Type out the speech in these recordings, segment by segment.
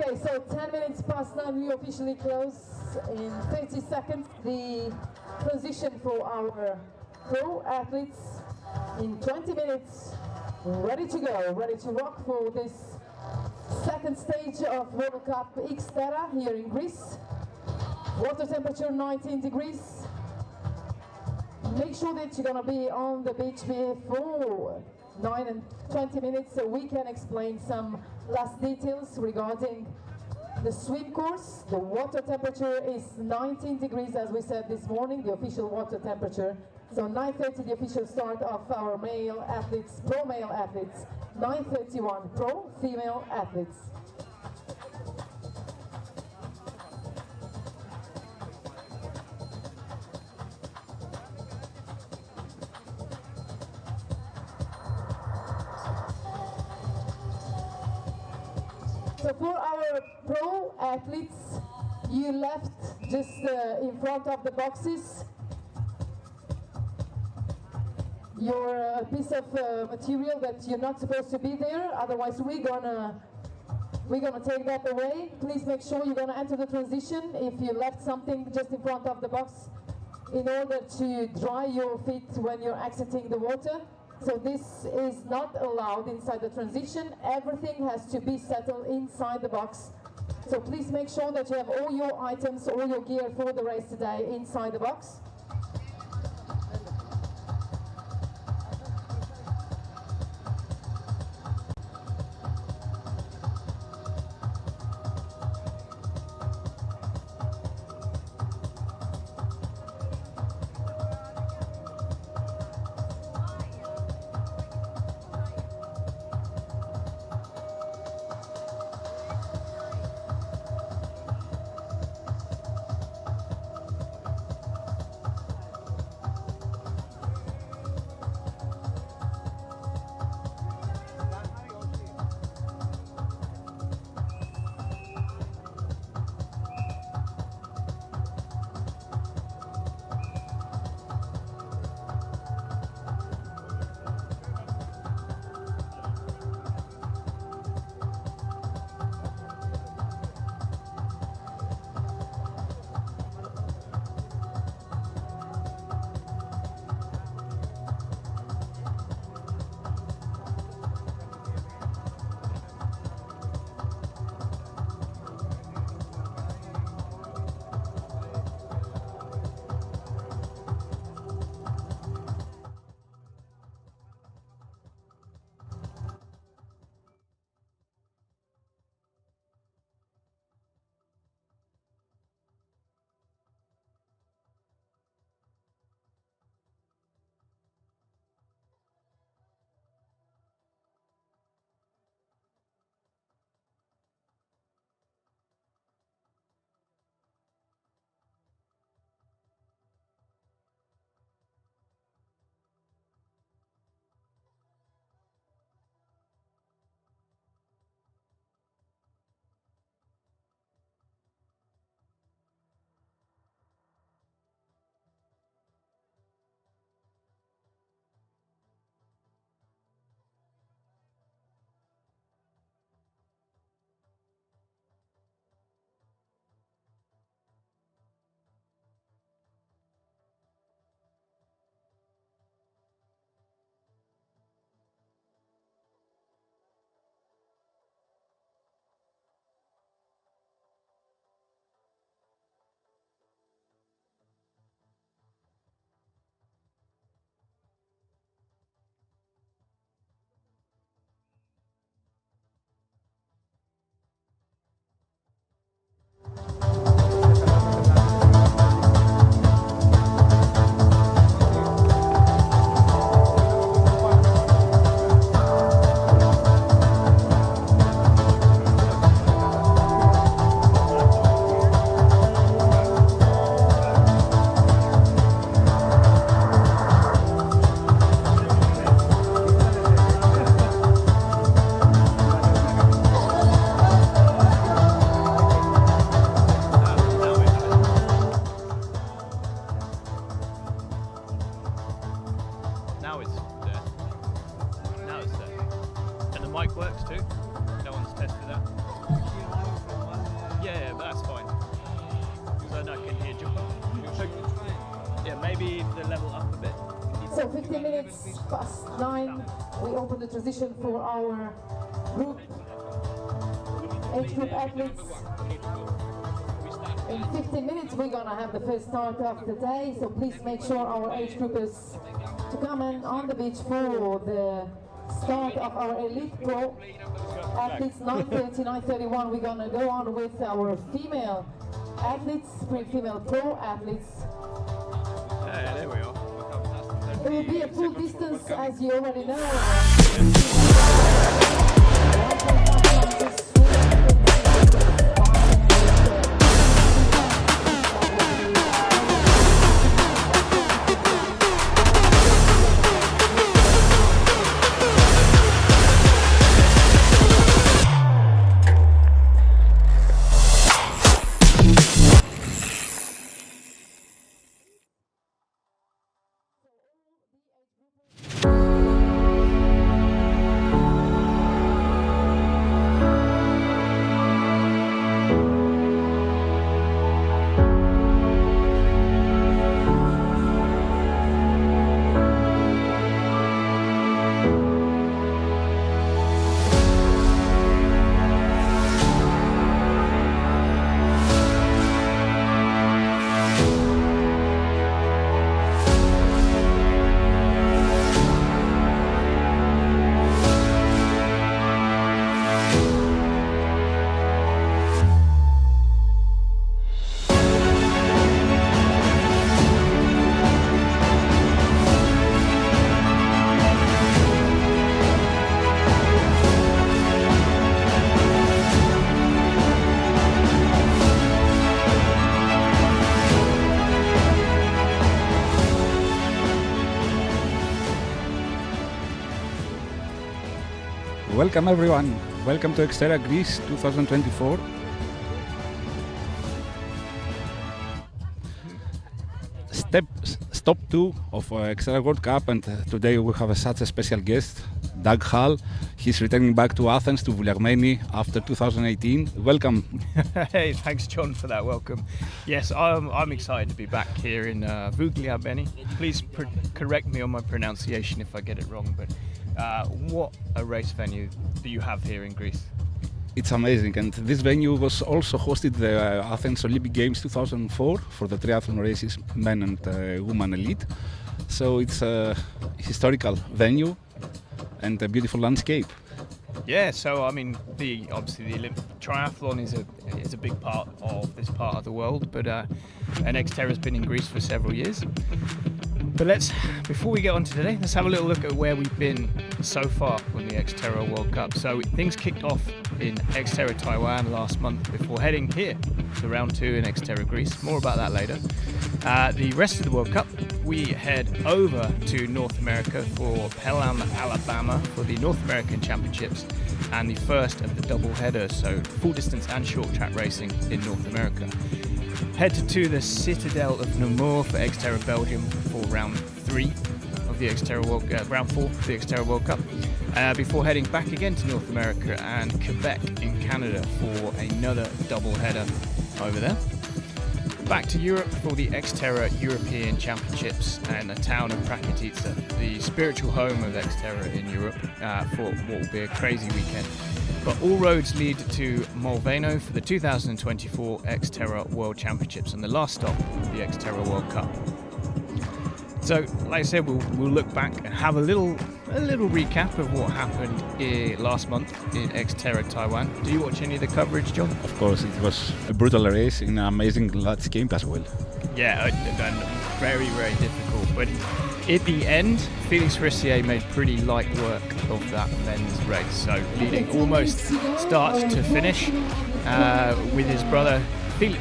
Okay, so 10 minutes past 9, we officially close. In 30 seconds, the transition for our pro athletes. In 20 minutes, ready to go, ready to rock for this second stage of World Cup Xterra here in Greece. Water temperature 19 degrees. Make sure that you're gonna be on the beach before 9 and 20 minutes so we can explain some last details regarding the swim course. The water temperature is 19 degrees as we said this morning, the official water temperature. So 9:30 the official start of our male athletes, pro male athletes, 9:31 pro female athletes. So for our pro athletes, you left just in front of the boxes your piece of material that you're not supposed to be there, otherwise we're gonna take that away. Please make sure you're gonna enter the transition if you left something just in front of the box in order to dry your feet when you're exiting the water. So this is not allowed inside the transition. Everything has to be settled inside the box. So please make sure that you have all your items, all your gear for the race today inside the box. Now it's there. And the mic works too. No one's tested that. Yeah, but that's fine. Because I can hear John. Yeah, maybe the level up a bit. So 15 minutes past 9, we open the transition for our group, age group athletes. In 15 minutes we're gonna have the first start of the day, so please make sure our age groupers to come in on the beach for the start of our elite pro athletes. 9:30, 9:31 we're gonna go on with our female athletes, female pro athletes. Yeah, there we are. It will be a full distance, as you already know. Welcome everyone, welcome to Xterra Greece 2024. Stop 2 of Xterra World Cup, and today we have such a special guest, Doug Hall. He's returning back to Athens, to Vouliagmeni after 2018. Welcome. Hey, thanks John for that welcome. Yes, I'm excited to be back here in Vouliagmeni. Please correct me on my pronunciation if I get it wrong, but what a race venue do you have here in Greece? It's amazing, and this venue was also hosted the Athens Olympic Games 2004 for the triathlon races, men and women elite. So it's a historical venue and a beautiful landscape. Yeah, so I mean, obviously the Olympic triathlon is a big part of this part of the world, but and Xterra's been in Greece for several years. But before we get on to today, let's have a little look at where we've been so far on the Xterra World Cup. So things kicked off in Xterra Taiwan last month before heading here to round 2 in Xterra Greece. More about that later. The rest of the World Cup, we head over to North America for Pelham, Alabama for the North American Championships and the first of the double headers, so full distance and short track racing in North America. Head to the Citadel of Namur for Xterra Belgium for round 3 of the Xterra round 4 of the Xterra World Cup, before heading back again to North America and Quebec in Canada for another double header over there. Back to Europe for the Xterra European Championships and the town of Praketica, the spiritual home of Xterra in Europe, for what will be a crazy weekend. But all roads lead to Molveno for the 2024 Xterra World Championships and the last stop of the Xterra World Cup. So, like I said, we'll look back and have a little recap of what happened last month in Xterra Taiwan. Do you watch any of the coverage, John? Of course, it was a brutal race in an amazing landscape as well. Yeah, and very, very difficult. But at the end, Felix Rissier made pretty light work of that men's race. So leading almost start to finish with his brother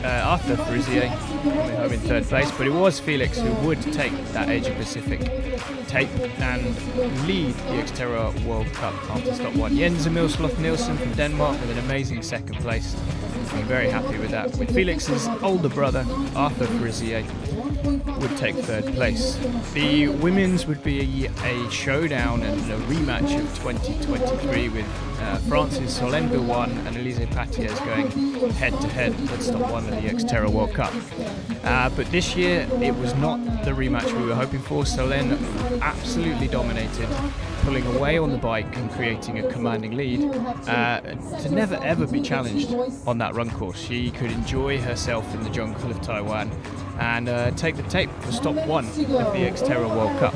Arthur Rissier coming home in 3rd place. But it was Felix who would take that Asia Pacific tape and lead the Xterra World Cup after stop 1. Jens Emil Sloth Nielsen from Denmark with an amazing 2nd place. I'm very happy with that. With Felix's older brother, Arthur Rissier, would take third place. The women's would be a showdown and a rematch of 2023 with France's Solène Bilwan and Elise Patiez going head-to-head at stop 1 of the Xterra World Cup. But this year it was not the rematch we were hoping for. Solène absolutely dominated, pulling away on the bike and creating a commanding lead to never ever be challenged on that run course. She could enjoy herself in the jungle of Taiwan and take the tape for stop 1 of the Xterra World Cup.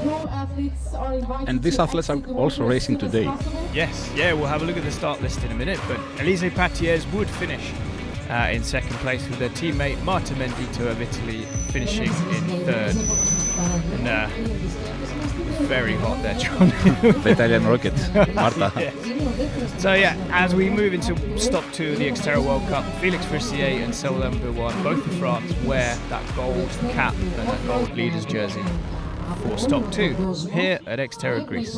And these athletes are also racing today. Yes, yeah, we'll have a look at the start list in a minute, but Elise Patiez would finish in second place with her teammate Marta Mendito of Italy finishing in third. And very hot there, John. The Italian rocket, Marta. Yeah. So yeah, as we move into stop 2 of the Xterra World Cup, Felix Frissier and Solène Bilwan, both of France, wear that gold cap and that gold leaders jersey for stop 2 here at Xterra Greece.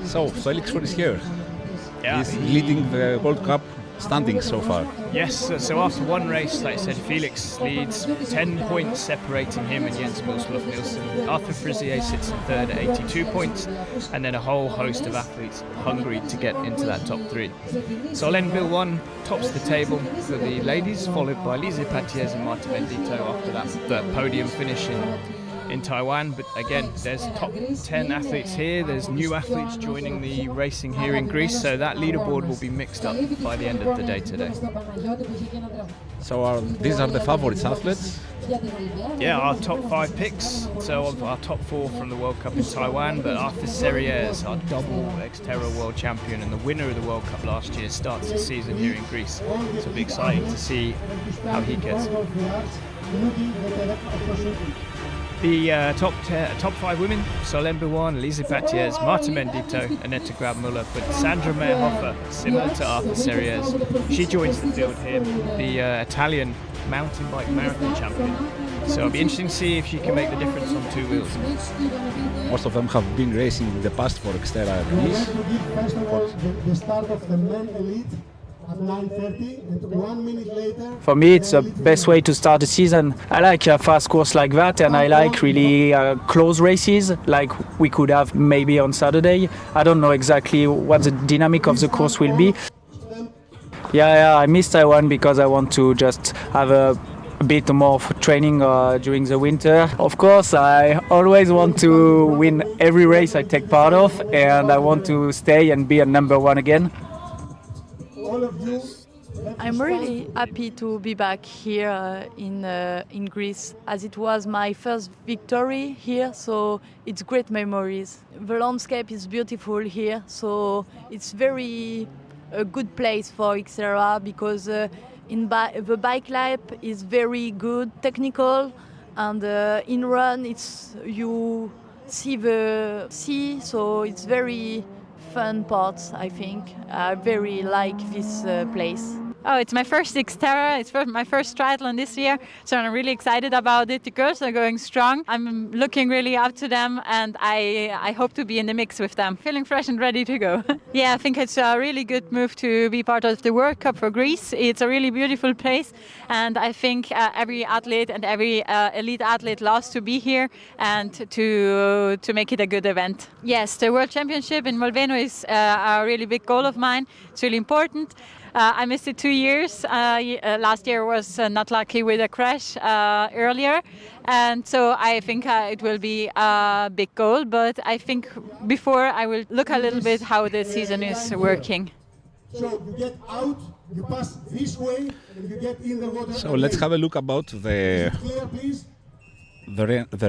So Felix Frissier Yeah, is leading the World Cup standings so far. Yes, so after one race, like I said, Felix leads 10 points separating him and Jens Milslof Nielsen. Arthur Frissier sits in third at 82 points, and then a whole host of athletes hungry to get into that top 3. Solène Bilwan tops the table for the ladies, followed by Elise Patiez and Marta Mendito after that podium finish in Taiwan. But again, there's top 10 athletes here, there's new athletes joining the racing here in Greece, so that leaderboard will be mixed up by the end of the day today. So these are the favorites athletes? Yeah, our top 5 picks, so our top 4 from the World Cup in Taiwan, but Arthur Serrières, our double Xterra World Champion and the winner of the World Cup last year, starts the season here in Greece. So it'll be exciting to see how he gets. The top 5 women: Solène Bilwan, Elise Patiez, Marta Mendito, Annette Grabmüller. But Sandra Meyerhofer, similar to Arthur Serrières, she joins the field here, the Italian mountain bike marathon champion. So it'll be interesting to see if she can make the difference on 2 wheels. Most of them have been racing in the past for Xterra Greece. The start of the men elite at 9:30, and 1 minute later. For me, it's the best way to start the season. I like a fast course like that, and I like really close races like we could have maybe on Saturday. I don't know exactly what the dynamic of the course will be. Yeah, I miss Taiwan because I want to just have a bit more of training during the winter. Of course, I always want to win every race I take part of, and I want to stay and be a number 1 again. I'm really happy to be back here in Greece, as it was my first victory here, so it's great memories. The landscape is beautiful here, so it's very a good place for Xterra because the bike lap is very good, technical, and in run you see the sea, so it's very fun parts, I think. I very like this place. Oh, it's my first Xterra. It's my first triathlon this year, so I'm really excited about it. The girls are going strong. I'm looking really up to them, and I hope to be in the mix with them. Feeling fresh and ready to go. Yeah, I think it's a really good move to be part of the World Cup for Greece. It's a really beautiful place, and I think every athlete and every elite athlete loves to be here and to make it a good event. Yes, the World Championship in Molveno is a really big goal of mine. It's really important. I missed it 2 years. Last year was not lucky with a crash earlier, and so I think it will be a big goal. But I think before I will look a little bit how the season is working. So you get out, you pass this way, and you get in the water. So let's have a look about the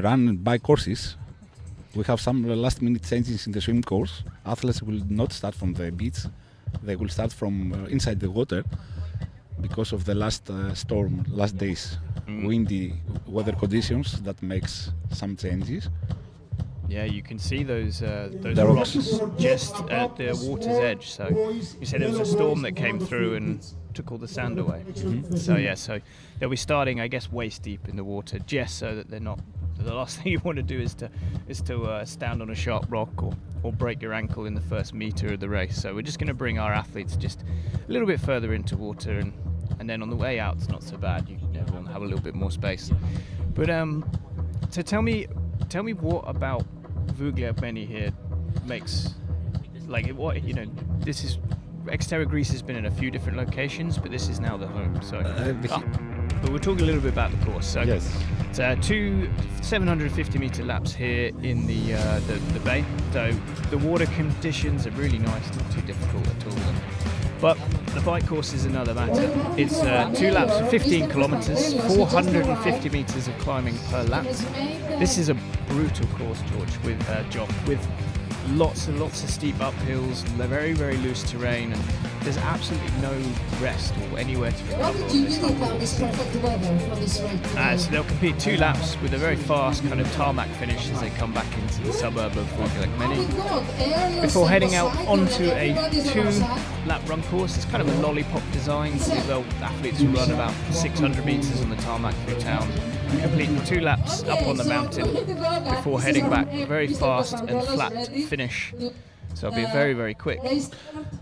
run and bike courses. We have some last-minute changes in the swim course. Athletes will not start from the beach. They will start from inside the water because of the last storm, last days, windy weather conditions. That makes some changes. Yeah, you can see those The rocks rocks. just at the water's edge. So you said there was a storm that came through and took all the sand away. So they'll be starting, I guess, waist deep in the water, just so that they're not. The last thing you want to do is to stand on a sharp rock or break your ankle in the first meter of the race. So we're just going to bring our athletes just a little bit further into water and and then on the way out it's not so bad. Everyone have a little bit more space. But so tell me what about Vouliagmeni here makes this is Xterra Greece has been in a few different locations, but this is now the home. So, but we'll talk a little bit about the course. So, Yes. it's two 750-meter laps here in the bay. So the water conditions are really nice, not too difficult at all. But the bike course is another matter. It's 2 laps of 15 kilometers, 450 meters of climbing per lap. This is a brutal course, George, with John, with lots and lots of steep uphills, very, very loose terrain, and there's absolutely no rest or anywhere to recover on this whole course. So they'll compete 2 laps with a very fast kind of tarmac finish as they come back into the suburb of Vouliagmeni before heading out onto a 2-lap run course. It's kind of a lollipop design, so athletes will run about 600 meters on the tarmac through town, complete 2 laps up on the mountain before heading back. Very fast and flat finish. So it'll be very, very quick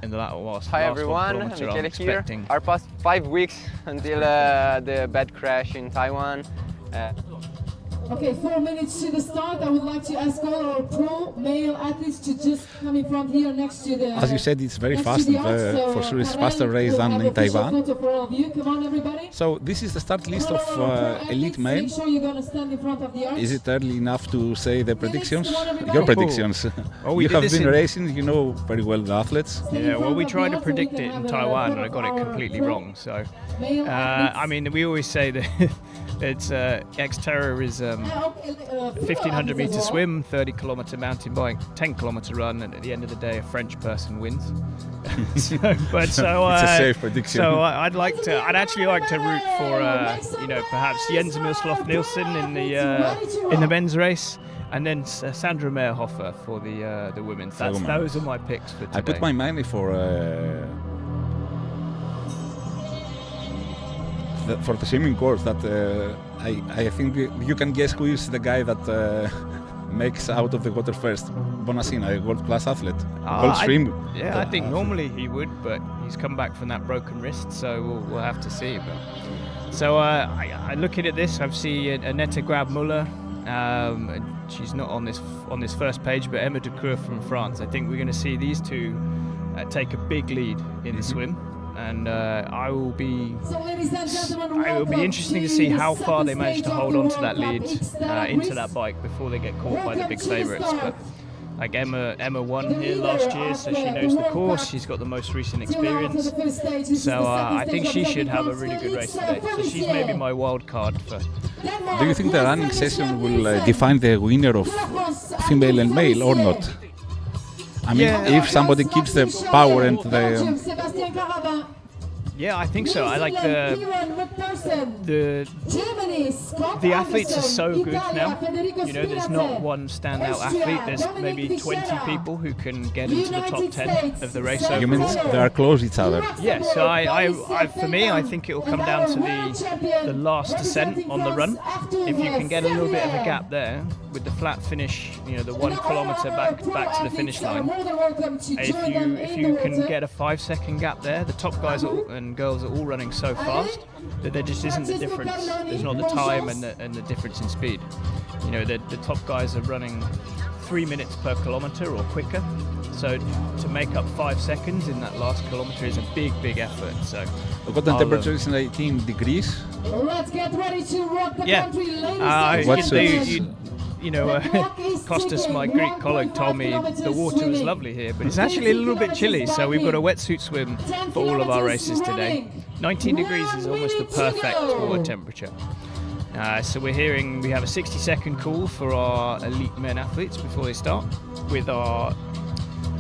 in the last Hi everyone, Michele here. Our past 5 weeks until the bad crash in Taiwan. Okay, 4 minutes to the start. I would like to ask all our pro male athletes to just come in front here next to the... As you said, it's very fast, and for sure it's faster race than in Taiwan. Come on, everybody. So this is the start list of elite male. Make sure you're going to stand in front of the arch. Is it early enough to say the predictions? Your predictions. Oh, you have been racing, you know very well the athletes. Yeah, well, we tried to predict it in Taiwan and I got it completely wrong. So, I mean, we always say that it's Xterra is 1,500 meter swim, 30 kilometer mountain bike, 10 kilometer run, and at the end of the day, a French person wins. It's a safe prediction. So I'd actually like to root for perhaps Jens Milslof Nielsen in the men's race, and then Sandra Meyerhofer for the women's. Those are my picks for today. I put my money for the swimming course. That I think you can guess who is the guy that makes out of the water first. Bonacina, a world-class athlete, gold swim. Yeah, I think normally he would, but he's come back from that broken wrist, so we'll have to see. So looking at this, I see Annette Grab-Muller. She's not on this first page, but Emma Ducour from France. I think we're going to see these two take a big lead in the swim. And it will be interesting to see how far they manage to hold on to that lead into that bike before they get caught by the big favourites. But like Emma won here last year, so she knows the course. She's got the most recent experience. So I think she should have a really good race today. So she's maybe my wild card for. Do you think the running session will define the winner of female and male or not? I mean, if somebody keeps the power and the... Yeah, I think so. I like the athletes are so good now. You know, there's not one standout athlete. There's maybe 20 people who can get into the top 10 of the race. You mean they are close each other? Yeah. So for me, I think it will come down to the last descent on the run. If you can get a little bit of a gap there with the flat finish, you know, the 1 kilometer back to the finish line. If you can get a 5-second gap there, the top guys and girls are all running so fast that there just isn't the difference. There's not the time and the difference in speed. You know, the top guys are running 3 minutes per kilometer or quicker. So to make up 5 seconds in that last kilometer is a big effort. So what the temperature is 18 degrees. Let's get ready to rock the country, ladies Costas, my Greek colleague, told me the water was lovely here, but it's actually a little bit chilly, so we've got a wetsuit swim for all of our races today. 19 degrees is almost the perfect water temperature. So we have a 60-second call for our elite men athletes before they start. With our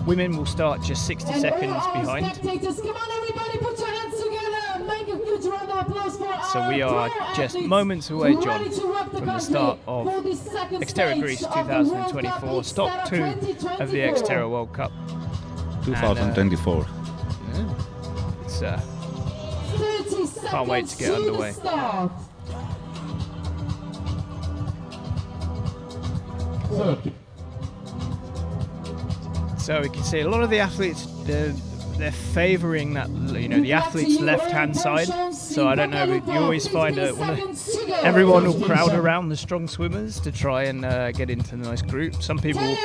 women, we'll start just 60 seconds behind. So we are just moments away, John, from the start of Xterra Greece 2024, stop 2 of the Xterra World Cup. 2024. Can't wait to get underway. So we can see a lot of the athletes, they're favouring that, you know, the athlete's left-hand side. So I don't know, you always find everyone will crowd around the strong swimmers to try and get into the nice group. Some people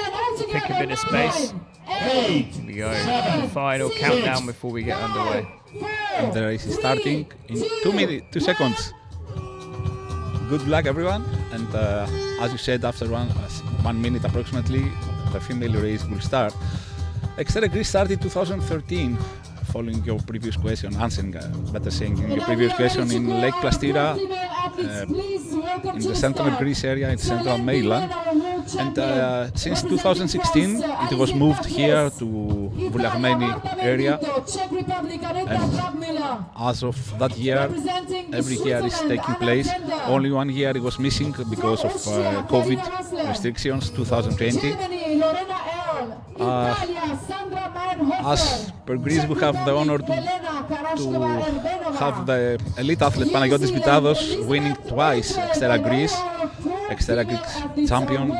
pick a bit of space. Here we go. The final countdown before we get underway. And the race is starting in 2 seconds. Good luck, everyone. And as you said, after 1 minute approximately, the female race will start. Xterra Greece started 2013, following your previous question, answering, better saying, your previous question in Lake Plastira, in the central Greece area, in central mainland. And since 2016, it was moved here to Vouliagmeni area. And as of that year, every year is taking place. Only 1 year it was missing because of COVID restrictions, 2020. As per Greece, we have the honor to have the elite athlete Panagiotis Vitados winning twice Xterra Greece champion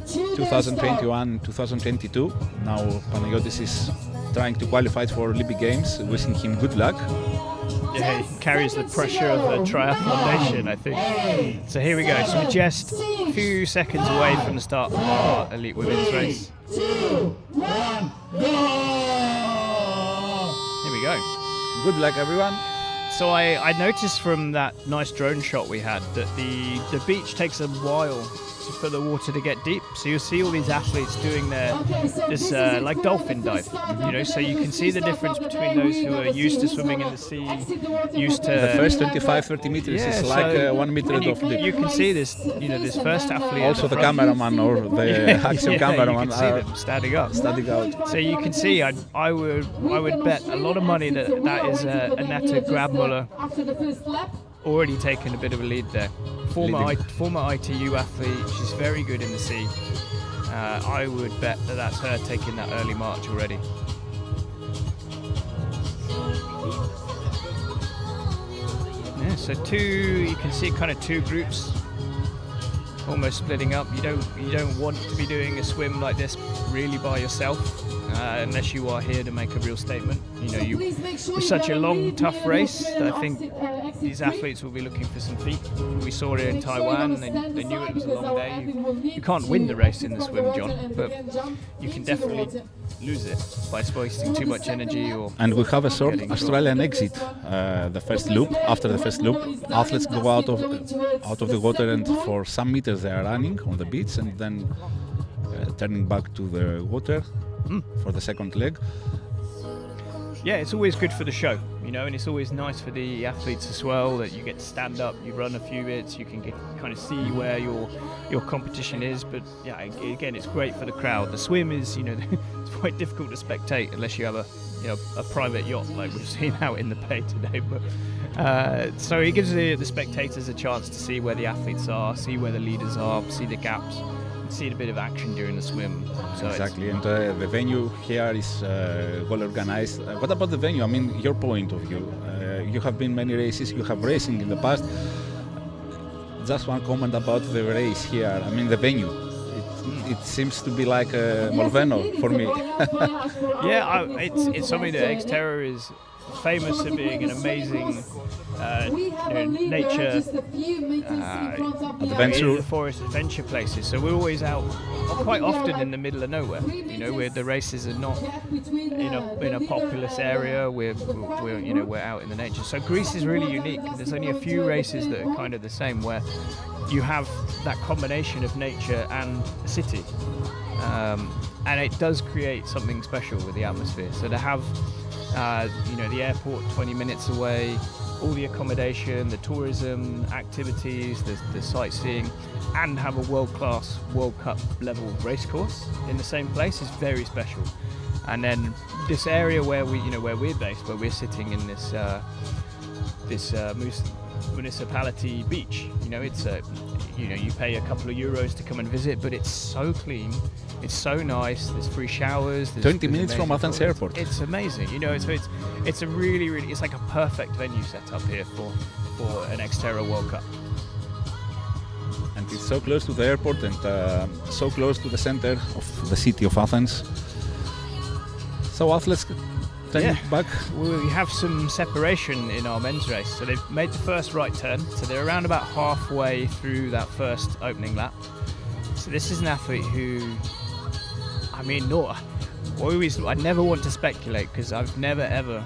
2021, 2022. Now Panagiotis is trying to qualify for Olympic Games. Wishing him good luck. Yeah, he carries the pressure of the triathlon nation, I think. So here we go. So we're just a few seconds away from the start of our elite women's race. 2, 1, go! Here we go. Good luck, everyone. So I noticed from that nice drone shot we had that the beach takes a while for the water to get deep. So you'll see all these athletes doing this like dolphin dive, you know, so you can see the difference between those who are used to swimming in the sea, used to... The first 25-30 meters is like 1 meter of deep. You can see this, you know, this first athlete. Also the cameraman or the action cameraman you can see them standing up. Standing out. So you can see, I would bet a lot of money that is Annette Grabmuller already taken a bit of a lead there. Former ITU athlete, she's very good in the sea. I would bet that's her taking that early march already. Yeah, so you can see kind of two groups almost splitting up. You don't want to be doing a swim like this really by yourself. Unless you are here to make a real statement. You know, it's such a long, tough race that I think these athletes will be looking for some feet. We saw it in Taiwan, and they knew it was a long day. You can't win the race in the swim, John, but you can definitely lose it by wasting too much energy. And we have a short Australian exit. The first loop. After the first loop, athletes go out of the water, and for some meters they are running on the beach, and then turning back to the water. For the second leg. Yeah, it's always good for the show, you know, and it's always nice for the athletes as well that you get to stand up, you run a few bits, you can kind of see where your competition is. But yeah, again, it's great for the crowd. The swim is, you know, it's quite difficult to spectate unless you have a private yacht like we've seen out in the bay today. But so it gives the spectators a chance to see where the athletes are, see where the leaders are, see the gaps. See a bit of action during the swim. So exactly, and the venue here is well organized. What about the venue? I mean, your point of view. You have been many races, you have racing in the past. Just one comment about the race here. I mean, the venue. It seems to be like Molveno for me. Yeah, it's something that Xterra is famous for being an amazing nature adventure forest adventure places. So we're always out quite often in the middle of nowhere, you know, where the races are not in a populous area. We're out in the nature. So Greece is really unique. There's only a few races that are kind of the same, where you have that combination of nature and a city, and it does create something special with the atmosphere. So to have the airport 20 minutes away, all the accommodation, the tourism activities, the sightseeing, and have a world-class World Cup level racecourse in the same place is very special. And then this area where we're based, where we're sitting in this municipality beach, you know, it's you pay a couple of euros to come and visit, but it's so clean, it's so nice. There's free showers. 20 minutes from Athens airport. It's amazing, you know. So it's a really, it's like a perfect venue set up here for an Xterra World Cup. And it's so close to the airport and so close to the center of the city of Athens. So athletes turning back. We have some separation in our men's race. So they've made the first right turn. So they're around about halfway through that first opening lap. So this is an athlete who, I mean, I never want to speculate because I've never ever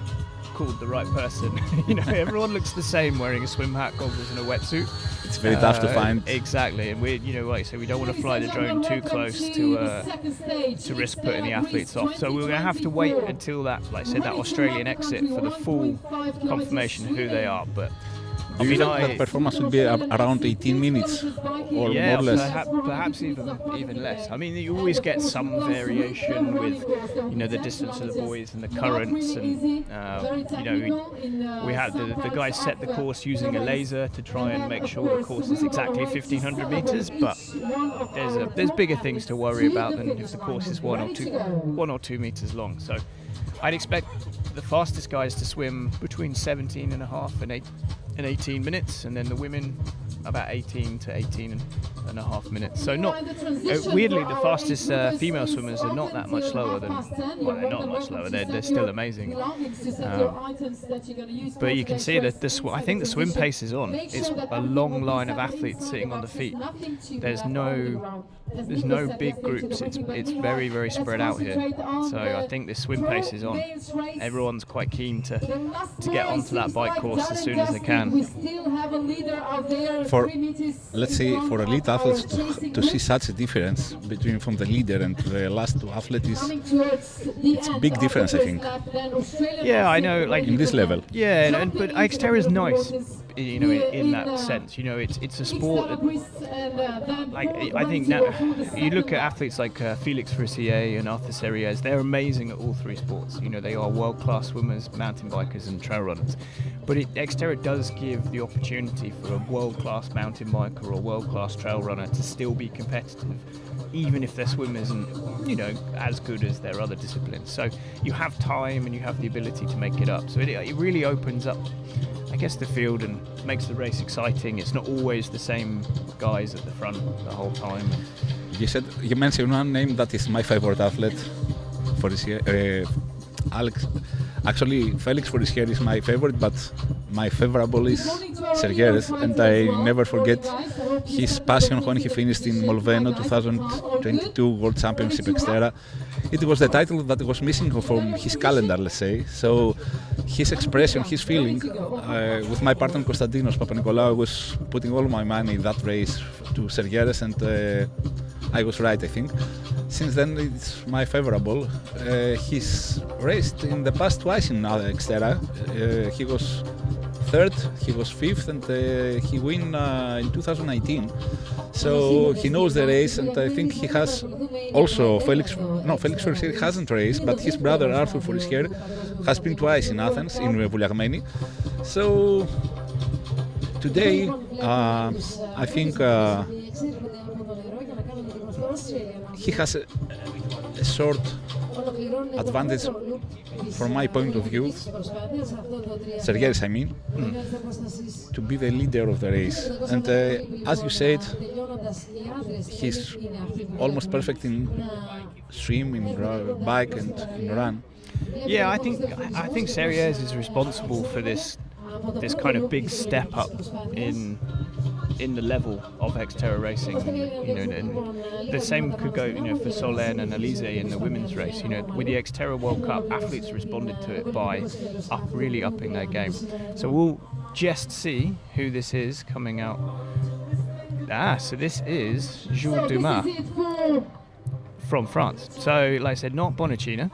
called the right person. You know, everyone looks the same wearing a swim hat, goggles, and a wetsuit. It's very tough to find. Exactly, and we, you know, like I say, we don't want to fly the drone too close to risk putting the athletes off. So we're going to have to wait until that, like I said, that Australian exit for the full confirmation of who they are. But do you think that performance will be around 18 minutes or more or less? Perhaps even less. I mean, you always get some variation with, you know, the distance of the buoys and the currents, and you know, we had the guys set the course using a laser to try and make sure the course is exactly 1,500 meters. But there's bigger things to worry about than if the course is 1 or 2 meters long. So I'd expect the fastest guys to swim between 17.5 and 18 minutes, and then the women about 18 to 18.5 minutes. So not weirdly, the fastest female swimmers are not that much slower than. Well, they're not much slower. They're still amazing. But you can see that I think the swim pace is on. It's a long line of athletes sitting on the feet. There's no big groups. It's very, very spread out here. So I think the swim pace is on. Everyone's quite keen to get onto that bike course as soon as they can. Let's say for elite athletes to see such a difference between from the leader and the last two athletes, it's a big difference, I think. Yeah, I know. Like in this level. Yeah, but Xterra is nice. You know, in that sense, you know, it's a sport that, like, I think now you look at athletes like Felix Frissier and Arthur Serriez, they're amazing at all three sports. You know, they are world-class swimmers, mountain bikers, and trail runners. But Xterra does give the opportunity for a world-class mountain biker or a world-class trail runner to still be competitive, even if their swim isn't, you know, as good as their other disciplines. So you have time and you have the ability to make it up. So it really opens up, I guess, the field and makes the race exciting. It's not always the same guys at the front the whole time. You mentioned one name that is my favorite athlete for this year, Alex. Actually, Felix Frissier is my favorite, but my favorable is Sergeres, and I never forget his passion when he finished in Molveno 2022 World Championship Xterra. It was the title that was missing from his calendar, let's say. So his expression, his feeling, with my partner Konstantinos Papanikolaou, I was putting all my money in that race to Sergeres, and I was right, I think. Since then, it's my favorable. He's raced in the past twice in Xterra. He was third, he was fifth, and he won in 2019. So he knows the race, and I think he has also Felix Frissier hasn't raced, but his brother Arthur Frissier has been twice in Athens, in Vouliagmeni. So today, I think he has a short advantage from my point of view, Sergeres, I mean, to be the leader of the race. And as you said, he's almost perfect in swim, in bike, and in run. Yeah, I think Serriez is responsible for this kind of big step up in the level of Xterra racing. You know, and the same could go, you know, for Solène and Elise in the women's race. You know, with the Xterra World Cup, athletes responded to it by really upping their game. So we'll just see who this is coming out. So this is Jules Dumas from France. So, like I said, not Bonacina.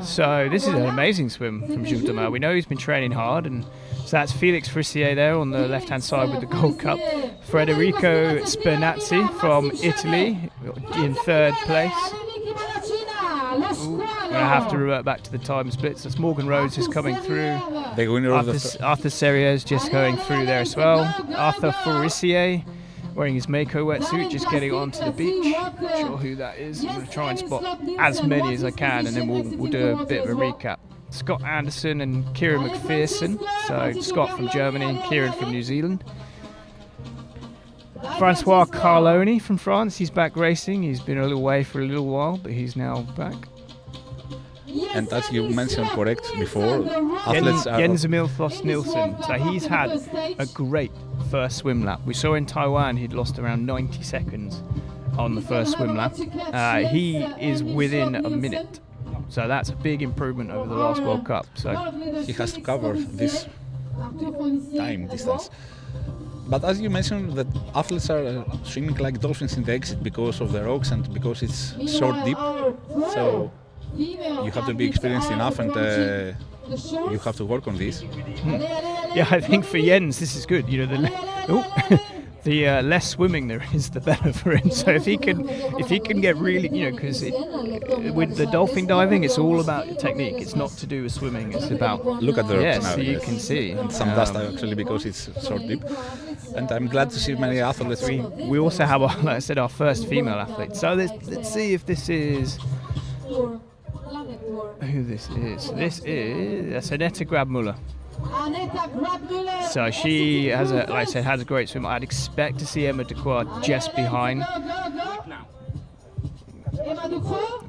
So this is an amazing swim from Jules Dumas. We know he's been training hard, and so that's Felix Frissier there on the left-hand side with the Gold Cup. Federico Spernazzi from Italy in third place. I'm going to have to revert back to the time splits. That's Morgan Rhodes is coming through. Arthur Serriez just going through there as well. Arthur Frissier wearing his Mako wetsuit, just getting onto the beach. Not sure who that is. I'm going to try and spot as many as I can, and then we'll do a bit of a recap. Scott Anderson and Kieran McPherson. So Scott from Germany and Kieran from New Zealand. Francois Carloni from France. He's back racing. He's been away for a little while, but he's now back. And as you mentioned correct before, athletes are... Jens Emil Frost Nielsen. So he's had a great first swim lap. We saw in Taiwan he'd lost around 90 seconds on the first swim lap. He is within a minute. So that's a big improvement over the last World Cup. So he has to cover this time distance. But as you mentioned, that athletes are swimming like dolphins in the exit because of the rocks and because it's short deep. So you have to be experienced enough and you have to work on this. Yeah, I think for Jens this is good. You know, the less swimming there is, the better for him. So if he can get really, you know, because with the dolphin diving, it's all about technique. It's not to do with swimming. It's about look at the rocks now. So you can see and some dust actually because it's short deep. And I'm glad to see many athletes. We also have, like I said, our first female athlete. So let's see if this is who this is. This is Annette Grabmuller. So she has like I said, has a great swim. I'd expect to see Emma de Croix just behind.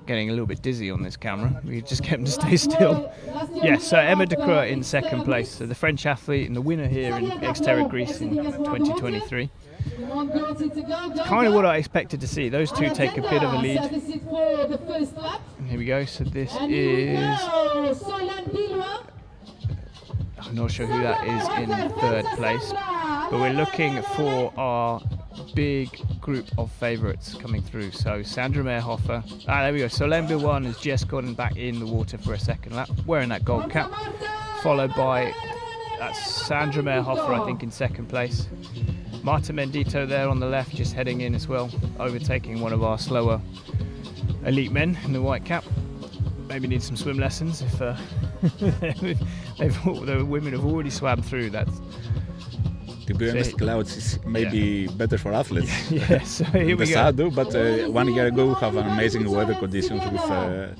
Getting a little bit dizzy on this camera. We just get him to stay still. Yes, so Emma de Croix in second place. So the French athlete and the winner here in Xterra Greece in 2023. Kind of what I expected to see. Those two take a bit of a lead. And here we go. So this is... I'm not sure who that is in third place, but we're looking for our big group of favourites coming through. So Sandra Meerhofer, there we go. Solène Birouane has just gotten back in the water for a second lap, wearing that gold cap, followed by Sandra Meerhofer, I think, in second place. Marta Mendito there on the left, just heading in as well, overtaking one of our slower elite men in the white cap. Maybe need some swim lessons if the women have already swam through that. To be honest, clouds is maybe better for athletes. Yeah, so here we go. Shadow, but 1 year ago we have an amazing weather conditions with a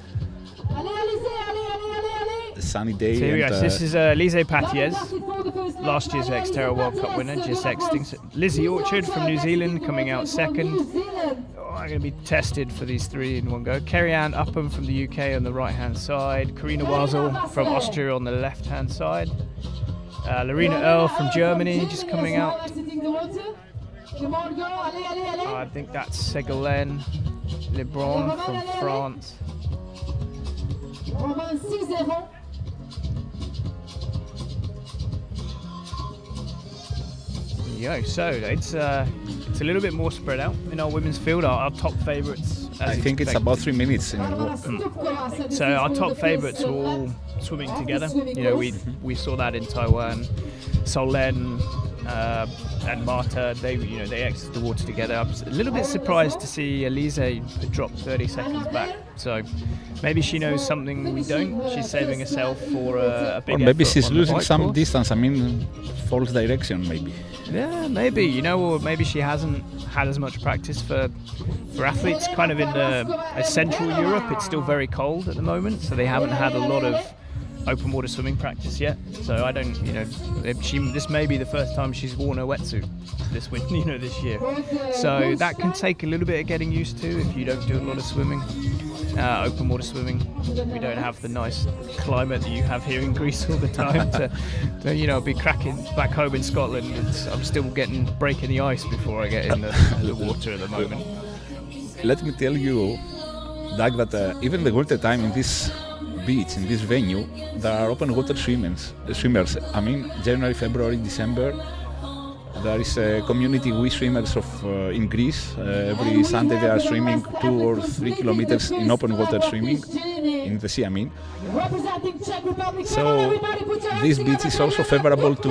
sunny day. So here we go. So this is Lise Patiez, last year's Xterra World Cup winner, just exiting. Lizzie Orchard from New Zealand coming out second. I'm going to be tested for these three in one go. Kerry-Ann Upham from the UK on the right-hand side. Karina Wasel from Austria on the left-hand side. Lorena Earl from Germany just coming out. I think that's Ségolène Lebrun from France. There you go. So it's a little bit more spread out in our women's field. Our top favourites. I think it's about 3 minutes. So our top favourites were all swimming together. You know, we saw that in Taiwan. Solène and Marta, they exited the water together. I was a little bit surprised to see Elise drop 30 seconds back. So maybe she knows something we don't. She's saving herself for a big. Or maybe effort she's on losing the some course. distance. I mean, false direction maybe. Yeah, maybe, you know, or maybe she hasn't had as much practice for athletes kind of in Central Europe. It's still very cold at the moment, so they haven't had a lot of open water swimming practice yet. So I don't, you know, this may be the first time she's worn a wetsuit this winter, you know, this year. So that can take a little bit of getting used to if you don't do a lot of swimming. Open water swimming. We don't have the nice climate that you have here in Greece all the time to you know, be cracking back home in Scotland. I'm still breaking the ice before I get in the water at the moment. Let me tell you, Doug, that even the winter time in this beach, in this venue, there are open water swimmers. I mean, January, February, December. There is a community we swimmers in Greece. Every Sunday they are swimming 2 or 3 kilometers in open water swimming in the sea. I mean, so this beach is also favorable to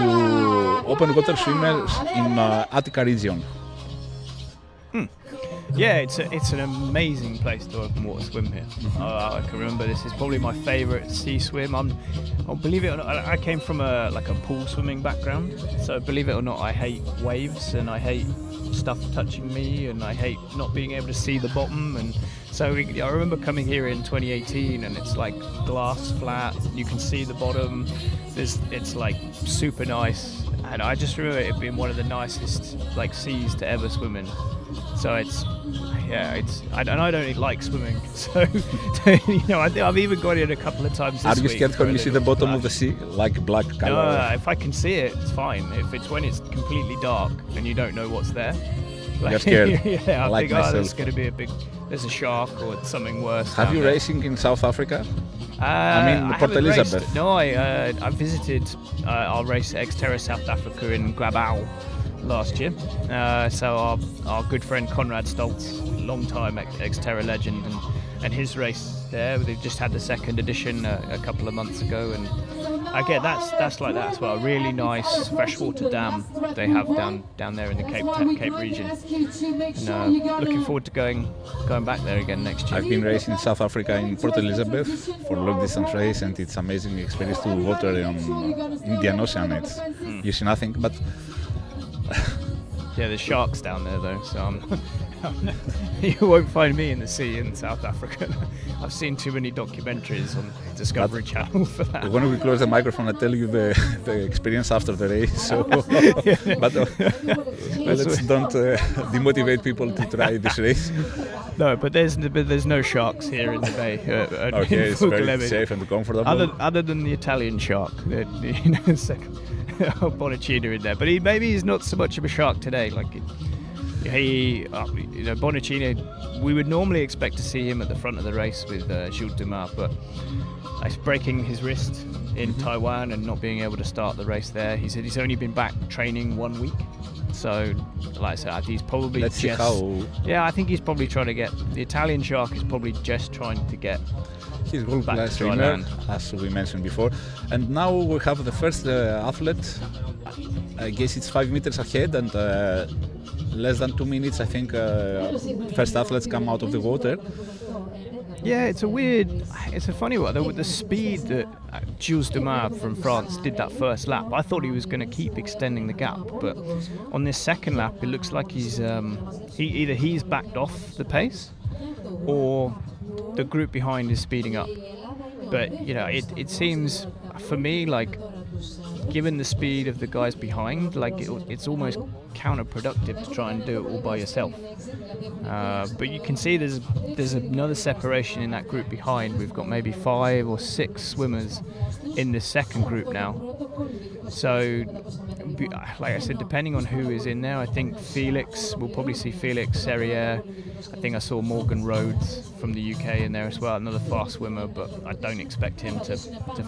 open water swimmers in Attica region. Yeah, it's an amazing place to open water swim here. I can remember this is probably my favourite sea swim. Believe it or not, I came from a pool swimming background, so believe it or not, I hate waves and I hate stuff touching me and I hate not being able to see the bottom. And so I remember coming here in 2018 and it's like glass flat, you can see the bottom. It's like super nice. and I just remember it being one of the nicest like seas to ever swim in. So it's I don't really like swimming, so you know I've even got in a couple of times this Are you week scared when you see the bottom splash. of the sea, like black color? No, if I can see it, it's fine. If it's when it's completely dark and you don't know what's there, like, You're scared. yeah, I like think, myself. there's going to be there's a shark or something worse. Have down you there. racing in South Africa? I mean, Port haven't raced- Elizabeth. No, I visited our race at Xterra South Africa in Grabau last year. So our good friend Conrad Stoltz, long-time Xterra legend, and his race there. They've just had the second edition a couple of months ago, and I get that's like that as well. A really nice freshwater dam they have down there in the Cape region. And looking forward to going back there again next year. I've been racing in South Africa in Port Elizabeth for long distance race, and it's amazing experience to water on Indian Ocean. You see nothing, but yeah, there's sharks down there though, so you won't find me in the sea in South Africa. I've seen too many documentaries on Discovery Channel for that. when we close the microphone, I tell you the experience after the race. So, but let's don't demotivate people to try this race. No, but there's no sharks here in the bay. Okay, it's very safe and comfortable. Other than the Italian shark, Bonacina in there, but maybe he's not so much of a shark today. Like Bonacina, we would normally expect to see him at the front of the race with Jules Dumas, but he's breaking his wrist in Taiwan and not being able to start the race there. He said he's only been back training 1 week. So, like I said, he's probably Let's see how. Yeah, I think he's probably trying to get the Italian shark is probably just trying to get He's world back class to dry swimmer, land. as we mentioned before. And now we have the first athlete. I guess it's 5 meters ahead, and less than 2 minutes, I think, first athletes come out of the water. Yeah, it's a funny one. With the speed that Jules Dumas from France did that first lap, I thought he was going to keep extending the gap. But on this second lap, it looks like he's backed off the pace, or the group behind is speeding up. But you know, it seems for me like, given the speed of the guys behind, like it's almost counterproductive to try and do it all by yourself. But you can see there's another separation in that group behind. We've got maybe 5 or 6 swimmers in the second group now. So, like I said, depending on who is in there, I think we'll probably see Felix Serriere. I think I saw Morgan Rhodes from the UK in there as well, another fast swimmer, but I don't expect him to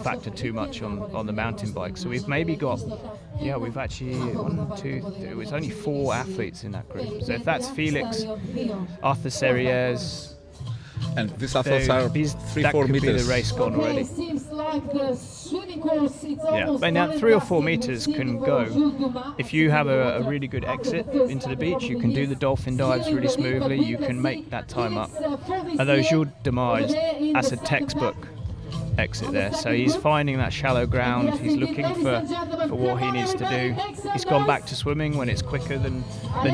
factor too much on the mountain bike. So we've maybe got, we've actually it was only 4 athletes in that group. So if that's Felix, Arthur Serrieres, and these athletes are 3-4 be meters. the race gone already. It seems like the swimming course, it's Yeah, almost but now done. 3 or 4 meters can go. If you have a really good exit into the beach, you can do the dolphin dives really smoothly. You can make that time up. Although Jules Dumas, that's a textbook exit there. So he's finding that shallow ground. He's looking for what he needs to do. He's gone back to swimming when it's quicker than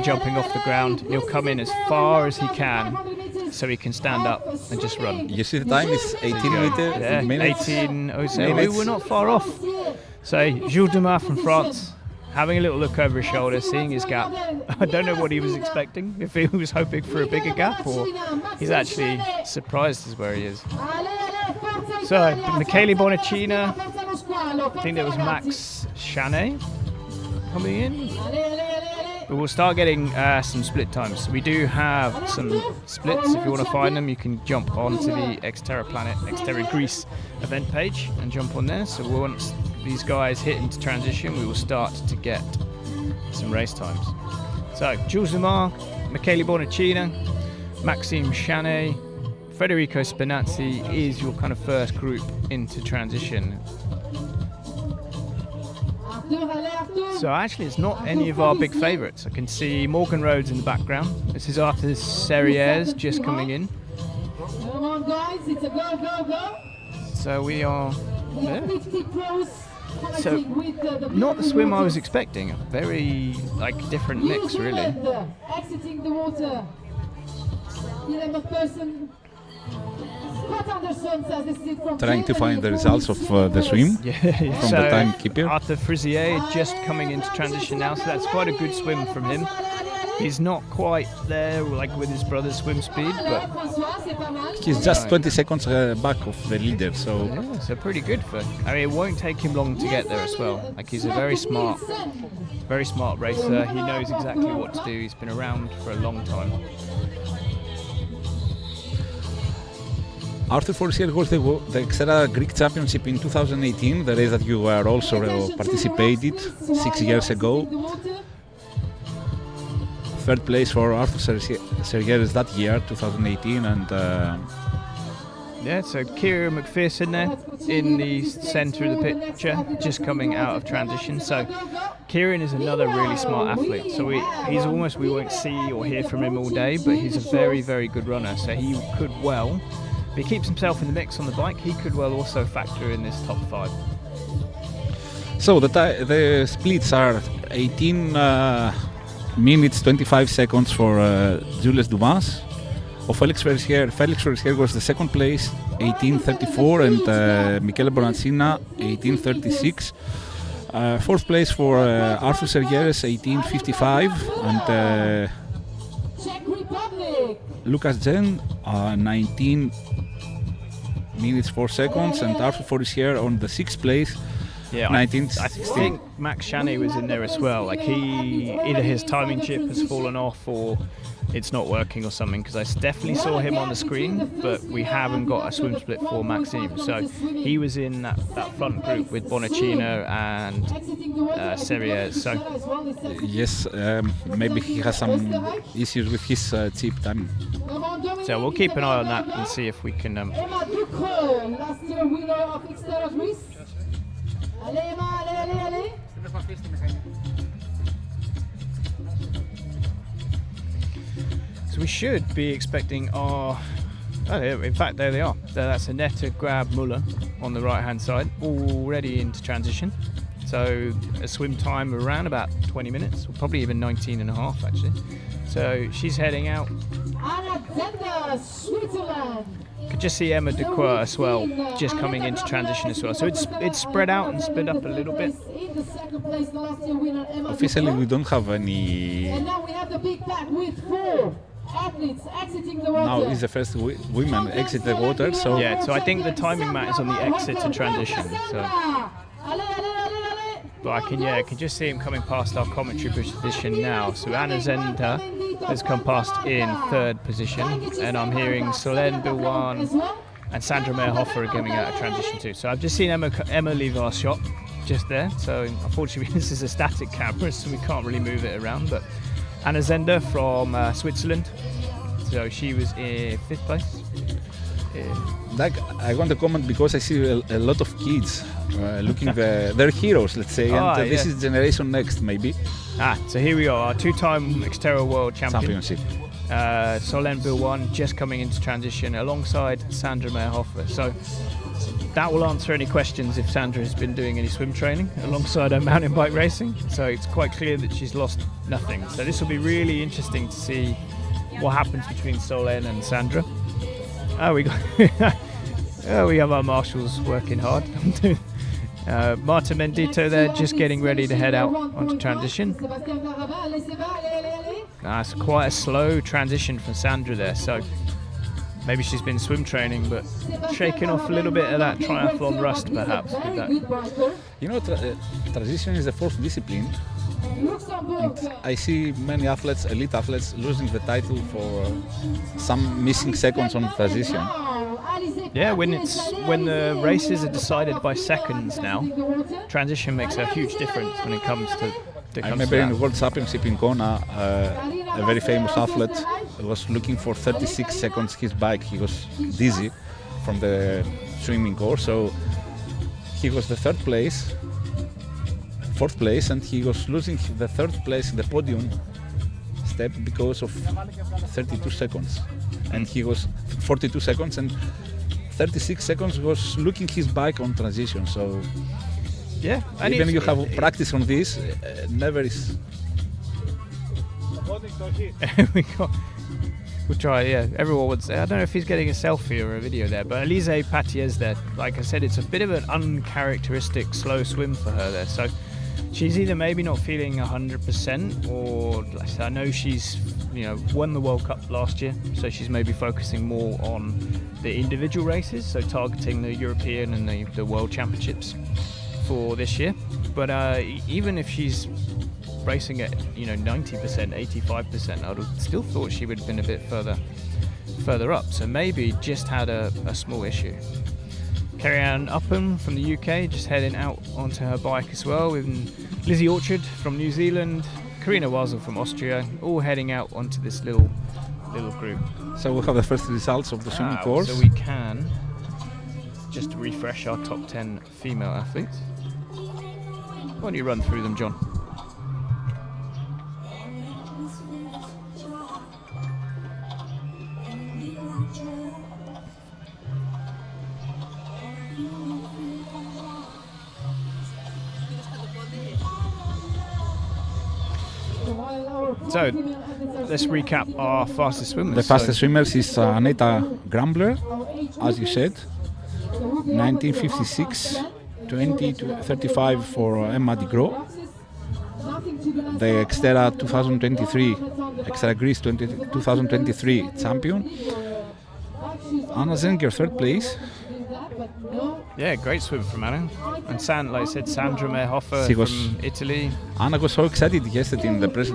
jumping off the ground. He'll come in as far as he can, so he can stand up and just run. You see the time is 18 Yeah, minutes. 18:07. We're not far off. So Jules Dumas from France, having a little look over his shoulder, seeing his gap. I don't know what he was expecting, if he was hoping for a bigger gap, or he's actually surprised as where he is. So Michele Bonacina, I think there was Max Chanet coming in. But we'll start getting some split times. So we do have some splits. If you want to find them, you can jump onto the Xterra Greece event page and jump on there. So once these guys hit into transition, we will start to get some race times. So Jules Dumas, Michele Bonacina, Maxime Chanet, Federico Spinazzi is your kind of first group into transition. So actually it's not any of our big favourites. I can see Morgan Rhodes in the background. This is Arthur Serrieres just coming in. Come on guys, it's a go, go, go. So we are there. 50 pros So fighting with not the swim I was expecting. A very different mix really. Exiting the water. 11th person. trying to find the results of the swim from the timekeeper. Arthur Frisier just coming into transition now, so that's quite a good swim from him. He's not quite there like with his brother's swim speed, but he's just 20 seconds back of the leader, so yeah, so pretty good for. I mean, it won't take him long to get there as well. Like, he's a very smart racer. He knows exactly what to do. He's been around for a long time. Arthur Frisier was the Xterra Greek Championship in 2018, the race that you were also participated 6 years ago. Third place for Arthur Sergeres that year, 2018, and yeah, so Kieran McPherson there in the centre of the picture, just coming out of transition. So Kieran is another really smart athlete. So he's almost, we won't see or hear from him all day, but he's a very, very good runner. So he could well, if he keeps himself in the mix on the bike, he could well also factor in this top 5. So the splits are 18 minutes 25 seconds for Jules Dumas. Felix Frisier was the second place, 18:34, and Michele Bonancina, 18:36. Fourth place for Arthur Sergeres, 18:55, and Lucas Jen, 19 minutes 4 seconds, and Arthur Frisier on the 6th place. Yeah, I think Max Shani was in there as well. Like, either his timing chip has fallen off or it's not working or something, because I definitely saw him on the screen, but we haven't got a swim split for Maxime. So he was in that front group with Bonacino and Serrier. So yes, maybe he has some issues with his chip timing. So we'll keep an eye on that and see if we can. Last year winner of Xterra Greece. So we should be expecting our. Oh, in fact, there they are. That's Annette Grab Muller on the right-hand side, already into transition. So a swim time around about 20 minutes, or probably even 19 and a half actually. So she's heading out. Switzerland. Could just see Emma Decroix as well, just coming into transition as well. So it's spread out and split up a little bit. Officially, we don't have any. And now we have the big pack with 4 athletes exiting the water. Now is the first women exit the water. So yeah, so I think the timing mat is on the exit to transition. So. But I can just see him coming past our commentary position now. So Anna Zenda has come past in 3rd position, and I'm hearing Solène Bilwan and Sandra Meyerhofer are coming out of transition too. So I've just seen Emma leave our shot just there. So unfortunately this is a static camera, so we can't really move it around. But Anna Zenda from Switzerland, so she was in 5th place. I want to comment because I see a lot of kids looking they're heroes, let's say, and this is Generation Next maybe. So here we are, our 2-time Xterra World Championship. Solène Bilwan just coming into transition alongside Sandra Meyerhofer. So that will answer any questions if Sandra has been doing any swim training alongside her mountain bike racing. So it's quite clear that she's lost nothing. So this will be really interesting to see what happens between Solène and Sandra. We have our marshals working hard. Marta Mendito there, just getting ready to head out onto transition. It's quite a slow transition from Sandra there, so maybe she's been swim training, but shaking off a little bit of that triathlon rust perhaps with that. You know, transition is the 4th discipline. And I see many athletes, elite athletes, losing the title for some missing seconds on transition. Yeah, when the races are decided by seconds now, transition makes a huge difference when it comes to. I remember in the World Championship in Kona, a very famous athlete was looking for 36 seconds his bike. He was dizzy from the swimming course, so he was the 4th place, and he was losing the 3rd place in the podium step because of 32 seconds. And he was 42 seconds, and 36 seconds was looking his bike on transition. So yeah, and even you have practice on this, never is. We'll try, yeah. Everyone would say, I don't know if he's getting a selfie or a video there, but Elise Patier's there. Like I said, it's a bit of an uncharacteristic slow swim for her there. So she's either maybe not feeling 100%, or like I said, I know she's won the World Cup last year, so she's maybe focusing more on the individual races, so targeting the European and the World Championships for this year. But even if she's racing at 90%, 85%, I would have still thought she would have been a bit further up. So maybe just had a small issue. Kerry-Ann Upham from the UK just heading out onto her bike as well, with Lizzie Orchard from New Zealand, Karina Wasel from Austria, all heading out onto this little group. So we have the first results of the swimming course. So we can just refresh our top 10 female athletes. Why don't you run through them, John? So, let's recap our fastest swimmers. The fastest swimmers is Aneta Grumbler, as you said, 1956, 20 to 35 for Emma de Groo. The Xterra 2023, Xterra Greece 2023 champion. Anna Zenger, third place. Yeah, great swim from Anna. And like I said, Sandra Meerhofer from Italy. Anna was so excited yesterday in the press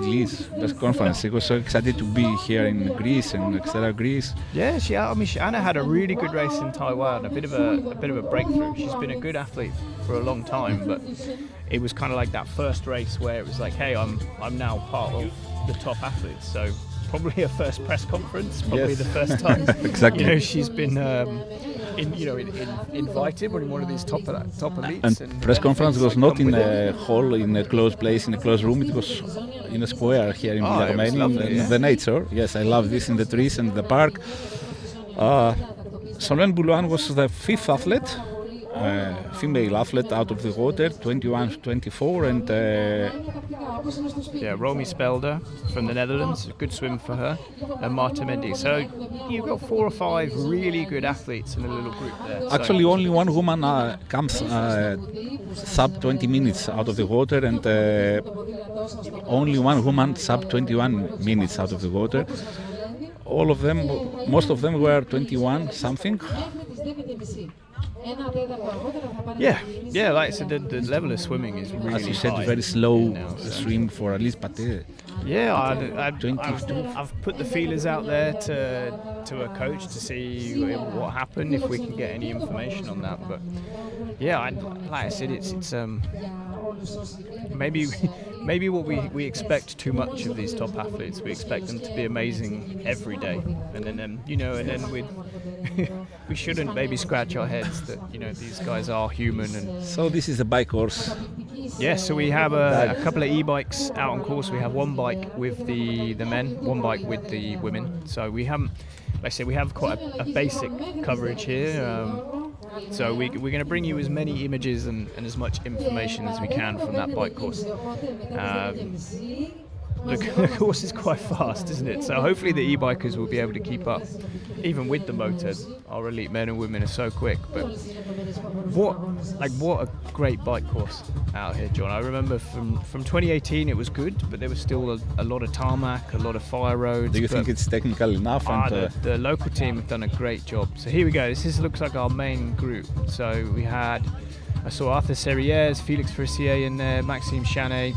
conference. She was so excited to be here in Greece and Xterra Greece. Yeah, Anna had a really good race in Taiwan. A bit of a breakthrough. She's been a good athlete for a long time, but it was kind of like that first race where it was like, hey, I'm now part of the top athletes. So probably her first press conference, probably the first time. Exactly. She's been invited in one of these top elites. And press conference was not in a hall, in a closed place, in a closed room. It was in a square here in Vouliagmeni, in the nature. Yes, I love this, in the trees and the park. Solène Boulouin was the fifth athlete, female athlete out of the water, 21-24, and Romy Spelder from the Netherlands, good swim for her, and Marta Mendy. So you've got 4 or 5 really good athletes in a little group there. Actually, only one woman comes sub 20 minutes out of the water, and only one woman sub 21 minutes out of the water. All of them, most of them were 21 something. Yeah, like I said, the level of swimming is really high. As you said, very slow swim for at least Pate. Yeah, I've put the feelers out there to a coach to see what happened, if we can get any information on that. But yeah, like I said, it's maybe what we expect too much of these top athletes. We expect them to be amazing every day, and then we shouldn't maybe scratch our heads that these guys are human. And so this is a bike course. Yeah, so we have a couple of e-bikes out on course. We have one bike with the men, one bike with the women. So we haven't, like I said, we have quite a basic coverage here. So we're going to bring you as many images and as much information as we can from that bike course. The course is quite fast, isn't it? So hopefully the e-bikers will be able to keep up, even with the moped. Our elite men and women are so quick. But what a great bike course out here, John. I remember from 2018 it was good, but there was still a lot of tarmac, a lot of fire roads. Do you think it's technical enough? The local team have done a great job. So here we go. This looks like our main group. So I saw Arthur Serrières, Felix Frissier in there, Maxime Chanet.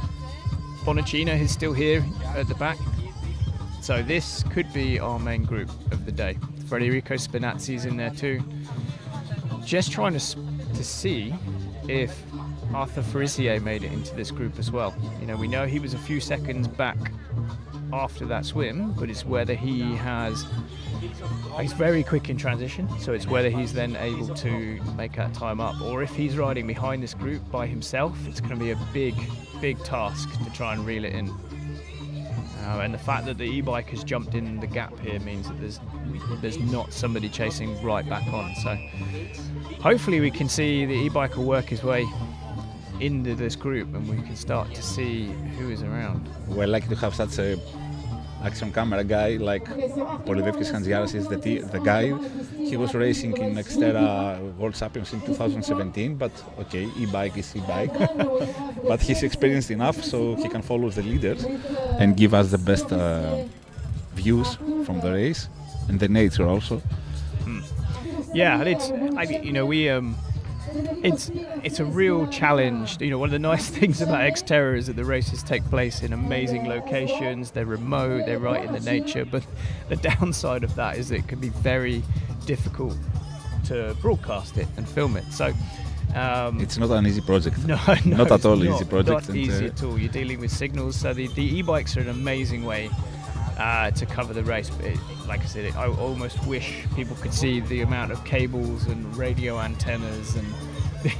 Bonacina is still here at the back. So this could be our main group of the day. Federico Spinazzi's in there too. Just trying to see if Arthur Frissier made it into this group as well. We know he was a few seconds back after that swim, but it's whether he's very quick in transition, so it's whether he's then able to make that time up, or if he's riding behind this group by himself, it's going to be a big task to try and reel it in. And the fact that the e-bikers jumped in the gap here means that there's not somebody chasing right back on. So hopefully we can see the e-biker work his way into this group and we can start to see who is around. We're lucky to have such a action camera guy like Polydevkis Handziaras is the guy. He was racing in Xterra World Champions in 2017, but okay, e-bike is e-bike. But he's experienced enough so he can follow the leaders and give us the best views from the race and the nature also. Yeah, it's a real challenge. You know, one of the nice things about Xterra is that the races take place in amazing locations. They're remote, they're right in the nature. But the downside of that is it can be very difficult to broadcast it and film it. So it's not an easy project. No, not at all easy project. Not easy at all. You're dealing with signals. So the e-bikes are an amazing way to cover the race. But like I said, I almost wish people could see the amount of cables and radio antennas and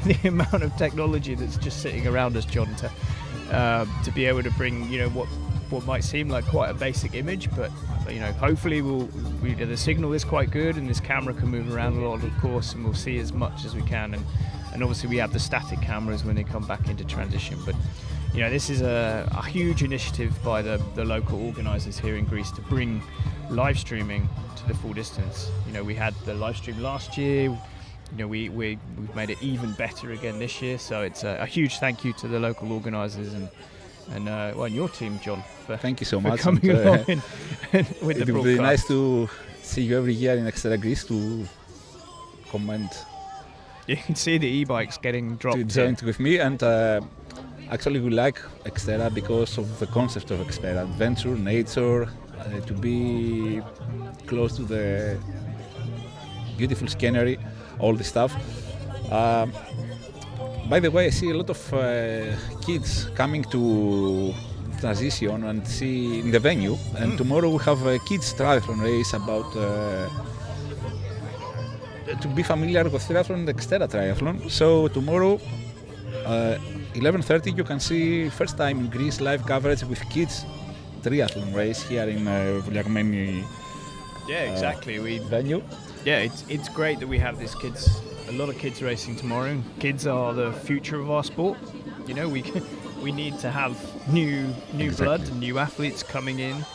the amount of technology that's just sitting around us, John, to be able to bring, you know, what might seem like quite a basic image, but you know, hopefully the signal is quite good and this camera can move around a lot, of course, and we'll see as much as we can. And obviously we have the static cameras when they come back into transition. But you know, this is a huge initiative by the local organisers here in Greece to bring live streaming to the full distance. You know, we had the live stream last year. You know, we've made it even better again this year. So it's a huge thank you to the local organisers and your team, John. Thank you so much. Coming along with the broadcast. It would be nice to see you every year in Xterra Greece to comment. You can see the e-bikes getting dropped. To join with me, and actually we like Xterra because of the concept of Xterra: adventure, nature, to be close to the beautiful scenery, all this stuff. By the way, I see a lot of kids coming to transition and see in the venue. And tomorrow we have a kids triathlon race about to be familiar with triathlon and Xterra triathlon. So tomorrow, 11:30, you can see first time in Greece live coverage with kids triathlon race here in Vouliagmeni. Yeah, exactly. Venue. Yeah, it's great that we have this a lot of kids racing tomorrow. Kids are the future of our sport. You know, we need to have new blood and new athletes coming in.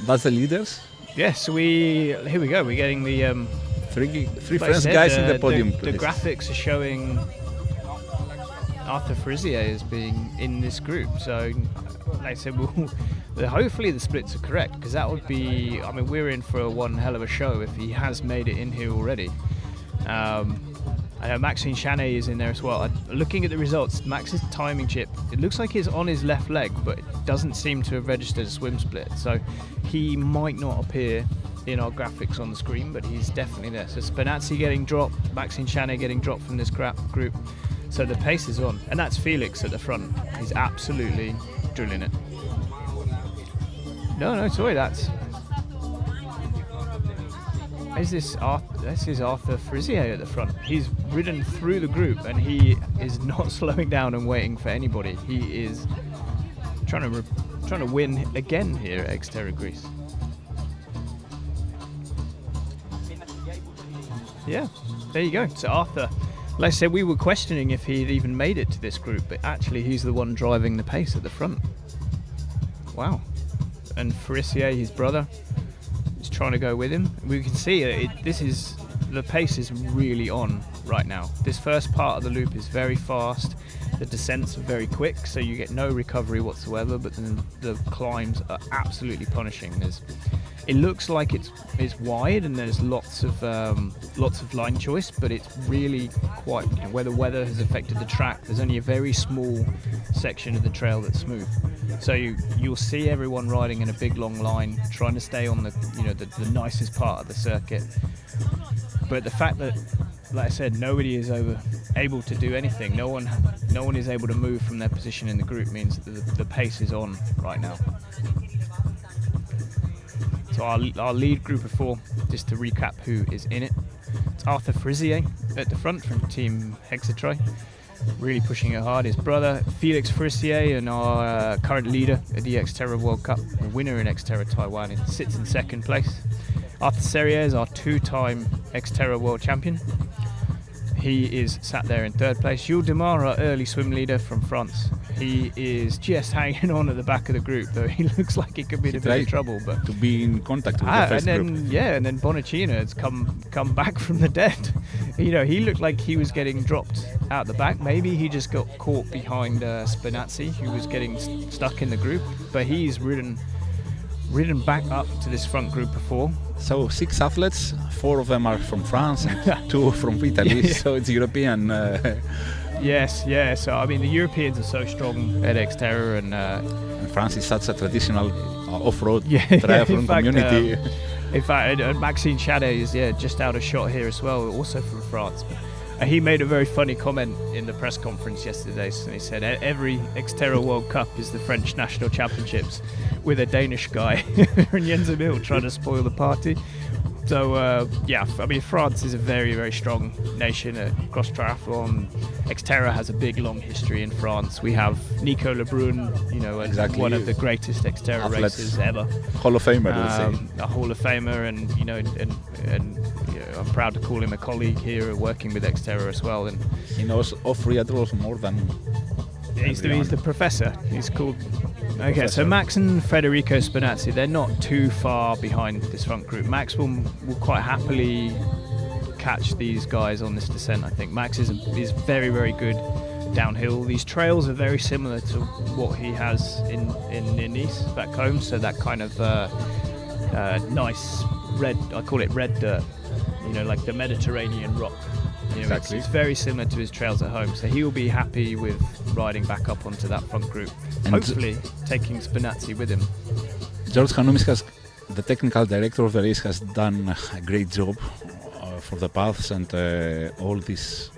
That's the leaders. Yes, here we go. We're getting the three French guys in the podium. The graphics are showing Arthur Frisier as being in this group. So, like I said, hopefully the splits are correct, because that would be. I mean, we're in for one hell of a show if he has made it in here already. I know Maxime Chanet is in there as well. Looking at the results, Max's timing chip, it looks like it's on his left leg, but it doesn't seem to have registered a swim split. So he might not appear in our graphics on the screen, but he's definitely there. So Spinazzi getting dropped, Maxime Chanet getting dropped from this group. So the pace is on. And that's Felix at the front. He's absolutely drilling it. No, sorry, this is Arthur Frisier at the front. He's ridden through the group and he is not slowing down and waiting for anybody. He is trying to win again here at Xterra Greece. Yeah, there you go. So Arthur, like I said, we were questioning if he'd even made it to this group, but actually he's the one driving the pace at the front. Wow. And Frisier, his brother, is trying to go with him. We can see the pace is really on right now. This first part of the loop is very fast. The descents are very quick, so you get no recovery whatsoever, but then the climbs are absolutely punishing. It looks like it's wide and there's lots of line choice, but it's really quite, where the weather has affected the track, there's only a very small section of the trail that's smooth. So you'll see everyone riding in a big long line, trying to stay on the nicest part of the circuit. But the fact that, like I said, nobody is able to do anything. No one is able to move from their position in the group means that the pace is on right now. So our lead group of four, just to recap who is in it. It's Arthur Frisier at the front from Team Xterra, really pushing it hard. His brother, Felix Frisier, and our current leader at the Xterra World Cup, the winner in Xterra Taiwan, sits in second place. Arthur Serrier is our two-time Xterra World Champion. He is sat there in third place. Jules Demar, our early swim leader from France, He is just hanging on at the back of the group, though he looks like he could be in a bit of trouble. But to be in contact with the first group. And then Bonacina has come back from the dead. You know, he looked like he was getting dropped out the back. Maybe he just got caught behind Spinazzi, who was getting stuck in the group. But he's ridden back up to this front group before. So 6 athletes, 4 of them are from France and 2 from Italy. Yeah. So it's European. Yes. So I mean, the Europeans are so strong at Xterra, and France is such a traditional off-road triathlon community. In fact, Maxime Chadet is just out of shot here as well, also from France. But he made a very funny comment in the press conference yesterday. So he said every Xterra World Cup is the French national championships, with a Danish guy and Jens Emil trying to spoil the party. So I mean, France is a very, very strong nation across triathlon. Xterra has a big, long history in France. We have Nico Lebrun, one of the greatest Xterra racers ever. Hall of Famer, let's say. A Hall of Famer, and I'm proud to call him a colleague here, working with Xterra as well. And he knows of triathlons more than. He's the professor. He's called. Okay, so Max and Federico Spinazzi, they're not too far behind this front group. Max will quite happily catch these guys on this descent, I think. Max is very, very good downhill. These trails are very similar to what he has in Nice back home, so that kind of nice red, I call it red dirt, like the Mediterranean rock. It's very similar to his trails at home, so he will be happy with riding back up onto that front group, and hopefully taking Spinazzi with him. George Hanoumis, the technical director of the race, has done a great job for the paths and all these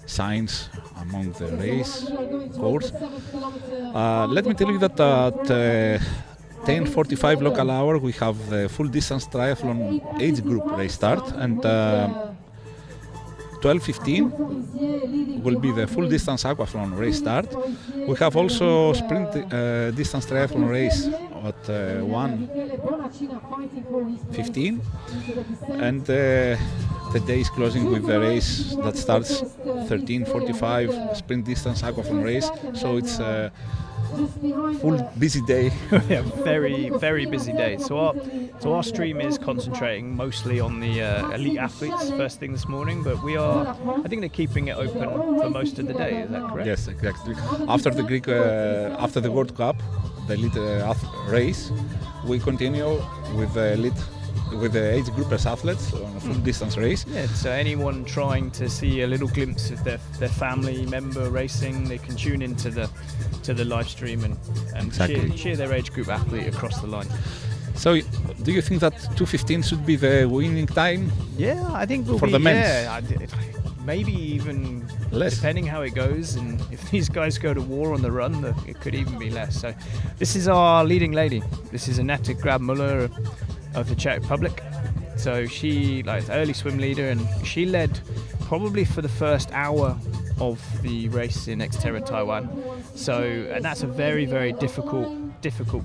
signs among the race course. Let me tell you that at 10:45 local hour we have the full distance triathlon age group race start, and 12:15 will be the full distance aquathlon race start. We have also sprint distance triathlon race at 1:15, and the day is closing with the race that starts 13:45 sprint distance aquathlon race. So it's full busy day. Yeah, very, very busy day. So our stream is concentrating mostly on the elite athletes first thing this morning, but I think they're keeping it open for most of the day. Is that correct? Yes, exactly. After the after the World Cup, the elite race, we continue with the elite. With the age groupers athletes on a full distance race. Yeah, so anyone trying to see a little glimpse of their family member racing, they can tune into the live stream and cheer their age group athlete across the line. So, do you think that 2:15 should be the winning time? Yeah, I think for the men's. Yeah, maybe even less, depending how it goes, and if these guys go to war on the run, it could even be less. So, this is our leading lady. This is Annette Grab-Müller of the Czech Republic. So she, early swim leader, and she led probably for the first hour of the race in Xterra Taiwan. So, and that's a very, very difficult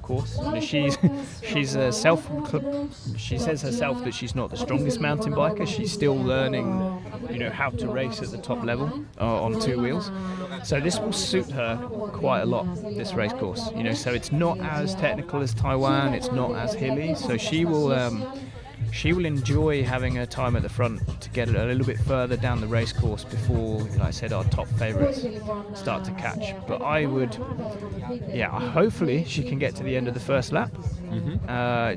course. She's she says herself that she's not the strongest mountain biker. She's still learning, how to race at the top level on 2 wheels. So this will suit her quite a lot, this race course. So it's not as technical as Taiwan. It's not as hilly. So she will enjoy having her time at the front to get a little bit further down the race course before, like I said, our top favourites start to catch. But hopefully she can get to the end of the first lap,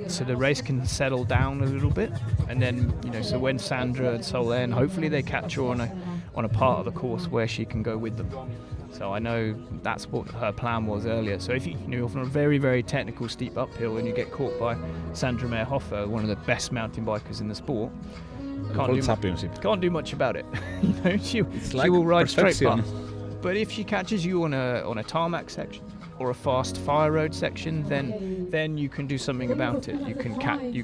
so the race can settle down a little bit, and then so when Sandra and Solène, hopefully they catch her on a part of the course where she can go with them. So I know that's what her plan was earlier. So if you're on a very, very technical steep uphill and you get caught by Sandra Meyer-Hofer, one of the best mountain bikers in the sport, can't do much about it. She will ride straight past. But if she catches you on a tarmac section or a fast fire road section, then you can do something about it. You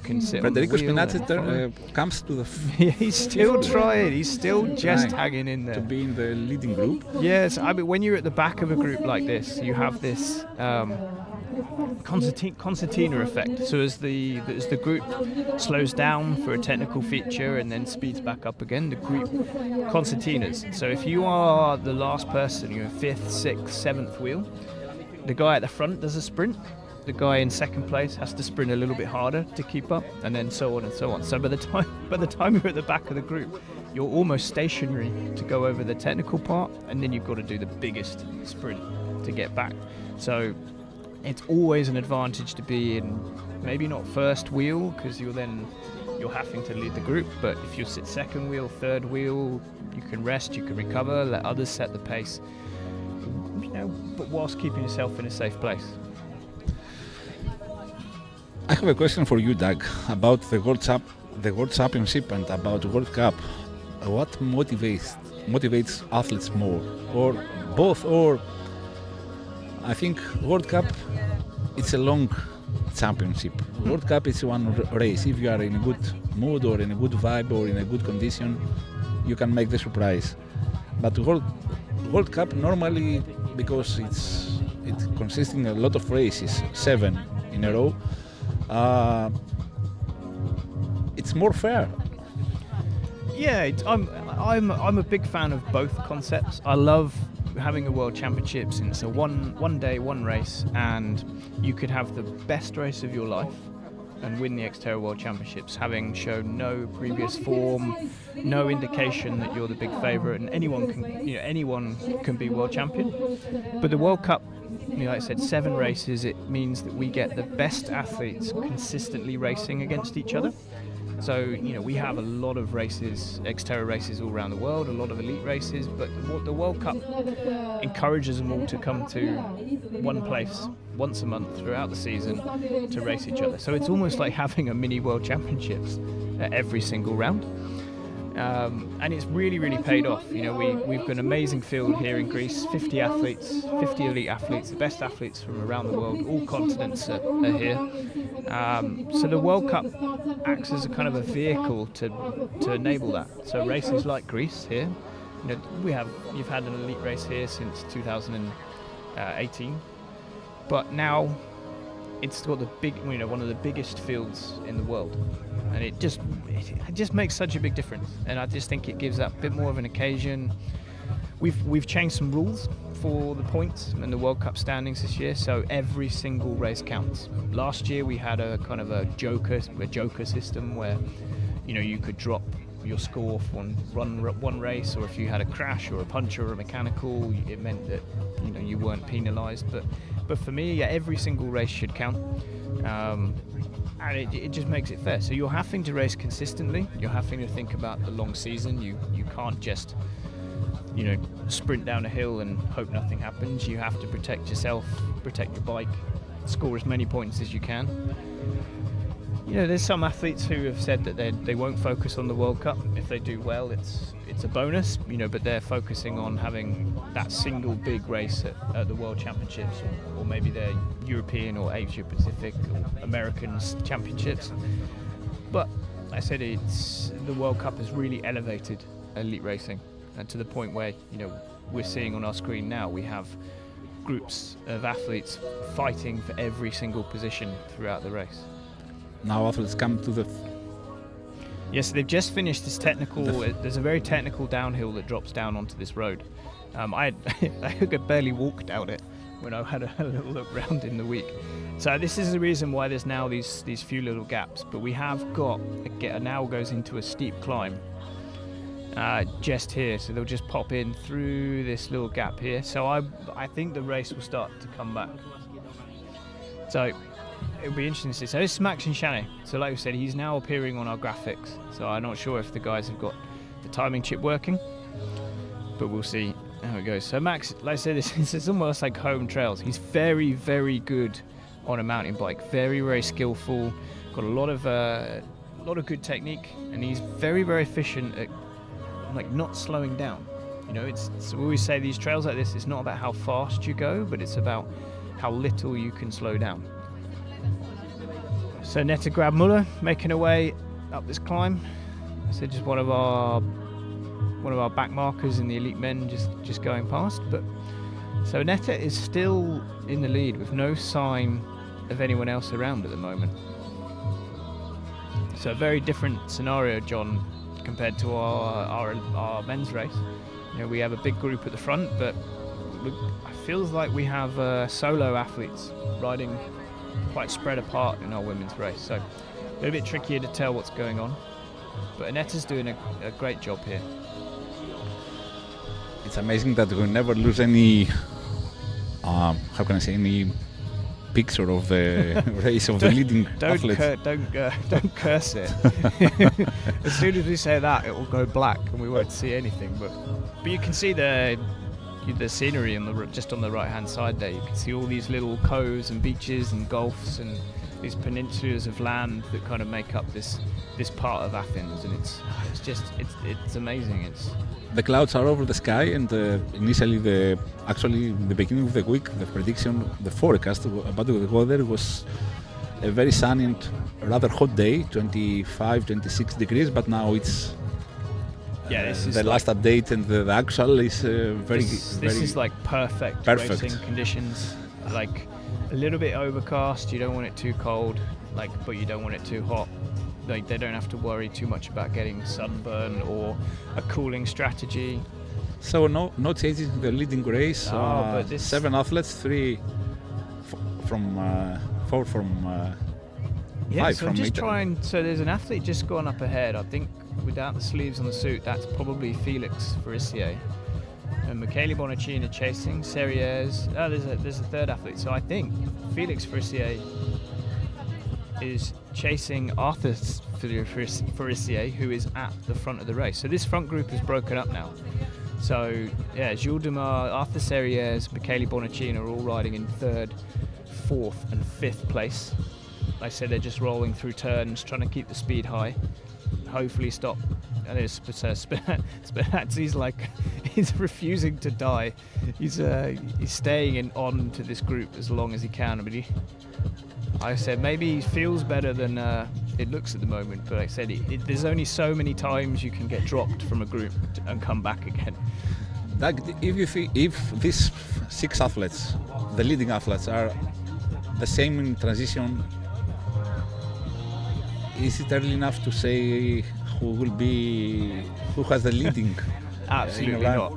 can sit. Federico Spinazzi comes to the. He's still trying. He's still just hanging in there to be in the leading group. Yes, I mean, when you're at the back of a group like this, you have this concertina effect. So as the group slows down for a technical feature and then speeds back up again, the group concertinas. So if you are the last person, you're 5th, 6th, 7th wheel, the guy at the front does a sprint, the guy in second place has to sprint a little bit harder to keep up, and then so on and so on. So by the time you're at the back of the group, you're almost stationary to go over the technical part, and then you've got to do the biggest sprint to get back. So it's always an advantage to be in maybe not first wheel, because you're having to lead the group, but if you sit second wheel, third wheel, you can rest, you can recover, let others set the pace, but whilst keeping yourself in a safe place. I have a question for you, Doug, about the World Championship and about World Cup. What motivates athletes more, or both? Or I think World Cup, it's a long championship. World Cup is one race. If you are in a good mood or in a good vibe or in a good condition, you can make the surprise. But World Cup normally, because it consists in a lot of races, 7 in a row, it's more fair. Yeah, I'm a big fan of both concepts. I love having a World Championships, and it's a one day, one race, and you could have the best race of your life and win the Xterra World Championships, having shown no previous form, no indication that you're the big favourite, and anyone can be world champion. But the World Cup, like I said, 7 races. It means that we get the best athletes consistently racing against each other. So, we have a lot of races, Xterra races all around the world, a lot of elite races, but the World Cup encourages them all to come to one place once a month throughout the season to race each other. So it's almost like having a mini World Championships at every single round. And it's really, really paid off. We've got an amazing field here in Greece, 50 athletes, 50 elite athletes, the best athletes from around the world, all continents are here. So the World Cup acts as a kind of a vehicle to enable that. So races like Greece here, you've had an elite race here since 2018, but now it's got one of the biggest fields in the world, and it just makes such a big difference. And I just think it gives that bit more of an occasion. We've changed some rules for the points and the World Cup standings this year, so every single race counts. Last year we had a kind of a joker system where you could drop your score for one race, or if you had a crash or a puncture or a mechanical, it meant that you weren't penalised. But for me, every single race should count, and it just makes it fair. So you're having to race consistently. You're having to think about the long season. You can't just sprint down a hill and hope nothing happens. You have to protect yourself, protect your bike, score as many points as you can. There's some athletes who have said that they won't focus on the World Cup. If they do well, it's a bonus, but they're focusing on having that single big race at the World Championships, or maybe their European or Asia Pacific or American Championships. But I said the World Cup has really elevated elite racing, and to the point where we're seeing on our screen now, we have groups of athletes fighting for every single position throughout the race. Now athletes come to the... Yes, they've just finished this technical... There's a very technical downhill that drops down onto this road. I could barely walk down it when I had a little look round in the week. So this is the reason why there's now these few little gaps. But we have got... now goes into a steep climb just here. So they'll just pop in through this little gap here. So I think the race will start to come back. So... it'll be interesting to see. So this is Max and Shane. So like we said, he's now appearing on our graphics. So I'm not sure if the guys have got the timing chip working, but we'll see how it goes. So Max, like I said, this is almost like home trails. He's very, very good on a mountain bike. Very, very skillful. Got a lot of good technique, and he's very, very efficient at not slowing down. We always say these trails like this, it's not about how fast you go, but it's about how little you can slow down. So Netta Grabmuller making her way up this climb. So just one of our back markers in the elite men just going past. But so Netta is still in the lead with no sign of anyone else around at the moment. So a very different scenario, John, compared to our men's race. We have a big group at the front, but I feels like we have solo athletes riding quite spread apart in our women's race, so a little bit trickier to tell what's going on. But Aneta's doing a great job here. It's amazing that we never lose any, how can I say, any picture of the race of the leading athlete. Don't curse it. As soon as we say that, it will go black and we won't see anything. But you can see the scenery just on the right hand side there. You can see all these little coves and beaches and gulfs and these peninsulas of land that kind of make up this part of Athens, and it's amazing. The clouds are over the sky, and initially the beginning of the week, the forecast about the weather was a very sunny and rather hot day, 25, 26 degrees, but now it's this is the last update, and the actual is This is like perfect racing conditions, like a little bit overcast. You don't want it too cold, but you don't want it too hot. Like, they don't have to worry too much about getting sunburn or a cooling strategy. So no changes in the leading race. But 7 athletes, 4 from 5 so from just Italy. So there's an athlete just gone up ahead. I think without the sleeves on the suit, that's probably Felix Farissier. And Michele Bonacina chasing, Serrières. There's a third athlete. So I think Felix Farissier is chasing Arthur Farissier, who is at the front of the race. So this front group is broken up now. So yeah, Jules Dumars, Arthur Serrières, Michele Bonacina are all riding in 3rd, 4th and 5th place. Like I said, they're just rolling through turns, trying to keep the speed high, hopefully stop. And there's Spinazzi's he's refusing to die. He's staying on to this group as long as he can. But I said maybe he feels better than it looks at the moment. But like I said, there's only so many times you can get dropped from a group and come back again. If these 6 athletes, the leading athletes, are the same in transition, is it early enough to say who has the leading? Absolutely not.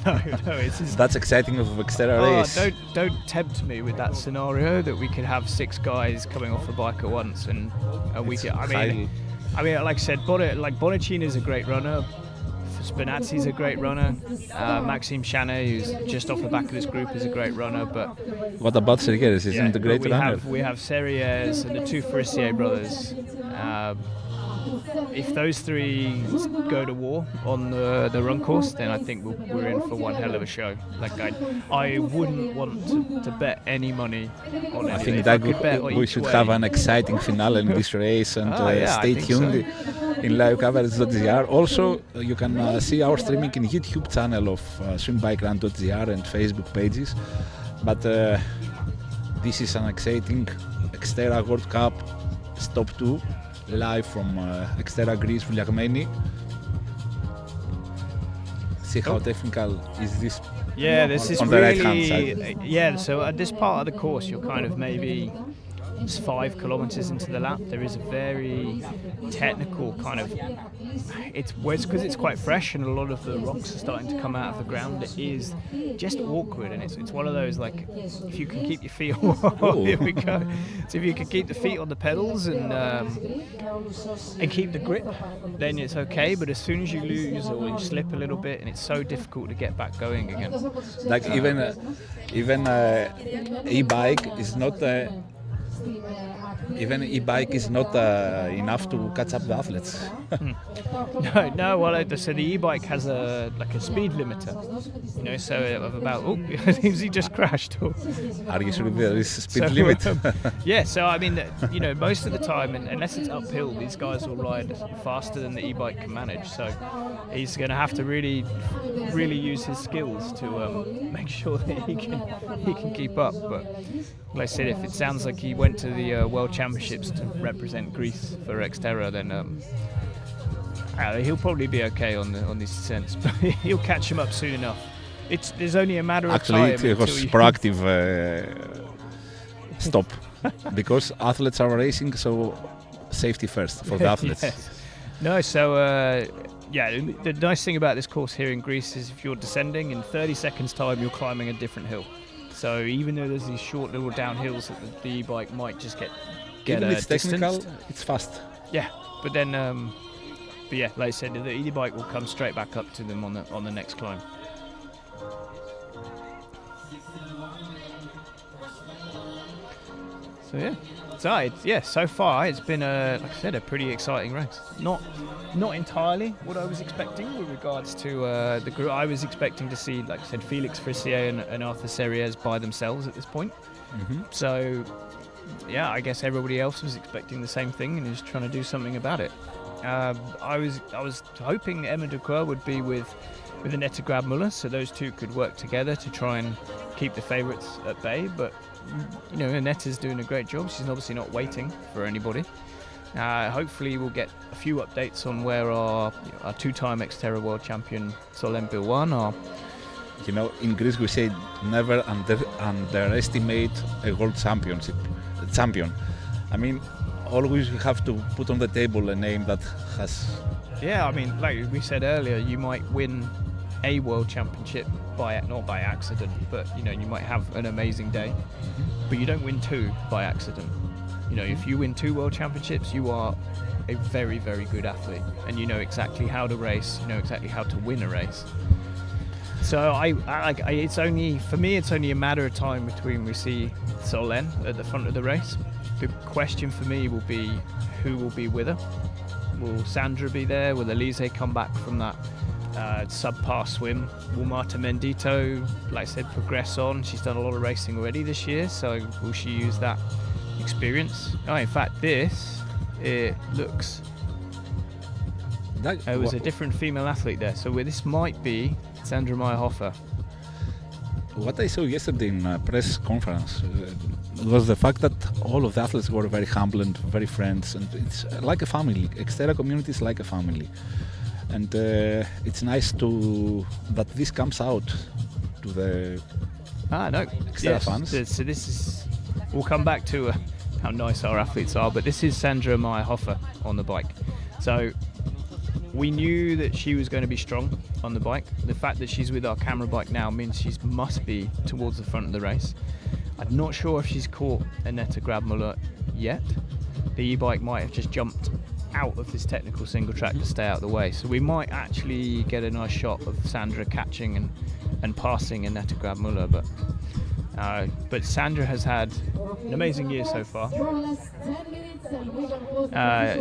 No, that's exciting of Xterra race. Don't tempt me with that scenario that we could have 6 guys coming off the bike at once, and we could. I mean, like I said, Bonacina is a great runner. Spinazzi's a great runner. Maxime Chanet, who's just off the back of this group, is a great runner. But what about Serrières? Isn't a great runner? We have Serrières and the 2 Farissier brothers. If those 3 go to war on the run course, then I think we're in for one hell of a show. I wouldn't want to bet any money on it. I think that we should have an exciting finale in this race, and stay tuned in livecoverage.gr. Also, you can see our streaming in YouTube channel of Swimbikerun.gr and Facebook pages. But this is an exciting Xterra World Cup Stop 2. Live from Xterra Greece, Vouliagmeni. See how technical is this? Yeah, this is on the really, right-hand side. Yeah, so at this part of the course, you're kind of maybe 5 kilometers into the lap. There is a very technical kind of. It's because it's quite fresh and a lot of the rocks are starting to come out of the ground. It is just awkward, and it's one of those if you can keep your feet. Here we go. So if you can keep the feet on the pedals and keep the grip, then it's okay. But as soon as you lose or you slip a little bit, and it's so difficult to get back going again. Even e-bike is not. Even e-bike is not enough to catch up the athletes. No. Well, so the e-bike has a speed limiter, so of about. Oh, he just crashed. Are you sure there is a speed limit? Yeah. So I mean, most of the time, unless it's uphill, these guys will ride faster than the e-bike can manage. So he's going to have to really, really use his skills to make sure that he can keep up. But like I said, if it sounds like he went to the World Championships to represent Greece for Xterra, then he'll probably be okay on these descents, but he'll catch him up soon enough. There's only a matter of time. Actually, it was proactive stop because athletes are racing, so safety first for the athletes. Yes. No, so the nice thing about this course here in Greece is if you're descending, in 30 seconds time you're climbing a different hill. So even though there's these short little downhills that the e-bike might just get Even it's technical, distanced. it's fast. Yeah, but then, but yeah, like I said, the e-bike will come straight back up to them on the next climb. So so far it's been like I said, a pretty exciting race. Not entirely what I was expecting with regards to the group. I was expecting to see, like I said, Felix Frissier and Arthur Serrières by themselves at this point. Mm-hmm. So yeah, I guess everybody else was expecting the same thing and is trying to do something about it. I was hoping Emma de Croix would be with Annette Grabmuller, so those two could work together to try and keep the favourites at bay. But Annette is doing a great job. She's obviously not waiting for anybody. Hopefully we'll get a few updates on where our two-time Xterra world champion Solène Bilwan are. In Greece we say never underestimate a world champion. I mean, always we have to put on the table a name that has... Yeah, I mean, like we said earlier, you might win a world championship not by accident, but you might have an amazing day, but you don't win two by accident. If you win 2 world championships, you are a very, very good athlete, and you know exactly how to race, you know exactly how to win a race. So it's only a matter of time between we see Solène at the front of the race. The question for me will be, who will be with her? Will Sandra be there? Will Elise come back from that subpar swim? Will Marta Mendito, like I said, progress on? She's done a lot of racing already this year, so will she use that experience? In fact, it looks... It was a different female athlete there, so this might be Sandra Meyerhofer. What I saw yesterday in a press conference was the fact that all of the athletes were very humble and very friends, and it's like a family. Xterra community is like a family, and it's nice that this comes out to the Xterra fans. So this is, we'll come back to how nice our athletes are, but this is Sandra Meyerhofer on the bike. So we knew that she was going to be strong on the bike. The fact that she's with our camera bike now means she must be towards the front of the race. I'm not sure if she's caught Annette Grabmuller yet. The e-bike might have just jumped out of this technical single track to stay out of the way. So we might actually get a nice shot of Sandra catching and passing Annette Grabmuller. But Sandra has had an amazing year so far.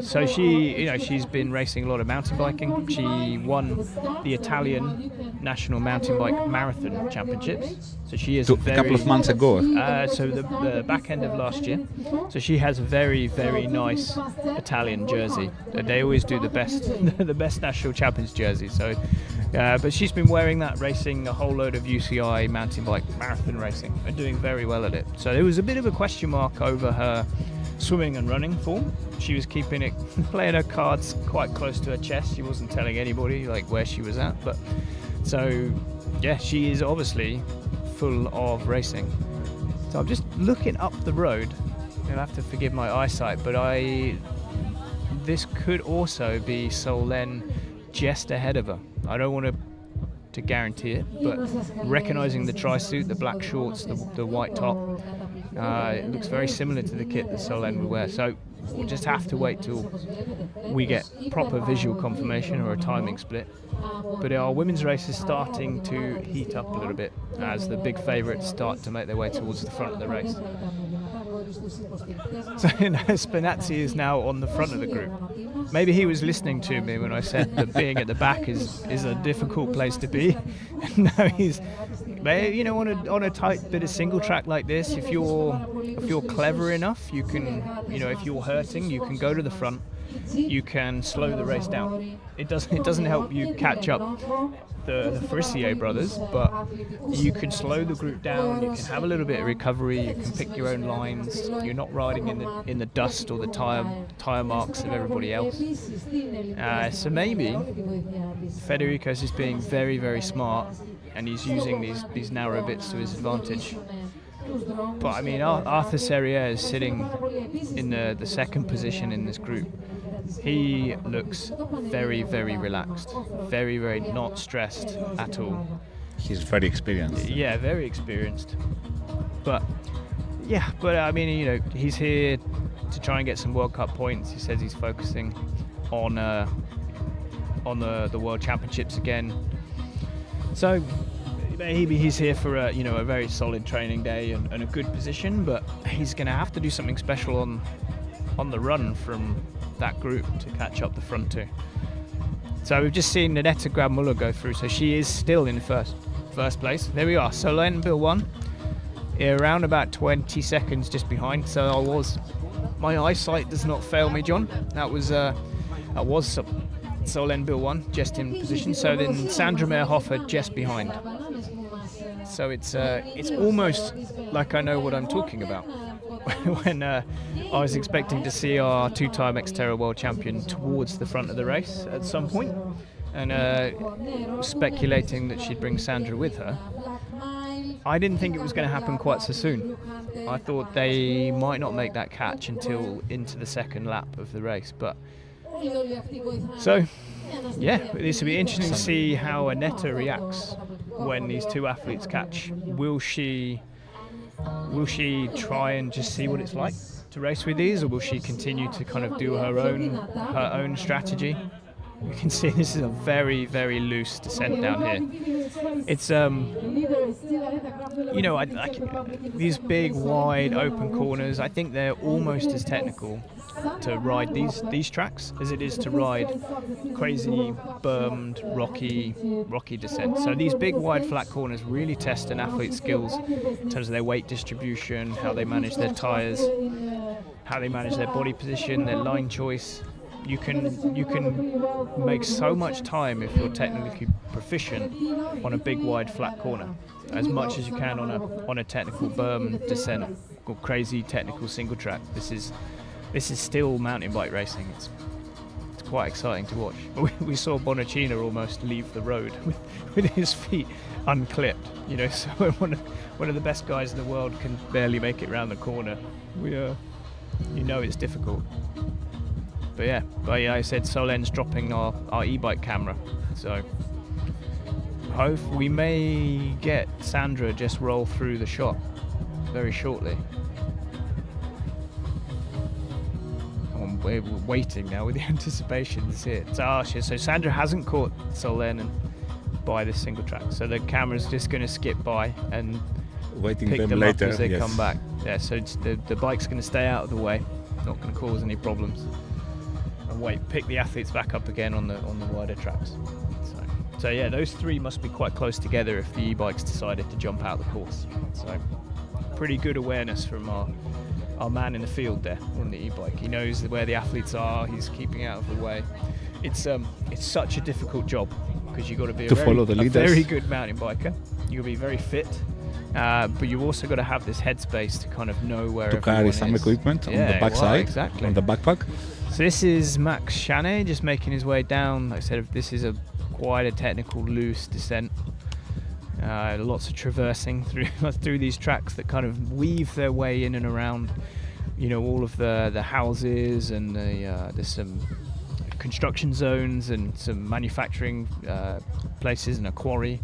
So she's been racing a lot of mountain biking. She won the Italian National Mountain Bike Marathon Championships. So she is a couple of months ago. So the back end of last year. So she has a very, very nice Italian jersey. They always do the best national champions jersey. So, but she's been wearing that, racing a whole load of UCI mountain bike marathon racing and doing very well at it. So there was a bit of a question mark over her swimming and running form. She was playing her cards quite close to her chest. She wasn't telling anybody where she was at. But so yeah, she is obviously full of racing. So I'm just looking up the road. You'll have to forgive my eyesight, but this could also be Solène just ahead of her. I don't want to guarantee it, but recognizing the tri-suit, the black shorts, the white top, it looks very similar to the kit that Solène would wear. So we'll just have to wait till we get proper visual confirmation or a timing split. But our women's race is starting to heat up a little bit as the big favourites start to make their way towards the front of the race. So Spinazzi is now on the front of the group. Maybe he was listening to me when I said that being at the back is a difficult place to be. No, he's, on a tight bit of single track like this, if you're clever enough, you can, if you're hurting, you can go to the front. You can slow the race down. It doesn't help you catch up the Frissier brothers, but you can slow the group down. You can have a little bit of recovery. You can pick your own lines. You're not riding in the dust or the tire marks of everybody else. So maybe Federico's is being very, very smart, and he's using these narrow bits to his advantage. But I mean, Arthur Serrières is sitting in the second position in this group. He looks very, very relaxed, very, very not stressed at all. He's very experienced. Yeah, very experienced. But I mean, you know, he's here to try and get some World Cup points. He says he's focusing on the World Championships again. So maybe he's here for a very solid training day and a good position, but he's going to have to do something special on the run from that group to catch up the front two. So we've just seen Nanetta Grabmuller go through, so she is still in first place. There we are. Solène Bilwan, around about 20 seconds just behind. So my eyesight does not fail me, John. That was Solène Bilwan just in position. So then Sandra Meerhofer just behind. So it's almost like I know what I'm talking about. When I was expecting to see our two-time Xterra world champion towards the front of the race at some point, and speculating that she'd bring Sandra with her. I didn't think it was going to happen quite so soon. I thought they might not make that catch until into the second lap of the race. But so, yeah, this will be interesting to see how Aneta reacts when these two athletes catch. Will she try and just see what it's like to race with these, or will she continue to kind of do her own strategy? You can see this is a very, very loose descent down here. It's these big, wide, open corners. I think they're almost as technical to ride these tracks as it is to ride crazy, bermed, rocky descent. So these big, wide, flat corners really test an athlete's skills in terms of their weight distribution, how they manage their tyres, how they manage their body position, their line choice. You can make so much time if you're technically proficient on a big, wide, flat corner, as much as you can on a technical berm descent or crazy technical single track. This is still mountain bike racing. It's quite exciting to watch. We saw Bonacina almost leave the road with his feet unclipped. You know, so one of the best guys in the world can barely make it round the corner. It's difficult. But yeah, I said Solène's dropping our e-bike camera, so hope we may get Sandra just roll through the shot very shortly. We're waiting now with the anticipation to see it. So Sandra hasn't caught Solène by this single track, so the camera's just going to skip by and waiting pick them later, up as they yes. come back. Yeah, so the bike's going to stay out of the way, not going to cause any problems. And pick the athletes back up again on the wider tracks. So yeah, those three must be quite close together if the e-bikes decided to jump out the course. So pretty good awareness from our man in the field there on the e-bike. He knows where the athletes are. He's keeping out of the way. It's such a difficult job because you've got to be a very good mountain biker. You've got to be very fit. But you've also got to have this headspace to kind of know where to carry some equipment on the backside, exactly. on the backpack. So this is Max Chanet just making his way down. Like I said, this is quite a technical, loose descent. Lots of traversing through these tracks that kind of weave their way in and around, all of the houses, and there's some construction zones and some manufacturing places and a quarry.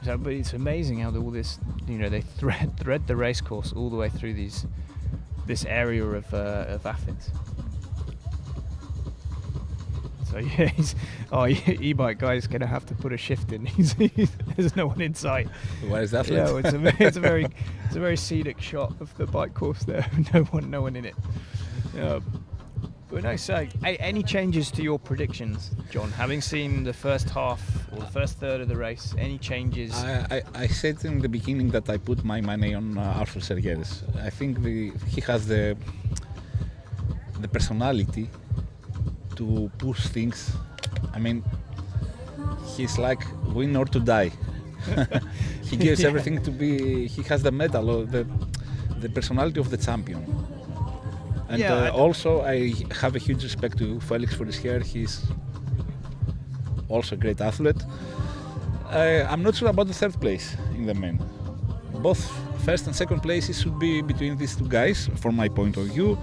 So, but it's amazing how all this, they thread the race course all the way through this area of Athens. So yeah, e-bike guy's gonna have to put a shift in. There's no one in sight. Where is that? Yeah, it's a very scenic shot of the bike course there. No one in it. But no, so any changes to your predictions, John? Having seen the first half or the first third of the race, any changes? I said in the beginning that I put my money on Arthur Sergeres. I think he has the personality to push things. I mean, he's like win or to die. He gives everything to be. He has the medal or the personality of the champion. And also, I have a huge respect to Felix Forischier. He's also a great athlete. I'm not sure about the third place in the men. Both first and second places should be between these two guys, from my point of view.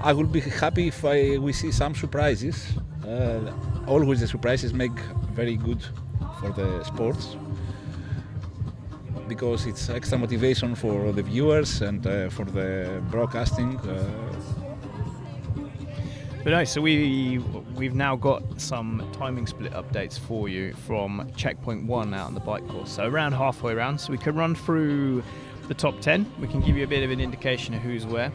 I will be happy if we see some surprises. Always the surprises make very good for the sports. because it's extra motivation for the viewers and for the broadcasting. But no, so we've now got some timing split updates for you from checkpoint 1 out on the bike course. So around halfway around, so we can run through the top 10. We can give you a bit of an indication of who's where.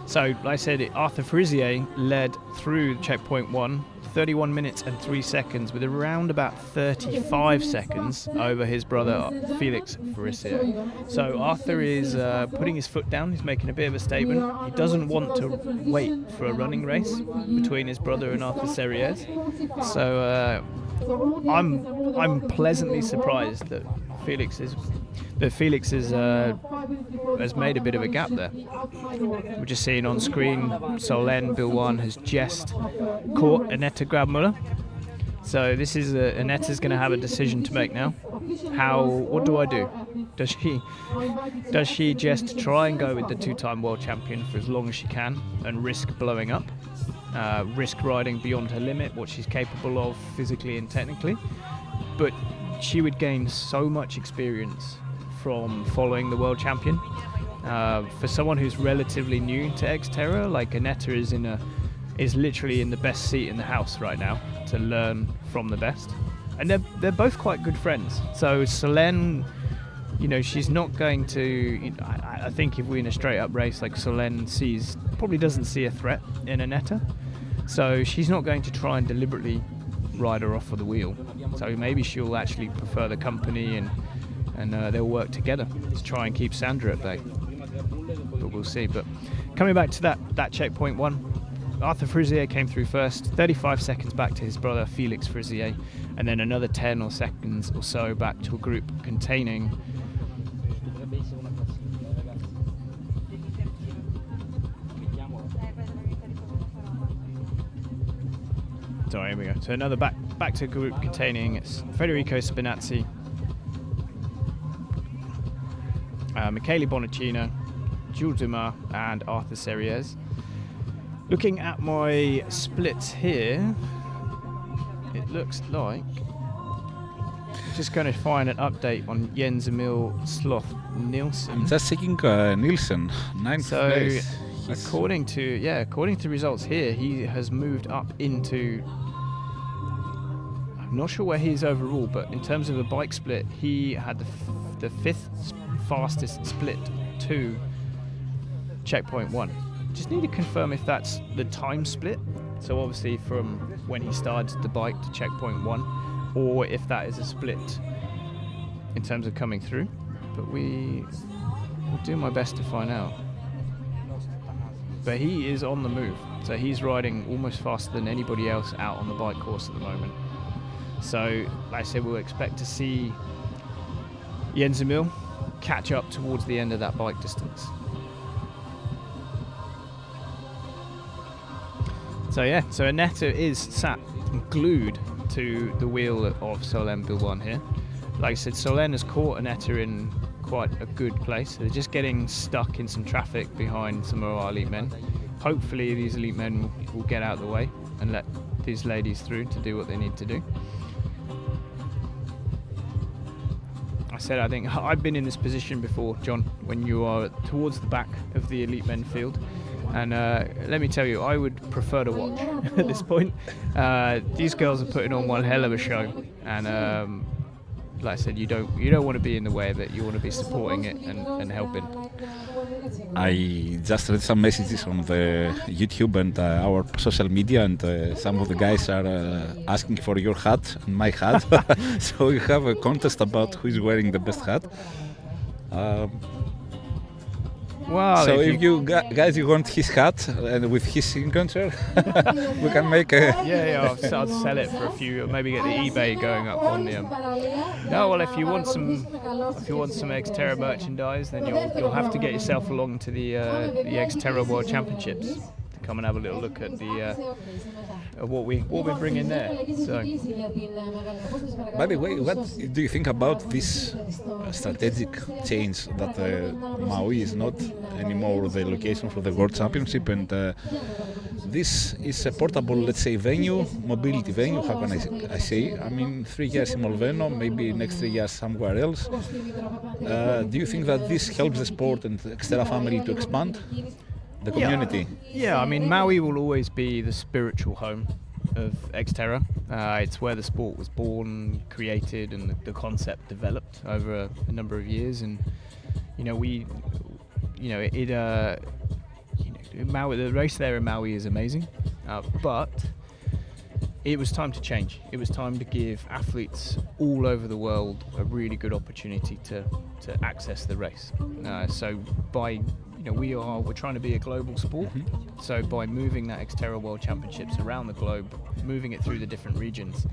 So like I said, Arthur Frisier led through checkpoint 1, 31 minutes and 3 seconds, with around about 35 seconds over his brother Felix Frisier. So Arthur is putting his foot down. He's making a bit of a statement. He doesn't want to wait for a running race between his brother and Arthur Serriez. So I'm pleasantly surprised that Felix has made a bit of a gap there. We're just seeing on screen Solène Bilwan has just caught Annette Grabmüller. So this is Annette's going to have a decision to make now. What do I do? Does she just try and go with the two-time world champion for as long as she can and risk blowing up, risk riding beyond her limit, what she's capable of physically and technically? But she would gain so much experience from following the world champion. For someone who's relatively new to Xterra, like Annette is literally in the best seat in the house right now to learn from the best. And they're both quite good friends. So Solène, she's not going to. I think if we're in a straight up race, like Solène probably doesn't see a threat in Annette. So she's not going to try and deliberately ride her off of the wheel. So maybe she'll actually prefer the company and they'll work together to try and keep Sandra at bay. But we'll see. But coming back to that checkpoint 1, Arthur Frisier came through first, 35 seconds back to his brother Felix Frisier, and then another 10 seconds or so back to a group containing Sorry, here we go. So another back to a group containing Federico Spinazzi, Michele Bonacina, Jules Dumas and Arthur Serriez. Looking at my splits here, it looks like just going to find an update on Jens Emil Sloth Nielsen. I'm just checking Nielsen, 9th place. According to results here, he has moved up into. I'm not sure where he is overall, but in terms of a bike split, he had the 5th fastest split to checkpoint 1. Just need to confirm if that's the time split. So obviously from when he started the bike to checkpoint 1, or if that is a split in terms of coming through. But we'll do my best to find out. But he is on the move, so he's riding almost faster than anybody else out on the bike course at the moment. So, like I said, we'll expect to see Jens Emil catch up towards the end of that bike distance. So yeah, so Annette is sat glued to the wheel of Solène Bilwan here. Like I said, Solène has caught Annette in quite a good place. They're just getting stuck in some traffic behind some of our elite men. Hopefully these elite men will get out of the way and let these ladies through to do what they need to do. I think I've been in this position before, John, when you are towards the back of the elite men field, and let me tell you, I would prefer to watch at this point. These girls are putting on one hell of a show, and like I said, you don't want to be in the way of it. You want to be supporting it and helping. I just read some messages on the YouTube and our social media, and some of the guys are asking for your hat and my hat. So we have a contest about who is wearing the best hat. Wow! So if you guys want his hat and with his signature, we can make a. Yeah, I'll sell it for a few. Maybe get the eBay going up on the. No, well, if you want some Xterra merchandise, then you'll have to get yourself along to the Xterra World Championships to come and have a little look at the what we're bringing there. So. By the way, what do you think about this strategic change that Maui is not anymore the location for the World Championship, and this is a portable, let's say, venue, mobility venue, how can I say? I mean, 3 years in Molveno, maybe next 3 years somewhere else. Do you think that this helps the sport and the Xterra family to expand the community? Yeah, I mean, Maui will always be the spiritual home of Xterra. It's where the sport was born, created, and the concept developed over a number of years. And Maui, the race there in Maui is amazing, but it was time to change. It was time to give athletes all over the world a really good opportunity to access the race. So by we're trying to be a global sport. So by moving that Xterra World Championships around the globe, moving it through the different regions,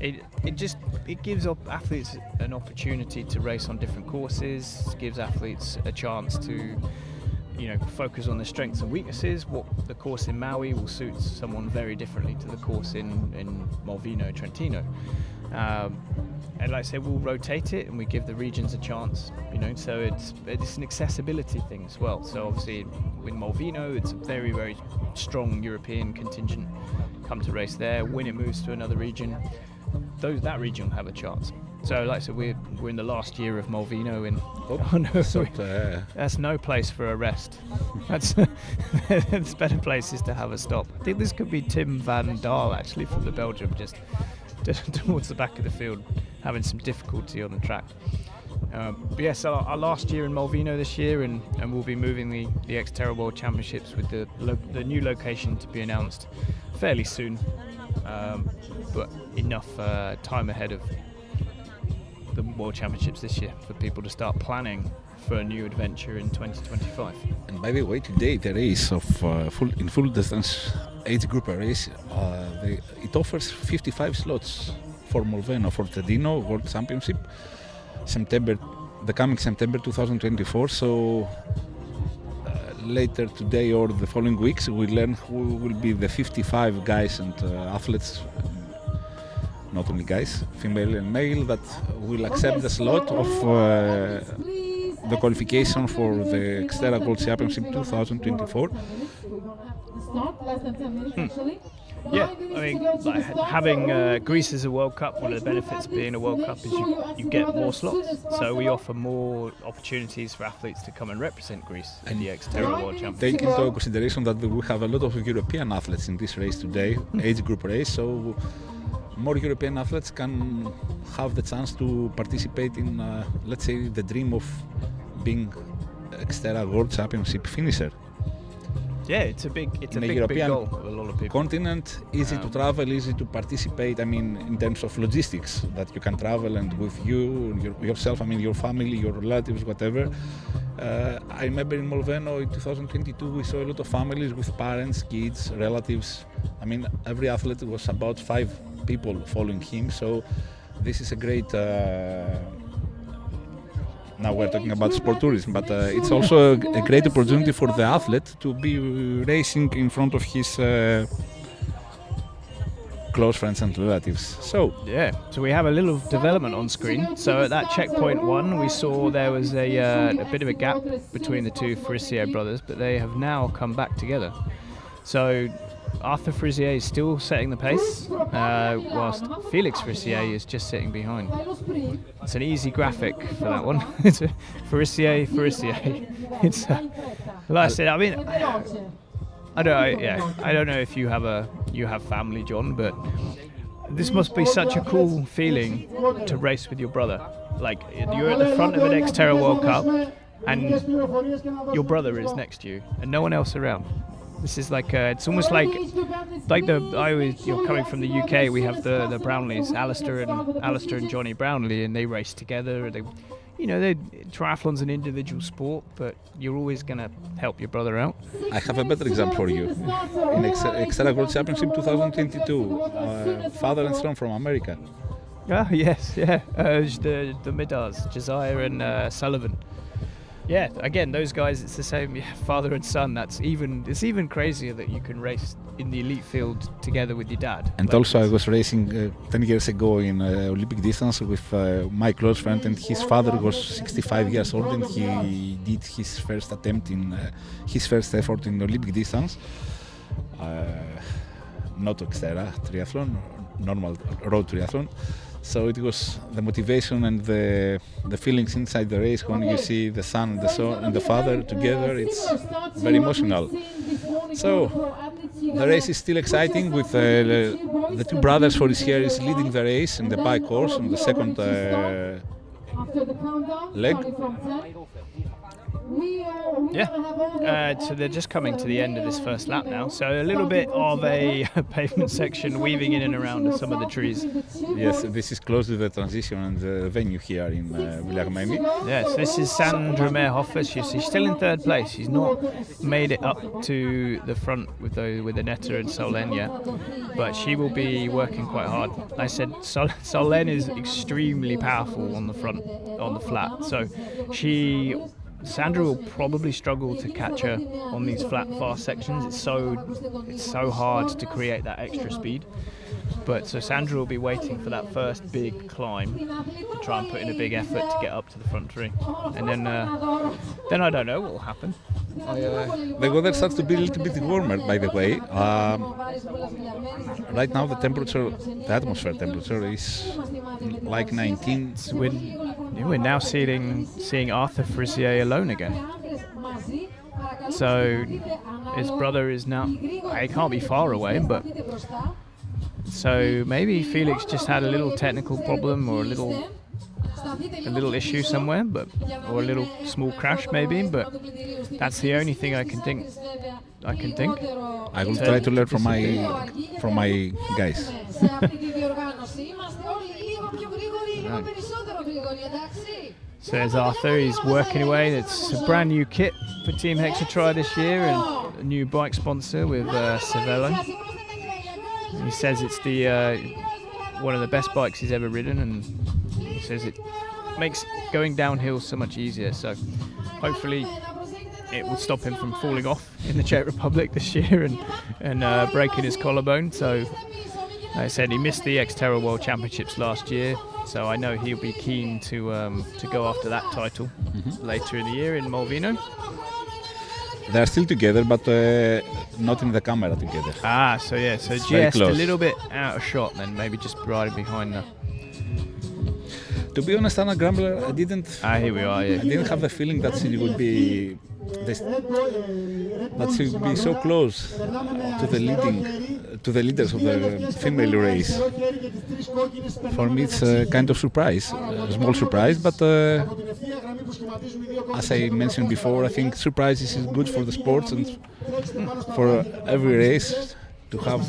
it gives athletes an opportunity to race on different courses, gives athletes a chance to focus on their strengths and weaknesses. What the course in Maui will suit someone very differently to the course in Molveno, Trentino. And like I say, we'll rotate it and we give the regions a chance, so it's an accessibility thing as well. So obviously with Molveno, it's a very, very strong European contingent come to race there. When it moves to another region, that region will have a chance. So like I said, we're in the last year of Molveno that's no place for a rest. There's better places to have a stop. I think this could be Tim van Daal actually from the Belgium, just towards the back of the field, having some difficulty on the track. But yes, our last year in Molveno this year, and we'll be moving the Xterra World Championships with the new location to be announced fairly soon, but enough time ahead of the World Championships this year for people to start planning for a new adventure in 2025. And by the way, today the race of full distance age group race, it offers 55 slots for Molveno, for Trentino World Championship, the coming September 2024. So later today or the following weeks, we learn who will be the 55 guys and athletes, not only guys, female and male, that will accept the slot of the qualification for the Xterra World Championship 2024. Yeah, I mean, having Greece as a World Cup, one of the benefits of being a World Cup is you get more slots. So we offer more opportunities for athletes to come and represent Greece in the Xterra World Championship. Taking into consideration that we have a lot of European athletes in this race today, age group race, so more European athletes can have the chance to participate in, let's say, the dream of being Xterra World Championship finisher. Yeah, it's a big European goal for a lot of people. Continent, easy to travel, easy to participate. I mean, in terms of logistics, that you can travel and with yourself, I mean, your family, your relatives, whatever. I remember in Molveno in 2022, we saw a lot of families with parents, kids, relatives. I mean, every athlete was about 5 people following him. So this is a great. Now we're talking about sport tourism, but it's also a great opportunity for the athlete to be racing in front of his close friends and relatives. So we have a little development on screen. So at that checkpoint 1, we saw there was a bit of a gap between the two Frisier brothers, but they have now come back together. So Arthur Frisier is still setting the pace, whilst Felix Frisier is just sitting behind. It's an easy graphic for that one. It's a Frisier. It's like I said. I mean, I don't know if you have family, John, but this must be such a cool feeling to race with your brother. Like you're at the front of an Xterra World Cup, and your brother is next to you, and no one else around. This is like it's almost like you're coming from the UK. We have the Brownlees, Alistair and Johnny Brownlee, and they race together. Triathlon's an individual sport, but you're always gonna help your brother out. I have a better example for you. In Xterra World Championship 2022, father and son from America. Yes, the Middars, Josiah and Sullivan. Yeah, again, those guys, it's the same, father and son. It's even crazier that you can race in the elite field together with your dad. And also I was racing 10 years ago in Olympic distance with my close friend, and his father was 65 years old, and he did his first attempt his first effort in Olympic distance. not Xterra triathlon, normal road triathlon. So it was the motivation and the feelings inside the race when you see the son and the son and the father together. It's very emotional. So the race is still exciting with the two brothers for this year is leading the race in the bike course on the second leg. Yeah, so they're just coming to the end of this first lap now. So a little bit of a pavement section weaving in and around some of the trees. Yes, this is close to the transition and the venue here in Vouliagmeni. Yes, this is Sandra Meerhofer. She's still in third place. She's not made it up to the front with the Netta and Solène yet, but she will be working quite hard. Like I said, Solène is extremely powerful on the front, on the flat. So Sandra will probably struggle to catch her on these flat, fast sections. It's so hard to create that extra speed. But so Sandra will be waiting for that first big climb to try and put in a big effort to get up to the front tree. And then I don't know what will happen. The weather starts to be a little bit warmer, by the way. Right now the atmosphere temperature is like 19. We're now seeing Arthur Frisier alone again. So his brother is now, he can't be far away, but so maybe Felix just had a little technical problem or a little issue somewhere, or a little small crash maybe, but that's the only thing I can think. I will try to learn from my guys. So there's Arthur, he's working away. It's a brand new kit for Team Xterra this year and a new bike sponsor with Cervelo. He says it's one of the best bikes he's ever ridden, and he says it makes going downhill so much easier. So hopefully it will stop him from falling off in the Czech Republic this year and breaking his collarbone. So like I said, he missed the Xterra World Championships last year, so I know he'll be keen to go after that title later in the year in Malvino. They are still together, but not in the camera together. So just a little bit out of shot then, maybe just riding behind her. To be honest, Anna Grumbler, I didn't. Here we are. Yeah. I didn't have the feeling that she would be so close to the leaders of the female race. For me, it's a kind of surprise, a small surprise, but as I mentioned before, I think surprises is good for the sports and for every race to have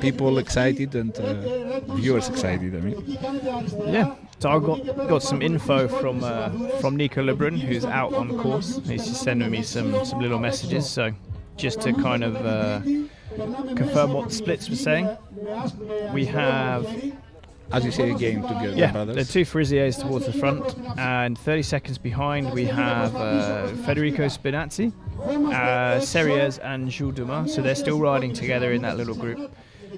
people excited and viewers excited. I mean. Yeah. So I got some info from Nico Lebrun, who's out on course. He's just sending me some little messages. So just to kind of confirm what the splits were saying, we have, as you say again, together, brothers. The two Frisiers towards the front, and 30 seconds behind we have Federico Spinazzi, Serriers and Jules Dumas. So they're still riding together in that little group.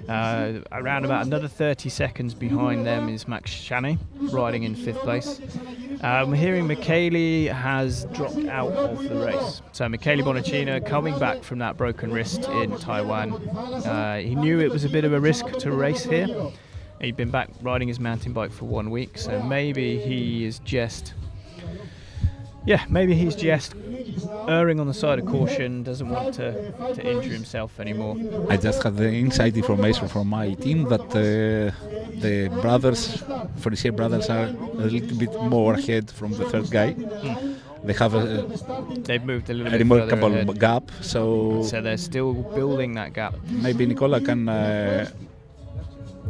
Around about another 30 seconds behind them is Max Chane, riding in 5th place. We're hearing Michele has dropped out of the race. So Michele Bonacina coming back from that broken wrist in Taiwan. He knew it was a bit of a risk to race here. He'd been back riding his mountain bike for 1 week, so maybe he is just... maybe he's just erring on the side of caution, doesn't want to injure himself anymore. I just had the inside information from my team that the brothers, Frisier brothers, are a little bit more ahead from the third guy. They have they've moved a little bit remarkable further ahead. Gap, so they're still building that gap. Maybe Nicola can.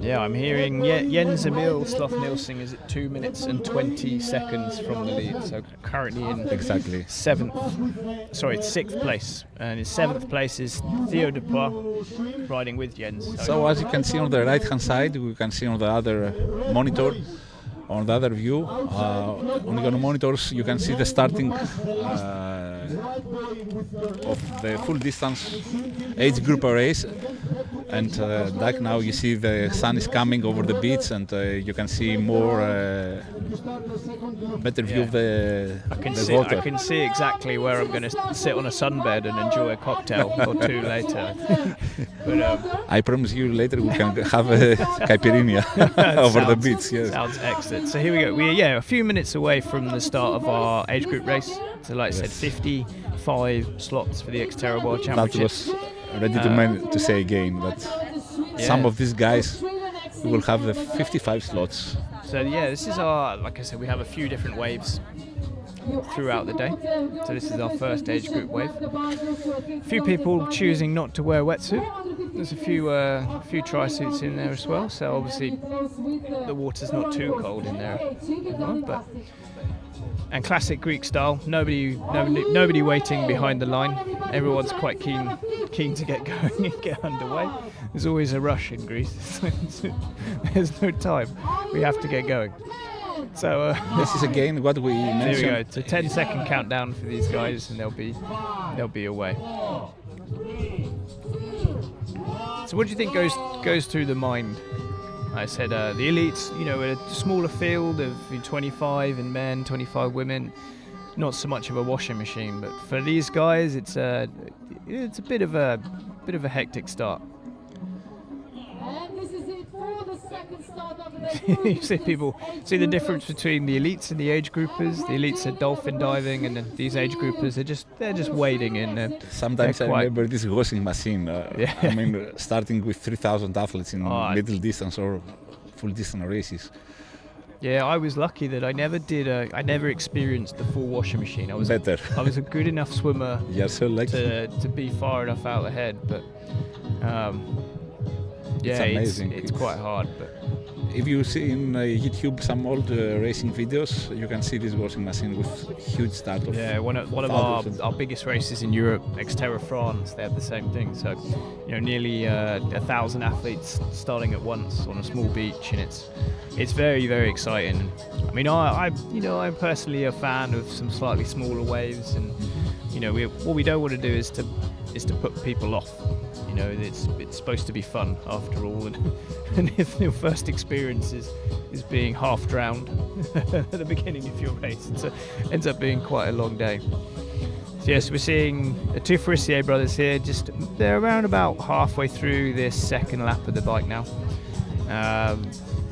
I'm hearing Jens Emil Sloth-Nielsen is at 2 minutes and 20 seconds from the lead, so currently in 6th place, and in 7th place is Theo Dupois riding with Jens. So as you can see on the right hand side, we can see on the other monitor, on the other view, on your monitors you can see the starting of the full distance age group race. And like now you see the sun is coming over the beach, and you can see more better view of the water. I can see exactly where I'm going to sit on a sunbed and enjoy a cocktail or two later. But, I promise you later we can have a caipirinha over the beach. Yes. Sounds excellent. So here we go. We're a few minutes away from the start of our age group race. So like I said, 55 slots for the Xterra World Championships. That was ready to say again that some of these guys will have the 55 slots. So this is our, like I said, we have a few different waves throughout the day. So this is our first age group wave. A few people choosing not to wear a wetsuit. There's a few tri-suits in there as well. So obviously the water's not too cold in there. And classic Greek style, nobody waiting behind the line. Everyone's quite keen to get going and get underway. There's always a rush in Greece. There's no time. We have to get going. So this is again what we mentioned. Here we go. It's a 10-second countdown for these guys, and they'll be away. So what do you think goes through the mind? I said the elites, a smaller field of 25 in men, 25 women, not so much of a washing machine. But for these guys, it's a bit of a hectic start. And this is it for the second start of the You see people see the difference between the elites and the age groupers. The elites are dolphin diving, and then these age groupers they're just wading in. Sometimes I remember this washing machine. I mean, starting with 3,000 athletes in middle distance or full distance races. Yeah, I was lucky that I never experienced the full washing machine. I was a good enough swimmer. You're so lucky to be far enough out ahead, but it's amazing. It's quite hard, but. If you see in YouTube some old racing videos, you can see this washing machine with huge start of. Yeah, one of our biggest races in Europe, Xterra France, they have the same thing. So, nearly 1,000 athletes starting at once on a small beach, and it's very, very exciting. I mean, I'm personally a fan of some slightly smaller waves, and what we don't want to do is to put people off. It's supposed to be fun after all, and if your first experience is being half drowned at the beginning of your race, it ends up being quite a long day. So yes, we're seeing the two Farissier brothers here. They're around about halfway through this second lap of the bike now,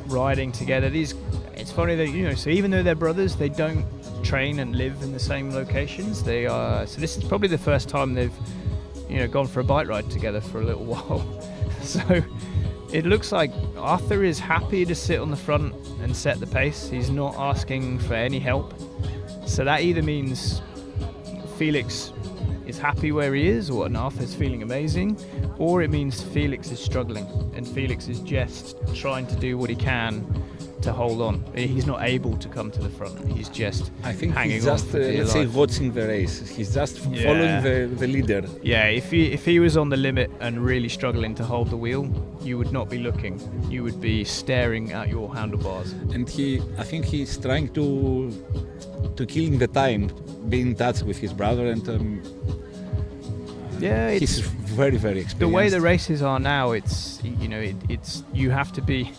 riding together. It's funny that so even though they're brothers, they don't train and live in the same locations. They are. So this is probably the first time they've gone for a bike ride together for a little while. So it looks like Arthur is happy to sit on the front and set the pace. He's not asking for any help. So that either means Felix is happy where he is, and Arthur's feeling amazing, or it means Felix is struggling and Felix is just trying to do what he can to hold on. He's not able to come to the front. He's just hanging he's just, on for dear let's say, life. watching the race. He's just following the leader. Yeah, if he was on the limit and really struggling to hold the wheel, you would not be looking. You would be staring at your handlebars. And I think he's trying to killing the time, being in touch with his brother, and he's very, very experienced. The way the races are now, it's you have to be.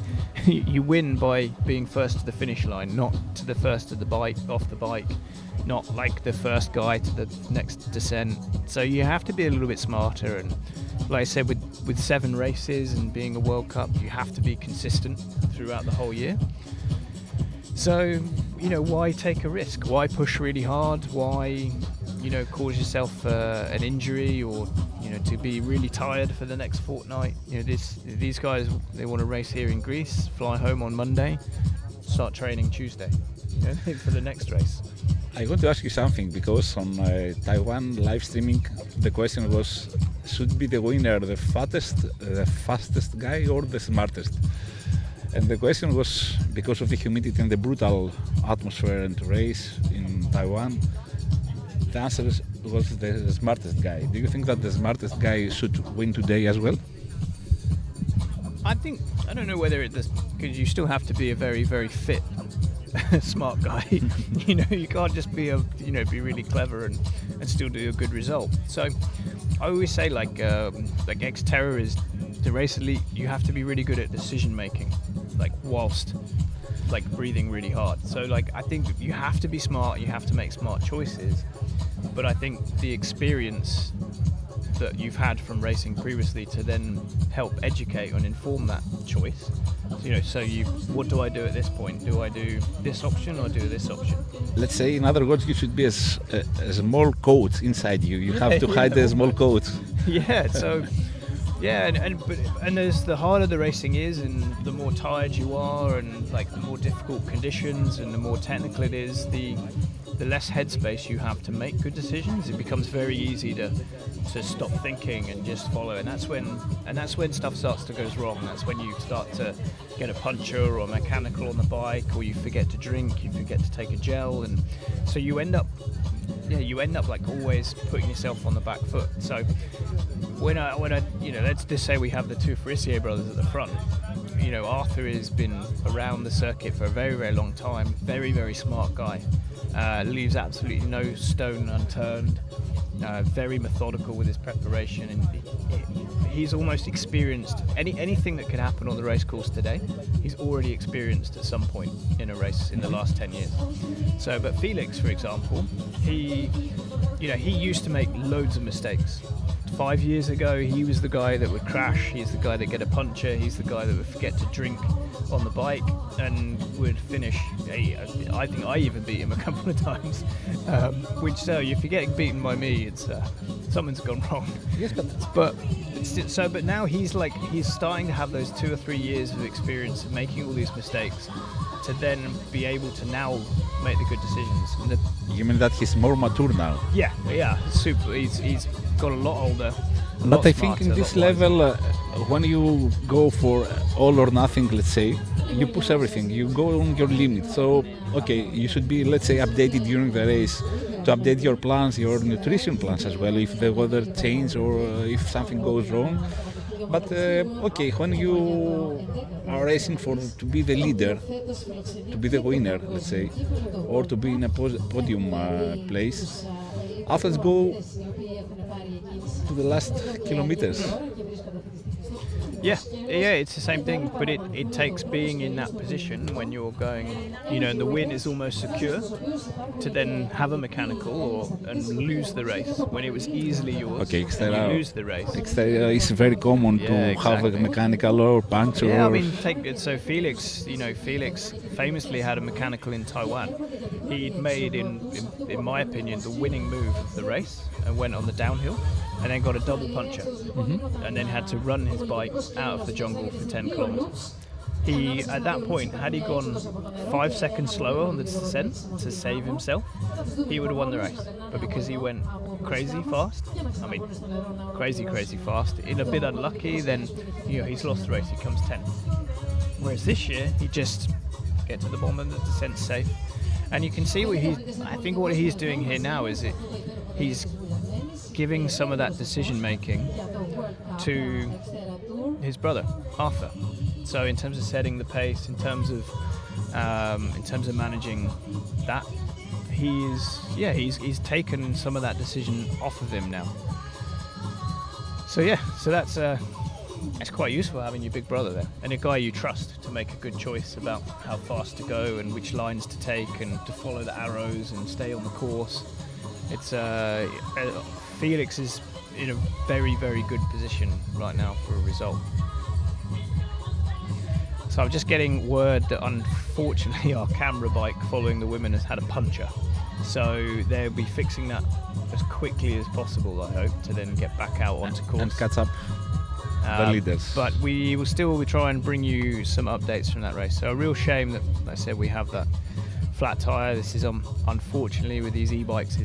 You win by being first to the finish line, not to the first of the bike, off the bike, not like the first guy to the next descent. So you have to be a little bit smarter, and like I said, with 7 races and being a World Cup, you have to be consistent throughout the whole year. So, why take a risk? Why push really hard? Why, cause yourself an injury, or to be really tired for the next fortnight? These guys, they want to race here in Greece, fly home on Monday, start training Tuesday, for the next race. I want to ask you something, because on Taiwan live streaming, the question was, should be the winner the fastest guy or the smartest? And the question was, because of the humidity and the brutal atmosphere and race in Taiwan, the answer was the smartest guy. Do you think that the smartest guy should win today as well? I don't know whether because you still have to be a very, very fit, smart guy. You can't just be be really clever and still do a good result. So I always say like Xterra is to race elite, you have to be really good at decision making, like whilst like breathing really hard. So like I think you have to be smart, you have to make smart choices, but I think the experience that you've had from racing previously to then help educate and inform that choice. So what do I do at this point? Do I do this option or do this option? Let's say, in other words, you should be a small coat inside you. You have to hide a small coat. Yeah. So. Yeah, and there's the harder the racing is, and the more tired you are, and like the more difficult conditions, and the more technical it is, the less headspace you have to make good decisions. It becomes very easy to stop thinking and just follow, and that's when stuff starts to go wrong. That's when you start to get a puncture or mechanical on the bike, or you forget to drink, you forget to take a gel, and so you end up like always putting yourself on the back foot. So when I let's just say we have the two Farissier brothers at the front. Arthur has been around the circuit for a very, very long time. Very, very smart guy. Leaves absolutely no stone unturned. Very methodical with his preparation, and he's almost experienced anything that could happen on the race course today. He's already experienced at some point in a race in the last 10 years. So, but Felix, for example, he used to make loads of mistakes. 5 years ago, he was the guy that would crash. He's the guy that get a puncture. He's the guy that would forget to drink on the bike and would finish. I think I even beat him a couple of times. If you're getting beaten by me, it's something's gone wrong. Yes, but now he's starting to have those 2 or 3 years of experience of making all these mistakes to then be able to now make the good decisions. You mean that he's more mature now? Yeah, super. He's got a lot older. But I think in this level, when you go for all or nothing, let's say, you push everything, you go on your limit. So, okay, you should be, let's say, updated during the race to update your plans, your nutrition plans as well, if the weather changes or if something goes wrong. But okay, when you are racing to be the leader, to be the winner, let's say, or to be in a podium place, athletes go to the last kilometers. Yeah, it's the same thing, but it takes being in that position when you're going, and the win is almost secure, to then have a mechanical and lose the race when it was easily yours. Okay, Xterra, you lose the race. Xterra is very common to have a mechanical or puncture. Yeah, I mean, Felix, Felix famously had a mechanical in Taiwan. He'd made, in my opinion, the winning move of the race and went on the downhill, and then got a double puncture, and then had to run his bike out of the jungle for 10 kilometers. He, at that point, had he gone 5 seconds slower on the descent to save himself, he would have won the race. But because he went crazy fast, crazy fast, in a bit unlucky, then he's lost the race. He comes 10th. Whereas this year, he just get to the bottom of the descent safe. And you can see what he's doing here now is he's giving some of that decision making to his brother Arthur. So in terms of setting the pace, in terms of managing that, he's taken some of that decision off of him now. So that's quite useful having your big brother there and a guy you trust to make a good choice about how fast to go and which lines to take and to follow the arrows and stay on the course. It's Felix is in a very, very good position right now for a result. So I'm just getting word that unfortunately our camera bike following the women has had a puncture. So they'll be fixing that as quickly as possible, I hope, to then get back out onto course. And catch up the leaders. But we will still try and bring you some updates from that race. So a real shame that, like I said, we have that flat tyre. This is unfortunately with these e-bikes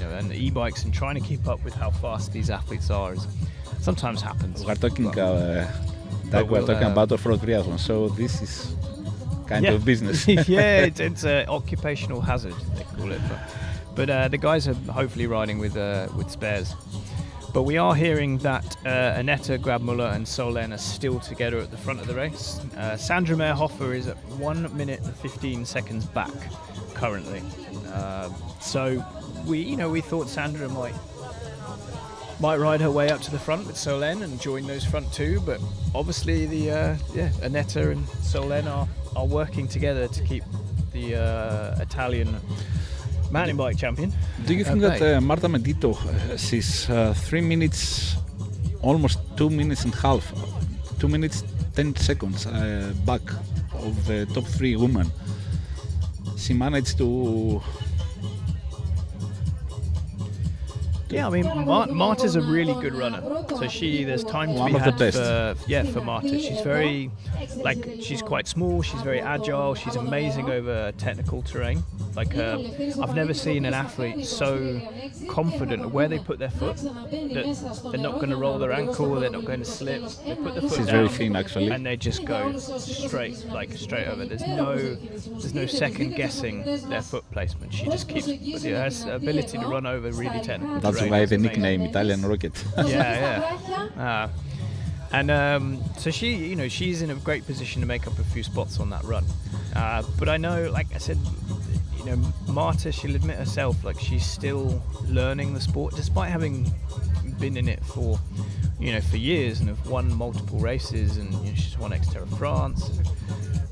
and the e-bikes and trying to keep up with how fast these athletes are sometimes happens. We're talking about off-road triathlon, so this is kind of business. Yeah, it's an occupational hazard, they call it. But the guys are hopefully riding with spares. But we are hearing that Annette Grabmuller and Solène are still together at the front of the race. Sandra Meyer-Hofer is at 1 minute and 15 seconds back currently. So we thought Sandra might ride her way up to the front with Solène and join those front two, but obviously Annetta and Solène are working together to keep the Italian mountain bike champion. Do you think that Marta Medito, she's 3 minutes, almost 2 minutes and a half, 2 minutes 10 seconds back of the top 3 women? She managed to... Yeah, I mean, Marta's a really good runner. So there's time to be had for Marta. She's very, she's quite small. She's very agile. She's amazing over technical terrain. I've never seen an athlete so confident of where they put their foot that they're not going to roll their ankle. They're not going to slip. They put the foot She's down, very thin, actually, and they just go straight over. There's no second guessing their foot placement. She just keeps her ability to run over really technical terrain. That's why the nickname Italian Rocket. Yeah. So she's in a great position to make up a few spots on that run. But I know, like I said, Marta, she'll admit herself, she's still learning the sport, despite having been in it for years and have won multiple races, and she's won Xterra France,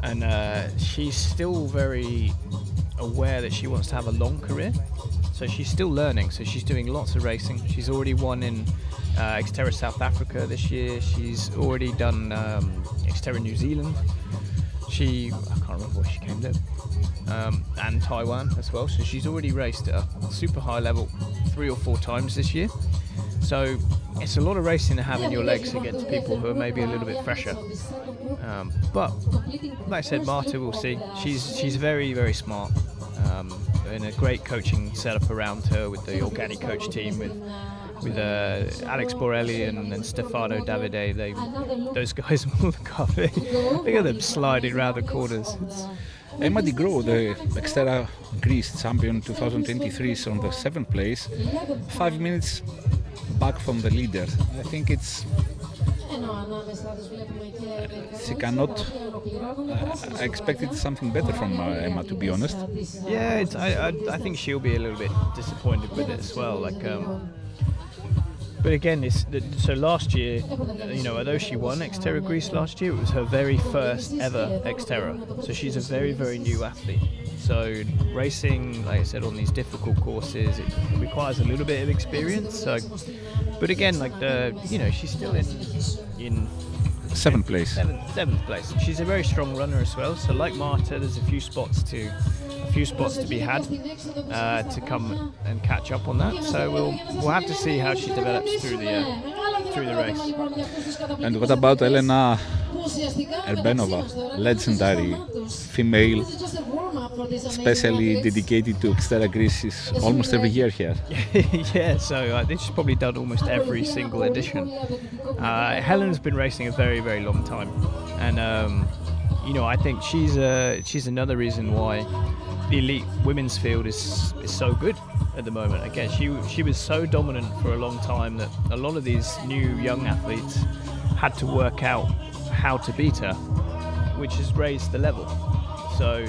and she's still very aware that she wants to have a long career. So she's still learning, so she's doing lots of racing. She's already won in Xterra South Africa this year. She's already done Xterra New Zealand. I can't remember where she came to. And Taiwan as well. So she's already raced at a super high level 3 or 4 times this year. So it's a lot of racing to have in your legs against people who are maybe a little bit fresher. But like I said, Marta, we'll see. She's very, very smart. And a great coaching setup around her with the organic coach team with Alex Borelli and Stefano Davide. Those guys will look after. Look at them sliding around the corners. Emma Di Gro, the Xterra Greece champion 2023, is on the 7th place, 5 minutes back from the leader. I think she cannot. I expected something better from Emma, to be honest. Yeah, I think she'll be a little bit disappointed with it as well. But again, so last year, although she won Xterra Greece last year, it was her very first ever Xterra. So she's a very, very new athlete. So racing, like I said, on these difficult courses, it requires a little bit of experience. So, but again, she's still in 7th place. 7th place. She's a very strong runner as well. So like Marta, there's a few spots to be had to come and catch up on that. So we'll have to see how she develops through the race. And what about Elena Erbenova, legendary female, especially dedicated to Xterra Greece, is almost every year here. Yeah, so I think she's probably done almost every single edition. Helen's been racing a very, very long time, and I think she's another reason why the elite women's field is so good at the moment. Again, she was so dominant for a long time that a lot of these new young athletes had to work out how to beat her, which has raised the level. So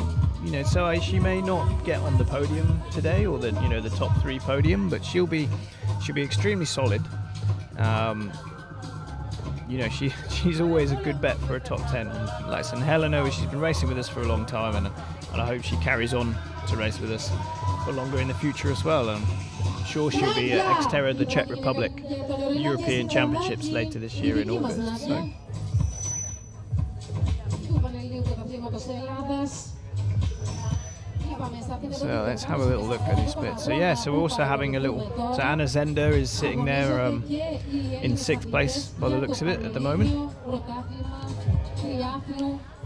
she may not get on the podium today, or the top 3 podium, but she'll be extremely solid. She's always a good bet for a top 10. And like I said, Helena, she's been racing with us for a long time, and I hope she carries on to race with us for longer in the future as well. And I'm sure she'll be at Xterra, the Czech Republic European Championships later this year in August. So let's have a little look at these bits. So we're also having a little. So Anna Zender is sitting there in 6th place by the looks of it at the moment.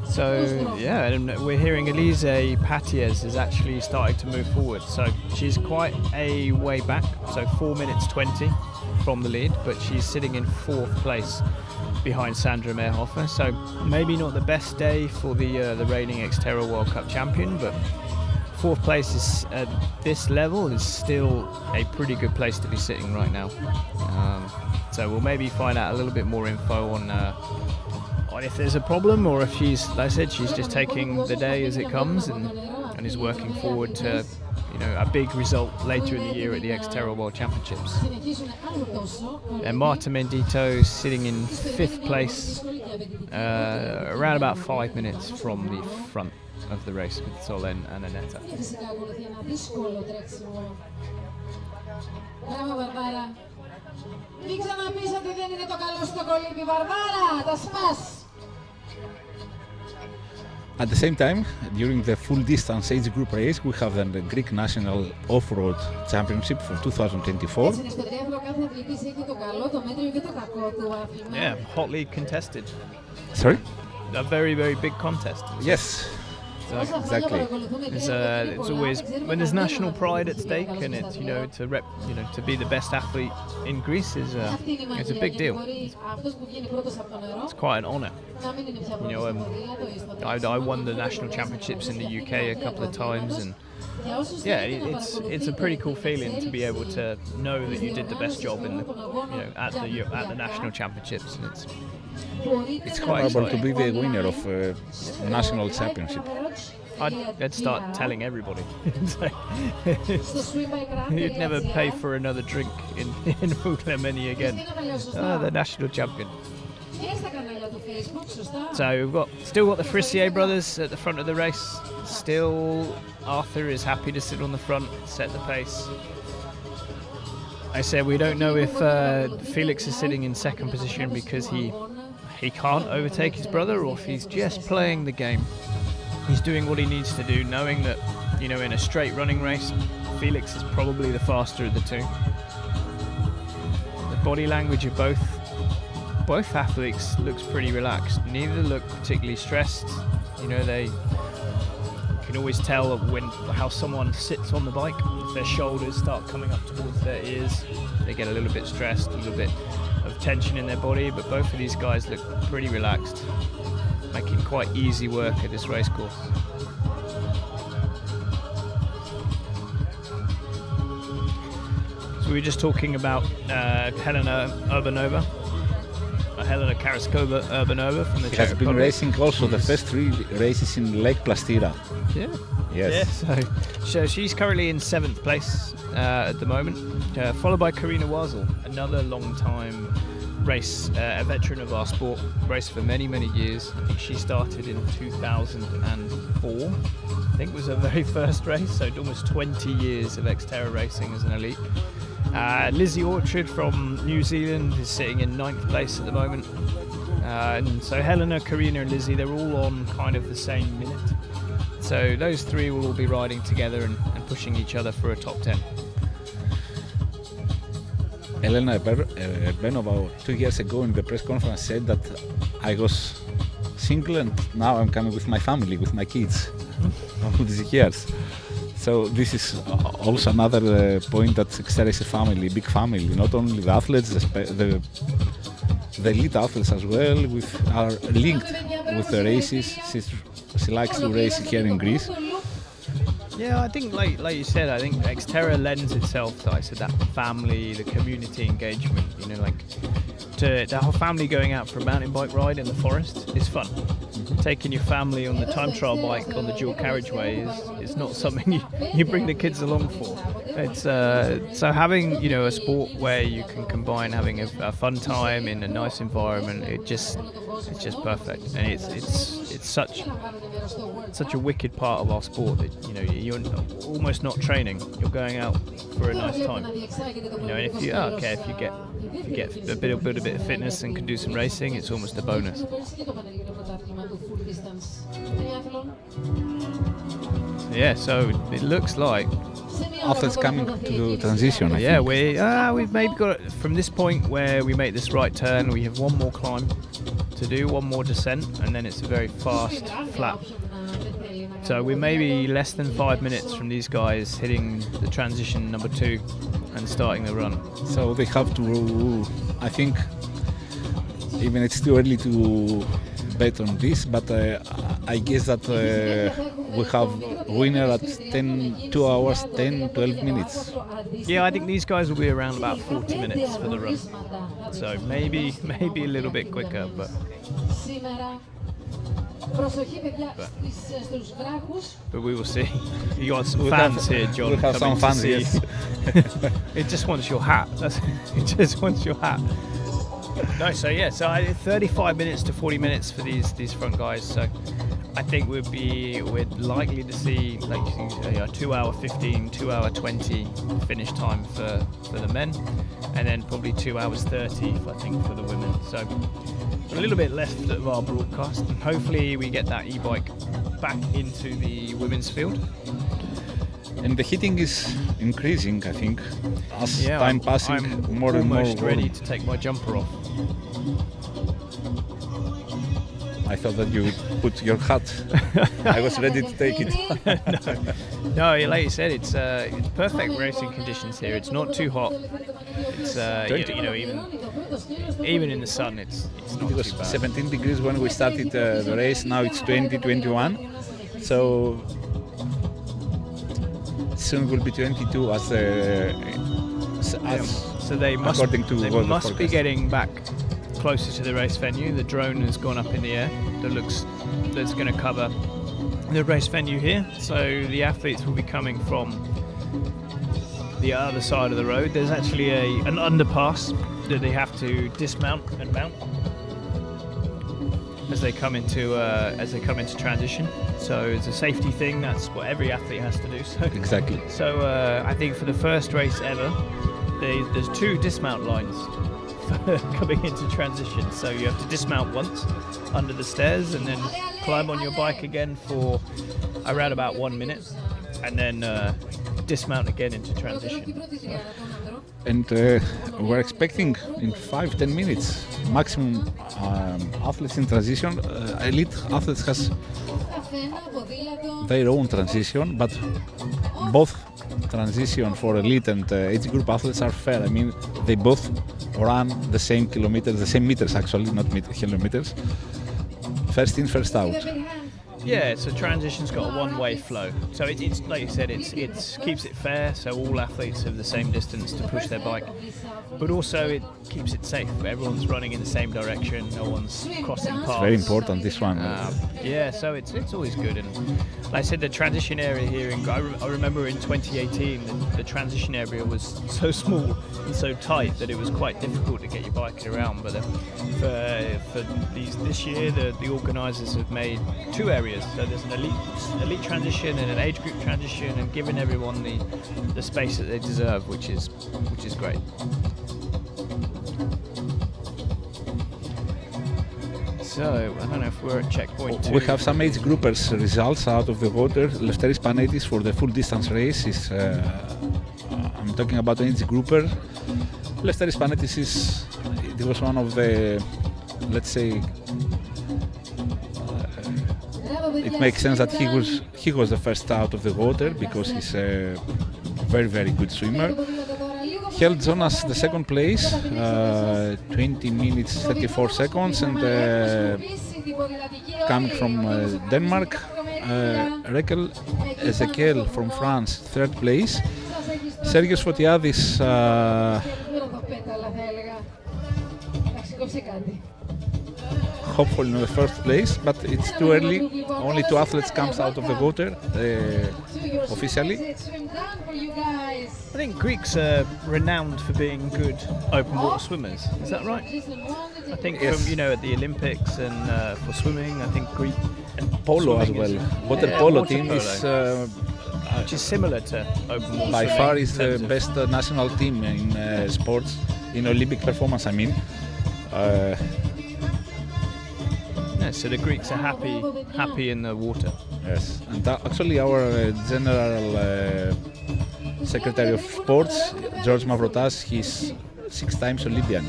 So and we're hearing Elise Patiez is actually starting to move forward. So she's quite a way back. So 4 minutes 20 from the lead, but she's sitting in 4th place behind Sandra Meerhofer. So maybe not the best day for the reigning Xterra World Cup champion, but 4th place is at this level is still a pretty good place to be sitting right now. So we'll maybe find out a little bit more info on if there's a problem, or if she's, like I said, she's just taking the day as it comes and is working forward to a big result later in the year at the Xterra World Championships. And Marta Mendito sitting in 5th place, around about 5 minutes from the front of the race with Solen and Aneta. At the same time, during the full distance age group race, we have the Greek National Off-Road Championship for 2024. Yeah, hotly contested. Sorry? A very, very big contest. Yes. Exactly. It's always when there's national pride at stake, and it's to be the best athlete in Greece is it's a big deal. It's quite an honour. I won the national championships in the UK a couple of times, and yeah, it's a pretty cool feeling to be able to know that you did the best job in at the national championships, and it's quite able to be the winner of national championship. I'd start telling everybody. You'd never pay for another drink in Vouliagmeni again. The national champion. So we've still got the Frissier brothers at the front of the race. Still, Arthur is happy to sit on the front, set the pace. I said we don't know if Felix is sitting in 2nd position because he can't overtake his brother, or if he's just playing the game. He's doing what he needs to do, knowing that, in a straight running race, Felix is probably the faster of the two. The body language of both athletes looks pretty relaxed. Neither look particularly stressed. They can always tell how someone sits on the bike. If their shoulders start coming up towards their ears, they get a little bit stressed, a little bit of tension in their body, but both of these guys look pretty relaxed, making quite easy work at this race course. So we were just talking about Helena Karaskova Urbanova from the Czech She has been Republic. racing also the first 3 races in Lake Plastira. Yeah. Yes. Yeah, so she's currently in 7th place at the moment, followed by Karina Wazel, another long-time race, a veteran of our sport, raced for many, many years. I think she started in 2004. I think was her very first race, so almost 20 years of Xterra racing as an elite. Lizzie Orchard from New Zealand is sitting in 9th place at the moment. And so Helena, Karina and Lizzie, they're all on kind of the same minute. So those 3 will all be riding together and pushing each other for a top 10. Elena Benova 2 years ago in the press conference said that I was single and now I'm coming with my family, with my kids, all these years. So this is also another point that Xterra is a family, big family, not only the athletes, the elite athletes as well, are linked with the races. She likes to race here in Greece. Yeah, I think like you said, I think Xterra lends itself to, that family, the community engagement. To the whole family going out for a mountain bike ride in the forest is fun. Taking your family on the time trial bike on the dual carriageway is not something you bring the kids along for. It's so having a sport where you can combine having a fun time in a nice environment. It's just perfect, and it's such a wicked part of our sport that you're almost not training. You're going out for a nice time. And if you get a bit of fitness and can do some racing, it's almost a bonus. Yeah, so it looks like athletes coming to transition. Yeah, we've maybe got from this point where we make this right turn, we have one more climb to do, one more descent, and then it's a very fast flat. So we're maybe less than 5 minutes from these guys hitting the transition number 2 and starting the run. So they have to, I think, even it's too early to bet on this, but I guess that we have winner at 2 hours, 10, 12 minutes. Yeah, I think these guys will be around about 40 minutes for the run. So maybe a little bit quicker, but But we will see. You got some fans here, John. We have some fans, yes. It just wants your hat. It just wants your hat. No, so yeah, so 35 minutes to 40 minutes for these front guys. So I think we're likely to see like 2 hour 15, 2 hour 20 finish time for the men, and then probably 2 hours 30 I think for the women. So a little bit left of our broadcast, and hopefully we get that e-bike back into the women's field. And the heating is increasing, I think, as time passing. I'm more and more. Almost ready to take my jumper off. I thought that you would put your hat. I was ready to take it. No, like you said, it's perfect racing conditions here. It's not too hot. It's even in the sun, it's not It was too bad. 17 degrees when we started the race. Now it's 20, 21. So soon will be 22 So they must according to must be getting back closer to the race venue. The drone has gone up in the air. That's going to cover the race venue here. So the athletes will be coming from the other side of the road. There's actually an underpass that they have to dismount and mount as they come into transition. So it's a safety thing. That's what every athlete has to do. So Exactly. So I think for the first race ever, there's 2 dismount lines for coming into transition. So you have to dismount once under the stairs and then climb on your bike again for around about 1 minute, and then dismount again into transition. And we're expecting in 5-10 minutes maximum athletes in transition. Elite athletes has their own transition, but both transition for elite and age group athletes are fair. I mean, they both run the same kilometers, the same meters actually, not kilometers. First in, first out. Yeah, so transition's got a one-way flow. So it's like you said, it keeps it fair. So all athletes have the same distance to push their bike, but also it keeps it safe. Everyone's running in the same direction. No one's crossing paths. It's very important, this one. Yeah, so it's always good. And like I said, the transition area here, I remember in 2018, the transition area was so small and so tight that it was quite difficult to get your bike around. But for this year, the organisers have made 2 areas. So there's an elite transition and an age group transition, and giving everyone the space that they deserve, which is great. So I don't know if we're at checkpoint 2. We have some age groupers results out of the water. Lefteris Panetis for the full distance race is. I'm talking about an age grouper. Lefteris Panetis it was one of the, let's say. It makes sense that he was the first out of the water because he's a very, very good swimmer. Held Jonas the second place, 20 minutes 34 seconds, and coming from Denmark, Rekel Ezekiel from France, third place. Sergios Fotiadis hopefully in the first place, but it's too early. Only 2 athletes comes out of the water officially. I think Greeks are renowned for being good open water swimmers. Is that right? I think Yes. from at the Olympics and for swimming, I think Greek And polo as well. Water polo team is which is similar to open water by swimming far in is the terms of- best national team in sports, in Olympic performance. I mean. Yeah, so the Greeks are happy in the water. Yes, and actually our general secretary of sports, George Mavrotas, he's 6 times Olympian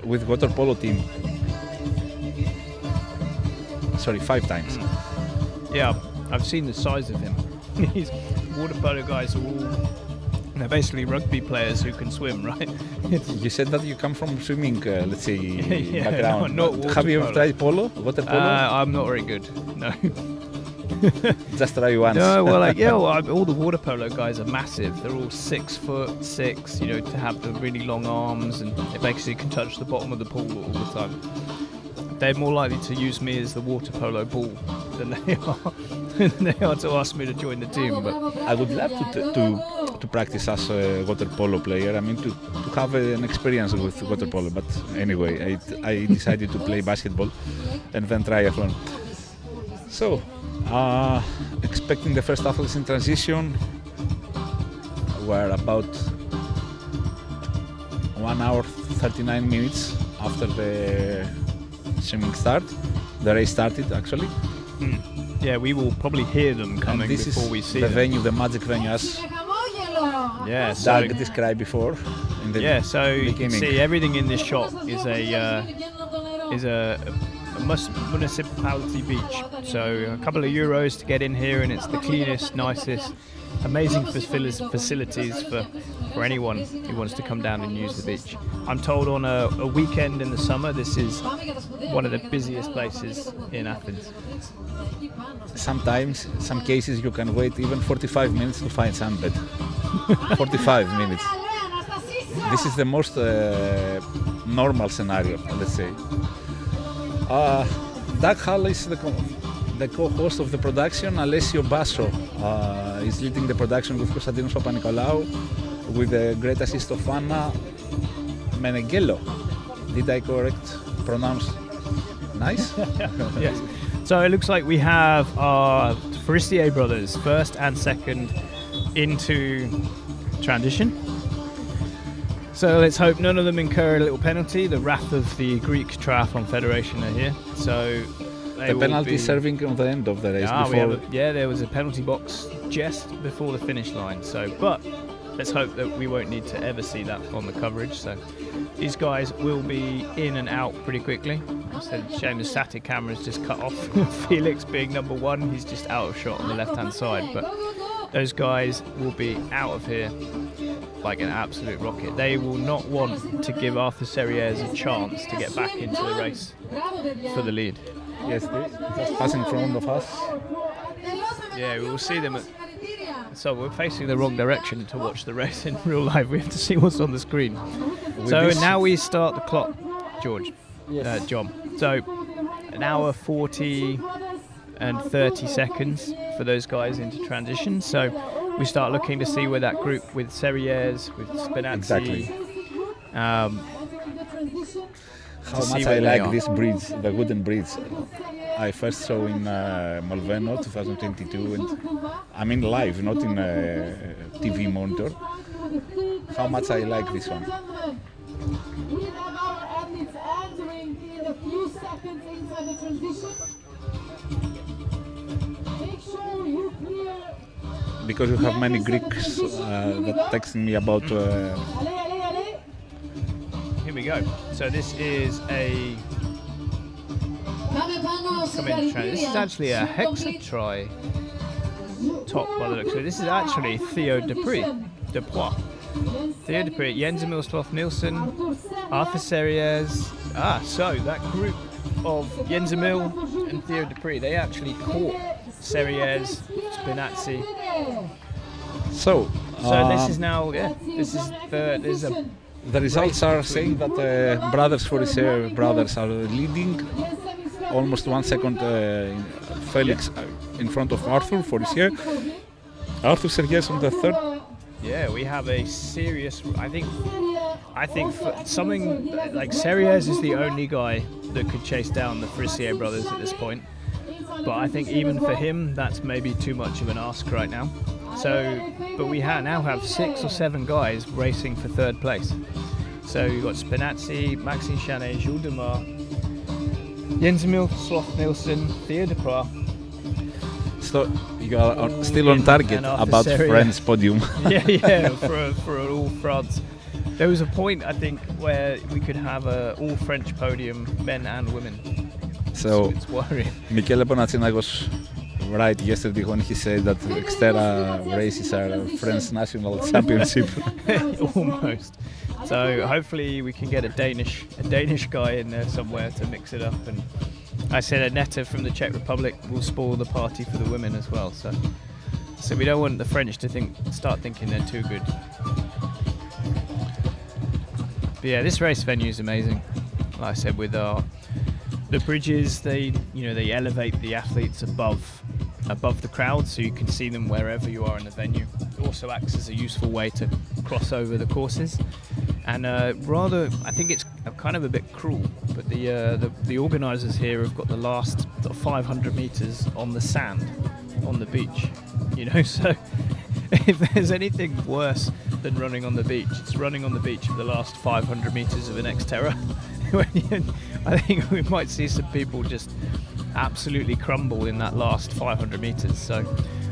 with water polo team. Sorry, 5 times. Yeah, I've seen the size of him. These water polo guys are all they're basically rugby players who can swim, right? You said that you come from swimming, let's say, Yeah, background. not water Have you ever polo. tried polo? Water polo? I'm not very good. No. Just try once. No, well, all the water polo guys are massive. They're all 6'6", to have the really long arms, and they basically can touch the bottom of the pool all the time. they're more likely to use me as the water polo ball than they are to ask me to join the team. But I would love to practice as a water polo player. I mean, to have an experience with water polo. But anyway, I decided to play basketball and then triathlon. So, expecting the first athletes in transition. We're about 1 hour 39 minutes after the swimming start. The race started actually. Yeah, we will probably hear them coming before we see the them. venue, the magic venue, as so Doug described before. So you can see everything in this shot is a municipality beach. So a couple of euros to get in here, and it's the cleanest, nicest, amazing facilities for anyone who wants to come down and use the beach. I'm told on a weekend in the summer this is one of the busiest places in Athens. Sometimes, some cases you can wait even 45 minutes to find sunbed. 45 minutes. This is the most normal scenario, let's say. Doug Hall is the co-host of the production. Alessio Basso is leading the production with Konstantinos Papanikolaou, with the great assist of Anna Meneghello. Did I correct pronounce? Nice? Yes. So it looks like we have our Farissier brothers, first and second, into transition. So let's hope none of them incur a little penalty. The wrath of the Greek Triathlon Federation are here. So the penalty serving on the end of the race. There was a penalty box just before the finish line. But let's hope that we won't need to ever see that on the coverage. So these guys will be in and out pretty quickly. It's a shame the static camera's just cut off. Felix being number one, he's just out of shot on the left-hand side. But those guys will be out of here like an absolute rocket. They will not want to give Arthur Serrières a chance to get back into the race for the lead. Yes, just passing in front of us. Yeah, we will see them. So we're facing the wrong direction to watch the race in real life. We have to see what's on the screen. So now we start the clock, George. Yes. John. So an hour 40 and 30 seconds for those guys into transition. So we start looking to see where that group with Serrières, with Spinazzi. Exactly. How much I like this bridge, the wooden bridge. I first saw in Molveno 2022, and I mean live, not in a TV monitor. How much I like this one. We have our athletes entering in a few seconds inside the transition. Make sure you clear. Because you have many Greeks that texting me about. Here we go. So this is a. This is actually a Xterra top by the looks of it. This is actually Theo Dupree. Theo Dupree, Jens Emil Sloth Nielsen, Arthur Serrières. So that group of Jens Emil and Theo Dupree, they actually caught Serrières, Spinazzi. So this is now, the results are saying that brothers Farissier brothers are leading. Almost 1 second Felix in front of Arthur Farissier. Arthur Serrières on the third. Yeah, we have a serious. I think something like Serrières is the only guy that could chase down the Farissier brothers at this point. But I think even for him, that's maybe too much of an ask right now. But we now have 6 or 7 guys racing for third place. So you've got Spinazzi, Maxime Chanet, Jules Demar, Jens Emil Sloth Nielsen, Theo Dupree. So you are still on target about French podium. yeah, for all France. There was a point, I think, where we could have an all French podium, men and women. So it's worrying. Michele Bonaccini was right yesterday when he said that Xterra races are a French national championship. Almost. So hopefully we can get a Danish guy in there somewhere to mix it up. And I said Annette from the Czech Republic will spoil the party for the women as well. So we don't want the French to start thinking they're too good. But yeah, this race venue is amazing. Like I said, with our The bridges, they elevate the athletes above the crowd, so you can see them wherever you are in the venue. It also acts as a useful way to cross over the courses. And I think it's kind of a bit cruel, but the organisers here have got the last 500 metres on the sand, on the beach. So if there's anything worse than running on the beach, it's running on the beach for the last 500 metres of an Xterra. I think we might see some people just absolutely crumble in that last 500 metres. So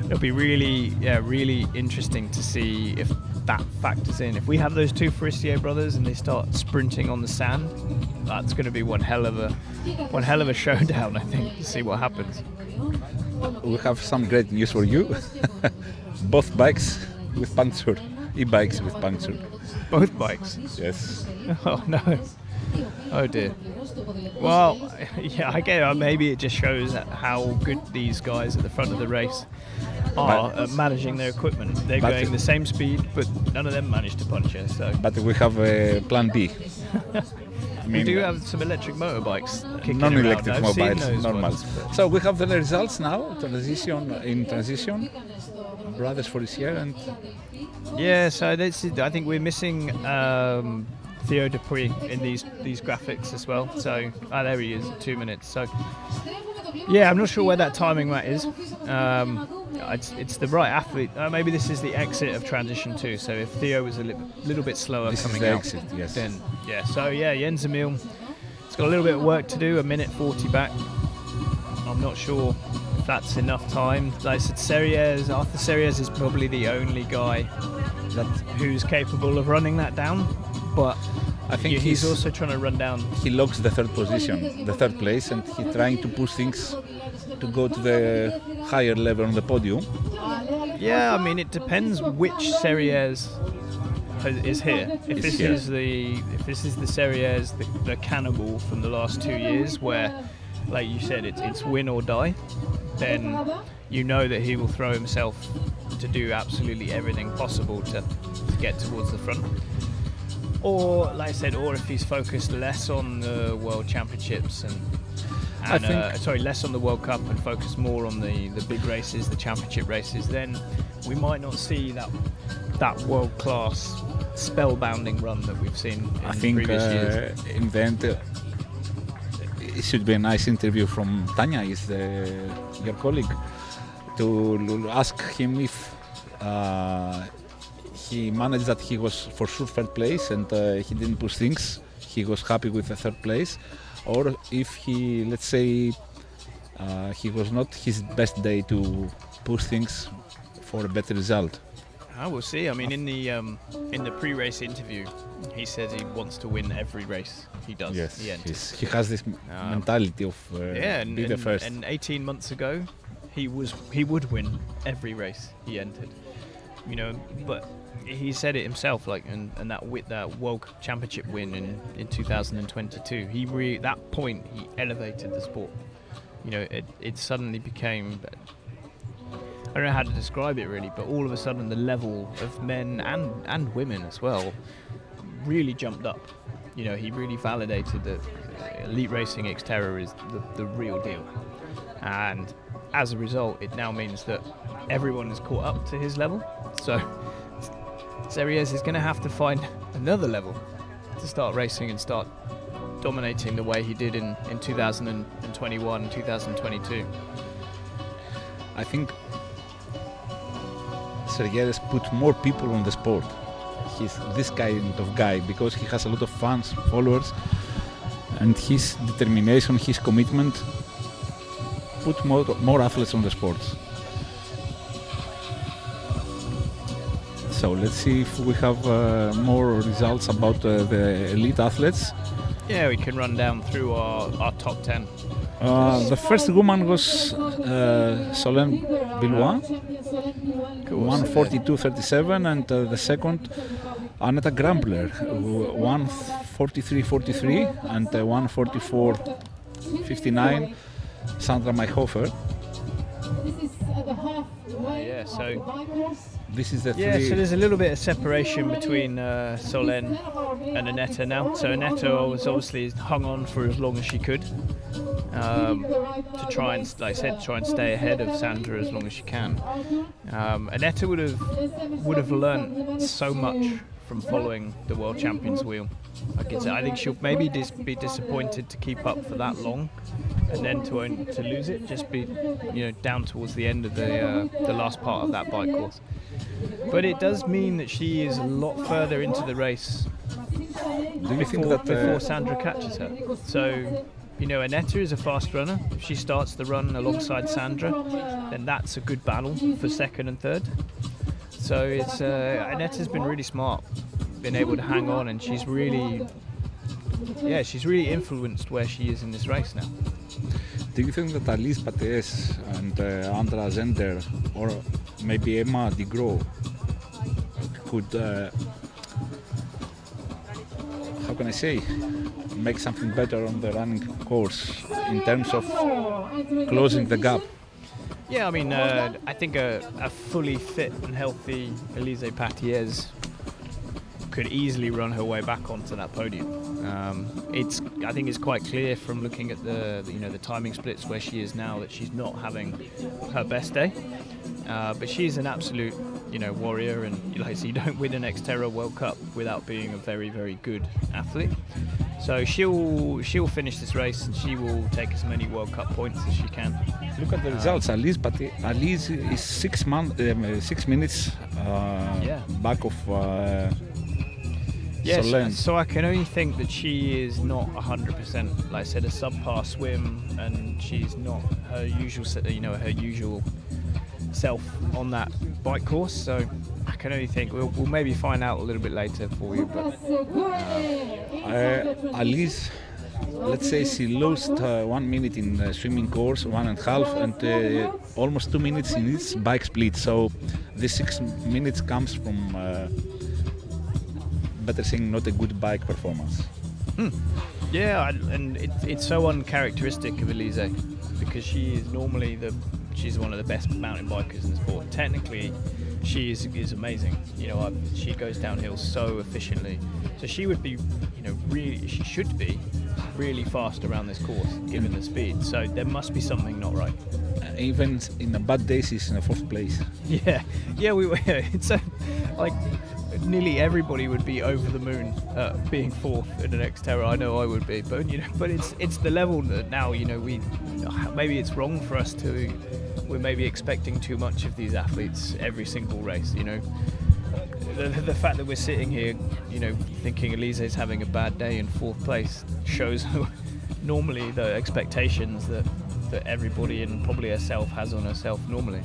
it'll be really interesting to see if that factors in. If we have those two Forestier brothers and they start sprinting on the sand, that's going to be one hell of a showdown, I think, to see what happens. We have some great news for you. Both bikes with puncture, e-bikes with puncture. Both bikes? Yes. Oh no. Oh dear. Well, yeah, I get it. Maybe it just shows how good these guys at the front of the race are at managing their equipment. They're going the same speed, but none of them managed to puncture. So. But we have a plan B. We do have some electric motorbikes. Non-electric mobiles, normal. Ones, so we have the results now. Transition. Brothers Forestier and. Yeah, so I think we're missing Theo Dupuy in these graphics as well. So there he is, 2 minutes. So yeah, I'm not sure where that timing mat is. It's the right athlete. Maybe this is the exit of transition 2. So if Theo was a little bit slower this coming is the out, exit, yes. Then yeah. So yeah, Jens Emil, it's got a little bit of work to do. 1:40 back. I'm not sure if that's enough time. Like I said, Arthur Serrières is probably the only guy who's capable of running that down. But I think he's also trying to run down. He locks the third position, the third place, and he's trying to push things to go to the higher level on the podium. Yeah, I mean it depends which Serrières is here. If this is the Serrières, the cannibal from the last 2 years, where, like you said, it's win or die, then you know that he will throw himself to do absolutely everything possible to get towards the front. Or, like I said, or if he's focused less on the World Championships less on the World Cup and focused more on the big races, the championship races, then we might not see that world-class spellbinding run that we've seen in previous years. In the end, it should be a nice interview from Tanya, your colleague, to ask him if he managed that he was for sure third place and he didn't push things. He was happy with the third place, or if he, let's say, he was not his best day to push things for a better result. We'll see. I mean, in the pre-race interview, he says he wants to win every race he does. Yes, he has this mentality of be the first. And 18 months ago, he would win every race he entered. But he said it himself, and that World Championship win in 2022. That point he elevated the sport. It suddenly became. I don't know how to describe it really, but all of a sudden the level of men and women as well really jumped up. He really validated that elite racing Xterra is the real deal, and as a result, it now means that everyone is caught up to his level. So Serrières is going to have to find another level to start racing and start dominating the way he did in 2021, 2022. I think Serrières put more people on the sport. He's this kind of guy because he has a lot of fans, followers, and his determination, his commitment put more athletes on the sports. So let's see if we have more results about the elite athletes. Yeah, we can run down through our top 10. The first woman was Solène Billois, 1:42.37, and the second Annetta Grampler, 1:43.43 and 1:44.59. Sandra Mayhofer. Yeah, so This is the Yeah, so there's a little bit of separation between Solène and Annetta now. So Annetta was obviously hung on for as long as she could to try and, like I said, try and stay ahead of Sandra as long as she can. Annetta would have learned so much from following the world champions wheel. I think she'll maybe be disappointed to keep up for that long, and then to lose it, just be down towards the end of the last part of that bike course. But it does mean that she is a lot further into the race before Sandra catches her. So, Annetta is a fast runner. If she starts the run alongside Sandra, then that's a good battle for second and third. So Annetta's been really smart, been able to hang on, and she's really influenced where she is in this race now. Do you think that Alice Pates and Andra Zender or maybe Emma DeGroo could, how can I say, make something better on the running course in terms of closing the gap? Yeah, I mean, I think a fully fit and healthy Elise Patiez could easily run her way back onto that podium. I think it's quite clear from looking at the timing splits where she is now that she's not having her best day. But she's an absolute warrior, and like I say, you don't win an Xterra World Cup without being a very, very good athlete. So she'll finish this race and she will take as many World Cup points as she can. Look at the results. Alice is 6 minutes back of Yes, Solène. so I can only think that she is not 100%. Like I said, a subpar swim, and she's not her usual self on that bike course. So I can only think we'll maybe find out a little bit later for you. But Alice, let's say she lost 1 minute in the swimming course, 1.5, and almost 2 minutes in its bike split. So the 6 minutes comes from, better saying, not a good bike performance. Yeah, and it's so uncharacteristic of Elise, because she is normally she's one of the best mountain bikers in the sport. Technically, she is amazing. She goes downhill so efficiently. So she would be, she should be really fast around this course, given the speed. So there must be something not right. Even in a bad day, she's in a 4th place. Yeah, it's like nearly everybody would be over the moon being 4th in an Xterra. I know I would be, but it's the level that now we maybe it's wrong for us to. We're maybe expecting too much of these athletes every single race. The fact that we're sitting here, thinking Elise is having a bad day in 4th place shows normally the expectations that everybody and probably herself has on herself normally.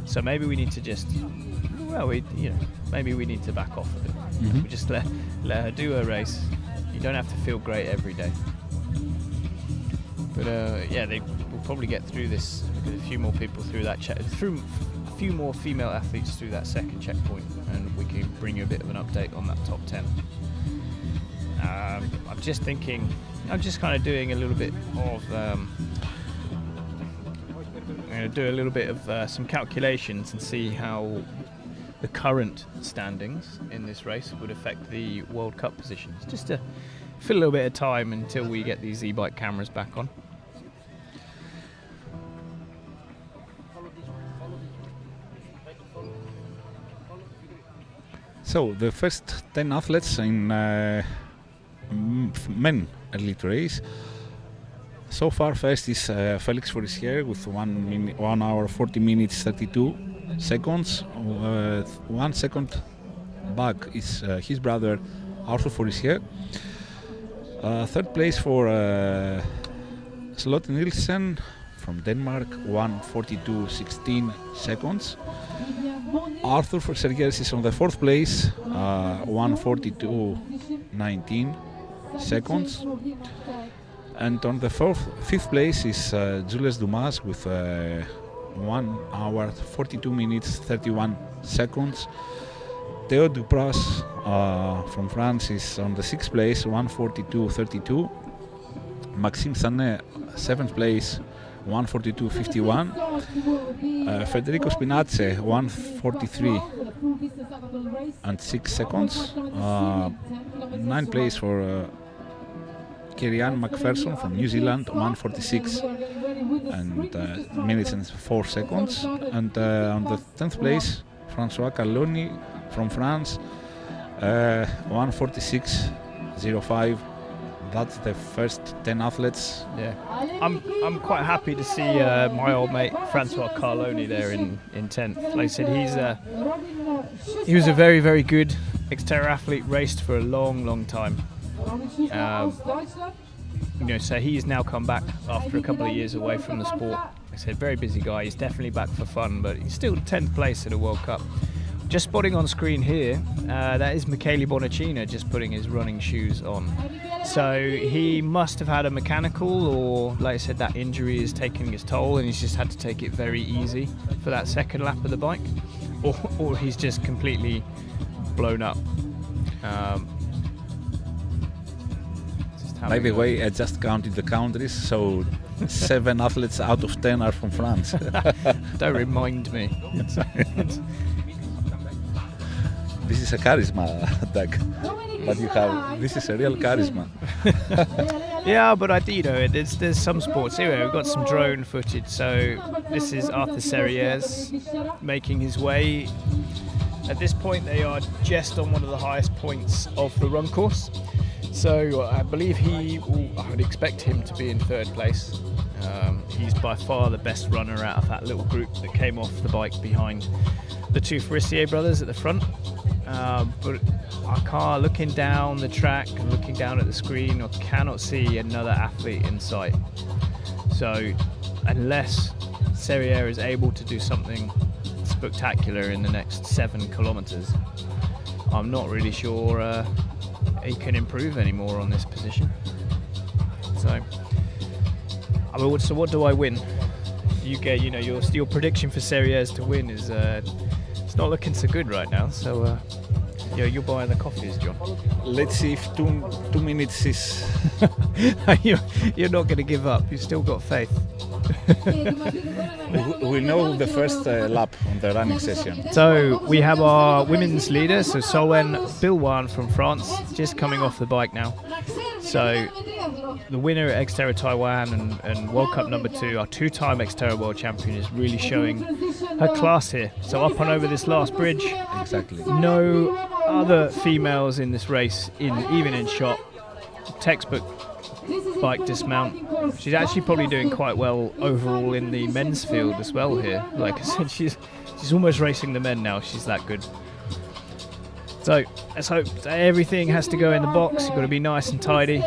So maybe we need to just, maybe we need to back off a bit. Mm-hmm. We just let her do her race. You don't have to feel great every day. But they will probably get through this. A few more people through that through a few more female athletes through that second checkpoint, and we can bring you a bit of an update on that top 10. I'm just thinking. I'm just kind of doing a little bit of. I'm going to do a little bit of some calculations and see how the current standings in this race would affect the World Cup positions. Just to fill a little bit of time until we get these e-bike cameras back on. So the first 10 athletes in men elite race. So far, first is Felix Forestier with 1 hour 40 minutes 32 seconds. 1 second back is his brother Arthur Forestier. Third place for Slotte Nielsen from Denmark, 1:42.16 seconds. Arthur Forestier is on the 4th place, 1:42.19 seconds. And on the 5th place is Jules Dumas with 1 hour 42 minutes 31 seconds. Théo Dupras from France is on the 6th place, 1:42.32. Maxime Sanet, 7th place, 1:42.51. Federico Spinazze, 1:43 and 6 seconds. 9th place for Kerianne McPherson from New Zealand, 1:46 and minutes and 4 seconds. And on the 10th place, François Calloni from France, 1:46.05. That's the first 10 athletes. Yeah, I'm quite happy to see my old mate François Carloni there in 10th. Like I said, he was a very, very good Xterra athlete, raced for a long time. So he's now come back after a couple of years away from the sport. Like I said, very busy guy. He's definitely back for fun, but he's still 10th place at a World Cup. Just spotting on screen here, that is Michele Bonacina just putting his running shoes on. So he must have had a mechanical, or like I said, that injury is taking its toll and he's just had to take it very easy for that second lap of the bike, or he's just completely blown up. By the way, I just counted the countries, so 7 athletes out of 10 are from France. Don't remind me. This is a charisma, Doug. But you have, this is a real charisma. Yeah, but there's some sports. Anyway, we've got some drone footage. So this is Arthur Serrières making his way. At this point, they are just on one of the highest points of the run course. So I believe I would expect him to be in 3rd place. He's by far the best runner out of that little group that came off the bike behind the 2 Forissier brothers at the front. But I can't, looking down the track and looking down at the screen, I cannot see another athlete in sight. So unless Serrières is able to do something spectacular in the next 7 kilometers, I'm not really sure he can improve anymore on this position. So what do I win? You get, your prediction for Serrières to win is it's not looking so good right now. So you're buying the coffees, John. Let's see if 2 minutes is. You're not going to give up. You've still got faith. We know the first lap on the running session. So we have our women's leader, so Solène Bilwan from France, just coming off the bike now. So the winner at Xterra Taiwan and World Cup number 2, our 2-time Xterra world champion, is really showing her class here. So up and over this last bridge. Exactly. No other females in this race, even in shot. Textbook bike dismount. She's actually probably doing quite well overall in the men's field as well here. Like I said, she's almost racing the men now. She's that good. So let's hope that everything has to go in the box. You've got to be nice and tidy.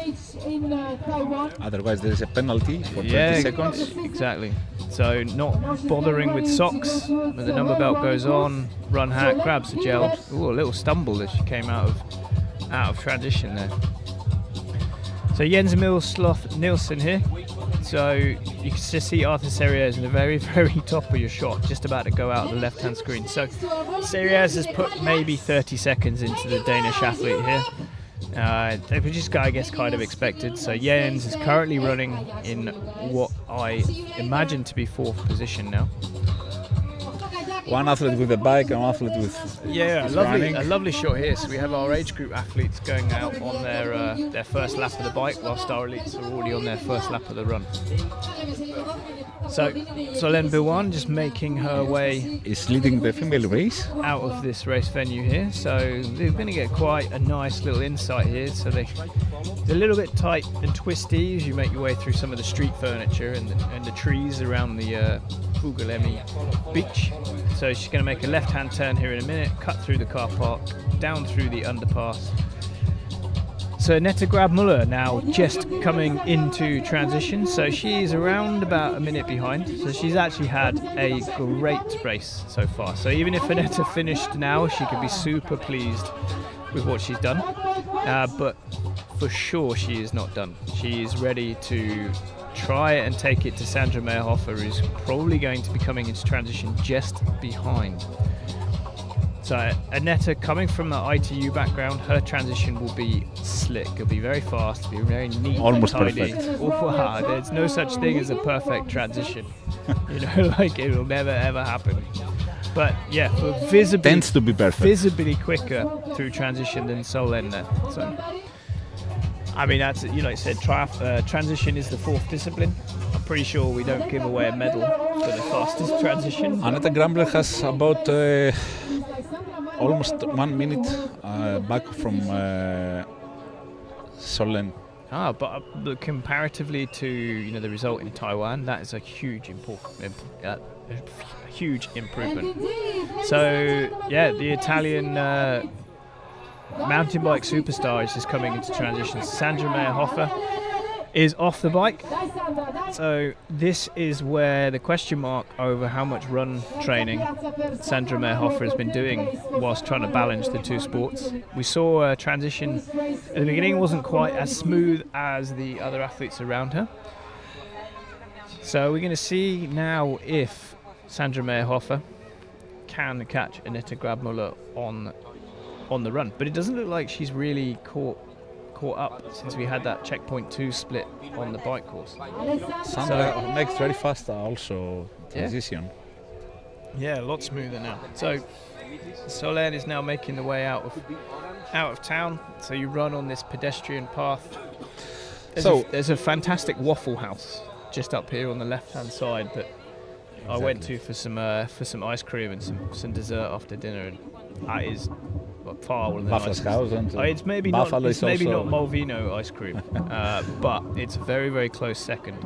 Otherwise there is a penalty for 20 seconds. Exactly. So not bothering with socks. When the number belt goes on, run hat, grabs the gel. Ooh, a little stumble as she came out of transition there. So Jens Milsloth Nielsen here. So you can just see Arthur Serrières in the very, very top of your shot, just about to go out of the left-hand screen. So Serrières has put maybe 30 seconds into the Danish athlete here. Which is, I guess, kind of expected. So Jens is currently running in what I imagine to be 4th position now. One athlete with a bike and one athlete with a lovely shot here. So we have our age group athletes going out on their first lap of the bike, whilst our elites are already on their first lap of the run. So Solène Bilwan just making her way. Is leading the female race out of this race venue here. So they're going to get quite a nice little insight here. So they're a little bit tight and twisty as you make your way through some of the street furniture and the trees around the Vouliagmeni beach. So she's going to make a left-hand turn here in a minute, cut through the car park, down through the underpass. So Annette Grabmüller now just coming into transition. So she's around about a minute behind. So she's actually had a great race so far. So even if Annette finished now, she could be super pleased with what she's done. But for sure she is not done. She is ready to try and take it to Sandra Meyerhofer, who's probably going to be coming into transition just behind. So Annette, coming from the ITU background, her transition will be slick. It'll be very fast, it'll be very neat, almost and tidy. Perfect. Oh, wow, there's no such thing as a perfect transition. Like it will never ever happen. But yeah, visibly Tends to be perfect. visibly quicker through transition than Solène there. So, I mean, that's, you know, like I said, transition is the 4th discipline. I'm pretty sure we don't give away a medal for the fastest transition. Annette Grambler has about almost 1 minute back from Solène. But comparatively to, you know, the result in Taiwan, that is a huge huge improvement. So yeah, the Italian mountain bike superstar is just coming into transition. Sandra Meyerhofer is off the bike. So this is where the question mark over how much run training Sandra Meyerhofer has been doing whilst trying to balance the two sports. We saw a transition at the beginning wasn't quite as smooth as the other athletes around her. So we're going to see now if Sandra Meyerhofer can catch Anita Grabmüller on the run. But it doesn't look like she's really caught up since we had that checkpoint 2 split on the bike course. Sandra makes very fast also transition. Yeah, a lot smoother now. So Solène is now making the way out of town. So you run on this pedestrian path. There's a fantastic Waffle House just up here on the left-hand side that I went to for some ice cream and some dessert after dinner, and that is far one of the Buffalo's nicest. house and It's maybe Buffalo not. It's is maybe also not Malvino ice cream, but it's a very, very close second.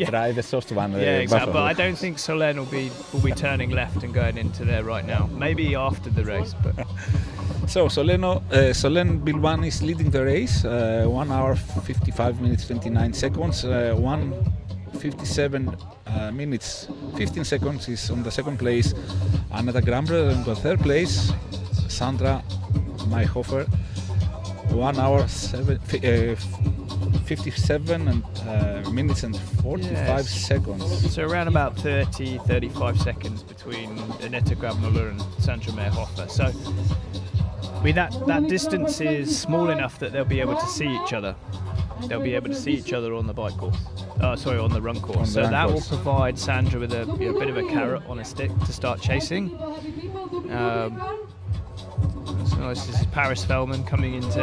Try the soft one. Yeah, exactly. But I don't think Solène will be turning left and going into there right now. Maybe after the race, but. So Solène Bilbao is leading the race. 1 hour 55 minutes 29 seconds. 1:57 minutes 15 seconds is on the second place. Annette Grambler on the third place. Sandra Meyerhofer 1 hour 57 minutes and 45 seconds. So around about 35 seconds between Anita Grabmüller and Sandra Meyerhofer. So I mean, that distance is small enough that they'll be able to see each other. They'll be able to see each other on the bike course. On the run course. So that will provide Sandra with a bit of a carrot on a stick to start chasing. So this is Paris Fellman coming into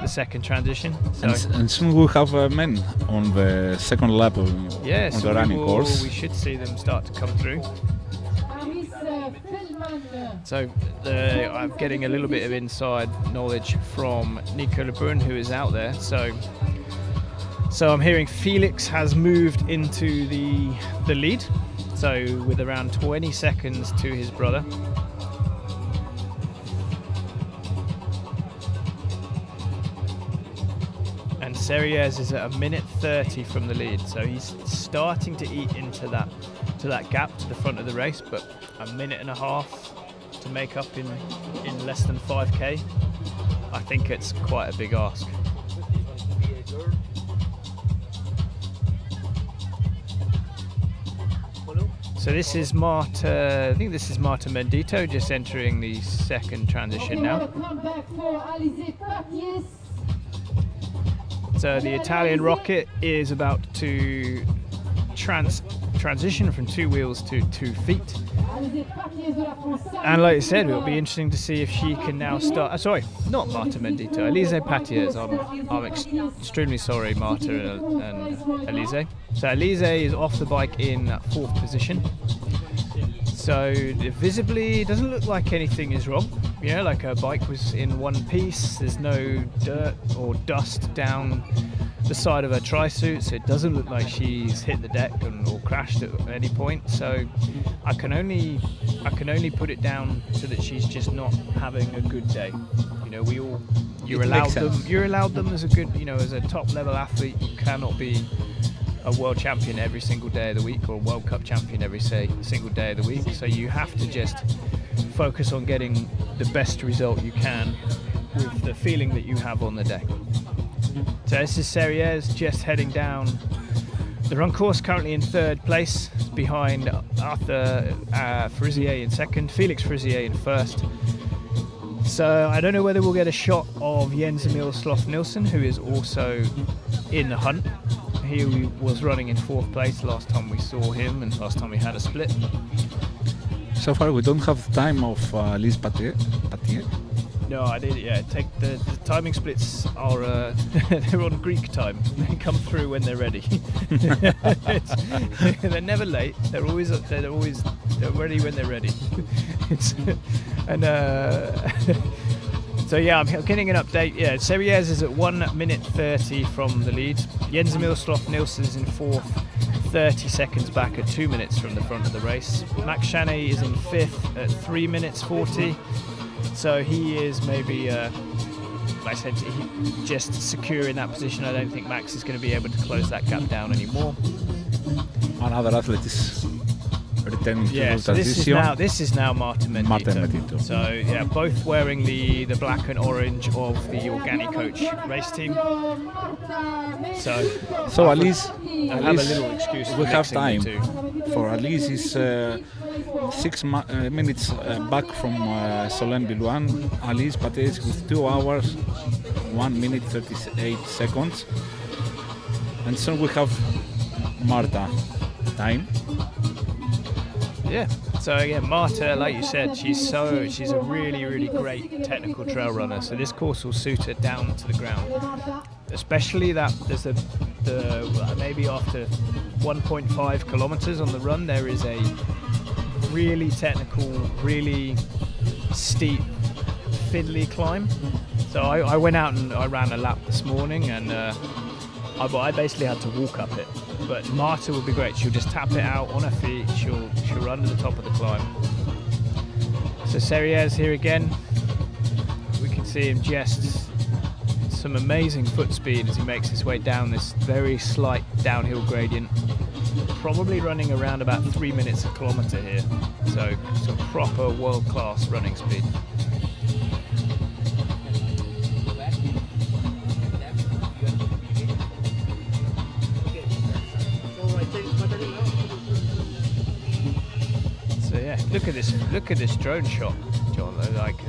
the second transition. So and soon we'll have men on the second lap on the running course. We should see them start to come through. So I'm getting a little bit of inside knowledge from Nico Lebrun, who is out there. So I'm hearing Felix has moved into the lead, so with around 20 seconds to his brother. And Serrières is at 1:30 from the lead, so he's starting to eat into that gap to the front of the race, but a minute and a half to make up in less than 5k. I think it's quite a big ask. So this is Marta, I think this is Marta Mendito just entering the second transition now. So the Italian rocket is about to transition from 2 wheels to 2 feet. And like I said, it'll be interesting to see if she can now start. Sorry, not Marta Mendito, Elise Patiers. I'm extremely sorry, Marta and Elise. So Elise is off the bike in 4th position. So visibly, it doesn't look like anything is wrong. You know, like her bike was in one piece. There's no dirt or dust down the side of her tri-suit, so it doesn't look like she's hit the deck or crashed at any point. So I can only put it down to that she's just not having a good day. You know, you're allowed them as a good, you know, as a top level athlete. You cannot be a world champion every single day of the week or a World Cup champion every single day of the week. So you have to just focus on getting the best result you can with the feeling that you have on the day. So this is Serrières just heading down the run course, currently in 3rd place, behind Arthur Frisier in 2nd, Felix Frisier in 1st. So I don't know whether we'll get a shot of Jens Emil Sloth Nielsen, who is also in the hunt. He was running in 4th place last time we saw him and last time we had a split. So far we don't have the time of Lise Patier. No, I did. Yeah, take the timing splits are they're on Greek time. They come through when they're ready. They're never late. They're always ready when they're ready. So yeah, I'm getting an update. Yeah, Serrières is at 1 minute 30 from the lead. Jens Emil Sloth Nielsen's in 4th, 30 seconds back at 2 minutes from the front of the race. Max Chanet is in 5th at 3 minutes 40. So he is maybe, like I said, just secure in that position. I don't think Max is going to be able to close that gap down anymore. Another athlete is returning to the so transition. this is now Martin Mendito. So yeah, both wearing the black and orange of the Organi Coach race team. So Alice, I have a little excuse. We have time for Alice. Is 6 minutes back from Solène Bilouan. Alice Patier with 2 hours, 1 minute 38 seconds. And so we have Marta time. Yeah. So again, Marta, like you said, she's a really great technical trail runner. So this course will suit her down to the ground. Especially that there's the maybe after 1.5 kilometers on the run, there is a really technical, really steep, fiddly climb. So I went out and I ran a lap this morning, and I basically had to walk up it. But Marta will be great. She'll just tap it out on her feet. She'll run to the top of the climb. So Serrières here again. We can see him just some amazing foot speed as he makes his way down this very slight downhill gradient. Probably running around about 3 minutes a kilometre here. So some proper world-class running speed. So yeah, look at this drone shot, John. Like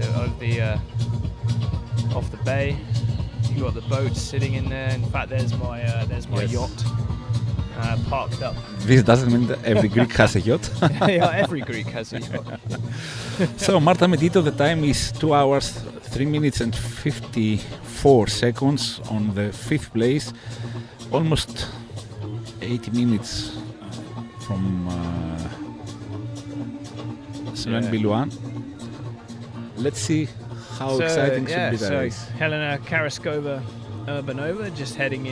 off the bay. You got the boats sitting in there. In fact, there's my yacht parked up. This doesn't mean that every Greek has a yacht. Yeah, every Greek has a yacht. So Marta Mendito, the time is 2 hours, 3 minutes and 54 seconds on the 5th place. Almost 80 minutes from Solène Bilouan. Let's see how exciting should be that race. Helena Karaskova Urbanova just heading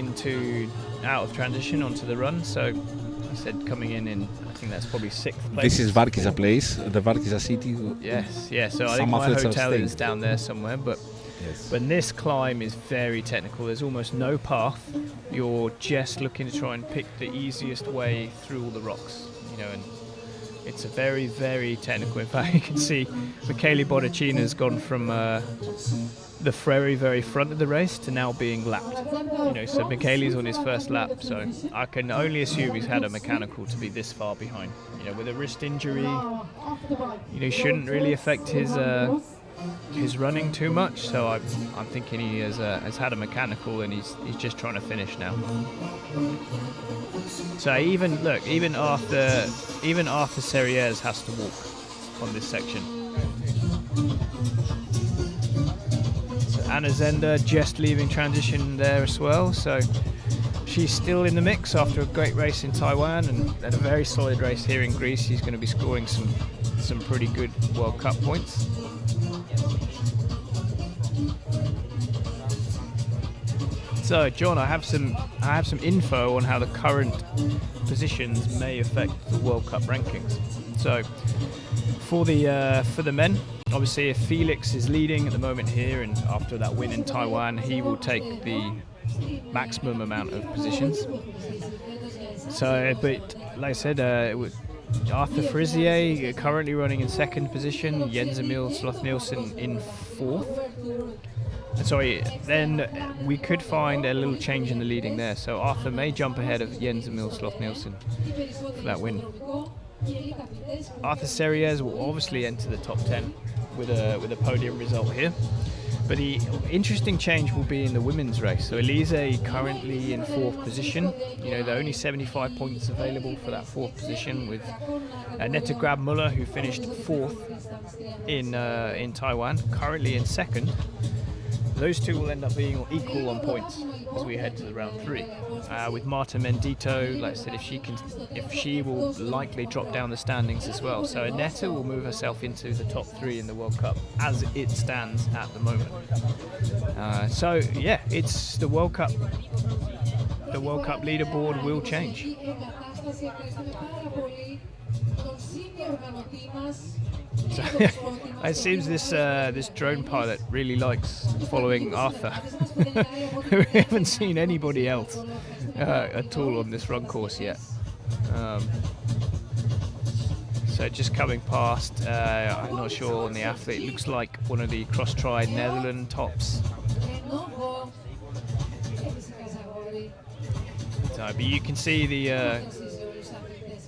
out of transition onto the run. So I said coming in I think that's probably 6th place. This is Varkiza place, the Varkiza city. Yes, yeah. So I think my hotel is down there somewhere, but this climb is very technical. There's almost no path. You're just looking to try and pick the easiest way through all the rocks, and it's a very, very technical. In fact, you can see Michele Bonacina's gone from the very, very front of the race to now being lapped. So Michele's on his first lap, so I can only assume he's had a mechanical to be this far behind. With a wrist injury, shouldn't really affect his running too much. So I'm thinking he has had a mechanical and he's just trying to finish now. So even Arthur Serrières has to walk on this section. So Anna Zender just leaving transition there as well. So she's still in the mix after a great race in Taiwan and a very solid race here in Greece. She's going to be scoring some pretty good World Cup points. So, John, I have some info on how the current positions may affect the World Cup rankings. So, for the men, obviously, if Felix is leading at the moment here, and after that win in Taiwan, he will take the maximum amount of positions. So, but like I said, Arthur Frisier currently running in 2nd position, Jens Emil Sloth Nielsen in 4th. Sorry, then we could find a little change in the leading there. So Arthur may jump ahead of Jens Emil Sloth Nielsen for that win. Arthur Serrières will obviously enter the top 10 with a podium result here. But the interesting change will be in the women's race. So Elise currently in 4th position. You know, there are only 75 points available for that 4th position, with Netta Grab-Muller, who finished 4th in Taiwan, currently in 2nd. Those two will end up being equal on points as we head to the round 3. With Marta Mendito, like I said, if she will likely drop down the standings as well. So Netta will move herself into the top 3 in the World Cup as it stands at the moment. So yeah, it's the World Cup. The World Cup leaderboard will change. So, it seems this drone pilot really likes following Arthur. We haven't seen anybody else at all on this run course yet. So just coming past, I'm not sure on the athlete, it looks like one of the cross-tried Netherlands tops. So, but you can see the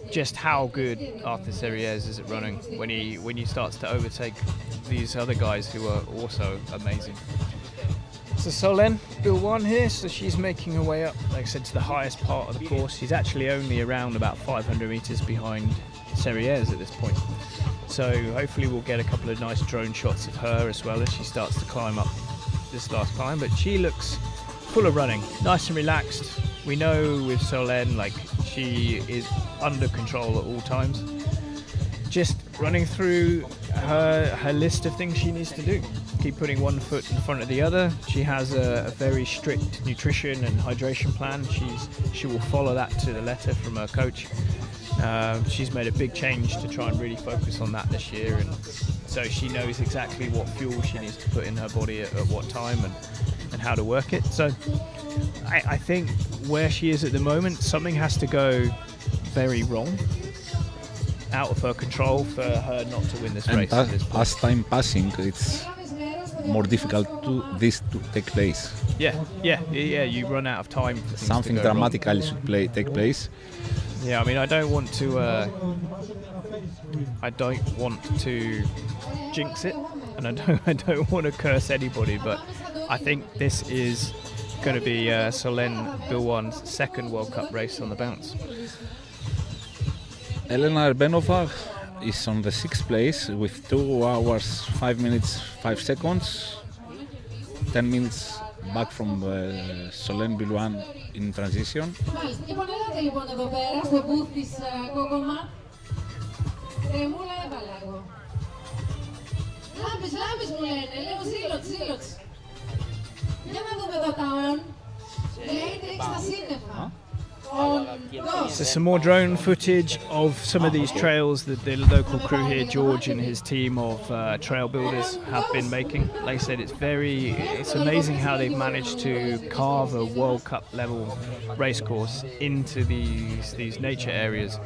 just how good Arthur Serrières is at running when he starts to overtake these other guys who are also amazing. So Solène Bilwan here, so she's making her way up, like I said, to the highest part of the course. She's actually only around about 500 meters behind Serrières at this point. So hopefully we'll get a couple of nice drone shots of her as well as she starts to climb up this last climb. But she looks full of running, nice and relaxed. We know with Solène, like, she is under control at all times. Just running through her list of things she needs to do. Keep putting one foot in front of the other. She has a very strict nutrition and hydration plan. She will follow that to the letter from her coach. She's made a big change to try and really focus on that this year, and so she knows exactly what fuel she needs to put in her body at what time and how to work it. So I think where she is at the moment, something has to go very wrong, out of her control, for her not to win this race. As time passing, it's more difficult to take place. Yeah. You run out of time. For Something dramatically should take place. Yeah, I mean, I don't want to jinx it, and I don't want to curse anybody, but I think this is going to be Solène Bilwan's 2nd World Cup race on the bounce. Elena Erbenova is on the 6th place with 2 hours, 5 minutes, 5 seconds. 10 minutes back from Solène Bilwan in transition. Λοιπόν, έλατε λοιπόν εδώ πέρα στο booth της Κόκομα. Κρεμούλα έβαλα εγώ. Λάμπης μου λένε, λέω ζήλωτς. Για να δούμε εδώ τα on. Λέει τρέξει τα σύννεφα. So some more drone footage of some of these trails that the local crew here, George and his team of trail builders, have been making. Like I said, it's amazing how they've managed to carve a World Cup level race course into these nature areas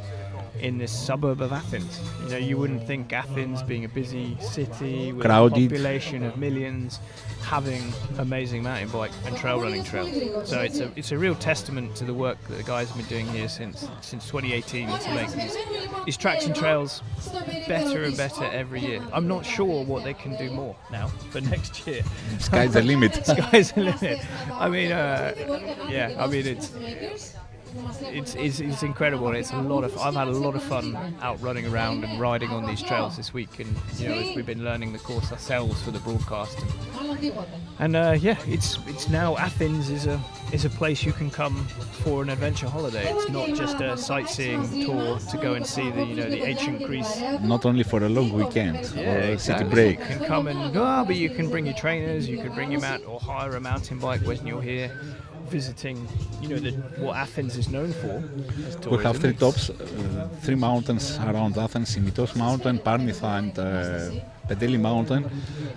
in this suburb of Athens. You know, you wouldn't think Athens, being a busy city with crowded, a population of millions, having amazing mountain bike and trail running trails. So it's a real testament to the work that the guys have been doing here since 2018 to make these tracks and trails better and better every year. I'm not sure what they can do more now for next year. Sky's the limit. Sky's the limit. I mean, it's incredible. It's a lot of. I've had a lot of fun out running around and riding on these trails this week, and you know, as we've been learning the course ourselves for the broadcast. And it's now Athens is a place you can come for an adventure holiday. It's not just a sightseeing tour to go and see the ancient Greece. Not only for a long weekend or a city exactly. break. You can come and go, but you can bring your trainers. You can bring your mat or hire a mountain bike when you're here visiting, what Athens is known for. We have 3 tops, 3 mountains around Athens: Simitos Mountain, Parnitha, and Pedeli Mountain.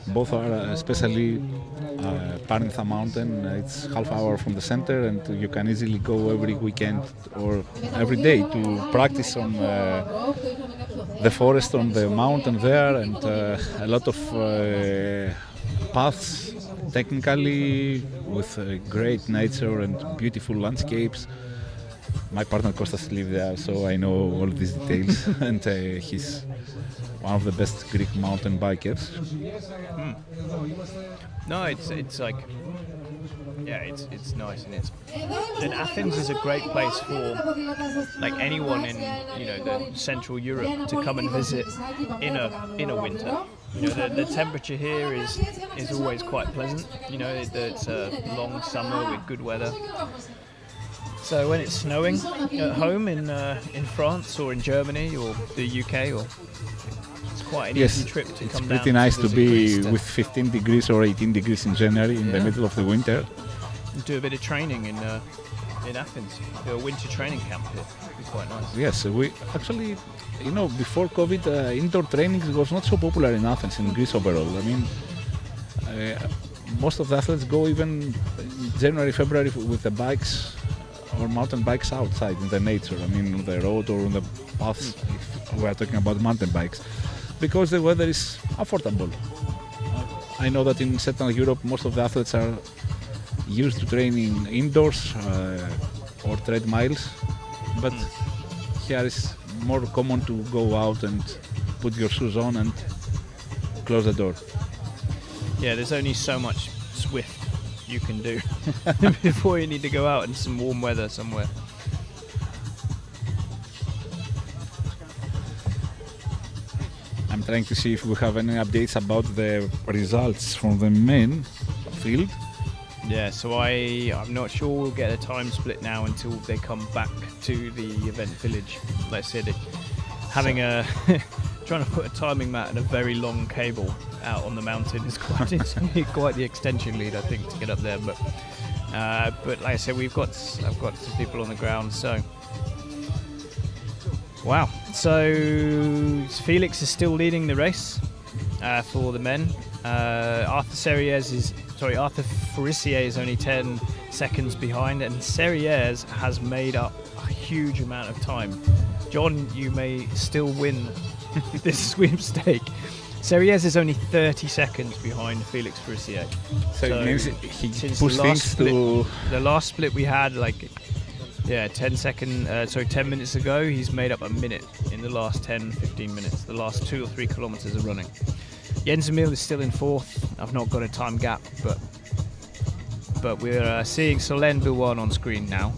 Both are, especially Parnitha Mountain, it's half hour from the center, and you can easily go every weekend or every day to practice on the forest on the mountain there, and a lot of paths, technically, with great nature and beautiful landscapes. my partner Kostas lives there, so I know all these details. And he's one of the best Greek mountain bikers. No, it's like, yeah, it's nice, and Athens is a great place for like anyone in the Central Europe to come and visit in a winter. The temperature here is always quite pleasant. It's a long summer with good weather. So when it's snowing at home in France or in Germany or the UK, it's quite an easy trip to come down. It's pretty nice to be Greece with 15 degrees or 18 degrees in January in the middle of the winter. Do a bit of training in Athens. Do a winter training camp here. It'd be quite nice. Yes, we actually, before COVID, indoor training was not so popular in Athens, in Greece overall. I mean, most of the athletes go even January, February with the bikes or mountain bikes outside in the nature. I mean, on the road or on the paths, if we are talking about mountain bikes, because the weather is affordable. I know that in Central Europe, most of the athletes are used to training indoors or tread miles, but here is more common to go out and put your shoes on and close the door. Yeah, there's only so much Swift you can do before you need to go out in some warm weather somewhere. I'm trying to see if we have any updates about the results from the men field. Yeah, so I'm not sure we'll get a time split now until they come back to the event village. Like I said, trying to put a timing mat and a very long cable out on the mountain is quite the extension lead, I think, to get up there. But like I said, I've got some people on the ground. So wow. So Felix is still leading the race for the men. Arthur Farissier is only 10 seconds behind, and Serrières has made up a huge amount of time. John, you may still win this sweepstake. Serrières is only 30 seconds behind Felix Farissier. So it means he pushed things to... The last split we had, 10 minutes ago, he's made up a minute in the last 10-15 minutes, the last 2 or 3 kilometers of running. Jens Emil is still in 4th. I've not got a time gap, but we're seeing Solène Bilwan on screen now,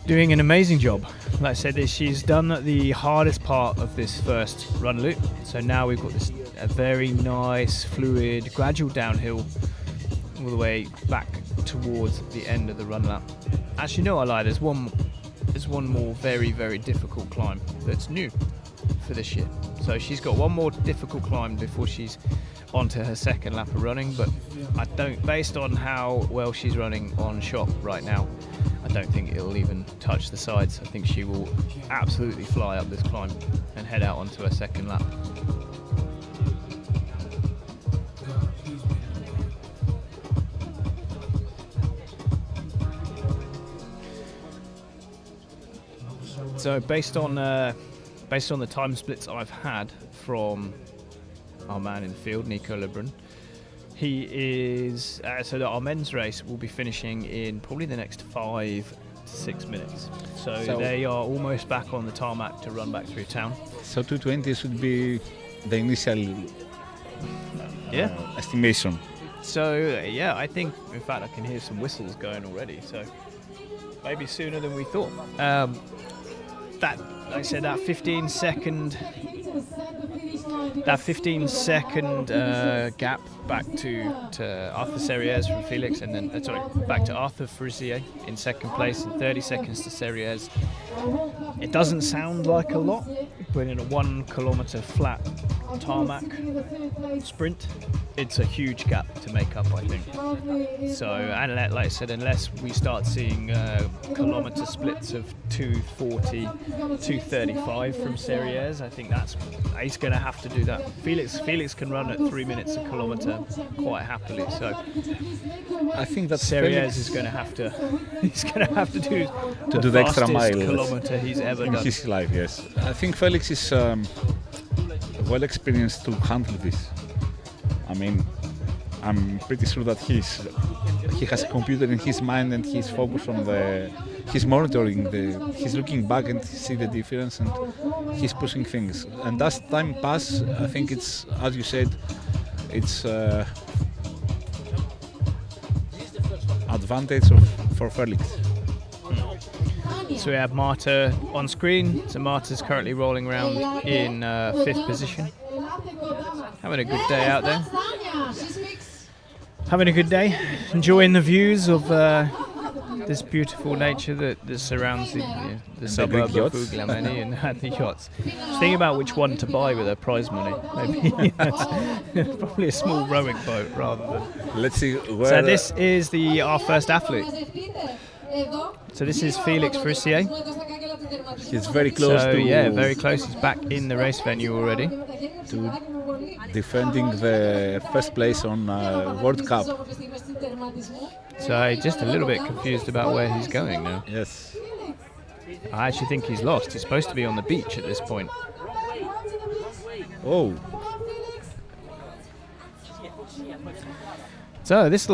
doing an amazing job. Like I said, she's done the hardest part of this first run loop. So now we've got a very nice, fluid, gradual downhill all the way back towards the end of the run lap. Actually, no, I lied. There's one more very, very difficult climb that's new for this year. So she's got one more difficult climb before she's onto her second lap of running. But based on how well she's running on shop right now, I don't think it'll even touch the sides. I think she will absolutely fly up this climb and head out onto her second lap. So based on the time splits I've had from our man in the field, Nico Lebrun, he is so that our men's race will be finishing in probably the next 5 to 6 minutes. So they are almost back on the tarmac to run back through town. So 2:20 should be the initial estimation. So I think, in fact, I can hear some whistles going already. So maybe sooner than we thought. Like I said, that 15 second gap back to Arthur Serrières from Felix, and then back to Arthur Farissier in second place, and 30 seconds to Serrières. It doesn't sound like a lot, but in a 1 kilometer flat tarmac sprint, it's a huge gap to make up, I think. So, and like I said, unless we start seeing kilometer splits of 2:40, 2:35 from Serrières, I think he's going to have to do that. Felix can run at 3 minutes a kilometer quite happily. So I think that Serrières is going to have to. He's going to have to do the extra mile kilometer he's ever done in his life. Yes, I think Felix is well experienced to handle this. I mean, I'm pretty sure that he has a computer in his mind and he's focused on the he's monitoring he's looking back and see the difference, and he's pushing things. And as time passes, I think it's, as you said, it's advantage for Felix. So we have Marta on screen. So Marta's currently rolling around in 5th position. Having a good day out there. Having a good day. Enjoying the views of this beautiful nature that surrounds the suburb of Vouliagmeni and the yachts. Just thinking about which one to buy with their prize money. Maybe that's probably a small rowing boat rather than. Let's see where. So this is our first athlete. So this is Felix Frissier. He's very close so, to. Yeah, very close. He's back in the race venue already. To defending the first place on World Cup. So I'm just a little bit confused about where he's going now. Yes. I actually think he's lost. He's supposed to be on the beach at this point. Oh. So this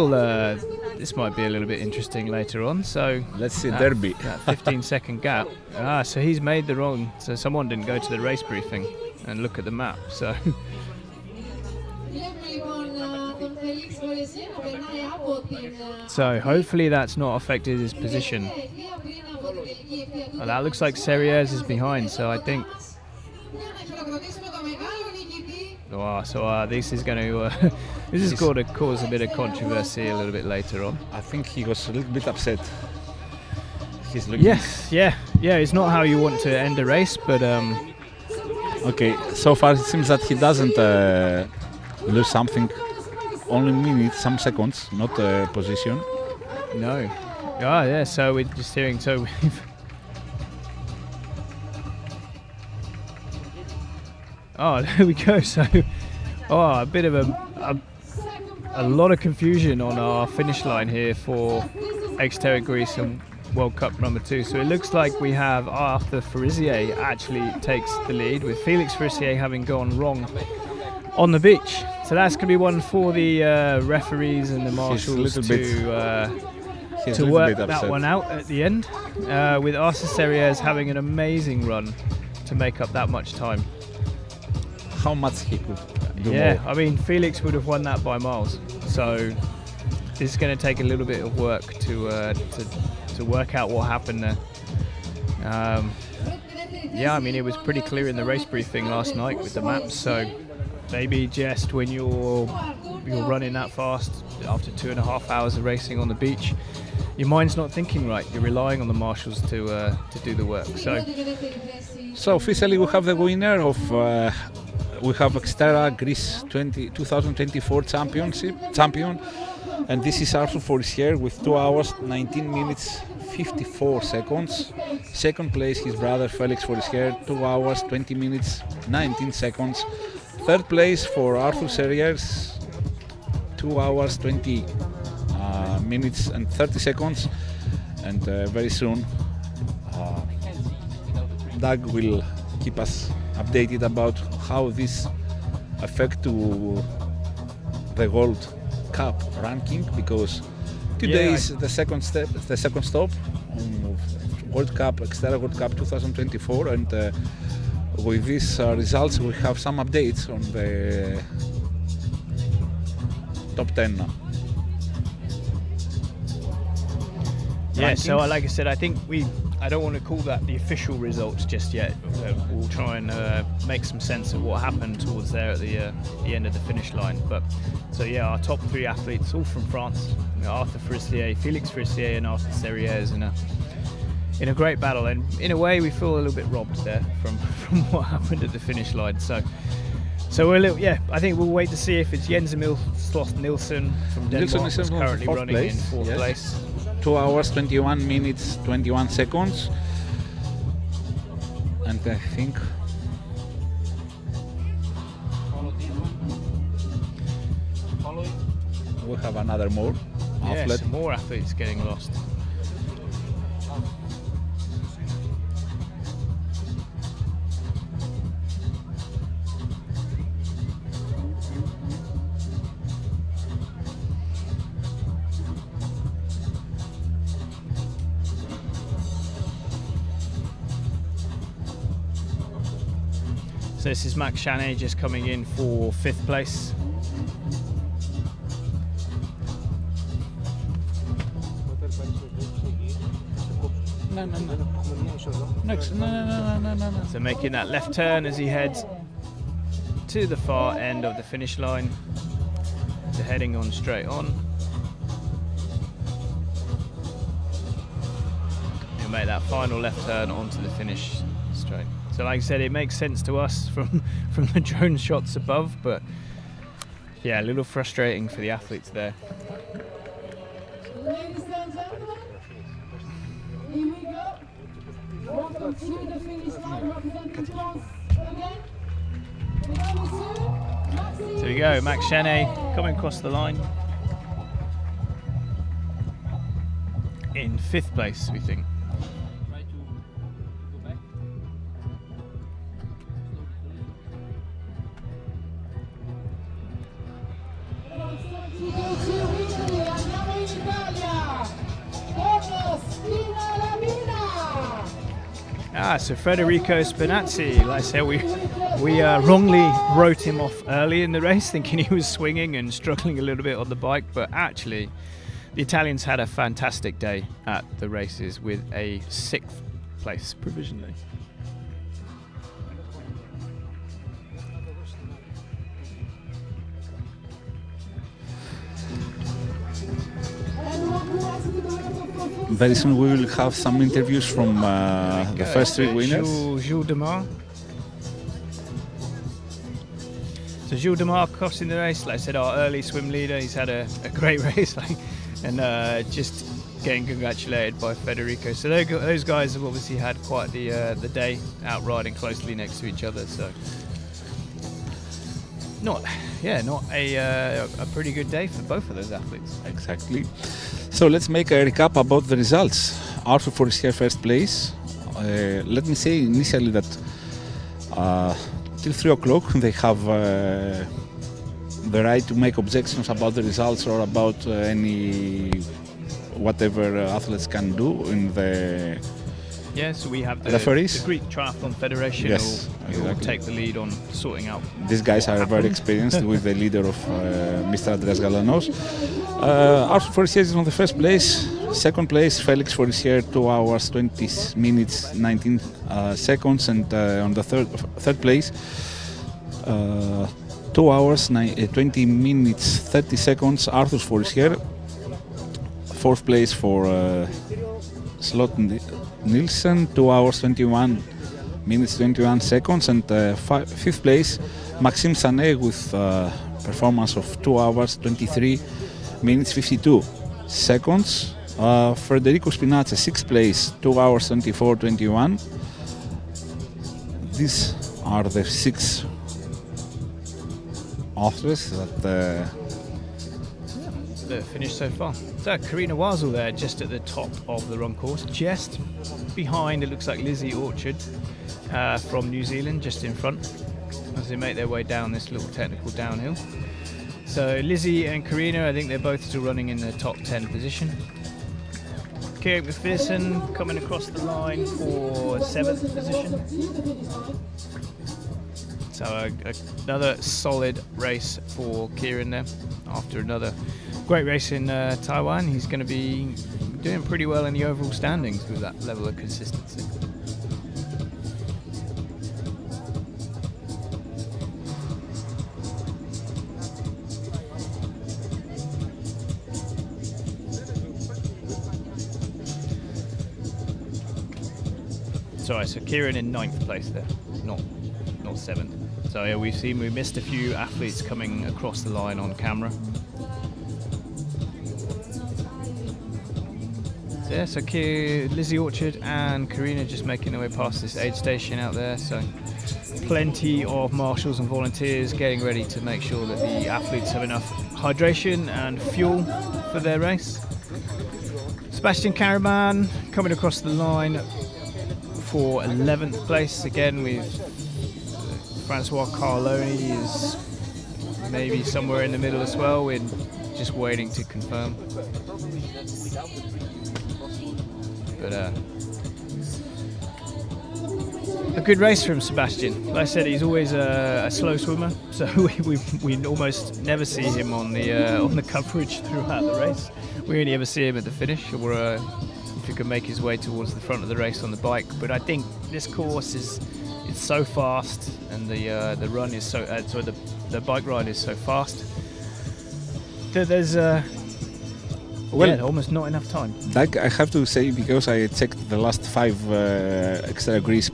might be a little bit interesting later on. So let's see Derby. That 15-second gap. So he's made the wrong. So someone didn't go to the race briefing and look at the map. So. So hopefully that's not affected his position. Well, that looks like Serrières is behind, so I think. Oh, so this is going to this is going to cause a bit of controversy a little bit later on. I think he was a little bit upset. He's looking. Yes, yeah. It's not how you want to end a race, but. Okay, so far it seems that he doesn't lose something. Only minutes, some seconds, not position. No. Yeah. So we're just hearing. So we've. Oh, there we go. So, a bit of a lot of confusion on our finish line here for Xterra Greece and World Cup number 2. So it looks like we have Arthur Frissier actually takes the lead, with Felix Frissier having gone wrong on the beach. So that's going to be one for the referees and the marshals to work that one out at the end, with Arthur Serrières having an amazing run to make up that much time. How much he could do Yeah, more. I mean, Felix would have won that by miles. So this is going to take a little bit of work to work out what happened there. Yeah, I mean, it was pretty clear in the race briefing last night with the maps. So maybe just when you're running that fast after 2.5 hours of racing on the beach, your mind's not thinking right. You're relying on the marshals to do the work. So officially we have the winner of we have Xterra Greece 2024 champion, and this is Arthur Frissier with 2 hours 19 minutes 54 seconds. Second place his brother Felix Frissier, 2 hours 20 minutes 19 seconds. Third place for Arthur Serrières, 2 hours 20 minutes and 30 seconds. And very soon Doug will keep us updated about how this affect to the World Cup ranking, because today is the second stop on World Cup, Xterra World Cup 2024, and with these results we have some updates on the top 10 now. Yeah, so like I said, I think I don't want to call that the official results just yet. We'll try and make some sense of what happened towards there at the end of the finish line. But so yeah, our top 3 athletes, all from France: Arthur Frissier, Felix Frissier, and Arthur Serrières in a great battle. And in a way, we feel a little bit robbed there from what happened at the finish line. So we're I think we'll wait to see if it's Jens Emil Sloth Nielsen from Denmark who's currently running in 4th place. 2 hours 21 minutes 21 seconds, and I think we have another more athlete. Some more athletes getting lost. So this is Max Chaney just coming in for 5th place. No. So making that left turn as he heads to the far end of the finish line. So heading on straight on. He'll make that final left turn onto the finish straight. So like I said, it makes sense to us from the drone shots above, but yeah, a little frustrating for the athletes there. Ladies and gentlemen, here we go. Welcome to the finish line, representing France again. So we go, Max Chaney coming across the line in 5th place, we think. So Federico Spinazzi, like I said, we wrongly wrote him off early in the race, thinking he was swinging and struggling a little bit on the bike, but actually the Italians had a fantastic day at the races with a 6th place provisionally. Very soon we will have some interviews from the first 3 winners. Jules Demar. So Jules Demar crossing the race, like I said, our early swim leader. He's had a great race, and just getting congratulated by Federico. So those guys have obviously had quite the day out riding closely next to each other. So not a pretty good day for both of those athletes. Exactly. So let's make a recap about the results. Arthur Forestier 1st place. Let me say initially that till 3 o'clock they have the right to make objections about the results or about any whatever athletes can do in the so we have the Greek Triathlon Federation who will take the lead on sorting out. These guys are very experienced with the leader of Mr. Andreas Galanos. Arthur Forestier is on the 1st place. 2nd place, Felix Forestier, 2 hours 20 minutes 19 seconds, and on the third place, 2 hours 20 minutes 30 seconds, Arthur Forestier. 4th place for Slot Nielsen, 2 hours 21 minutes 21 seconds, and 5th place, Maxime Sanet with performance of 2 hours 23 minutes 52 seconds. Federico Spinazzi, 6th place, 2 hours 24:21. These are the 6 authors that the finish so far. So Karina Wazel there, just at the top of the run course, just behind, it looks like Lizzie Orchard from New Zealand, just in front, as they make their way down this little technical downhill. So Lizzie and Karina, I think they're both still running in the top 10 position. Kieran McPherson coming across the line for 7th position. So another solid race for Kieran there. After another great race in Taiwan, he's going to be doing pretty well in the overall standings with that level of consistency. Sorry, so Kieran in 9th place there, not 7th. So yeah, we missed a few athletes coming across the line on camera. So yeah, so Lizzie Orchard and Karina just making their way past this aid station out there. So plenty of marshals and volunteers getting ready to make sure that the athletes have enough hydration and fuel for their race. Sebastian Caraman coming across the line for 11th place, again with Francois Carloni is maybe somewhere in the middle as well. We're just waiting to confirm. But a good race from Sebastian. Like I said, he's always a slow swimmer, so we almost never see him on the coverage throughout the race. We only ever see him at the finish, or if he can make his way towards the front of the race on the bike. But I think this course it's so fast, and the run is so the bike ride is so fast that there's almost not enough time. Like I have to say, because I checked the last 5 Xterra Greece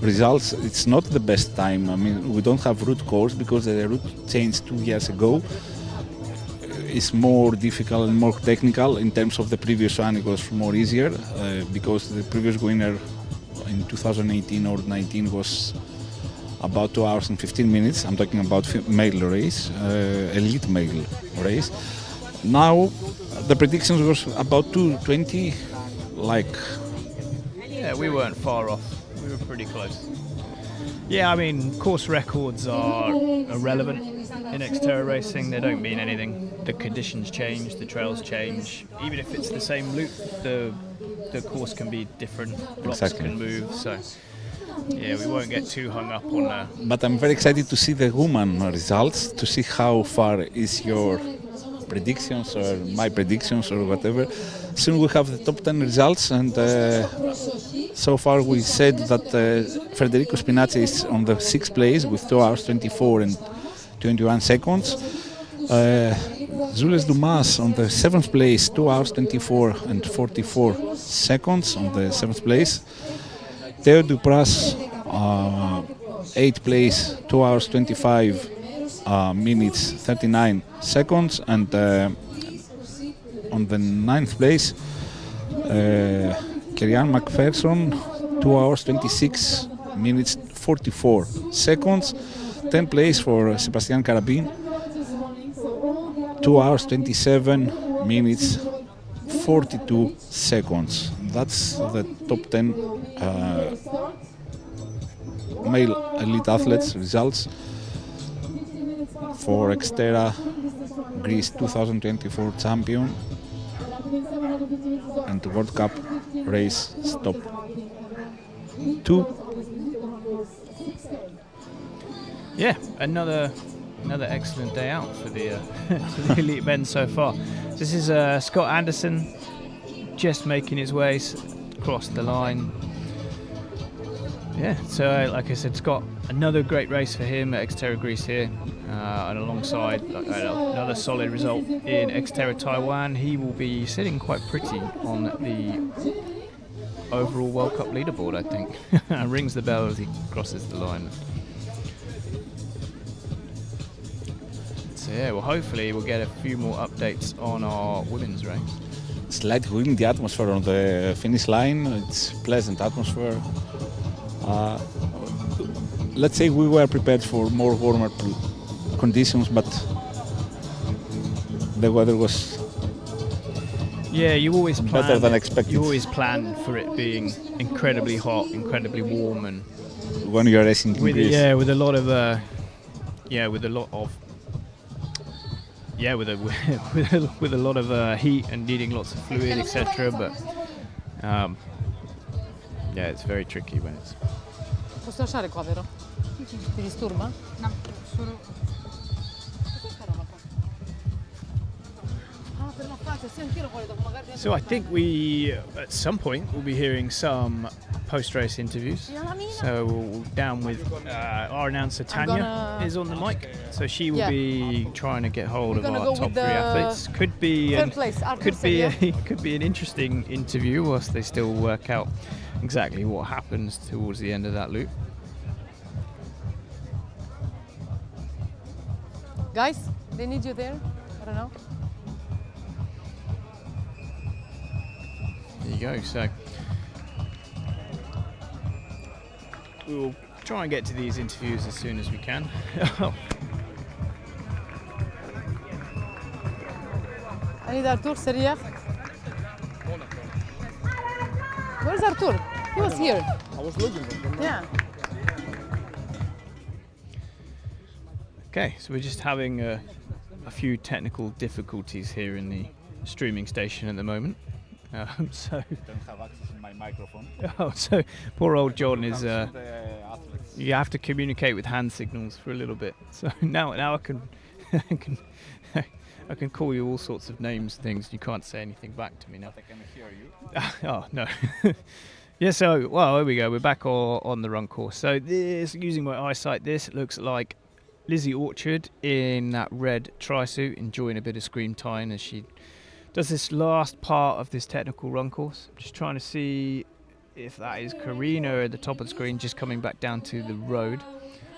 results, it's not the best time. I mean, we don't have route course because the route changed 2 years ago. It's more difficult and more technical. In terms of the previous one, it was more easier because the previous winner in 2018 or 19 was about 2 hours and 15 minutes. I'm talking about male race, elite male race. Now the predictions was about 2:20, like. Yeah, we weren't far off. We were pretty close. Yeah, I mean, course records are irrelevant in Xterra racing. They don't mean anything. The conditions change, the trails change. Even if it's the same loop, the course can be different. Blocks can move. So yeah, we won't get too hung up on that. But I'm very excited to see the woman results, to see how far is your predictions or my predictions or whatever. Soon we have the top 10 results, and so far we said that Federico Spinazzi is on the 6th place with 2 hours 24 and 21 seconds. Jules Dumas on the 7th place, 2 hours 24 and 44 seconds on the 7th place. Theo Dupras, 8th place, 2 hours 25 minutes 39 seconds, and on the 9th place, Kerian McPherson, 2 hours 26 minutes 44 seconds. 10th place for Sebastian Carabin, 2 hours 27 minutes 42 seconds. That's the top 10 male elite athletes results for Xterra Greece 2024 champion and World Cup race stop 2. Yeah, another excellent day out for the elite men so far. This is Scott Anderson just making his way across the line. Yeah, so like I said, Scott, another great race for him at Xterra Greece here, and alongside another solid result in Xterra Taiwan. He will be sitting quite pretty on the overall World Cup leaderboard, I think. Rings the bell as he crosses the line. So yeah, well, hopefully we'll get a few more updates on our women's race. Slightly windy the atmosphere on the finish line. It's pleasant atmosphere. Let's say we were prepared for more warmer conditions, but the weather was you always plan better than expected. You always plan for it being incredibly hot, incredibly warm, and when you're racing in Greece. with a lot of with a lot of heat and needing lots of fluid, etc. But it's very tricky when it's. Posso lasciare qua, vero? Ti disturba? No, solo. So I think we, at some point, will be hearing some post-race interviews. So we'll down with our announcer Tanya is on the mic. So she will be trying to get hold of our top 3 athletes. Could be an interesting interview whilst they still work out exactly what happens towards the end of that loop. Guys, they need you there. I don't know. There you go. So we will try and get to these interviews as soon as we can. I need Artur Seria. Where's Artur? He was here. I was looking for him. Yeah. Okay, so we're just having a few technical difficulties here in the streaming station at the moment. So I don't have access in my my microphone. Oh, so poor old John is. The athletes. You have to communicate with hand signals for a little bit. So now I can, I can call you all sorts of names, things. You can't say anything back to me now. But I can hear you. Oh no. Yeah. So well, there we go. We're back on the run course. So this, using my eyesight, this looks like Lizzie Orchard in that red tri-suit, enjoying a bit of screen time as she does this last part of this technical run course. Just trying to see if that is Karina at the top of the screen, just coming back down to the road.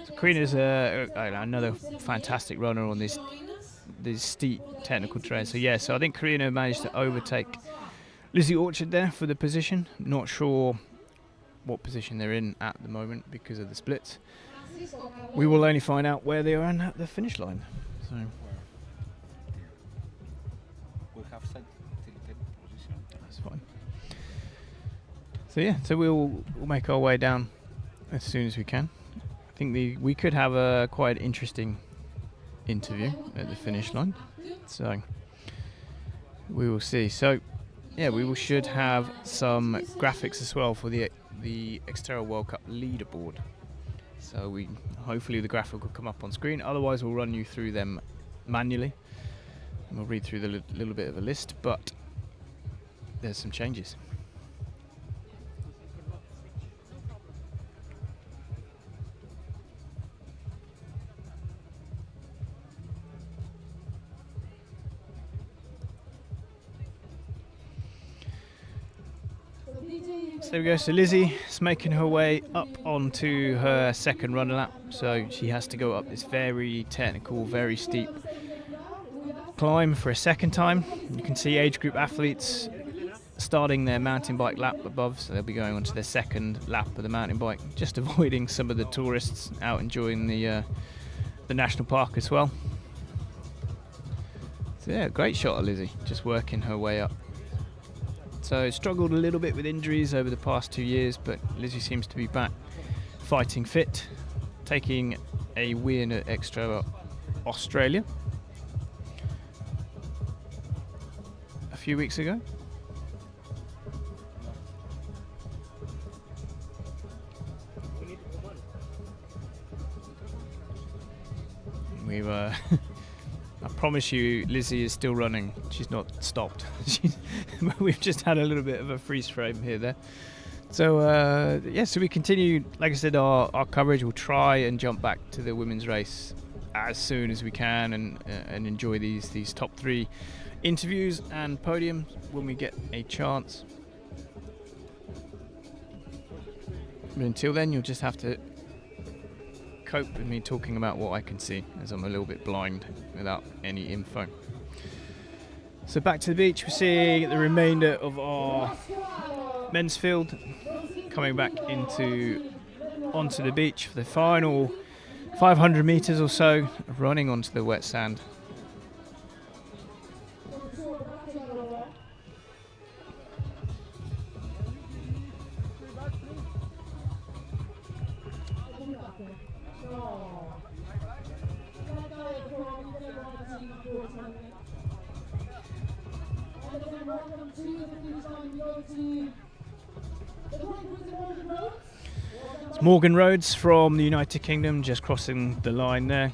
So Karina's another fantastic runner on this steep technical trail. So yeah, so I think Karina managed to overtake Lizzie Orchard there for the position. Not sure what position they're in at the moment because of the splits. We will only find out where they are at the finish line. So We have set tilted position. that's fine. So yeah, so we'll make our way down as soon as we can. I think we could have a quite interesting interview at the finish line. So we will see. So yeah, should have some graphics as well for the Xterra World Cup leaderboard. So hopefully the graphic will come up on screen. Otherwise, we'll run you through them manually, and we'll read through the little bit of a list. But there's some changes. So there we go, so Lizzie is making her way up onto her second run lap, so she has to go up this very technical, very steep climb for a second time. You can see age group athletes starting their mountain bike lap above, so they'll be going on to their second lap of the mountain bike, just avoiding some of the tourists out enjoying the national park as well. So yeah, great shot of Lizzie, just working her way up. So struggled a little bit with injuries over the past 2 years, but Lizzie seems to be back fighting fit, taking a win at Xterra Australia a few weeks ago. We've I promise you, Lizzie is still running. She's not stopped. We've just had a little bit of a freeze frame here there. So yeah, so we continue, like I said, our coverage. We'll try and jump back to the women's race as soon as we can and enjoy these top 3 interviews and podiums when we get a chance. But until then, you'll just have to cope with me talking about what I can see, as I'm a little bit blind without any info. So back to the beach, we're seeing the remainder of our men's field coming back onto the beach for the final 500 meters or so, running onto the wet sand. It's Morgan Rhodes from the United Kingdom, just crossing the line there.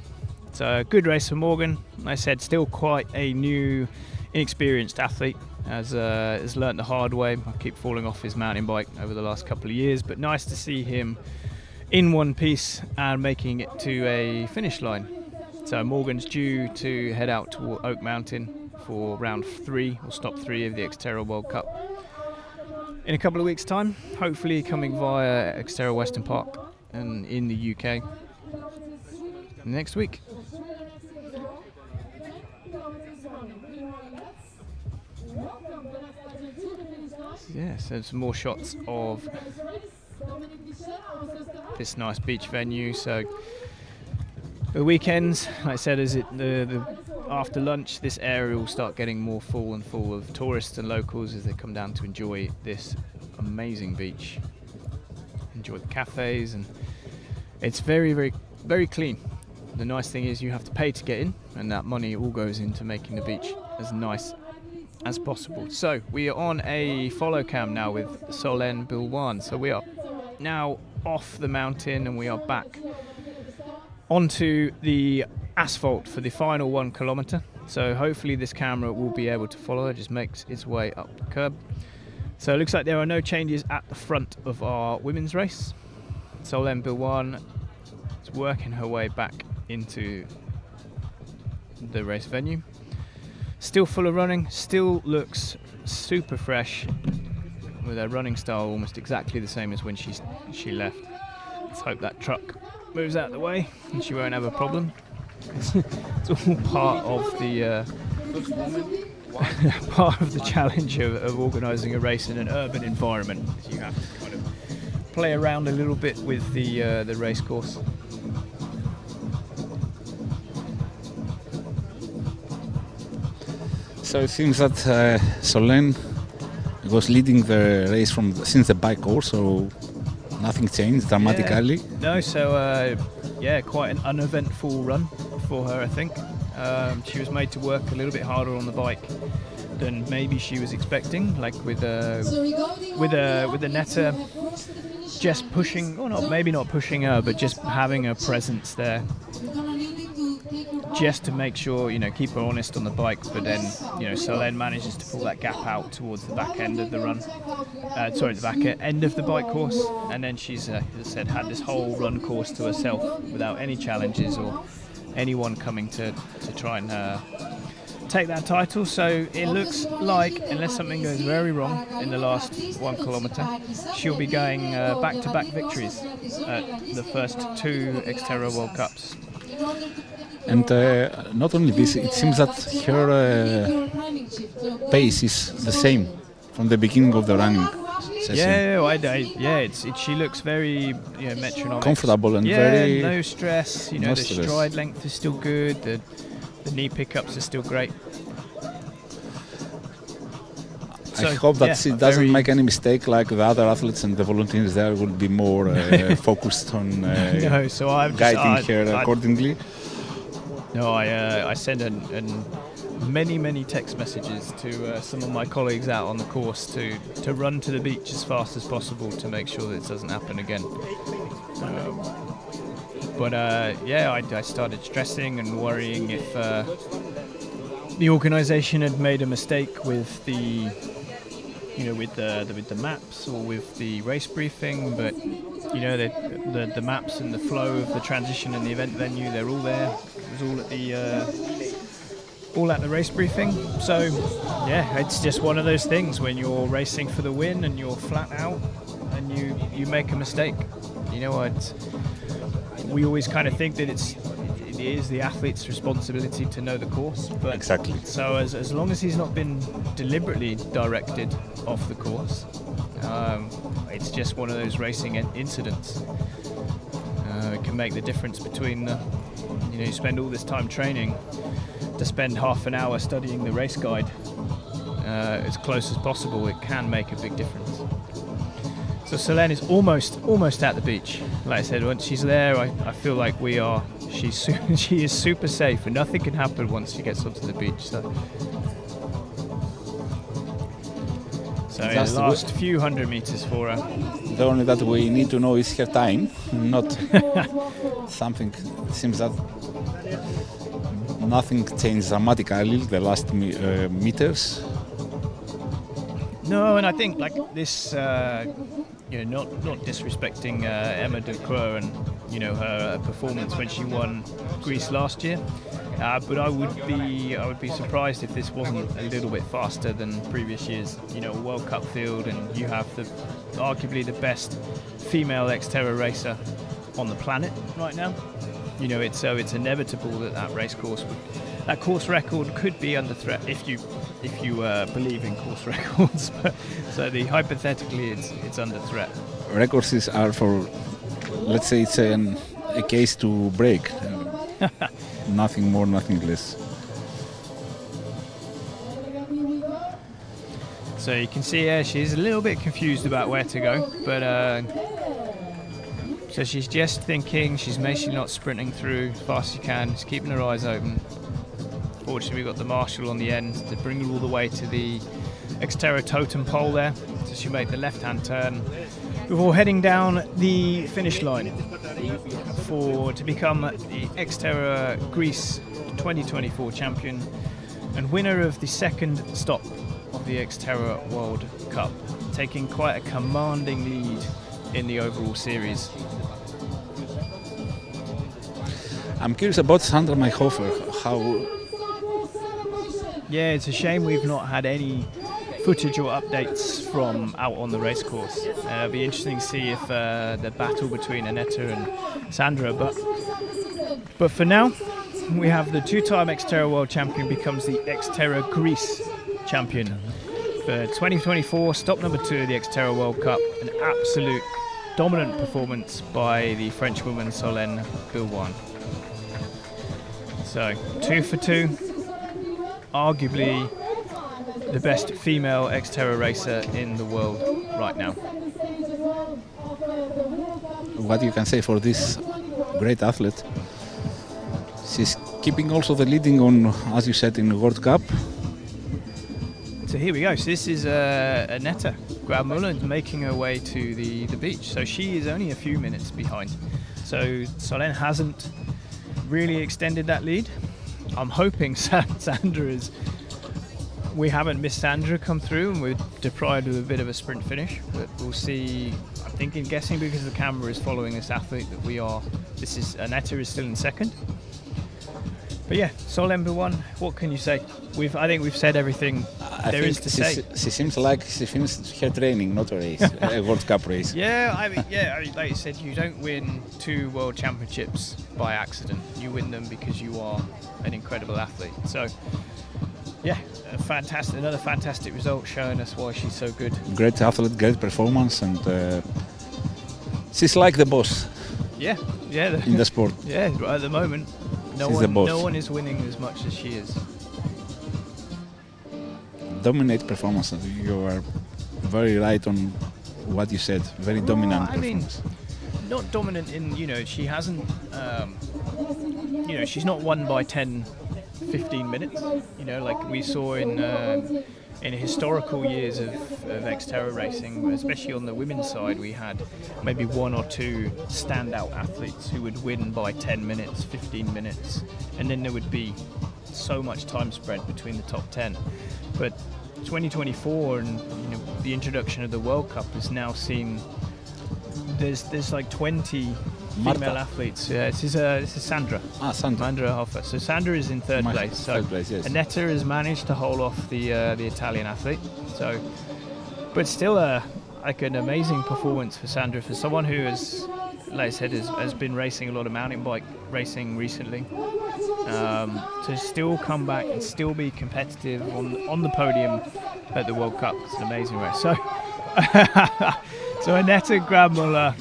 It's a good race for Morgan. Like I said, still quite a new, inexperienced athlete. Has learnt the hard way. I keep falling off his mountain bike over the last couple of years, but nice to see him in one piece and making it to a finish line. So Morgan's due to head out to Oak Mountain for round 3 or stop 3 of the Xterra World Cup in a couple of weeks' time, hopefully coming via Xterra Western Park and in the UK next week. Yeah, so some more shots of this nice beach venue. So the weekends, like I said, as after lunch, this area will start getting more full of tourists and locals as they come down to enjoy this amazing beach, enjoy the cafes, and it's very, very, very clean. The nice thing is you have to pay to get in, and that money all goes into making the beach as nice as possible. So we are on a follow cam now with Solène Bilwan. So we are now off the mountain and we are back onto the asphalt for the final 1 kilometer. So hopefully this camera will be able to follow. It just makes its way up the curb. So it looks like there are no changes at the front of our women's race. Solène Bilwan is working her way back into the race venue. Still full of running, still looks super fresh, with her running style almost exactly the same as when she left. Let's hope that truck moves out of the way and she won't have a problem. It's all part of the part of the challenge of organising a race in an urban environment. You have to kind of play around a little bit with the race course. So it seems that Solène was leading the race since the bike course, so nothing changed dramatically. Yeah. No, so quite an uneventful run for her, I think. She was made to work a little bit harder on the bike than maybe she was expecting, like with a netter just pushing, or not, maybe not pushing her, but just having a presence there, just to make sure, keep her honest on the bike. But then, Solène manages to pull that gap out towards the back end of the run, the back end of the bike course, and then she's, as I said, had this whole run course to herself without any challenges or anyone coming to try and take that title. So it looks like, unless something goes very wrong in the last 1 kilometer, she'll be going back-to-back victories at the first 2 Xterra World Cups. And not only this, it seems that her pace is the same from the beginning of the running session. She looks very metronomic, comfortable and very no stress. No the stress. Stride length is still good. The knee pickups are still great. I hope that she doesn't make any mistake like the other athletes, and the volunteers there will be more focused on guiding her accordingly. No, I sent many text messages to some of my colleagues out on the course to run to the beach as fast as possible to make sure this doesn't happen again. I started stressing and worrying if the organisation had made a mistake with the with the maps or with the race briefing, but the maps and the flow of the transition and the event venue, they're all there. It was all at the race briefing. So it's just one of those things when you're racing for the win and you're flat out and you make a mistake. We always kind of think that it is the athlete's responsibility to know the course, but exactly. So as long as he's not been deliberately directed off the course, it's just one of those racing incidents. It can make the difference between you spend all this time training to spend half an hour studying the race guide as close as possible. It can make a big difference. So Solène is almost at the beach. Like I said, once she's there, I feel like she is super safe and nothing can happen once she gets onto the beach. So the last few hundred meters for her. The only that we need to know is her time, not something. It seems that nothing changed dramatically the last meters. No, and I think like this, not disrespecting Emma de Croo and her performance when she won Greece last year, but I would be surprised if this wasn't a little bit faster than previous years. A World Cup field, and you have arguably the best female Xterra racer on the planet right now. It's inevitable that race course that course record could be under threat if you believe in course records. But so hypothetically it's under threat. Records are for, let's say, it's a case to break. Nothing more, nothing less. So you can see she's a little bit confused about where to go, but so she's just thinking, she's basically not sprinting through as fast as she can, just keeping her eyes open unfortunately we got the marshal on the end to bring her all the way to the Xterra totem pole there. So she'll make the left-hand turn before heading down the finish line to become the Xterra Greece 2024 champion and winner of the second stop of the Xterra World Cup, taking quite a commanding lead in the overall series. I'm curious about Sandra Mayhofer. Yeah, it's a shame we've not had any footage or updates from out on the racecourse. It'll be interesting to see if the battle between Aneta and Sandra, but for now we have the two-time Xterra World Champion becomes the Xterra Greece champion for 2024, stop number 2 of the Xterra World Cup. An absolute dominant performance by the French woman Solène Vouliagmeni. So 2 for 2, arguably the best female Xterra racer in the world right now. What you can say for this great athlete? She's keeping also the leading on, as you said, in the World Cup. So here we go. So this is Aneta Grabmuller making her way to the beach. So she is only a few minutes behind. So Solène hasn't really extended that lead. I'm hoping Sandra is. We haven't missed Sandra come through, and we're deprived of a bit of a sprint finish. But we'll see. I'm guessing because the camera is following this athlete that we are. Aneta is still in second. But yeah, Solène Vouliagmeni, what can you say? I think we've said everything there is to say. She seems like she finished her training, not a race, a World Cup race. Yeah, like you said, you don't win 2 World Championships by accident. You win them because you are an incredible athlete. So, yeah, another fantastic result showing us why she's so good. Great athlete, great performance, and she's like the boss. Yeah. In the sport. Yeah, right at the moment. No one is winning as much as she is. Dominate performance. You are very right on what you said. Very dominant performance. Not dominant in, she hasn't, she's not won by 10, 15 minutes, like we saw in historical years of Xterra racing, especially on the women's side. We had maybe 1 or 2 standout athletes who would win by 10 minutes, 15 minutes, and then there would be so much time spread between the top 10. But 2024 and the introduction of the World Cup has now seen there's like 20 female athletes. This is Sandra. Sandra Hofer. So Sandra is in third place. So yes. Aneta has managed to hold off the Italian athlete. So, but still like an amazing performance for Sandra, for someone who has, like I said, has been racing a lot of mountain bike racing recently. To still come back and still be competitive on the podium at the World Cup, it's an amazing race. So, so Aneta Grabmuller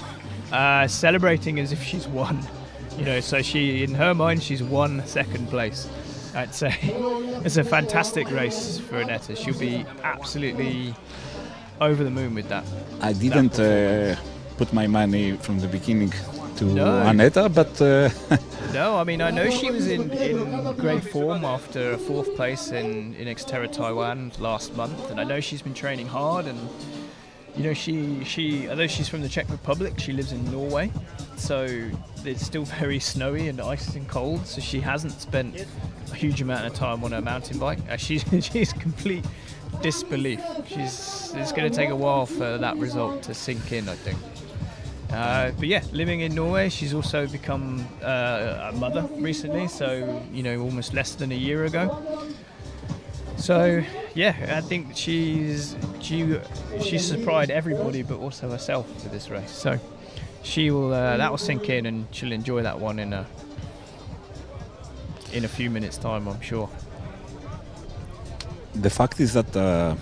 celebrating as if she's won. So she, in her mind, she's won second place. It's a fantastic race for Aneta. She'll be absolutely over the moon with that. I didn't put my money from the beginning to Aneta, but no, I mean, I know she was in great form after a 4th place in Xterra Taiwan last month, and I know she's been training hard, and she although she's from the Czech Republic, she lives in Norway, so it's still very snowy and ice and cold, so she hasn't spent a huge amount of time on her mountain bike. She's complete disbelief. It's going to take a while for that result to sink in, I think. But yeah, living in Norway, she's also become a mother recently, so almost less than a year ago. So yeah, I think she's surprised everybody, but also herself for this race. So she will that will sink in, and she'll enjoy that one in a few minutes' time, I'm sure. The fact is that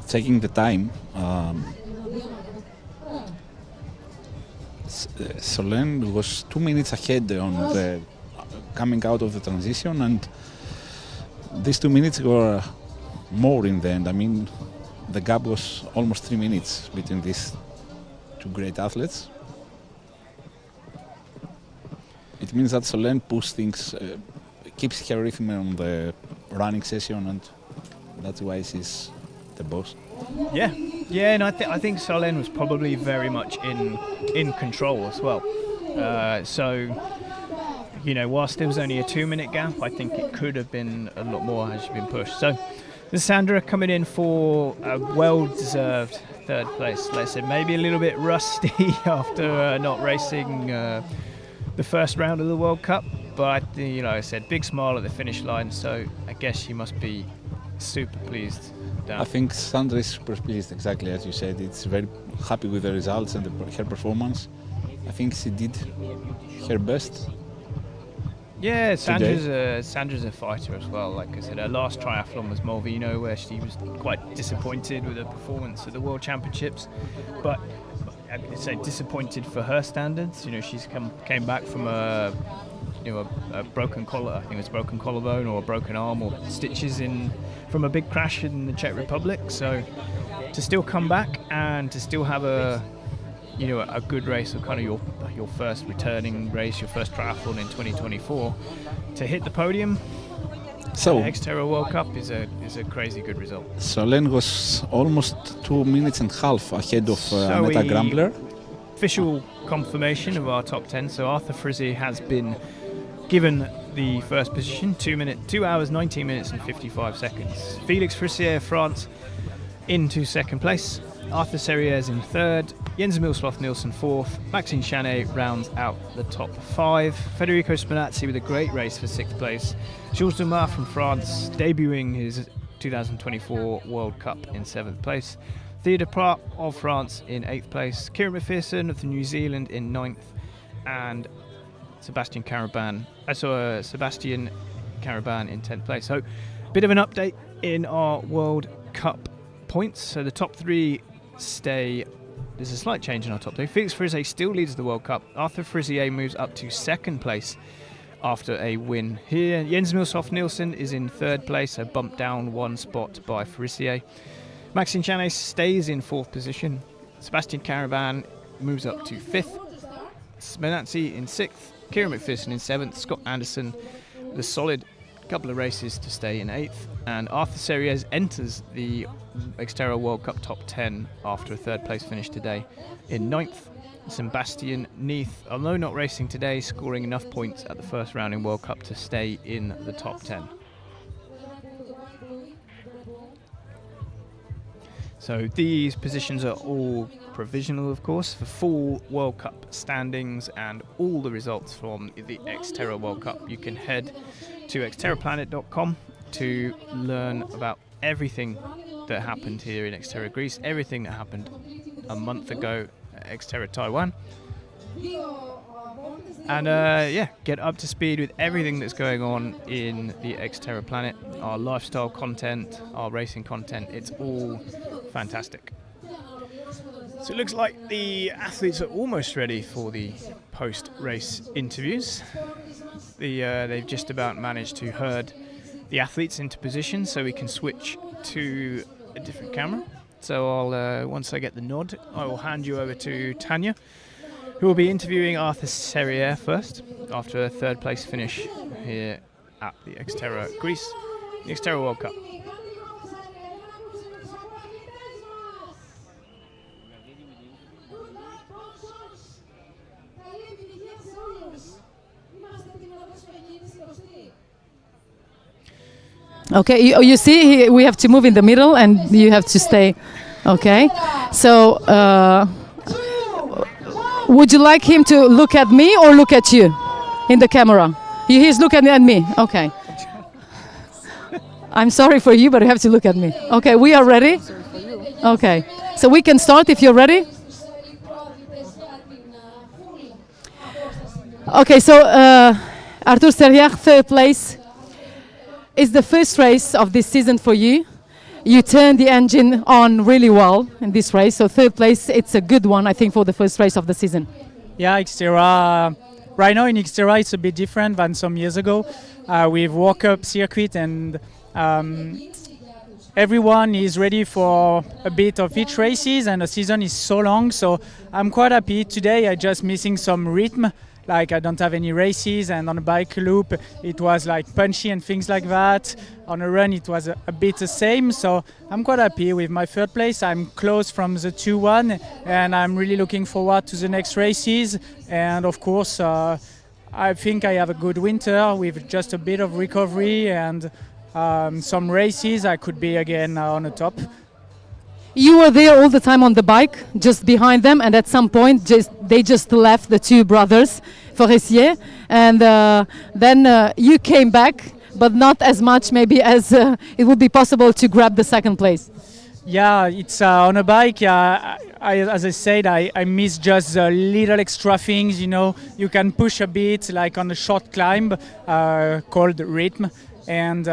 taking the time, Solène was 2 minutes ahead on the coming out of the transition, and these 2 minutes were more in the end. I mean, the gap was almost 3 minutes between these 2 great athletes. It means that Solène pushed things, keeps her rhythm on the running session, and that's why she's the boss. Yeah, and I think Solène was probably very much in control as well. So, you know, whilst there was only a 2-minute gap, I think it could have been a lot more had she been pushed. So, Sandra coming in for a well-deserved third place. Let's say maybe a little bit rusty after not racing the first round of the World Cup, but you know, I said big smile at the finish line. So I guess she must be super pleased. I think Sandra is super pleased, exactly as you said. It's very happy with the results and her performance. I think she did her best. Yeah, Sandra's a fighter as well. Like I said, her last triathlon was Malvino, where she was quite disappointed with her performance at the World Championships. But I'd say disappointed for her standards. You know, she's came back from a broken collar, I think it was broken collarbone or a broken arm or stitches from a big crash in the Czech Republic. So to still come back and to still have a good race, or kind of your first returning race, your first triathlon in 2024, to hit the podium. So Xterra World Cup is a crazy good result. Solène was almost 2.5 minutes ahead of Aneta Grumbler. Official confirmation of our top 10. So Arthur Frizier has been given the first position, 2 hours 19 minutes and 55 seconds. Felix Frissier, France, into second place. Arthur Serrières in third. Jens Milsloth Nielsen fourth. Maxime Chanet rounds out the top 5. Federico Spinazzi with a great race for 6th place. Jules Dumas from France, debuting his 2024 World Cup in 7th place. Theodore Prat of France in 8th place. Kieran McPherson of New Zealand in 9th. And Sebastian Caraban in 10th place. So, bit of an update in our World Cup points. So the top 3 stay. There's a slight change in our top 3. Felix Frizier still leads the World Cup. Arthur Frizier moves up to 2nd place after a win here. Jens Milshoff Nielsen is in 3rd place, a bump down 1 spot by Frizier. Maxime Chanet stays in 4th position. Sebastian Caraban moves up to 5th. Spinazzi in 6th. Kieran McPherson in 7th. Scott Anderson with a solid couple of races to stay in 8th. And Arthur Serrières enters the Xterra World Cup top 10 after a 3rd place finish today in 9th. Sebastian Neath, although not racing today, scoring enough points at the first round in World Cup to stay in the top 10. So these positions are all provisional, of course, for full World Cup standings and all the results from the Xterra World Cup. You can head to xterraplanet.com to learn about everything that happened here in Xterra Greece, everything that happened a month ago at Xterra Taiwan. And get up to speed with everything that's going on in the Xterra Planet, our lifestyle content, our racing content. It's all fantastic. So it looks like the athletes are almost ready for the post-race interviews. They've just about managed to herd the athletes into position so we can switch to a different camera. So I'll once I get the nod, I will hand you over to Tanya, who will be interviewing Arthur Serrières first after a 3rd place finish here at the Xterra Greece, the Xterra World Cup. Okay, you see, we have to move in the middle and you have to stay. Okay, so would you like him to look at me or look at you in the camera? He's looking at me. Okay. I'm sorry for you, but you have to look at me. Okay, we are ready? Okay, so we can start if you're ready. Okay, so Arthur Serrières, 3rd place. It's the first race of this season for you. You turned the engine on really well in this race, so 3rd place, it's a good one, I think, for the first race of the season. Yeah, Xterra, right now in Xterra it's a bit different than some years ago. We've walk up circuit and everyone is ready for a bit of each races, and the season is so long, so I'm quite happy. Today I'm just missing some rhythm like I don't have any races, and on a bike loop it was like punchy and things like that. On a run it was a bit the same, so I'm quite happy with my third place. I'm close from the 2-1 and I'm really looking forward to the next races, and of course I think I have a good winter with just a bit of recovery and some races I could be again on the top. You were there all the time on the bike, just behind them, and at some point they just left, the two brothers, Forestier, and then you came back, but not as much maybe as it would be possible to grab the second place. Yeah, it's on a bike. As I said, I miss just the little extra things. You know, you can push a bit, like on a short climb called rhythm, and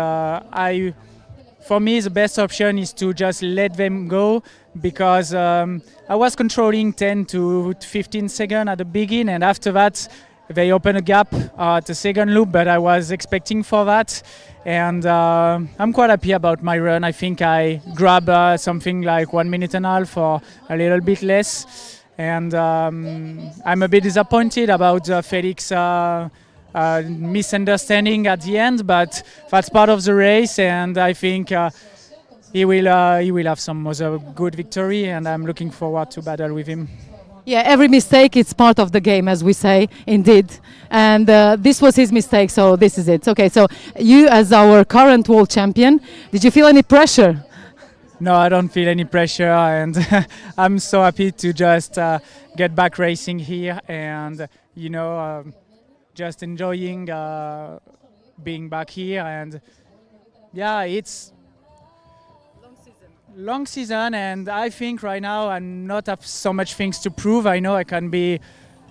for me, the best option is to just let them go, because I was controlling 10 to 15 seconds at the beginning, and after that they open a gap at the second loop, but I was expecting for that, and I'm quite happy about my run. I think I grab something like 1 minute and a half or a little bit less, and I'm a bit disappointed about Felix misunderstanding at the end, but that's part of the race, and I think he will have some other good victory, and I'm looking forward to battle with him. Yeah, every mistake is part of the game, as we say, indeed. And this was his mistake, so this is it. Okay, so you as our current world champion, did you feel any pressure? No, I don't feel any pressure, and I'm so happy to just get back racing here, and just enjoying being back here. And yeah, it's long season, and I think right now I not have so much things to prove. I know I can be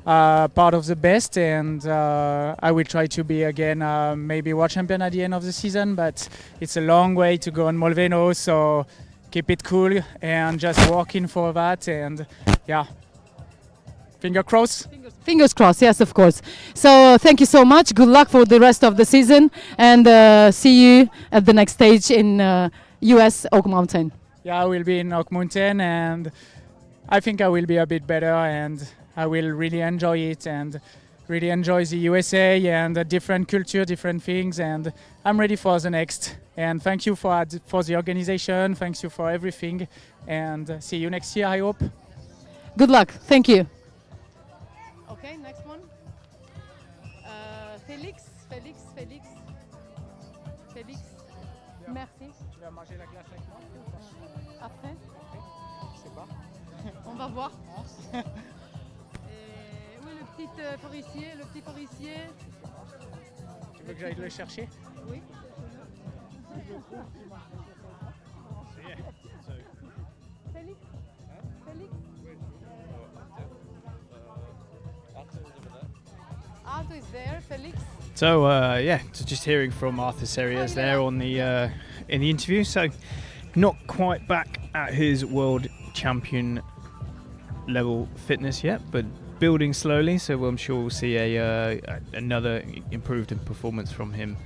part of the best, and I will try to be again maybe world champion at the end of the season, but it's a long way to go on Molveno, so keep it cool and just working for that, and yeah, finger crossed. Fingers crossed, yes, of course. So thank you so much. Good luck for the rest of the season, and see you at the next stage in US Oak Mountain. Yeah, I will be in Oak Mountain, and I think I will be a bit better, and I will really enjoy it and really enjoy the USA and a different culture, different things, and I'm ready for the next. And thank you for the organization, thank you for everything, and see you next year, I hope. Good luck, thank you. Okay, next one. Félix. Merci. Tu vas manger la glace avec moi Après Je sais pas. On va voir. Oui, le petit forestier. Tu veux que j'aille le chercher? Oui. Félix. Arthur is there. Felix. So so just hearing from Arthur Serriers there on the in the interview. So not quite back at his world champion level fitness yet, but building slowly. So I'm sure we'll see another improved performance from him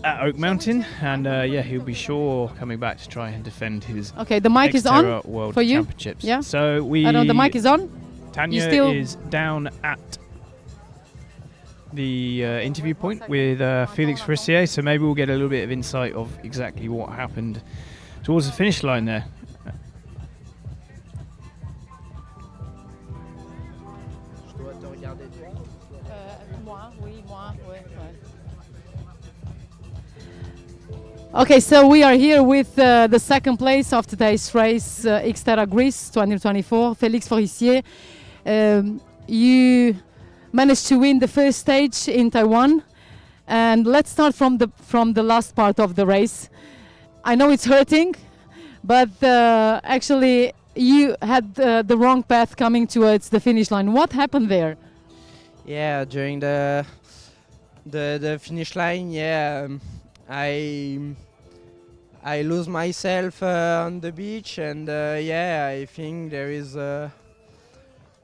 at Oak Mountain, and he'll be sure coming back to try and defend his the mic is on World for you. Championships. Yeah. So the mic is on. Tanya is down at the interview point with Felix Forestier, so maybe we'll get a little bit of insight of exactly what happened towards the finish line there. Okay, so we are here with the second place of today's race, Xterra Greece 2024. Felix Forestier, you managed to win the first stage in Taiwan, and let's start from the last part of the race. I know it's hurting, but actually you had the wrong path coming towards the finish line. What happened there? Yeah, during the finish line, I lose myself on the beach, and I think there is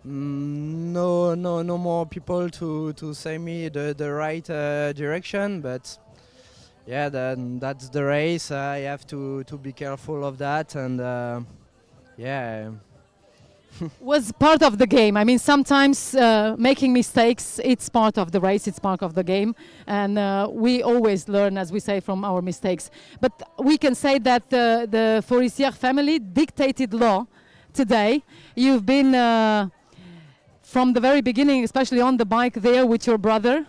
no more people to say me the right direction. But then that's the race. I have to be careful of that, and Was part of the game. I mean, sometimes making mistakes, it's part of the race, it's part of the game, and we always learn, as we say, from our mistakes. But we can say that the Vouliagmeni family dictated law today. You've been from the very beginning, especially on the bike there with your brother.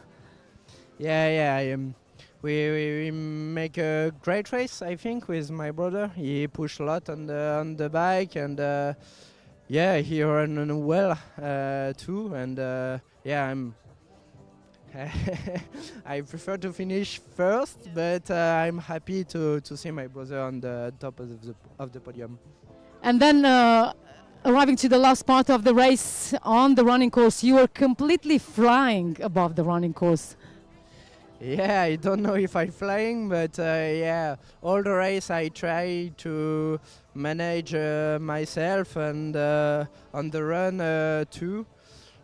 Yeah. We make a great race, I think, with my brother. He pushed a lot on the bike, and yeah, he ran well too. And yeah, I prefer to finish first, but I'm happy to see my brother on the top of the podium. And then arriving to the last part of the race on the running course, you were completely flying above the running course. Yeah, I don't know if I'm flying, but yeah, all the race I try to manage myself and on the run too.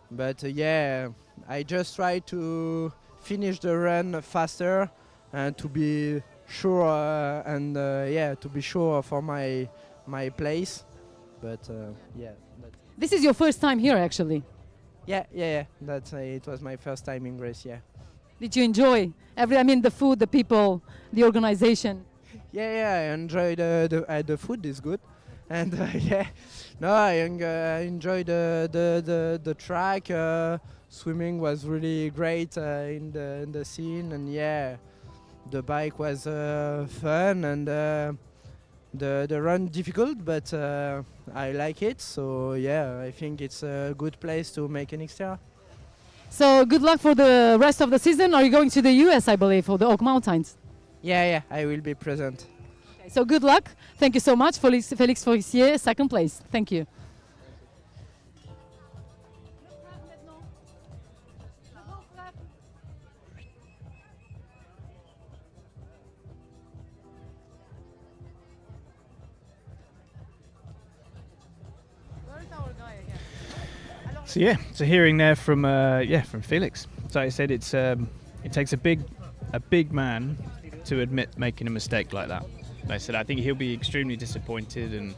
But yeah, I just try to finish the run faster and to be sure and yeah, to be sure for my place. But yeah. This is your first time here, actually. Yeah. That's it was my first time in Greece. Yeah. Did you enjoy I mean, the food, the people, the organization? Yeah, I enjoy the food is good, and yeah, no, I enjoy the track. Swimming was really great in the scene, and yeah, the bike was fun, and the run difficult, but I like it. So yeah, I think it's a good place to make an Xterra. So good luck for the rest of the season. Are you going to the US, I believe, for the Oak Mountains? Yeah, I will be present. Okay, so good luck. Thank you so much, Félix Vouliagmeni, second place. Thank you. So yeah, so hearing there from from Felix. So I said it takes a big man to admit making a mistake like that. Like I said, I think he'll be extremely disappointed, and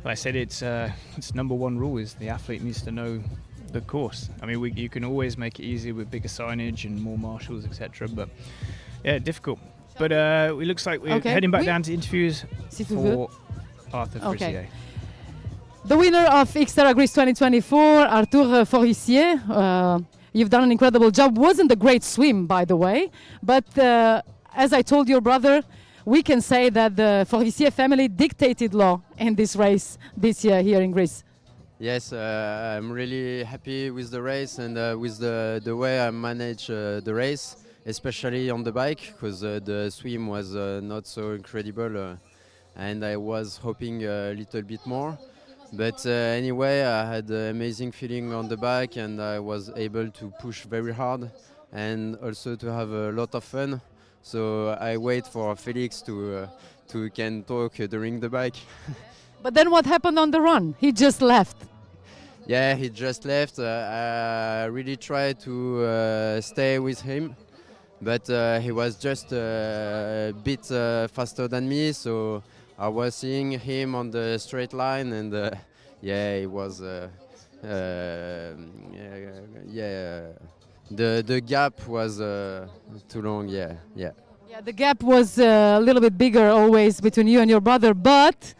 like I said, it's number one rule is the athlete needs to know the course. I mean, you can always make it easier with bigger signage and more marshals, etc. But yeah, difficult. But it looks like we're heading back down to interviews for Arthur Frissier. The winner of Xterra Greece 2024, Arthur Vouliagmeni. You've done an incredible job. Wasn't a great swim, by the way, but as I told your brother, we can say that the Vouliagmeni family dictated law in this race this year here in Greece. Yes, I'm really happy with the race and with the way I managed the race, especially on the bike, because the swim was not so incredible and I was hoping a little bit more. But anyway, I had an amazing feeling on the bike and I was able to push very hard and also to have a lot of fun. So I wait for Felix to can talk during the bike. But then what happened on the run? He just left. Yeah, he just left. I really tried to stay with him, but he was just a bit faster than me, so I was seeing him on the straight line, and yeah, it was the gap was too long. Yeah. Yeah, the gap was a little bit bigger always between you and your brother, but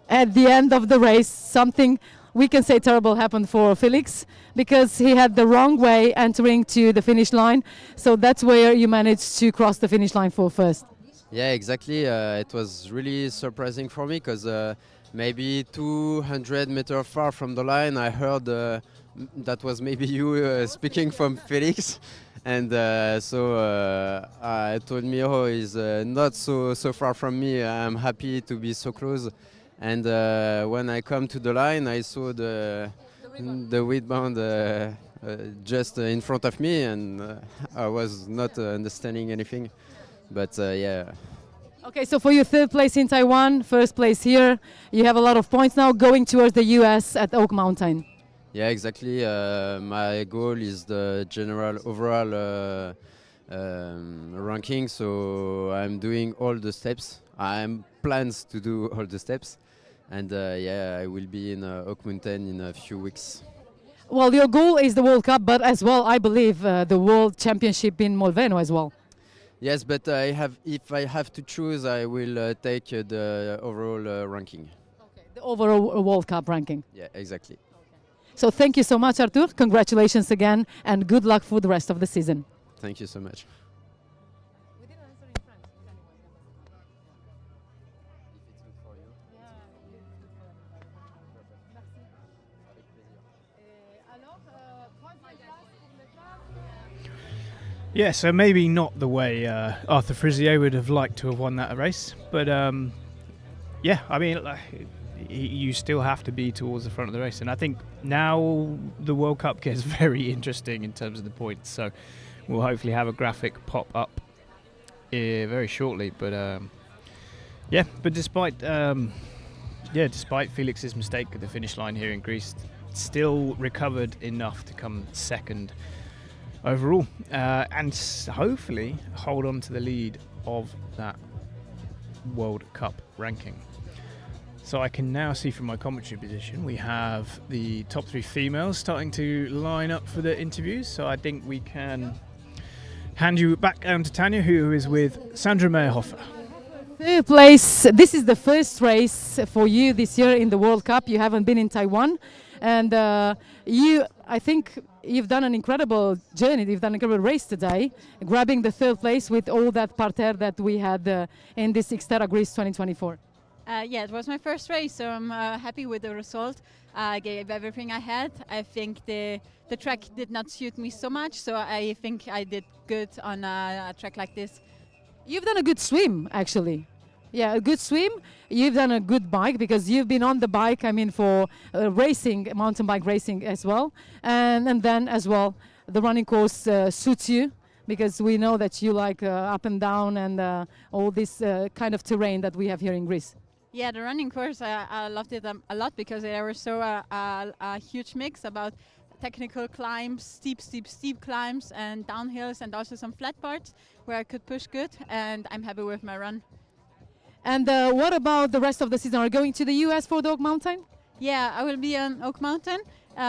at the end of the race, something we can say terrible happened for Felix because he had the wrong way entering to the finish line. So that's where you managed to cross the finish line for first. Yeah, exactly. It was really surprising for me because maybe 200 meters far from the line, I heard that was maybe you speaking from Felix. And so I told me, oh, he's not so far from me. I'm happy to be so close. And when I come to the line, I saw the rebound just in front of me, and I was not understanding anything. But yeah. Okay, so for your third place in Taiwan, first place here, you have a lot of points now going towards the US at Oak Mountain. Yeah, exactly. My goal is the general overall ranking, so I'm doing all the steps. I have plans to do all the steps, And yeah, I will be in Oak Mountain in a few weeks. Well, your goal is the World Cup, but as well, I believe the World Championship in Molveno as well. Yes, but if I have to choose, I will take the overall ranking. Okay, the overall World Cup ranking. Yeah, exactly. So thank you so much, Artur. Congratulations again, and good luck for the rest of the season. Thank you so much. Yeah, so maybe not the way Arthur Frisier would have liked to have won that race, but yeah, I mean, you still have to be towards the front of the race, and I think now the World Cup gets very interesting in terms of the points. So we'll hopefully have a graphic pop up very shortly. But yeah, but despite Felix's mistake at the finish line here in Greece, still recovered enough to come second overall, and hopefully hold on to the lead of that World Cup ranking. So I can now see from my commentary position we have the top 3 females starting to line up for the interviews. So I think we can hand you back down to Tanya, who is with Sandra Meyerhofer. Third place. This is the first race for you this year in the World Cup. You haven't been in Taiwan, and I think you've done an incredible journey. You've done an incredible race today, grabbing the third place with all that parterre that we had in this Xterra Greece 2024. Yeah, it was my first race, so I'm happy with the result. I gave everything I had. I think the track did not suit me so much, so I think I did good on a track like this. You've done a good swim, actually. Yeah, a good swim. You've done a good bike because you've been on the bike, I mean, for racing, mountain bike racing as well. And then as well, the running course suits you because we know that you like up and down and all this kind of terrain that we have here in Greece. Yeah, the running course, I loved it a lot because there was so a huge mix about technical climbs, steep climbs and downhills, and also some flat parts where I could push good, and I'm happy with my run. And what about the rest of the season? Are you going to the US for the Oak Mountain? Yeah, I will be on Oak Mountain.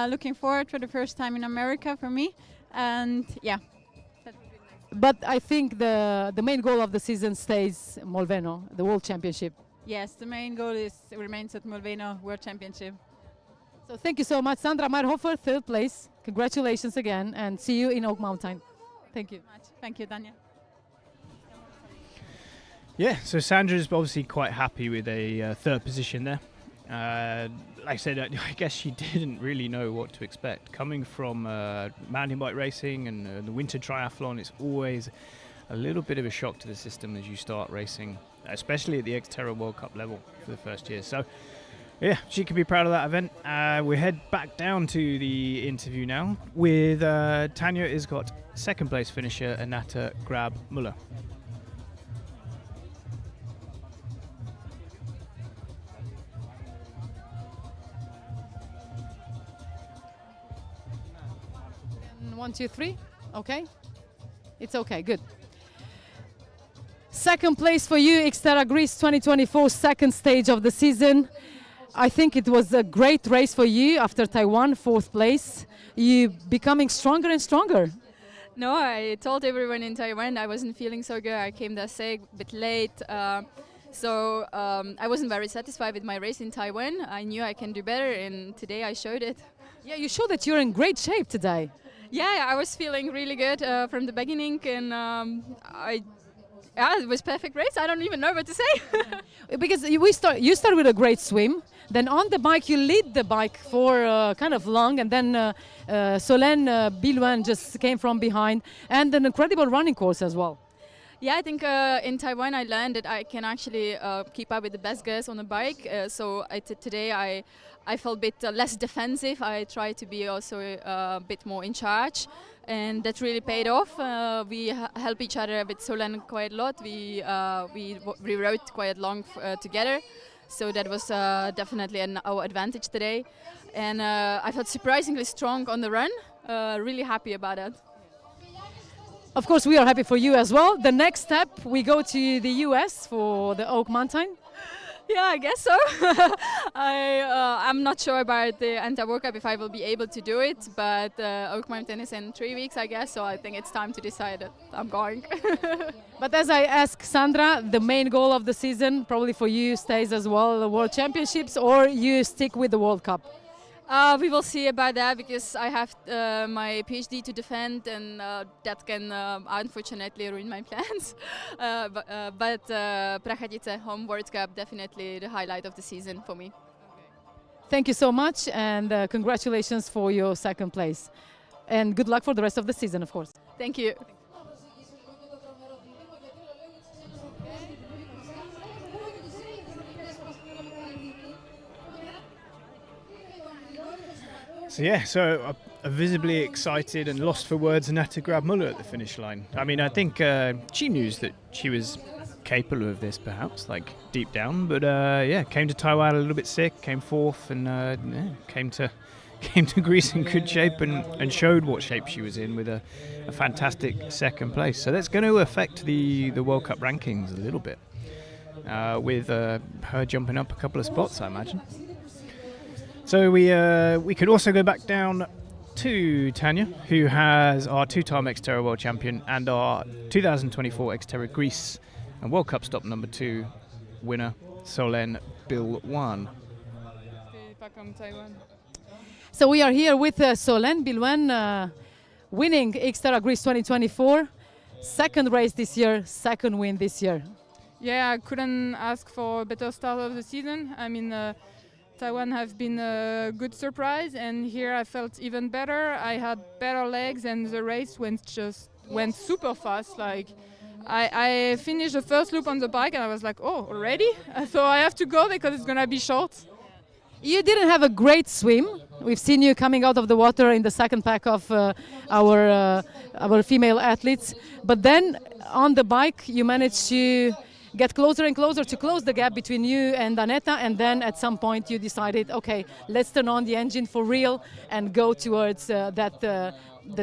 Looking forward for the first time in America for me, and yeah. But I think the main goal of the season stays Molveno, the World Championship. Yes, the main goal remains at Molveno World Championship. So thank you so much, Sandra Meyerhofer, third place. Congratulations again, and see you in Oak Mountain. Thank you. Thank you, Dania. Yeah, so Sandra's obviously quite happy with a third position there. Like I said, I guess she didn't really know what to expect. Coming from mountain bike racing and the winter triathlon, it's always a little bit of a shock to the system as you start racing, especially at the Xterra World Cup level for the first year. So yeah, she can be proud of that event. We head back down to the interview now with Tanya has got second place finisher Anata Grab-Muller. One, two, three. Okay. It's okay. Good. Second place for you, Xterra Greece 2024, second stage of the season. I think it was a great race for you after Taiwan, fourth place. You becoming stronger and stronger. No, I told everyone in Taiwan I wasn't feeling so good. I came there sick, a bit late. So I wasn't very satisfied with my race in Taiwan. I knew I can do better, and today I showed it. Yeah, you showed that you're in great shape today. Yeah, I was feeling really good from the beginning, and it was perfect race. I don't even know what to say. Because you start with a great swim, then on the bike you lead the bike for kind of long, and then Solène Bilouin just came from behind, and an incredible running course as well. Yeah, I think in Taiwan I learned that I can actually keep up with the best girls on the bike. So today I felt a bit less defensive. I tried to be also a bit more in charge, and that really paid off. We help each other with Solène quite a lot. We rode quite long together, so that was definitely our advantage today. And I felt surprisingly strong on the run. Really happy about that. Of course, we are happy for you as well. The next step, we go to the US for the Oak Mountain. Yeah, I guess so. I'm not sure about the World Cup if I will be able to do it, but Oak Mountain is in 3 weeks, I guess, so I think it's time to decide that I'm going. But as I ask Sandra, the main goal of the season probably for you stays as well, the World Championships, or you stick with the World Cup? We will see about that because I have my PhD to defend, and that can unfortunately ruin my plans. But Prachatice Home World Cup definitely the highlight of the season for me. Thank you so much, and congratulations for your second place. And good luck for the rest of the season, of course. Thank you. So yeah, a visibly excited and lost for words Annette Grabmuller at the finish line. I mean, I think she knew that she was capable of this, perhaps, like deep down. But yeah, came to Taiwan a little bit sick, came fourth, and came to Greece in good shape and showed what shape she was in with a fantastic second place. So that's going to affect the World Cup rankings a little bit, with her jumping up a couple of spots, I imagine. So we could also go back down to Tanya, who has our two-time Xterra World Champion and our 2024 Xterra Greece and World Cup stop number 2 winner, Solène Bilwan. So we are here with Solène Bilwan, winning Xterra Greece 2024, second race this year, second win this year. Yeah, I couldn't ask for a better start of the season. I mean, Taiwan have been a good surprise, and here I felt even better. I had better legs, and the race went super fast. Like I finished the first loop on the bike, and I was like, oh, already? So I have to go because it's gonna be short. You didn't have a great swim. We've seen you coming out of the water in the second pack of our female athletes, but then on the bike you managed to get closer and closer to close the gap between you and Aneta, and then at some point you decided, okay, let's turn on the engine for real and go towards that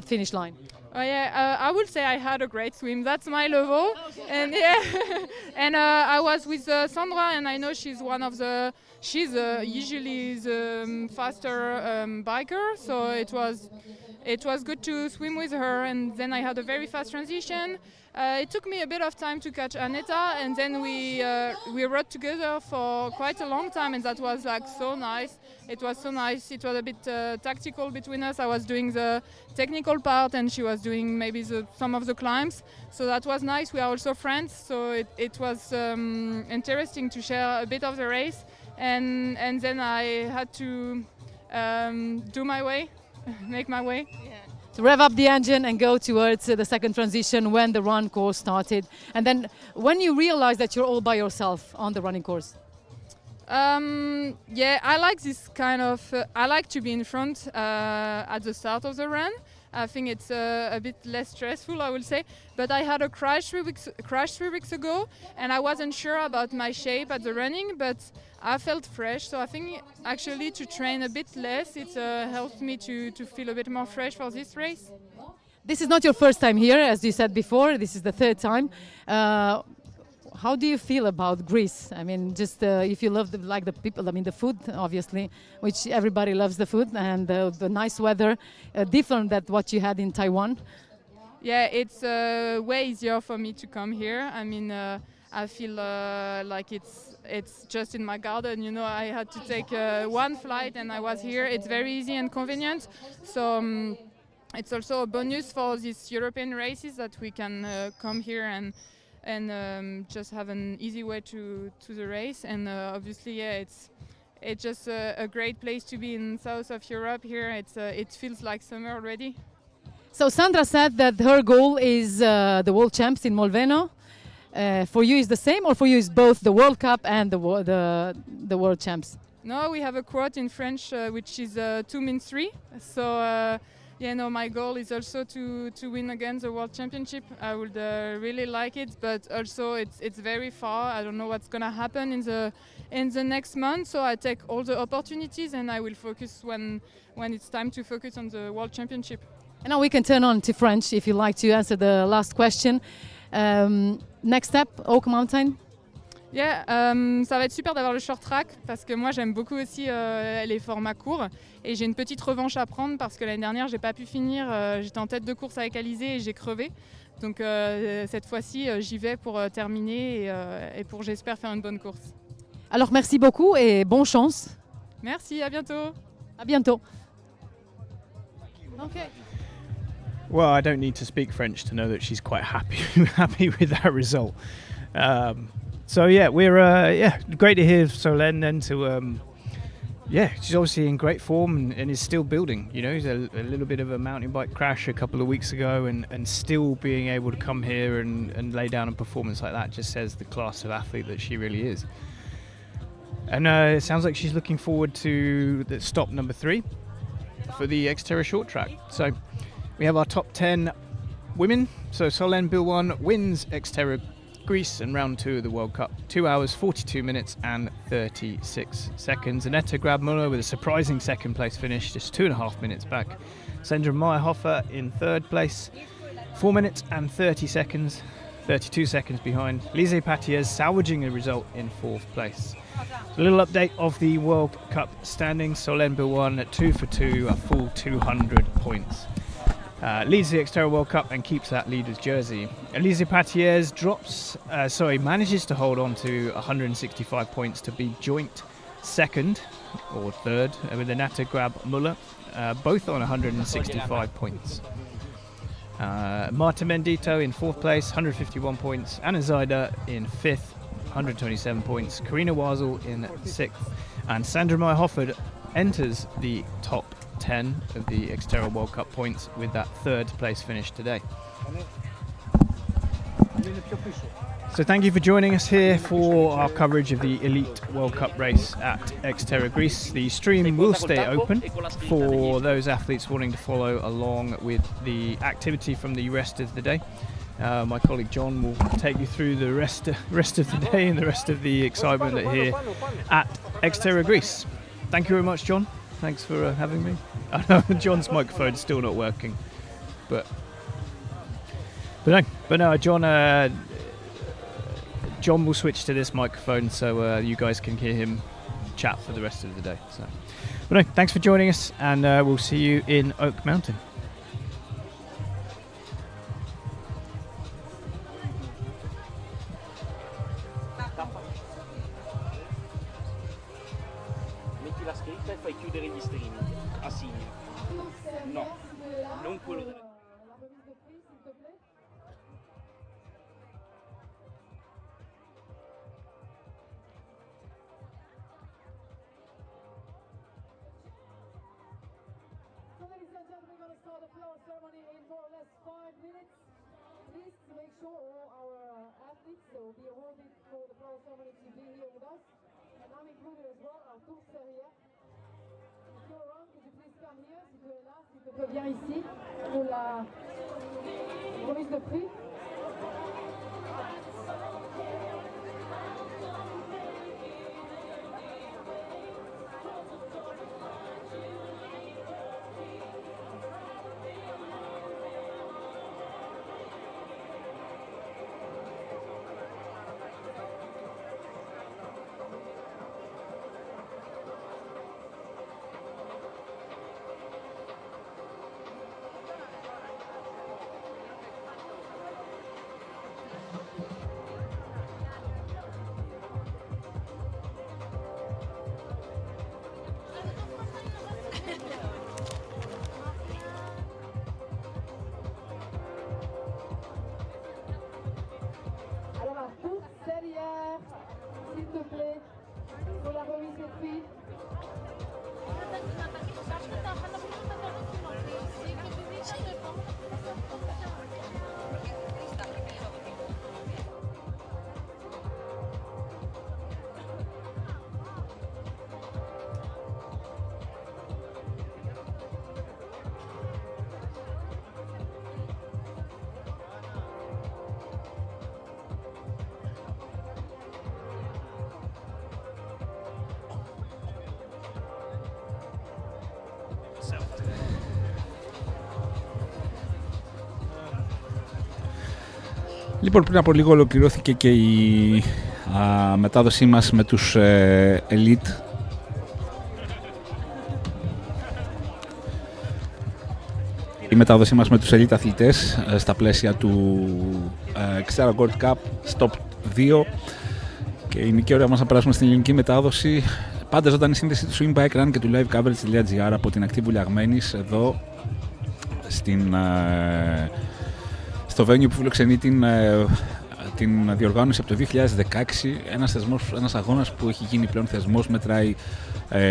finish line. Oh yeah, I would say I had a great swim. That's my level, and yeah, and I was with Sandra, and I know she's usually the faster biker, so it was good to swim with her, and then I had a very fast transition. It took me a bit of time to catch Aneta, and then we rode together for quite a long time, and that was like so nice. It was so nice. It was a bit tactical between us. I was doing the technical part, and she was doing maybe some of the climbs. So that was nice. We are also friends, so it was interesting to share a bit of the race. And then I had to do my way, make my way. Yeah. To rev up the engine and go towards the second transition when the run course started. And then when you realize that you're all by yourself on the running course? Yeah, I like this kind of, I like to be in front at the start of the run. I think it's a bit less stressful, I will say. But I had a crash 3 weeks ago, and I wasn't sure about my shape at the running, but I felt fresh. So I think actually to train a bit less, it helped me to feel a bit more fresh for this race. This is not your first time here, as you said before. This is the third time. How do you feel about Greece? I mean, just if you love the people, I mean the food, obviously, which everybody loves the food, and the nice weather, different than what you had in Taiwan. Yeah, it's way easier for me to come here. I mean, I feel like it's just in my garden. You know, I had to take one flight, and I was here. It's very easy and convenient. So it's also a bonus for these European races that we can come here and just have an easy way to the race. And obviously, yeah, it's just a great place to be in south of Europe. Here, it feels like summer already. So Sandra said that her goal is the World Champs in Molveno. For you is the same, or for you is both the World Cup and the World Champs? No, we have a quote in French which is 2 means 3. So yeah, no, my goal is also to win again the World Championship. I would really like it, but also it's very far. I don't know what's gonna happen in the next month. So I take all the opportunities, and I will focus when it's time to focus on the World Championship. And now we can turn on to French if you like to answer the last question. Next step, Oak Mountain. Yeah, ça va être super d'avoir le short track parce que moi j'aime beaucoup aussi les formats courts et j'ai une petite revanche à prendre parce que l'année dernière j'ai pas pu finir, j'étais en tête de course avec Alizé et j'ai crevé. Donc cette fois-ci j'y vais pour terminer et pour j'espère faire une bonne course. Alors merci beaucoup et bonne chance. Merci, à bientôt. À bientôt. Okay. Well, I don't need to speak French to know that she's quite happy with that result. So yeah, we're great to hear Solène then to she's obviously in great form and is still building. You know, there's a little bit of a mountain bike crash a couple of weeks ago and still being able to come here and lay down a performance like that just says the class of athlete that she really is. And it sounds like she's looking forward to the stop number 3 for the Xterra short track. So we have our top 10 women. So Solène Bilwan wins Xterra Greece and round 2 of the World Cup. 2 hours, 42 minutes and 36 seconds. Annette Grabmüller with a surprising second place finish, just 2.5 minutes back. Sandra Meyerhofer in third place, 4 minutes and 32 seconds behind. Lise Patiez salvaging a result in 4th place. A little update of the World Cup standings. Solène Bilwan at 2 for 2, a full 200 points. Leads the Xterra World Cup and keeps that leader's jersey. Elise Patiez manages to hold on to 165 points to be joint second or third with Annette Grabmüller, both on 165 points. Marta Mendito in 4th place, 151 points. Anna Zeider in 5th, 127 points. Karina Wazel in 6th. And Sandra Meyerhofer enters the top 10 of the Xterra World Cup points with that 3rd place finish today. So thank you for joining us here for our coverage of the Elite World Cup race at Xterra Greece. The stream will stay open for those athletes wanting to follow along with the activity from the rest of the day. My colleague John will take you through the rest of the day and the rest of the excitement here at Xterra Greece. Thank you very much, John. Thanks for having me. I know John's microphone's still not working, but no, John will switch to this microphone so you guys can hear him chat for the rest of the day. So, but no, thanks for joining us, and we'll see you in Oak Mountain. Metti la scritta e fai chiudere gli streaming a segno. No, non quello. Ceremony in more or less 5 minutes. Please make sure all our athletes will be awarded for the flower ceremony to be here with us. And I'm included as well, Arthur Xterra. If you're around, could you please come here, si tu es là, s'il te plaît, viens ici pour la remise de prix. Alors à tous derrière, s'il te plaît, pour la remise des prix. Λοιπόν, πριν από λίγο ολοκληρώθηκε και η μετάδοσή μας με τους Elite. Η μετάδοσή μας με τους Elite αθλητές στα πλαίσια του Xterra Gold Cup Stop 2 και είναι και ωραία μας να περάσουμε στην ελληνική μετάδοση. Πάντα ζωντανή σύνδεση του Swimbikerun και του livecoverage.gr από την ακτή Βouliagmenis εδώ στο venue που φιλοξενεί την διοργάνωση από το 2016, ένας αγώνας που έχει γίνει πλέον θεσμός, μετράει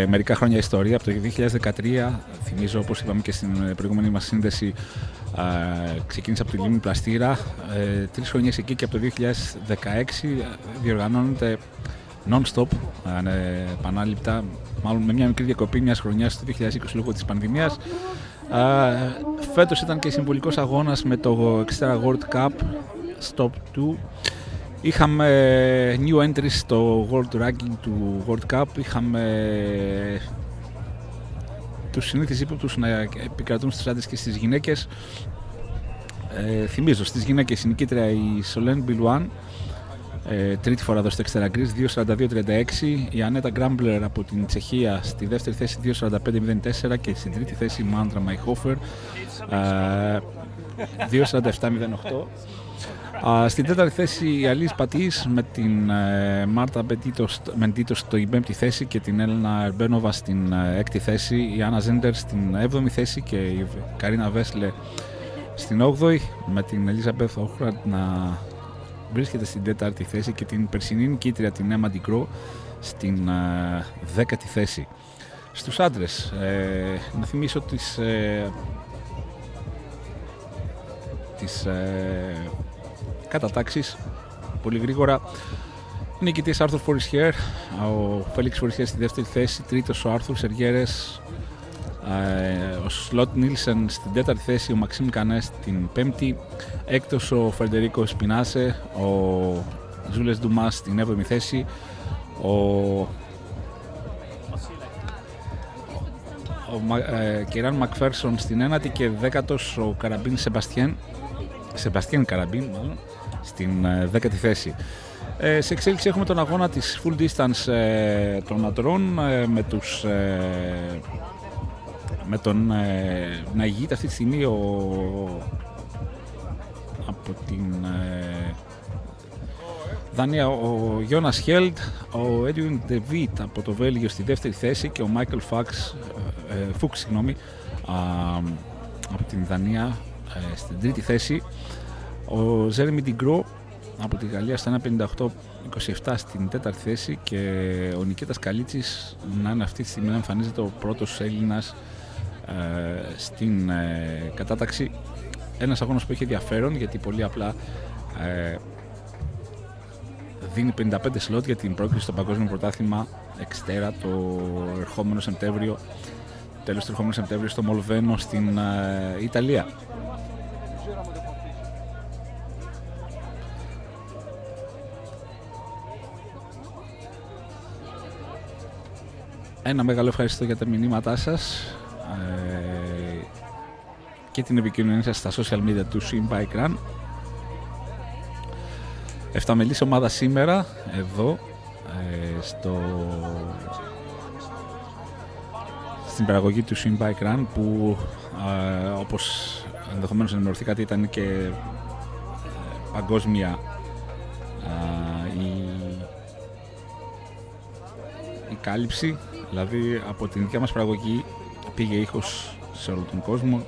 μερικά χρόνια ιστορία. Από το 2013, θυμίζω όπως είπαμε και στην προηγούμενη μας σύνδεση, ξεκίνησε από τη Λίμνη Πλαστήρα, 3 χρονιές εκεί και από το 2016 διοργανώνεται non-stop, επανάληπτα, μάλλον με μια μικρή διακοπή μιας χρονιάς το 2020 λόγω της πανδημίας. Φέτος ήταν και συμβολικός αγώνας με το Xterra World Cup Stop 2. Είχαμε new entries στο World Ranking του World Cup. Είχαμε τους συνήθεις ύποπτους να επικρατούν στους άντρες και στις γυναίκες. Θυμίζω, στις γυναίκες η νικήτρια η Solène Bilouan, τρίτη φορά εδώ στο Xterra Greece, 2.42.36. Η Ανέτα Γκράμπλερ από την Τσεχία στη δεύτερη θέση 2.45.04 και στην τρίτη θέση η Μάντρα Μαϊχόφερ 2.47.08. Στην τέταρτη θέση η Αλής Πατής με την Μάρτα Μεντίτος στην πέμπτη θέση και την Έλενα Ερμπένοβα στην έκτη θέση, η Άννα Ζέντερ στην έβδομη θέση και η Καρίνα Βέσλε στην 8η, με την Ελίζαμπεθ Όχραντ να βρίσκεται στην τέταρτη θέση και την περσινή νικήτρια την Έμα Ντικρό στην 10η θέση. Στους άντρες, να θυμίσω τις κατατάξεις πολύ γρήγορα. Νικητής Άρθουρ Φορισιέρ, ο Φέλιξ Φορισιέρ στη δεύτερη θέση, τρίτος ο Άρθουρ Σεργέρες, ο Σλότ Νίλσεν στην τέταρτη θέση, ο Μαξίμ Κανέ στην πέμπτη, έκτος ο Φερντερίκο Σπινάσε, ο Ζούλες Ντουμάς στην έβδομη θέση, ο Κεράν Μακφέρσον στην ένατη και δέκατος ο Καραμπίν Σεμπαστιέν Καραμπίν μάλλον, στην δέκατη θέση. Σε εξέλιξη έχουμε τον αγώνα της full distance των αντρών με τον να ηγείται αυτή τη στιγμή από την Δανία ο Γιώνας Χέλτ, ο Έντουιν Ντεβίτ από το Βέλγιο στη δεύτερη θέση και ο Μάικλ Φούξ από την Δανία στην τρίτη θέση. Ο Ζέρεμι Ντιγκρό από τη Γαλλία στο 1.58.27 στην τέταρτη θέση και ο Νικήτας Καλίτσης να είναι αυτή τη στιγμή να εμφανίζεται ο πρώτος Έλληνας στην κατάταξη. Ένας αγώνας που έχει ενδιαφέρον γιατί πολύ απλά δίνει 55 σλότ για την πρόκριση στο Παγκόσμιο Πρωτάθλημα Xterra το ερχόμενο Σεπτέμβριο, τέλος του ερχόμενου Σεπτέμβριο στο Μολβένο στην Ιταλία. Ένα μεγάλο ευχαριστώ για τα μηνύματά σας και την επικοινωνία σας στα social media του Swimbikerun. Εφταμελής ομάδα σήμερα εδώ στην παραγωγή του Swimbikerun που όπως ενδεχομένως ενημερωθήκατε ήταν και παγκόσμια η κάλυψη, δηλαδή από την δικιά μας παραγωγή πήγε ήχος σε όλο τον κόσμο.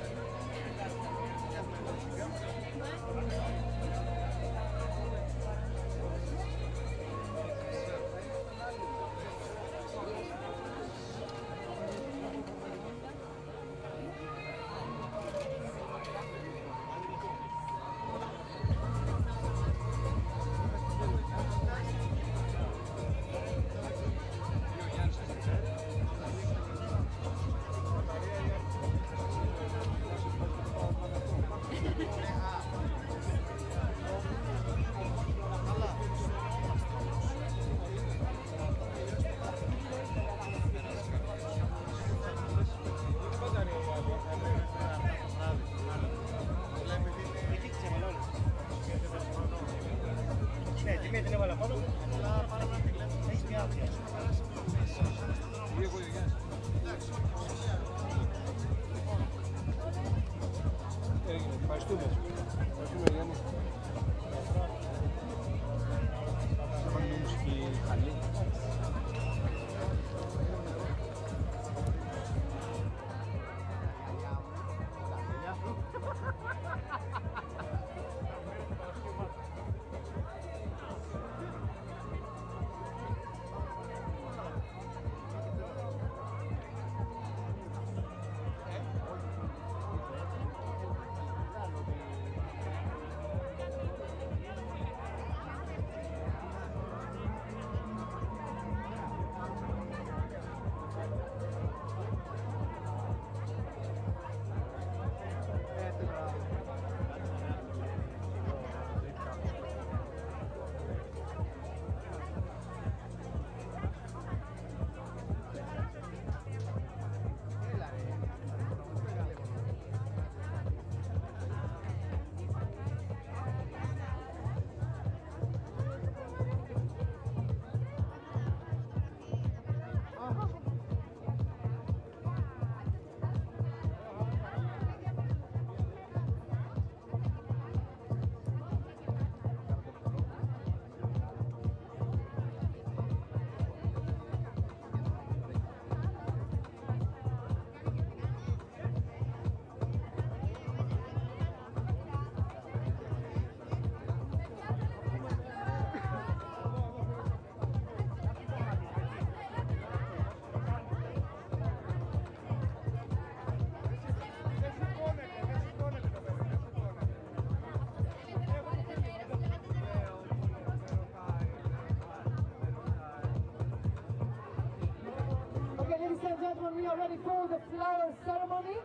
We are ready for the flower ceremony.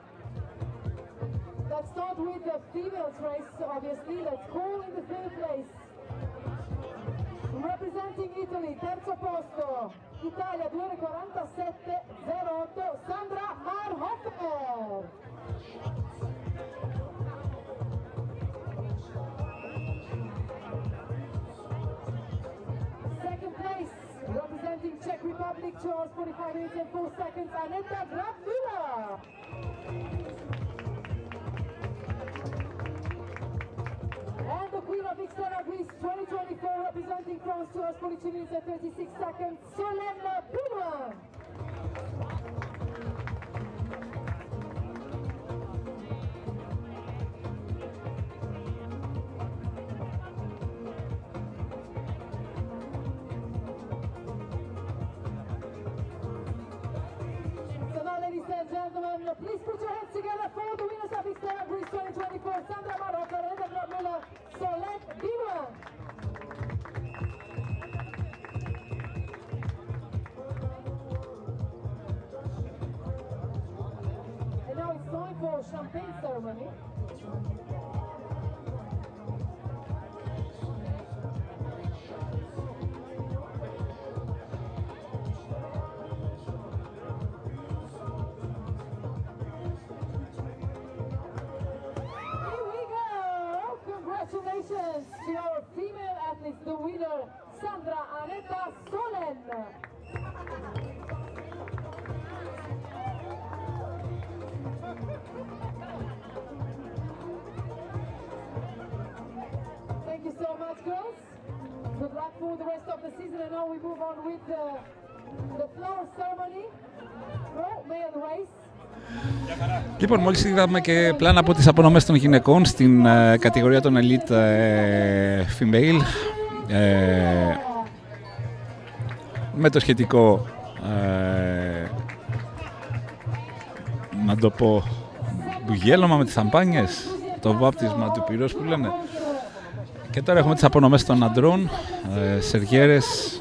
Let's start with the females race, obviously. Let's call in the third place. Representing Italy, terzo posto, Italia 2:47.08, Sandra Marhofer. Second place, representing Czech Republic, 2 hours 45 minutes and 4 seconds, Aneta Grabmüller. And the Queen of Xterra Greece 2024, representing France, 2 hours 42 minutes and 36 seconds, Solène Benoit. Gentlemen, please put your hands together for the winners of Xterra Greece 2024, Sandra Marhofer, Aneta Grabmüller, Solène Benoit. And now it's time for champagne ceremony. Congratulations to our female athletes, the winner, Sandra Aneta Solène. Thank you so much, girls. Good luck for the rest of the season. And now we move on with the flower ceremony. Male race. Λοιπόν, μόλις είδαμε και πλάνα από τις απονομές των γυναικών στην κατηγορία των Elite Female με το σχετικό να το πω μπουγέλωμα με τις σαμπάνιες, το βάπτισμα του πυρός που λένε. Και τώρα έχουμε τις απονομές των αντρών, σεργέρες,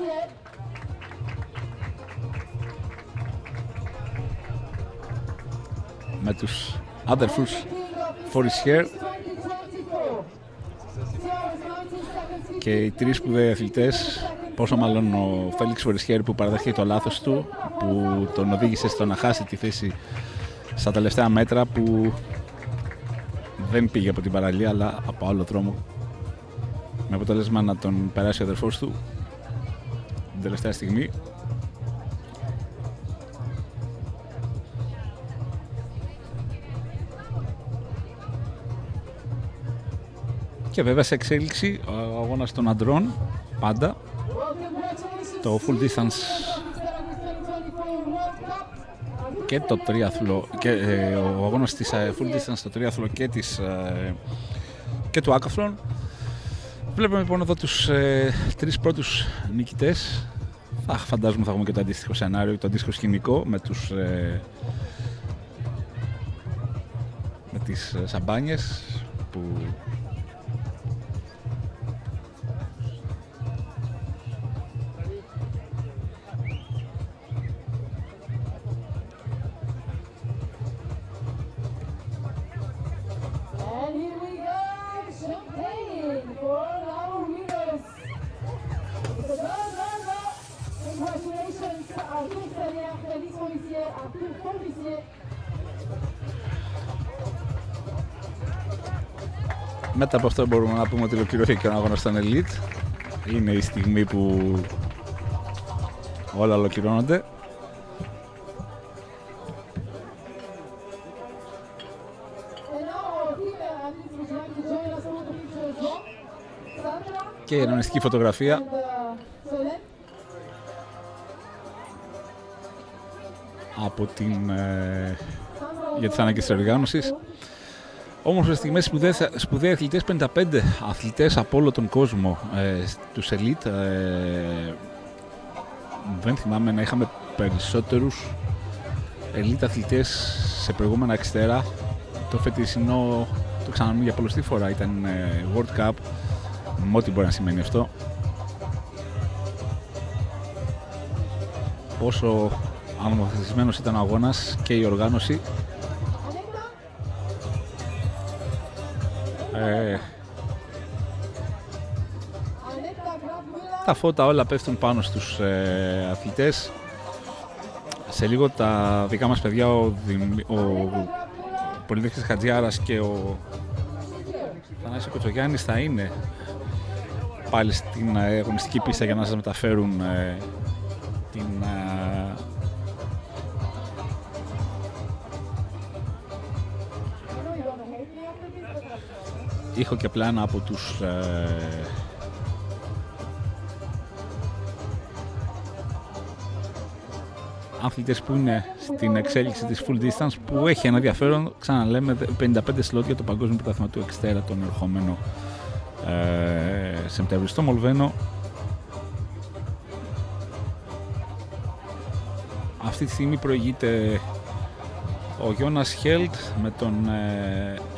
με τους αδερφούς Φορισιέρ και οι τρεις σπουδαίοι αθλητές, πόσο μάλλον ο Φέλιξ Φορισιέρ που παραδέχτηκε το λάθος του, που τον οδήγησε στο να χάσει τη θέση στα τελευταία μέτρα, που δεν πήγε από την παραλία αλλά από άλλο δρόμο, με αποτέλεσμα να τον περάσει ο αδερφός του την τελευταία στιγμή. Και βέβαια σε εξέλιξη ο αγώνας των αντρών πάντα. Το full distance και το τρίαθλο και ο αγώνας της full distance, το τρίαθλο και του άκαθλον. Βλέπουμε λοιπόν εδώ τους τρεις πρώτους νικητές. Φαντάζομαι θα έχουμε και το αντίστοιχο σενάριο, το αντίστοιχο σκηνικό με τις σαμπάνιες που μετά από αυτό μπορούμε να πούμε ότι ολοκληρώθηκε ο αγώνας των Elite. Είναι η στιγμή που όλα ολοκληρώνονται. Και η αγωνιστική φωτογραφία από για τις ανάγκες της οργάνωσης. Όμως στιγμές σπουδαίοι αθλητές, 55 αθλητές από όλο τον κόσμο τους Elite. Δεν θυμάμαι να είχαμε περισσότερους Elite αθλητές σε προηγούμενα Xterra. Το φετινό, το ξαναμιλώ για πολλωστή φορά, ήταν World Cup, με ό,τι μπορεί να σημαίνει αυτό. Πόσο ανομοθετημένος ήταν ο αγώνας και η οργάνωση. Τα φώτα όλα πέφτουν πάνω στους αθλητές. Σε λίγο τα δικά μας παιδιά, ο Πολυδέχτης Χατζιάρας και ο Θανάσης Κοτσογιάννης θα είναι πάλι στην αγωνιστική πίστα για να σας μεταφέρουν την ήχο και πλάνα από τους αθλητές που είναι στην εξέλιξη της full distance, που έχει ένα ενδιαφέρον, ξαναλέμε, 55 σλότ για το παγκόσμιο πρωτάθλημα του Xterra τον ερχόμενο Σεπτέμβριο στο Μολβένο. Αυτή τη στιγμή προηγείται ο Γιώνας Χέλτ με τον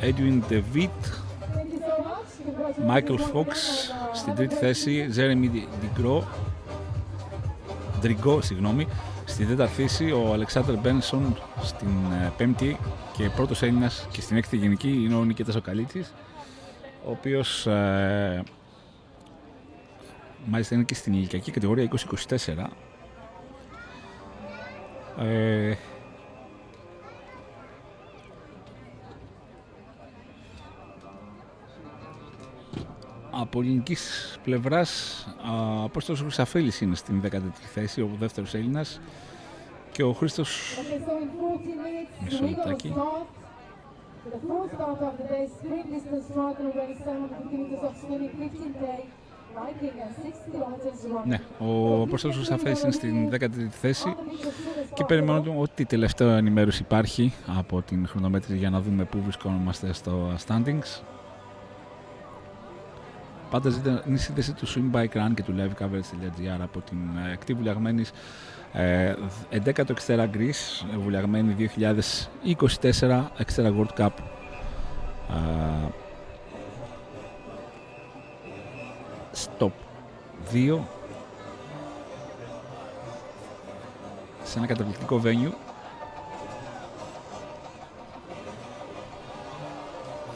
Edwin DeWitt, Michael Fox στην τρίτη θέση, Jeremy Drigo, στην τέταρτη θέση, ο Αλεξάνδρ Μπένσον στην πέμπτη και πρώτος Έλληνας και στην έκτη γενική είναι ο Νικήτας ο Καλίτσης, ο οποίος μάλιστα είναι και στην ηλικιακή κατηγορία 20-24. Από ελληνικής πλευράς, ο Απόστολος Χρυσαφέλης είναι στην 13η θέση, ο δεύτερος Έλληνας, και ο Χρήστος... Μισό λεπτάκι. Ναι, ο Απόστολος Χρυσαφέλης είναι στην 13η θέση και περιμένουμε ό,τι τελευταία ενημέρωση υπάρχει από την χρονομέτρηση για να δούμε πού βρισκόμαστε στο standings. Πάντα είναι σύνδεση του Swimbikerun και του livecoverage.gr από την ακτή Βουλιαγμένης. 11ο Xterra Greece, Βουλιαγμένη 2024, Xterra World Cup. Stop 2 σε ένα καταπληκτικό venue.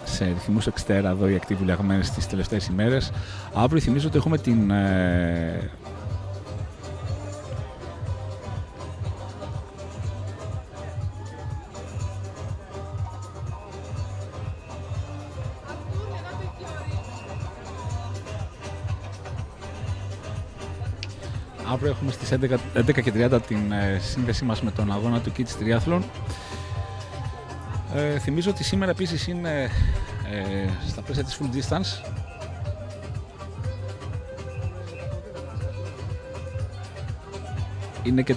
Σε ρυθμούς Xterra εδώ οι ακτοί Βουλιαγμένες στις τελευταίες ημέρες. Αύριο θυμίζω ότι έχουμε την αύριο έχουμε στις 11:30 την σύνδεσή μας με τον αγώνα του Kids Triathlon. Θυμίζω ότι σήμερα επίσης είναι στα πλαίσια της full distance είναι και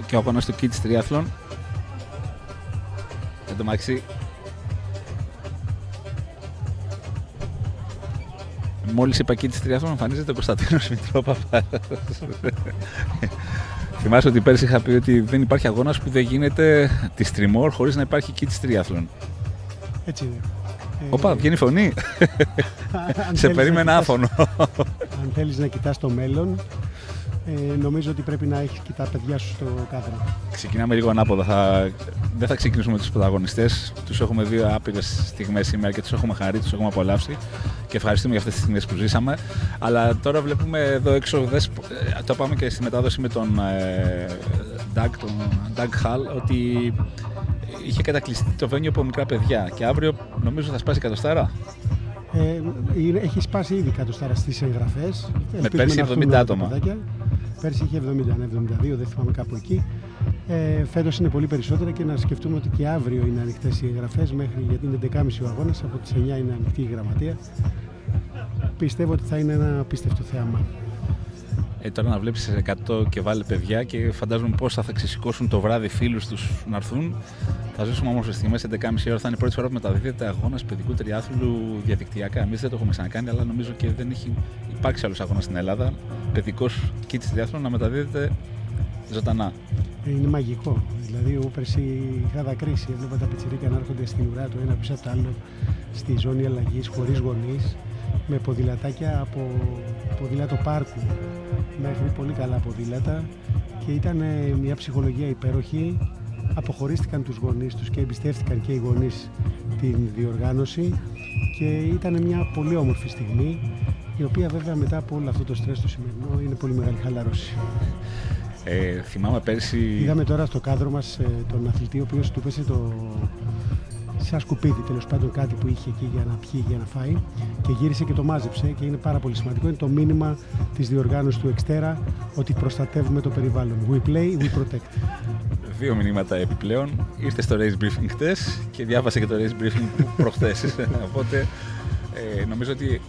και ο αγώνας του Kids Triathlon. Εν τω μεταξύ, μόλις είπα Kids Triathlon εμφανίζεται ο Κωνσταντίνος Μητρόπαπας. Θυμάσαι ότι πέρσι είχα πει ότι δεν υπάρχει αγώνας που δεν γίνεται τη Streamor χωρίς να υπάρχει Kids Triathlon. Έτσι είναι. Όπα, βγαίνει φωνή. Σε περίμενα άφωνο. Αν θέλεις να κοιτάς το μέλλον, νομίζω ότι πρέπει να έχεις και τα παιδιά σου στο κάδρο. Ξεκινάμε λίγο ανάποδα. Δεν θα ξεκινήσουμε με τους πρωταγωνιστές. Τους έχουμε δει άπειρες στιγμές σήμερα και τους έχουμε χαρεί, τους έχουμε απολαύσει και ευχαριστούμε για αυτές τις στιγμές που ζήσαμε. Αλλά τώρα βλέπουμε εδώ έξω, το πάμε και στη μετάδοση με τον Doug Hall, ότι είχε κατακλειστεί το venue από μικρά παιδιά και αύριο νομίζω θα σπάσει εκατοστάρα. Έχει σπάσει ήδη εκατοστάρα στις εγγραφές. Με πέρσι 70 άτομα. Πέρσι είχε 72, δεν θυμάμαι κάπου εκεί. Φέτος είναι πολύ περισσότερα και να σκεφτούμε ότι και αύριο είναι ανοιχτές οι εγγραφές γιατί είναι 11.30 ο αγώνας, από τις 9 είναι ανοιχτή η γραμματεία. Πιστεύω ότι θα είναι ένα απίστευτο θέαμα. Τώρα να βλέπεις 100 και βάλε παιδιά και φαντάζομαι πώς θα ξεσηκώσουν το βράδυ φίλους τους να έρθουν. Θα ζήσουμε όμως στις στιγμές 11.30 ώρα, θα είναι η πρώτη φορά που μεταδίδεται αγώνας παιδικού τριάθλου διαδικτυακά. Εμείς δεν το έχουμε ξανακάνει, αλλά νομίζω και δεν έχει υπάρξει άλλος αγώνας στην Ελλάδα. Παιδικός kids τριάθλου να μεταδίδεται ζωντανά. Είναι μαγικό. Δηλαδή, εγώ πέρσι είχα δακρύσει. Έβλεπα τα πιτσιρίκια να έρχονται στην ουρά το ένα πίσω από το άλλο στη ζώνη αλλαγής, χωρίς γονείς, με ποδηλατάκια από ποδήλατο πάρκου μέχρι πολύ καλά ποδήλατα και ήταν μια ψυχολογία υπέροχη. Αποχωρίστηκαν τους γονείς τους και εμπιστεύτηκαν και οι γονείς την διοργάνωση και ήταν μια πολύ όμορφη στιγμή, η οποία βέβαια μετά από όλο αυτό το στρες το σημερινό είναι πολύ μεγάλη χαλάρωση. Θυμάμαι πέρσι... Είδαμε τώρα στο κάδρο μας τον αθλητή ο οποίος του πέσε σαν σκουπίδι, τέλος πάντων κάτι που είχε εκεί για να πιει, για να φάει και γύρισε και το μάζεψε και είναι πάρα πολύ σημαντικό. Είναι το μήνυμα της διοργάνωσης του Xterra ότι προστατεύουμε το περιβάλλον. We play, we protect. Δύο μηνύματα επιπλέον. Ήρθε στο race briefing χτες και διάβασε και το race briefing προχτές. Οπότε νομίζω ότι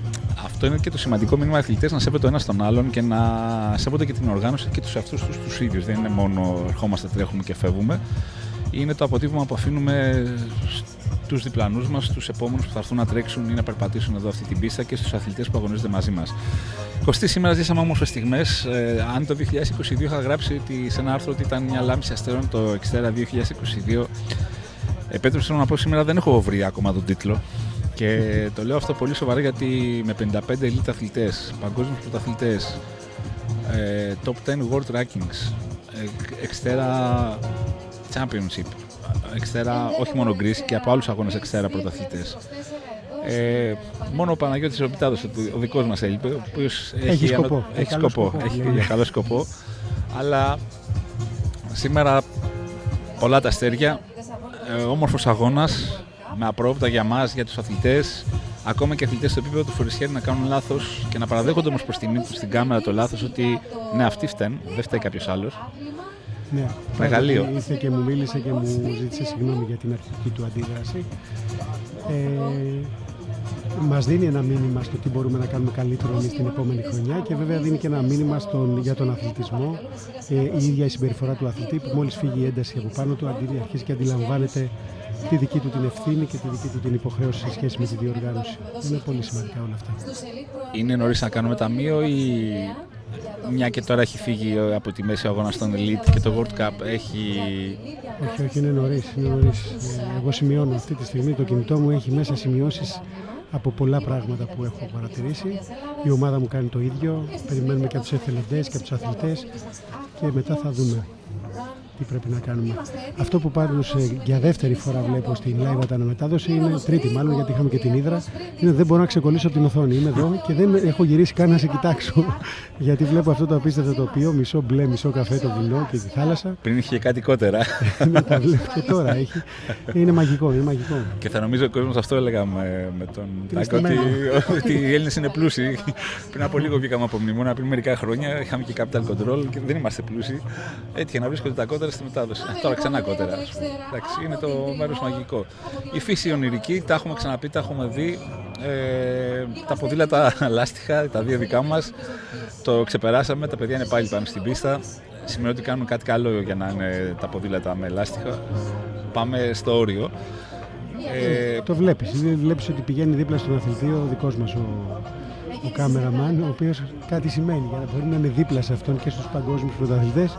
αυτό είναι και το σημαντικό μήνυμα αθλητές, να σέβεται ο ένας τον άλλον και να σέβονται και την οργάνωση και τους εαυτούς τους ίδιους. Δεν είναι μόνο ερχόμαστε, τρέχουμε και φεύγουμε. Είναι το αποτύπωμα που αφήνουμε στους διπλανούς μας, στους επόμενους που θα έρθουν να τρέξουν ή να περπατήσουν εδώ αυτή την πίστα και στους αθλητές που αγωνίζονται μαζί μας. Κωστή, σήμερα ζήσαμε όμορφες στιγμές. Αν το 2022 είχα γράψει σε ένα άρθρο ότι ήταν μια λάμψη αστέρων το Xterra 2022, επέτρεψε να πω σήμερα δεν έχω βρει ακόμα τον τίτλο. Και το λέω αυτό πολύ σοβαρά γιατί με 55 elite αθλητές, παγκόσμιους πρωταθλητές, top 10 world rankings, Xterra Championship, Xterra όχι μόνο Greece και από άλλους αγώνες Xterra πρωταθλητές. Μόνο ο Παναγιώτης Ροπιτάδος, ο δικός μας έλειπε, ο οποίος έχει σκοπό, έχει για καλό σκοπό, αλλά σήμερα πολλά τα αστέρια, όμορφος αγώνας, με απρόοπτα για μας, για τους αθλητές, ακόμα και αθλητές στο επίπεδο του φορεσιέρι να κάνουν λάθος και να παραδέχονται όμως προς τιμή τους στην κάμερα το λάθος ότι ναι, αυτοί φταίνουν, δεν φταίει κάποιος άλλος. Ναι, μεγαλείο. Ήρθε και μου μίλησε και μου ζήτησε συγγνώμη για την αρχική του αντίδραση. Μας δίνει ένα μήνυμα στο τι μπορούμε να κάνουμε καλύτερο εμείς την επόμενη χρονιά και βέβαια δίνει και ένα μήνυμα για τον αθλητισμό. Η ίδια η συμπεριφορά του αθλητή που μόλις φύγει η ένταση από πάνω του αρχίζει και αντιλαμβάνεται τη δική του την ευθύνη και τη δική του την υποχρέωση σε σχέση με τη διοργάνωση. Είναι πολύ σημαντικά όλα αυτά. Είναι νωρίς να κάνουμε ταμείο ή μια και τώρα έχει φύγει από τη μέση αγώνα στον Elite και το World Cup έχει... Όχι, είναι νωρίς. Εγώ σημειώνω αυτή τη στιγμή, το κινητό μου έχει μέσα σημειώσεις από πολλά πράγματα που έχω παρατηρήσει. Η ομάδα μου κάνει το ίδιο, περιμένουμε και από τους εθελοντές και από τους αθλητές και μετά θα δούμε τι πρέπει να κάνουμε. Αυτό που πάντως για δεύτερη φορά βλέπω στην live αναμετάδοση είναι τρίτη μάλλον, γιατί είχαμε και την Ύδρα, είναι δεν μπορώ να ξεκολλήσω από την οθόνη. Είμαι εδώ και δεν έχω γυρίσει καν να σε κοιτάξω γιατί βλέπω αυτό το απίστευτο τοπίο, μισό μπλε, μισό καφέ το βουνό και τη θάλασσα. Πριν είχε κάτι κότερα. Τα βλέπω και τώρα έχει. Είναι μαγικό, είναι μαγικό. Και θα νομίζω ο κόσμος αυτό έλεγα με τον Τάκο ότι οι Έλληνες είναι πλούσιοι. Πριν από λίγο βγήκαμε από μνημόνα, πριν μερικά χρόνια είχαμε και capital control και δεν είμαστε πλούσιοι. Έτυχε να βρίσκονται τα κότερα κότερα στη μετάδοση. Τώρα ξανά κότερα. Εντάξει, είναι το μέρος μαγικό. Η φύση ονειρική, τα έχουμε ξαναπεί, τα έχουμε δει. Τα ποδήλατα λάστιχα, τα δύο δικά μας, το ξεπεράσαμε. Τα παιδιά είναι πάλι πάνω στην πίστα. Σημαίνει ότι κάνουν κάτι καλό για να είναι τα ποδήλατα με λάστιχα. Πάμε στο όριο. Το βλέπεις ότι πηγαίνει δίπλα στον αθλητή ο δικός μας ο κάμεραμαν, ο οποίος κάτι σημαίνει, για να μπορεί να είναι δίπλα σε αυτόν και στους παγκόσμιους πρωταθλητές,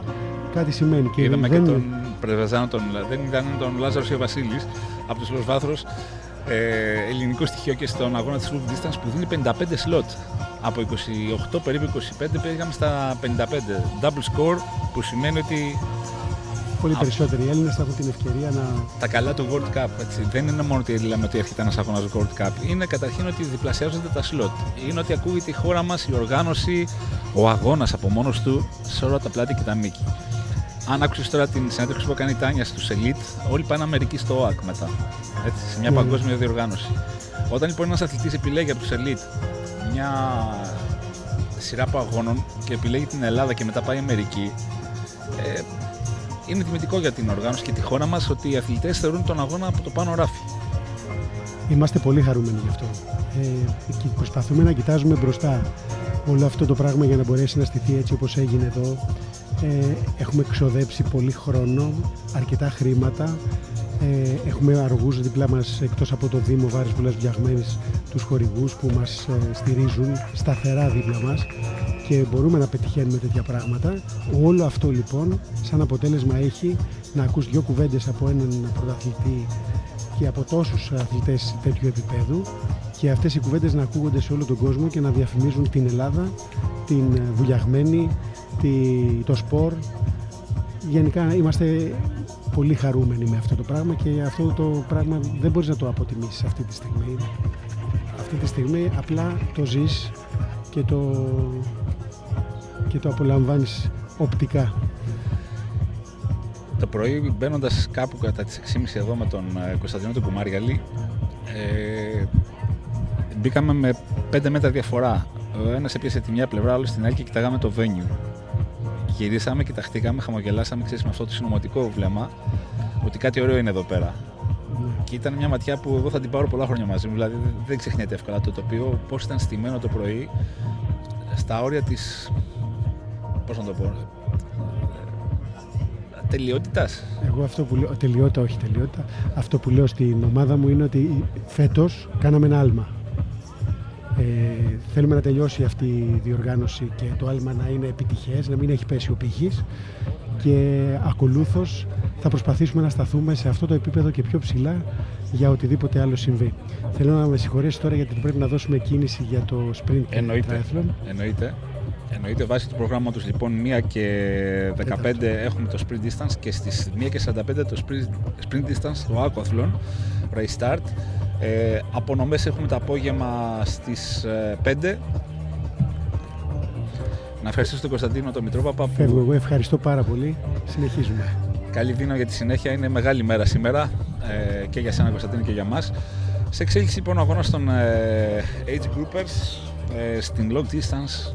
κάτι σημαίνει. Και είδαμε και τον Πρεβεζάνο, δεν ήταν τον Λάζαρος ή ο Βασίλης, από τους Λοσβάθρος, ελληνικό στοιχείο και στον αγώνα της Loop Distance που δίνει 55 σλότ. Από 28 περίπου 25 πήγαμε στα 55. Double score, που σημαίνει ότι πολύ περισσότεροι Έλληνες θα έχουν την ευκαιρία να... Τα καλά του World Cup, έτσι. Δεν είναι μόνο ότι λέμε ότι έρχεται ένας αγώνας World Cup. Είναι καταρχήν ότι διπλασιάζονται τα σλότ. Είναι ότι ακούγεται η χώρα μας, η οργάνωση, ο αγώνας από μόνος του σε όλα τα πλάτη και τα μήκη. Αν άκουσες τώρα την συνέντευξη που έκανε η Τάνια στους Elite, όλοι πάνε Αμερική στο ΟΑΚ μετά. Έτσι, σε μια παγκόσμια διοργάνωση. Όταν λοιπόν ένας αθλητής επιλέγει από τους Elite μια σειρά από αγώνων και επιλέγει την Ελλάδα και μετά πάει Αμερική, είναι τιμητικό για την οργάνωση και τη χώρα μας ότι οι αθλητές θεωρούν τον αγώνα από το πάνω ράφι. Είμαστε πολύ χαρούμενοι γι' αυτό. Και προσπαθούμε να κοιτάζουμε μπροστά όλο αυτό το πράγμα για να μπορέσει να στηθεί έτσι όπως έγινε εδώ. Έχουμε ξοδέψει πολύ χρόνο, αρκετά χρήματα. Έχουμε αργούς δίπλα μας, εκτός από το Δήμο Βάρης Βouliagmenis, τους χορηγούς που μας στηρίζουν σταθερά δίπλα μας και μπορούμε να πετυχαίνουμε τέτοια πράγματα. Όλο αυτό λοιπόν σαν αποτέλεσμα έχει να ακούς δύο κουβέντες από έναν πρωταθλητή και από τόσους αθλητές τέτοιου επίπεδου και αυτές οι κουβέντες να ακούγονται σε όλο τον κόσμο και να διαφημίζουν την Ελλάδα, την Vouliagmeni, το σπορ. Γενικά είμαστε πολύ χαρούμενοι με αυτό το πράγμα και αυτό το πράγμα δεν μπορείς να το αποτιμήσεις αυτή τη στιγμή. Αυτή τη στιγμή απλά το ζεις και το απολαμβάνεις οπτικά. Το πρωί μπαίνοντας κάπου κατά τις 6.30 εδώ με τον Κωνσταντίνο τον Κουμάριαλη, μπήκαμε με 5 μέτρα διαφορά. Ο ένας έπιασε τη μια πλευρά, άλλο στην άλλη και κοιτάγαμε το venue. Γυρίσαμε, κοιταχτήκαμε, χαμογελάσαμε, ξέρεις, με αυτό το συνωμοτικό βλέμμα ότι κάτι ωραίο είναι εδώ πέρα. Και ήταν μια ματιά που εγώ θα την πάρω πολλά χρόνια μαζί μου, δηλαδή δεν ξεχνιέται εύκολα το τοπίο, πώς ήταν στημένο το πρωί, στα όρια της, πώς να το πω, τελειότητας. Εγώ αυτό που λέω, τελειότητα, όχι τελειότητα, αυτό που λέω στην ομάδα μου είναι ότι φέτος κάναμε ένα άλμα. Θέλουμε να τελειώσει αυτή η διοργάνωση και το άλμα να είναι επιτυχές, να μην έχει πέσει ο πύχης και ακολούθως θα προσπαθήσουμε να σταθούμε σε αυτό το επίπεδο και πιο ψηλά για οτιδήποτε άλλο συμβεί. Θέλω να με συγχωρέσει τώρα γιατί πρέπει να δώσουμε κίνηση για το sprint triathlon. Εννοείται, βάσει του προγράμματος λοιπόν 1 και 15 έχουμε το sprint distance και στις 1 και 45 το sprint distance, το aquathlon, race start. Απονομές έχουμε το απόγευμα στις 5. Να ευχαριστήσω τον Κωνσταντίνο τον Μητρόπαπα που... Φεύγω εγώ, ευχαριστώ πάρα πολύ. Συνεχίζουμε. Καλή δύναμη για τη συνέχεια, είναι μεγάλη μέρα σήμερα και για σένα Κωνσταντίνο και για μας. Σε εξέλιξη λοιπόν ο αγώνας των age groupers στην long distance.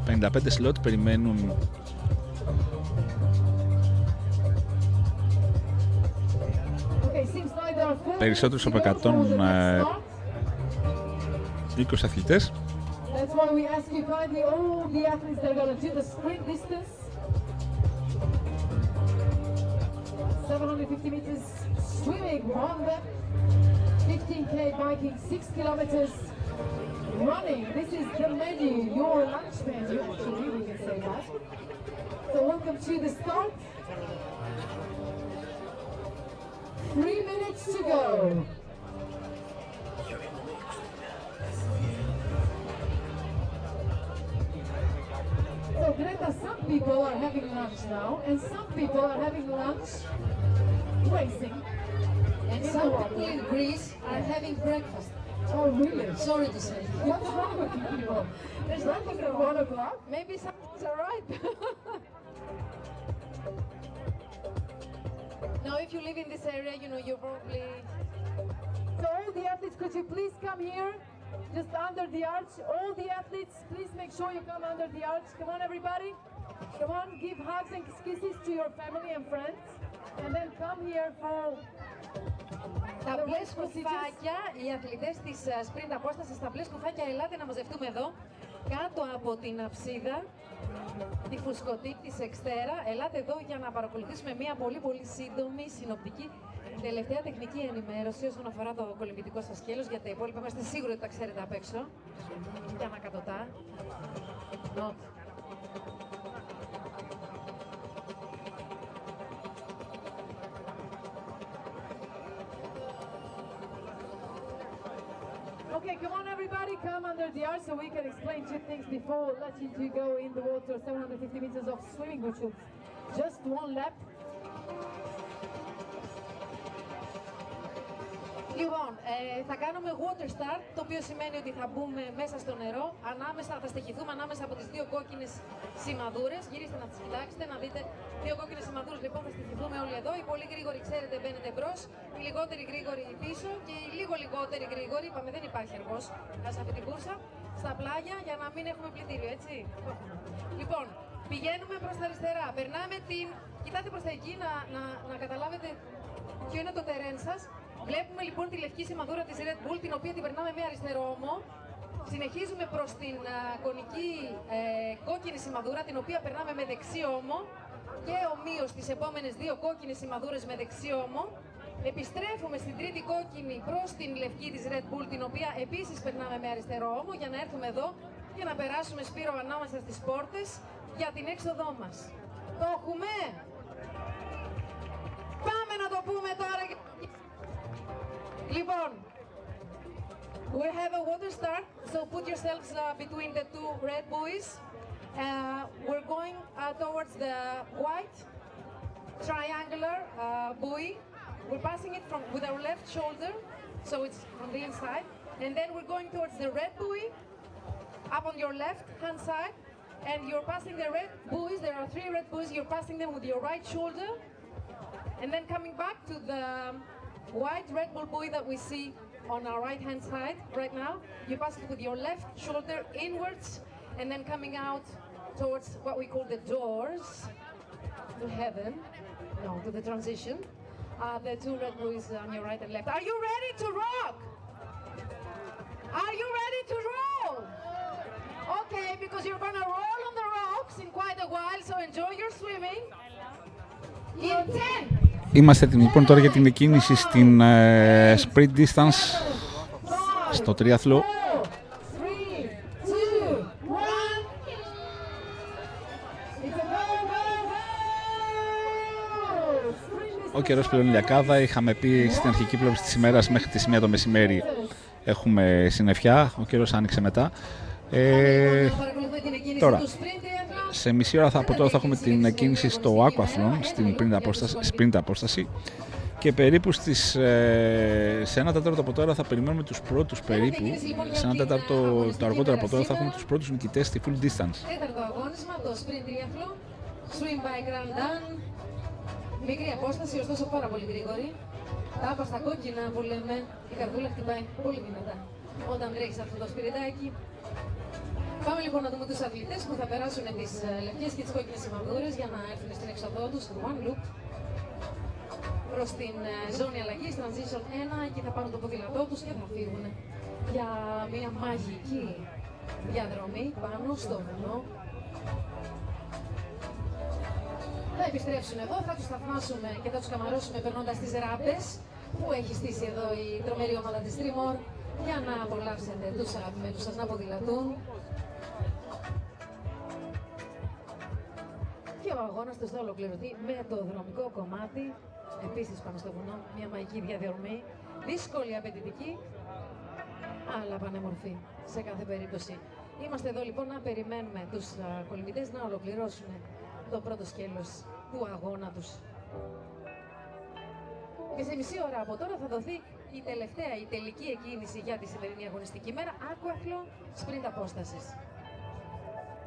55 slot περιμένουν περισσότερους από 120 αθλητές. That's why we ask you kindly all the athletes that are going to do the sprint distance. 750 meters swimming, 1 lap, 15k biking, 6 kilometers running. This is the menu, your lunch menu, actually, we can say that. So welcome to the start. 3 minutes to go. So Greta, some people are having lunch now, and some people are having lunch racing. And some people in Greece are having breakfast. Oh really? Sorry to say. What's wrong with you people? There's nothing at 1 o'clock. Maybe some things are right. Now if you live in this area, you know, you're probably... So all the athletes, could you please come here? Just under the arch. All the athletes, please make sure you come under the arch. Come on everybody. Come on, give hugs and kisses to your family and friends. And then come here for τα μπλε σκουφάκια, οι αθλητές της sprint απόστασης, τα μπλε σκουφάκια, ελάτε να μαζευτούμε εδώ, κάτω από την αψίδα, τη φουσκωτή της Xterra. Ελάτε εδώ για να παρακολουθήσουμε μια πολύ σύντομη, συνοπτική, τελευταία τεχνική ενημέρωση όσον αφορά το κολυμβητικό σας σκέλος. Για τα υπόλοιπα είμαστε σίγουροι ότι τα ξέρετε απ' έξω. Για να κατωτά. Okay, come on everybody, come under the arch so we can explain two things before letting you go in the water. 750 meters of swimming, which is just one lap. Λοιπόν, θα κάνουμε water start, το οποίο σημαίνει ότι θα μπούμε μέσα στο νερό, θα στοιχηθούμε ανάμεσα από τις δύο κόκκινες σημαδούρες. Γυρίστε να τις κοιτάξετε, να δείτε δύο κόκκινες σημαδούρες. Λοιπόν, θα στοιχηθούμε όλοι εδώ. Οι πολύ γρήγοροι, ξέρετε, μπαίνετε μπρος, οι λιγότεροι γρήγοροι πίσω και οι λίγο λιγότεροι γρήγοροι, είπαμε δεν υπάρχει αργός σε αυτή την κούρσα, στα πλάγια για να μην έχουμε πλυτήριο, έτσι. Λοιπόν, πηγαίνουμε προς τα αριστερά, περνάμε κοιτάτε προς τα εκεί να καταλάβετε ποιο είναι το τερέν σας. Βλέπουμε λοιπόν τη λευκή σημαδούρα της Red Bull, την οποία την περνάμε με αριστερό ώμο. Συνεχίζουμε προς την κονική κόκκινη σημαδούρα, την οποία περνάμε με δεξί ώμο. Και ομοίως τις επόμενες δύο κόκκινες σημαδούρες με δεξί ώμο. Επιστρέφουμε στην τρίτη κόκκινη προς την λευκή της Red Bull, την οποία επίσης περνάμε με αριστερό ώμο, για να έρθουμε εδώ και να περάσουμε Σπύρο ανάμεσα στις πόρτες για την έξοδό μας. Το έχουμε! Πάμε να το πούμε τώρα! Λοιπόν, we have a water start, so put yourselves between the two red buoys. We're going towards the white triangular buoy. We're passing it with our left shoulder, so it's from the inside. And then we're going towards the red buoy, up on your left hand side. And you're passing the red buoys, there are 3 red buoys, you're passing them with your right shoulder. And then coming back to the white Red Bull buoy that we see on our right hand side right now, you pass it with your left shoulder inwards and then coming out towards what we call the doors to heaven, to the transition. The 2 red buoys on your right and left. Are you ready to rock? Are you ready to roll? Okay, because you're gonna roll on the rocks in quite a while, so enjoy your swimming. In 10. Είμαστε έτοιμοι λοιπόν τώρα για την εκκίνηση στην sprint distance στο τρίαθλο. Ο καιρός πλέον ηλιακάδα, είχαμε πει στην αρχική πρόβλεψη της ημέρας μέχρι τις 1 το μεσημέρι έχουμε συννεφιά, ο καιρός άνοιξε μετά. Τώρα, σε μισή ώρα από τώρα θα έχουμε την εκκίνηση στο Aquathlon, στην sprint απόσταση και περίπου σε 1 τέταρτο από τώρα θα περιμένουμε τους πρώτους περίπου, σε 1 τέταρτο το αργότερο από τώρα θα έχουμε τους πρώτους νικητές στη full distance. Τέταρτο αγώνισμα, το sprint triathlon, Swimbikerun, μικρή απόσταση, ωστόσο πάρα πολύ γρήγορη. Τάπα στα κόκκινα που λέμε, η καρδούλα χτυπάει πολύ δυνατά όταν τρέχεις αυτό το σπιριτάκι. Πάμε λοιπόν να δούμε τους αθλητές που θα περάσουν τις λευκές και τις κόκκινες σημαδούρες για να έρθουν στην έξοδό τους, one loop, προς την ζώνη αλλαγής, transition 1, εκεί θα πάρουν το ποδήλατό τους και θα φύγουν για μια μαγική διαδρομή πάνω στο βουνό. Θα επιστρέψουν εδώ, θα τους θαυμάσουμε και θα τους καμαρώσουμε περνώντας τις ράμπες που έχει στήσει εδώ η τρομερή ομάδα της Τριμόρ για να απολαύσετε τους αγαπημένους σας να ποδηλατούν. Και ο αγώνας τους θα ολοκληρωθεί με το δρομικό κομμάτι, επίσης πάνω στο βουνό, μια μαγική διαδρομή, δύσκολη, απαιτητική, αλλά πανέμορφη σε κάθε περίπτωση. Είμαστε εδώ λοιπόν να περιμένουμε τους κολυμβητές να ολοκληρώσουν το πρώτο σκέλος του αγώνα τους. Και σε μισή ώρα από τώρα θα δοθεί η τελευταία, η τελική εκκίνηση για τη σημερινή αγωνιστική μέρα, Aquathlon sprint απόστασης.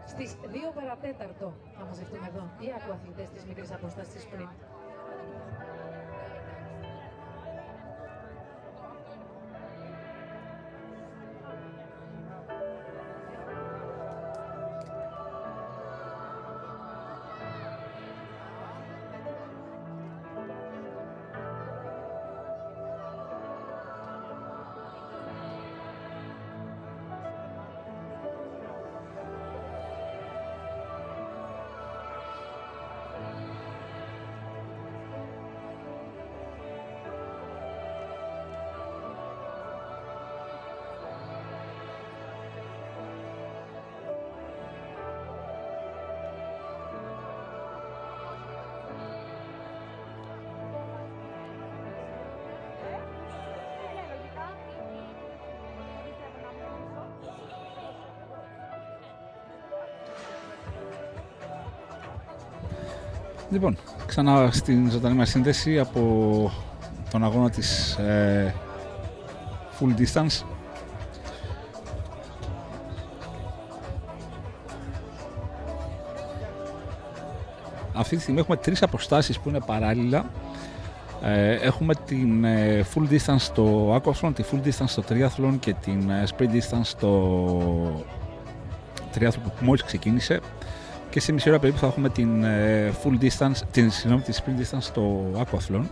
Στις 2 παρατέταρτο θα μαζευτούμε εδώ οι aquathletές της μικρής απόστασης sprint. Λοιπόν, ξανά στην ζωντανή μας σύνδεση από τον αγώνα της full distance. Αυτή τη στιγμή έχουμε τρεις αποστάσεις που είναι παράλληλα. Έχουμε την full distance στο aquathlon, τη full distance στο triathlon και την sprint distance στο triathlon που μόλις ξεκίνησε. Και σε μισή ώρα περίπου θα έχουμε την full distance, τη sprint distance στο aquathlon.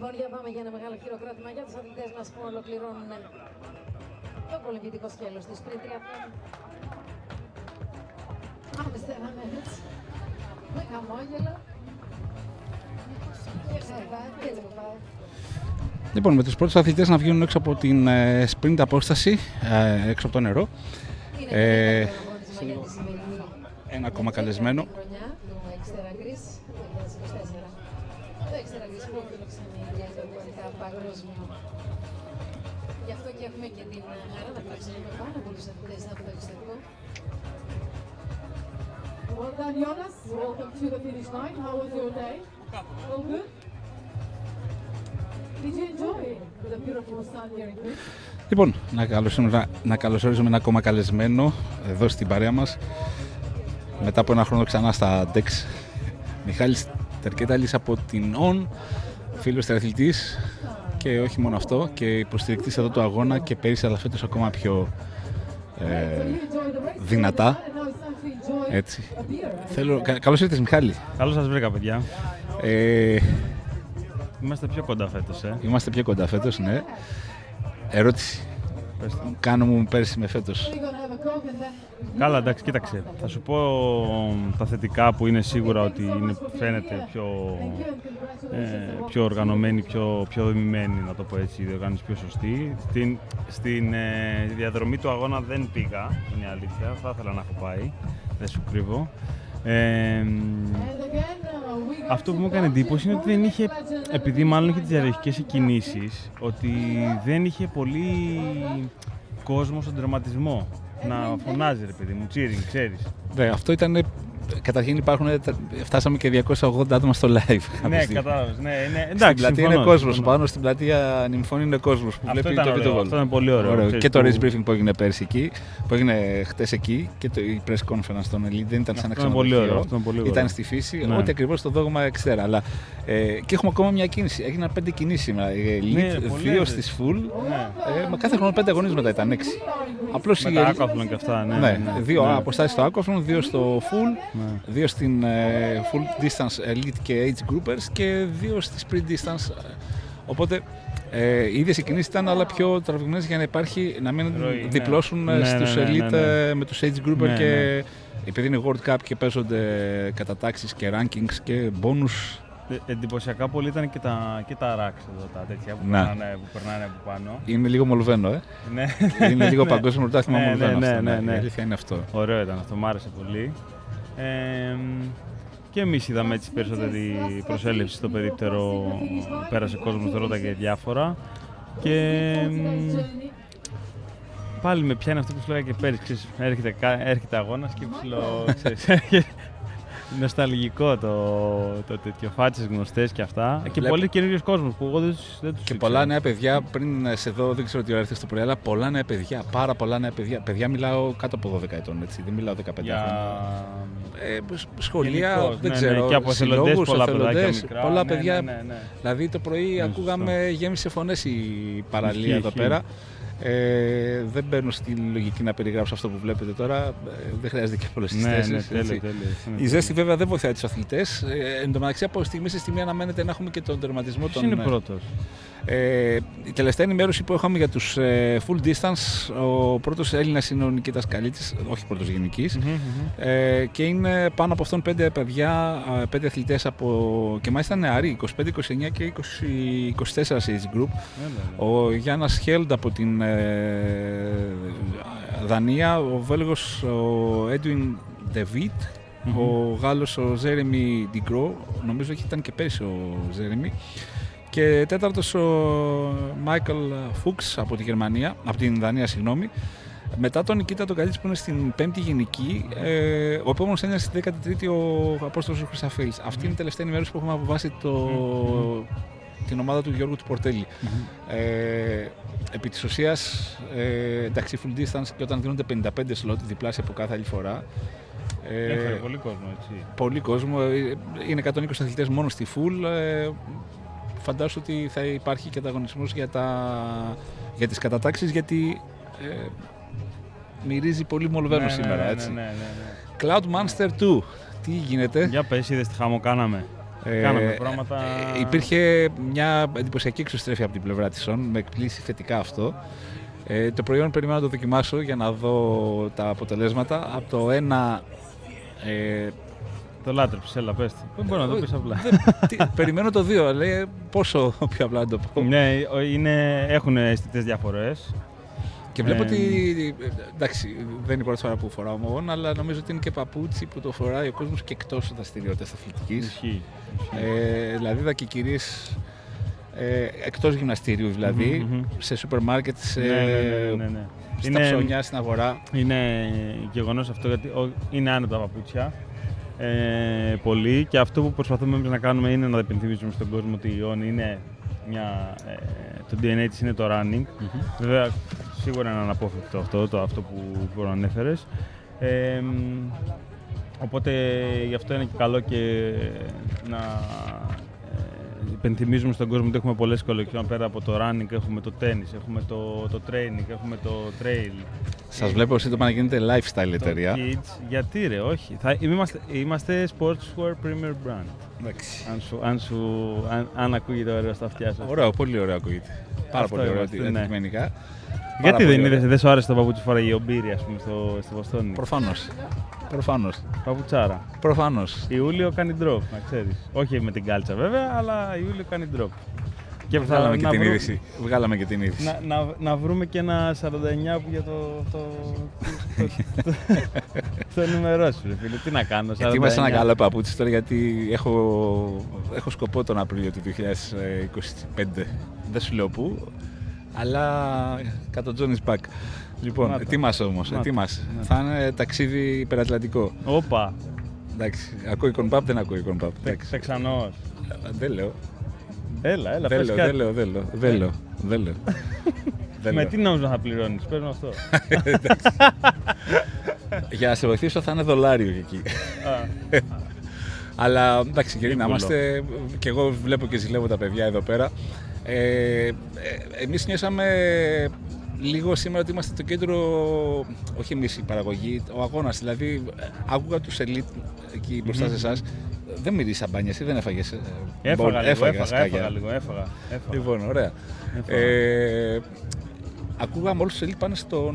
Λοιπόν, για πάμε για ένα μεγάλο χειροκρότημα για τους αθλητές μας που ολοκληρώνουν το κολυμβητικό σκέλος της πριν τριαθλών. Πάμε στέλναμε έτσι, με χαμόγελο και χαρά και λεβά. Λοιπόν, με τους πρώτους αθλητές να βγαίνουν έξω από την sprint απόσταση, έξω από το νερό. Ένα ακόμα καλεσμένο. Το Xterra που φιλοξενεί και ευρωπαϊκά παγκόσμιο. Γι' αυτό και έχουμε και την χαρά να φιλοξενούμε πάρα πολλούς αθλητές από το εξωτερικό. Well done, Jonas. Welcome to the finish line. How was your day? All good? Did you enjoy the beautiful sun here in Greece? Λοιπόν, να καλωσορίζουμε ένα ακόμα καλεσμένο εδώ στην παρέα μας. Μετά από ένα χρόνο ξανά στα DEX. Μιχάλης Τερκέταλης από την ON, φίλος τεραθλητής και όχι μόνο αυτό, και υποστηρικτής εδώ του αγώνα και πέρυσι αλλά φέτος ακόμα πιο δυνατά. Έτσι. Καλώς ήρθες, Μιχάλη. Καλώς σας βρήκα, παιδιά. Είμαστε πιο κοντά φέτος, Είμαστε πιο κοντά φέτος, ναι. Ερώτηση. Κάνω μου πέρσι με φέτος. Καλά, εντάξει, κοίταξε. Θα σου πω τα θετικά που είναι σίγουρα ότι φαίνεται πιο οργανωμένη, πιο δομημένη, να το πω έτσι, η διοργάνωση πιο σωστή. Στην διαδρομή του αγώνα δεν πήγα, είναι αλήθεια. Θα ήθελα να έχω πάει, δεν σου κρύβω. Αυτό που μου έκανε εντύπωση είναι ότι δεν είχε, επειδή μάλλον είχε τις διαδοχικές κινήσεις, ότι δεν είχε πολύ κόσμο στον τερματισμό να φωνάζει, ρε παιδί μου, cheering, ξέρεις. Ναι, αυτό ήταν. Καταρχήν φτάσαμε και 280 άτομα στο live. Ναι, κατάλαβες. Ναι, εντάξει, στην πλατεία είναι κόσμος. Πάνω στην πλατεία νυμφών είναι κόσμος που βλέπει το βίντεο. Αυτό είναι πολύ ωραίο. Και το race briefing που έγινε πέρσι εκεί, που έγινε χτες εκεί, και η press conference των Elite δεν ήταν σαν ξενοδοχείο. Ήταν στη φύση, ναι. Ό,τι ακριβώς το δόγμα Xterra. Αλλά και έχουμε ακόμα μια κίνηση. Έγιναν 5 κινήσεις σήμερα. Elite, 2 στις full. Μα κάθε χρόνο 5 αγωνίσματα ήταν 6. Απλώς με τα aquathlon και αυτά. Ναι, 2 αποστάσεις στο aquathlon, 2 στο full. 2 στην full distance elite και age groupers και 2 στη sprint distance. Οπότε οι ίδιες οι κινήσεις ήταν, αλλά πιο τραβηγμένες για να υπάρχει, να μην διπλώσουν στους elite με τους age grouper και επειδή είναι World Cup και παίζονται κατατάξεις και rankings και bonus. Εντυπωσιακά πολύ ήταν και τα racks εδώ, τα τέτοια που περνάνε από πάνω. Είναι λίγο μολβένο, Ναι. Είναι λίγο παγκόσμιο πρωτάθλημα μολβένο αυτό. Ναι. Η αλήθεια είναι αυτό. Ωραίο ήταν αυτό, μου άρεσε πολύ. Και εμείς είδαμε έτσι περισσότερη προσέλευση στο περίπτερο, πέρασε κόσμος, ρώταγε διάφορα. Και πάλι με πιάνει αυτό που σου λέγα και πέρυσι, έρχεται αγώνας και νοσταλγικό το τέτοιο, φάτσες γνωστές και αυτά. Και πολλοί καινούριους κόσμος που εγώ δεν τους και πολλά νέα παιδιά, πριν σε δω, δεν ξέρω τι ώρα έρθες το πρωί, αλλά πολλά νέα παιδιά, πάρα πολλά νέα παιδιά. Παιδιά μιλάω κάτω από 12 ετών, έτσι, δεν μιλάω 15 χρόνια. Σχολεία, γενικώς, δεν ξέρω, και από συλλόγους, εθελοντές, πολλά παιδιά. Δηλαδή το πρωί ακούγαμε, γέμισε φωνές η παραλία εδώ πέρα. Δεν μπαίνω στη λογική να περιγράψω αυτό που βλέπετε τώρα. Δεν χρειάζεται και πολλές συστάσεις. Τέλεια. Η ζέστη βέβαια δεν βοηθάει τους αθλητές. Εν τω μεταξύ, από στιγμή σε στιγμή αναμένεται να έχουμε και τον τερματισμό των. Είναι πρώτος. Η τελευταία ενημέρωση που είχαμε για τους full distance, ο πρώτος Έλληνας είναι ο Νικήτας Καλίτσης, όχι πρώτος γενικής, και είναι πάνω από αυτόν 5 παιδιά, 5 αθλητές και μάλιστα νεαροί, 25, 29 και 24 σε age group. Ο Γιάννας Χέλντ από την Δανία, ο Βέλγος ο Έντουιν Ντεβίτ, ο Γάλλος ο Ζέρεμι Ντιγκρό, νομίζω ήταν και πέρυσι ο Ζέρεμι, και τέταρτος ο Μάικλ Φούξ από τη Γερμανία, από την Δανία, συγγνώμη. Μετά τον Νικήτα τον Καλίτση που είναι στην 5η γενική, ο επόμενος είναι στη 13η ο Απόστολος Χρυσαφέλης. Αυτή είναι η τελευταία ενημέρωση που έχουμε αποβάσει την ομάδα του Γιώργου του Πορτέλη. Επί της ουσίας, εντάξει, full distance και όταν δίνονται 55 σλότ, διπλάσια από κάθε άλλη φορά. Έφερε πολύ κόσμο, έτσι. Πολύ κόσμο. Είναι 120 αθλητές μόνο στη full. Φαντάζομαι ότι θα υπάρχει και ανταγωνισμός για τις κατατάξεις, γιατί μυρίζει πολύ μολβένο σήμερα, έτσι. Ναι. Cloud Monster 2, τι γίνεται? Για πες, είδες τι χαμό κάναμε. Κάναμε πράγματα. Υπήρχε μια εντυπωσιακή εξωστρέφεια από την πλευρά της ΟΝ, με εκπλήσει θετικά αυτό. Το προϊόν περιμένω να το δοκιμάσω για να δω τα αποτελέσματα. Από το ένα... Το λάτρεψες, έλα πες. Δεν μπορώ να το πεις απλά. Περιμένω το 2, λέει πόσο πιο απλά να το πω. Ναι, έχουν αισθητές διαφορές. Και βλέπω ότι, εντάξει, δεν είναι η πρώτη φορά που φοράω μόνο, αλλά νομίζω ότι είναι και παπούτσι που το φοράει ο κόσμος και εκτός δραστηριότητας αθλητικής. Ισχύει. Δηλαδή είδα και κυρίες εκτός γυμναστήριου, δηλαδή, σε σούπερ μάρκετ, στα ψώνια, στην αγορά. Είναι γεγονός αυτό, γιατί είναι άνετα τα παπούτσια. Πολύ, και αυτό που προσπαθούμε εμείς να κάνουμε είναι να υπενθυμίσουμε στον κόσμο ότι η ON είναι το DNA της είναι το running. Βέβαια, σίγουρα είναι αναπόφευκτο αυτό που ανέφερες. Οπότε γι' αυτό είναι και καλό και να υπενθυμίζουμε στον κόσμο ότι έχουμε πολλές κολεξιόν. Πέρα από το running έχουμε το tennis, έχουμε το training, έχουμε το trail. Σας βλέπω σύντομα να γίνετε lifestyle εταιρεία. Kids. Γιατί ρε, όχι. Είμαστε sportswear premier brand. Εντάξει. Αν ακούγεται ωραίο στα αυτιά σας. Ωραίο, πολύ ωραίο ακούγεται. Πάρα πολύ ωραίο αντικειμενικά. Γιατί δεν σου άρεσε το παπούτσι φοράει η Ομπύρη, ας πούμε, στη Βοστόνη? Προφανώς. Παπουτσάρα. Προφανώς. Ιούλιο κάνει drop, να ξέρεις. Όχι με την κάλτσα βέβαια, αλλά Ιούλιο κάνει drop. Και βγάλαμε και την είδηση. Βγάλαμε και την είδηση. Να βρούμε και ένα 49 που για το ενημερώσει, ρε φίλε. Τι να κάνω, 49. Ετοίμασα ένα καλό παπούτσι τώρα, γιατί έχω σκοπό τον Απρίλιο του 2025. Δεν σου λέω πού, αλλά κάτω Johnny's Back. Λοιπόν, ετοίμασε όμως, ετοίμασε. Θα είναι ταξίδι υπερατλαντικό. Όπα. Εντάξει, ακούει κονπάπ, δεν ακούει κονπάπ. Τεξανός. Δεν λέω. Έλα, δεν λέω. Με τι νόμιζα θα πληρώνεις, παίρνω αυτό. Για να σε βοηθήσω θα είναι δολάριο εκεί. Αλλά εντάξει, γεροί να είμαστε, και εγώ βλέπω και ζηλεύω τα παιδιά εδώ πέρα. Εμείς νιώσαμε λίγο σήμερα ότι είμαστε το κέντρο, όχι εμείς η παραγωγή, ο αγώνας. Δηλαδή, άκουγα τους ελίτ εκεί μπροστά σε εσάς. Δεν μυρίζει σαμπάνια, εσύ δεν έφαγες? Έφαγα λίγο. Λοιπόν, ωραία. Ακούγαμε όλους τους ελίτ πάνε στο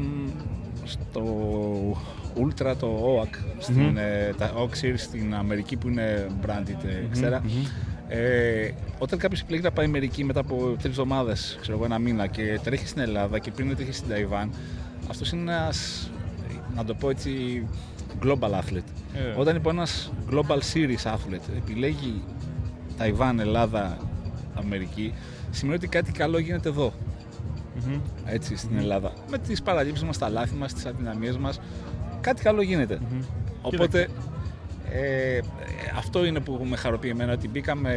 Ultra, το OAC, τα OAC Series στην Αμερική που είναι branded Xterra. Όταν κάποιος επιλέγει να πάει Αμερική μετά από 3 εβδομάδες, ξέρω εγώ, ένα μήνα, και τρέχει στην Ελλάδα και πριν τρέχει στην Ταϊβάν, αυτός είναι ένας, να το πω έτσι, global athlete. Όταν λοιπόν ένας global series athlete επιλέγει Ταϊβάν, Ελλάδα, Αμερική, σημαίνει ότι κάτι καλό γίνεται εδώ. Έτσι, στην Ελλάδα. Με τις παραλήψεις μας, τα λάθη μας, τις αδυναμίες μας, κάτι καλό γίνεται. Οπότε αυτό είναι που με χαροποιεί εμένα, ότι μπήκαμε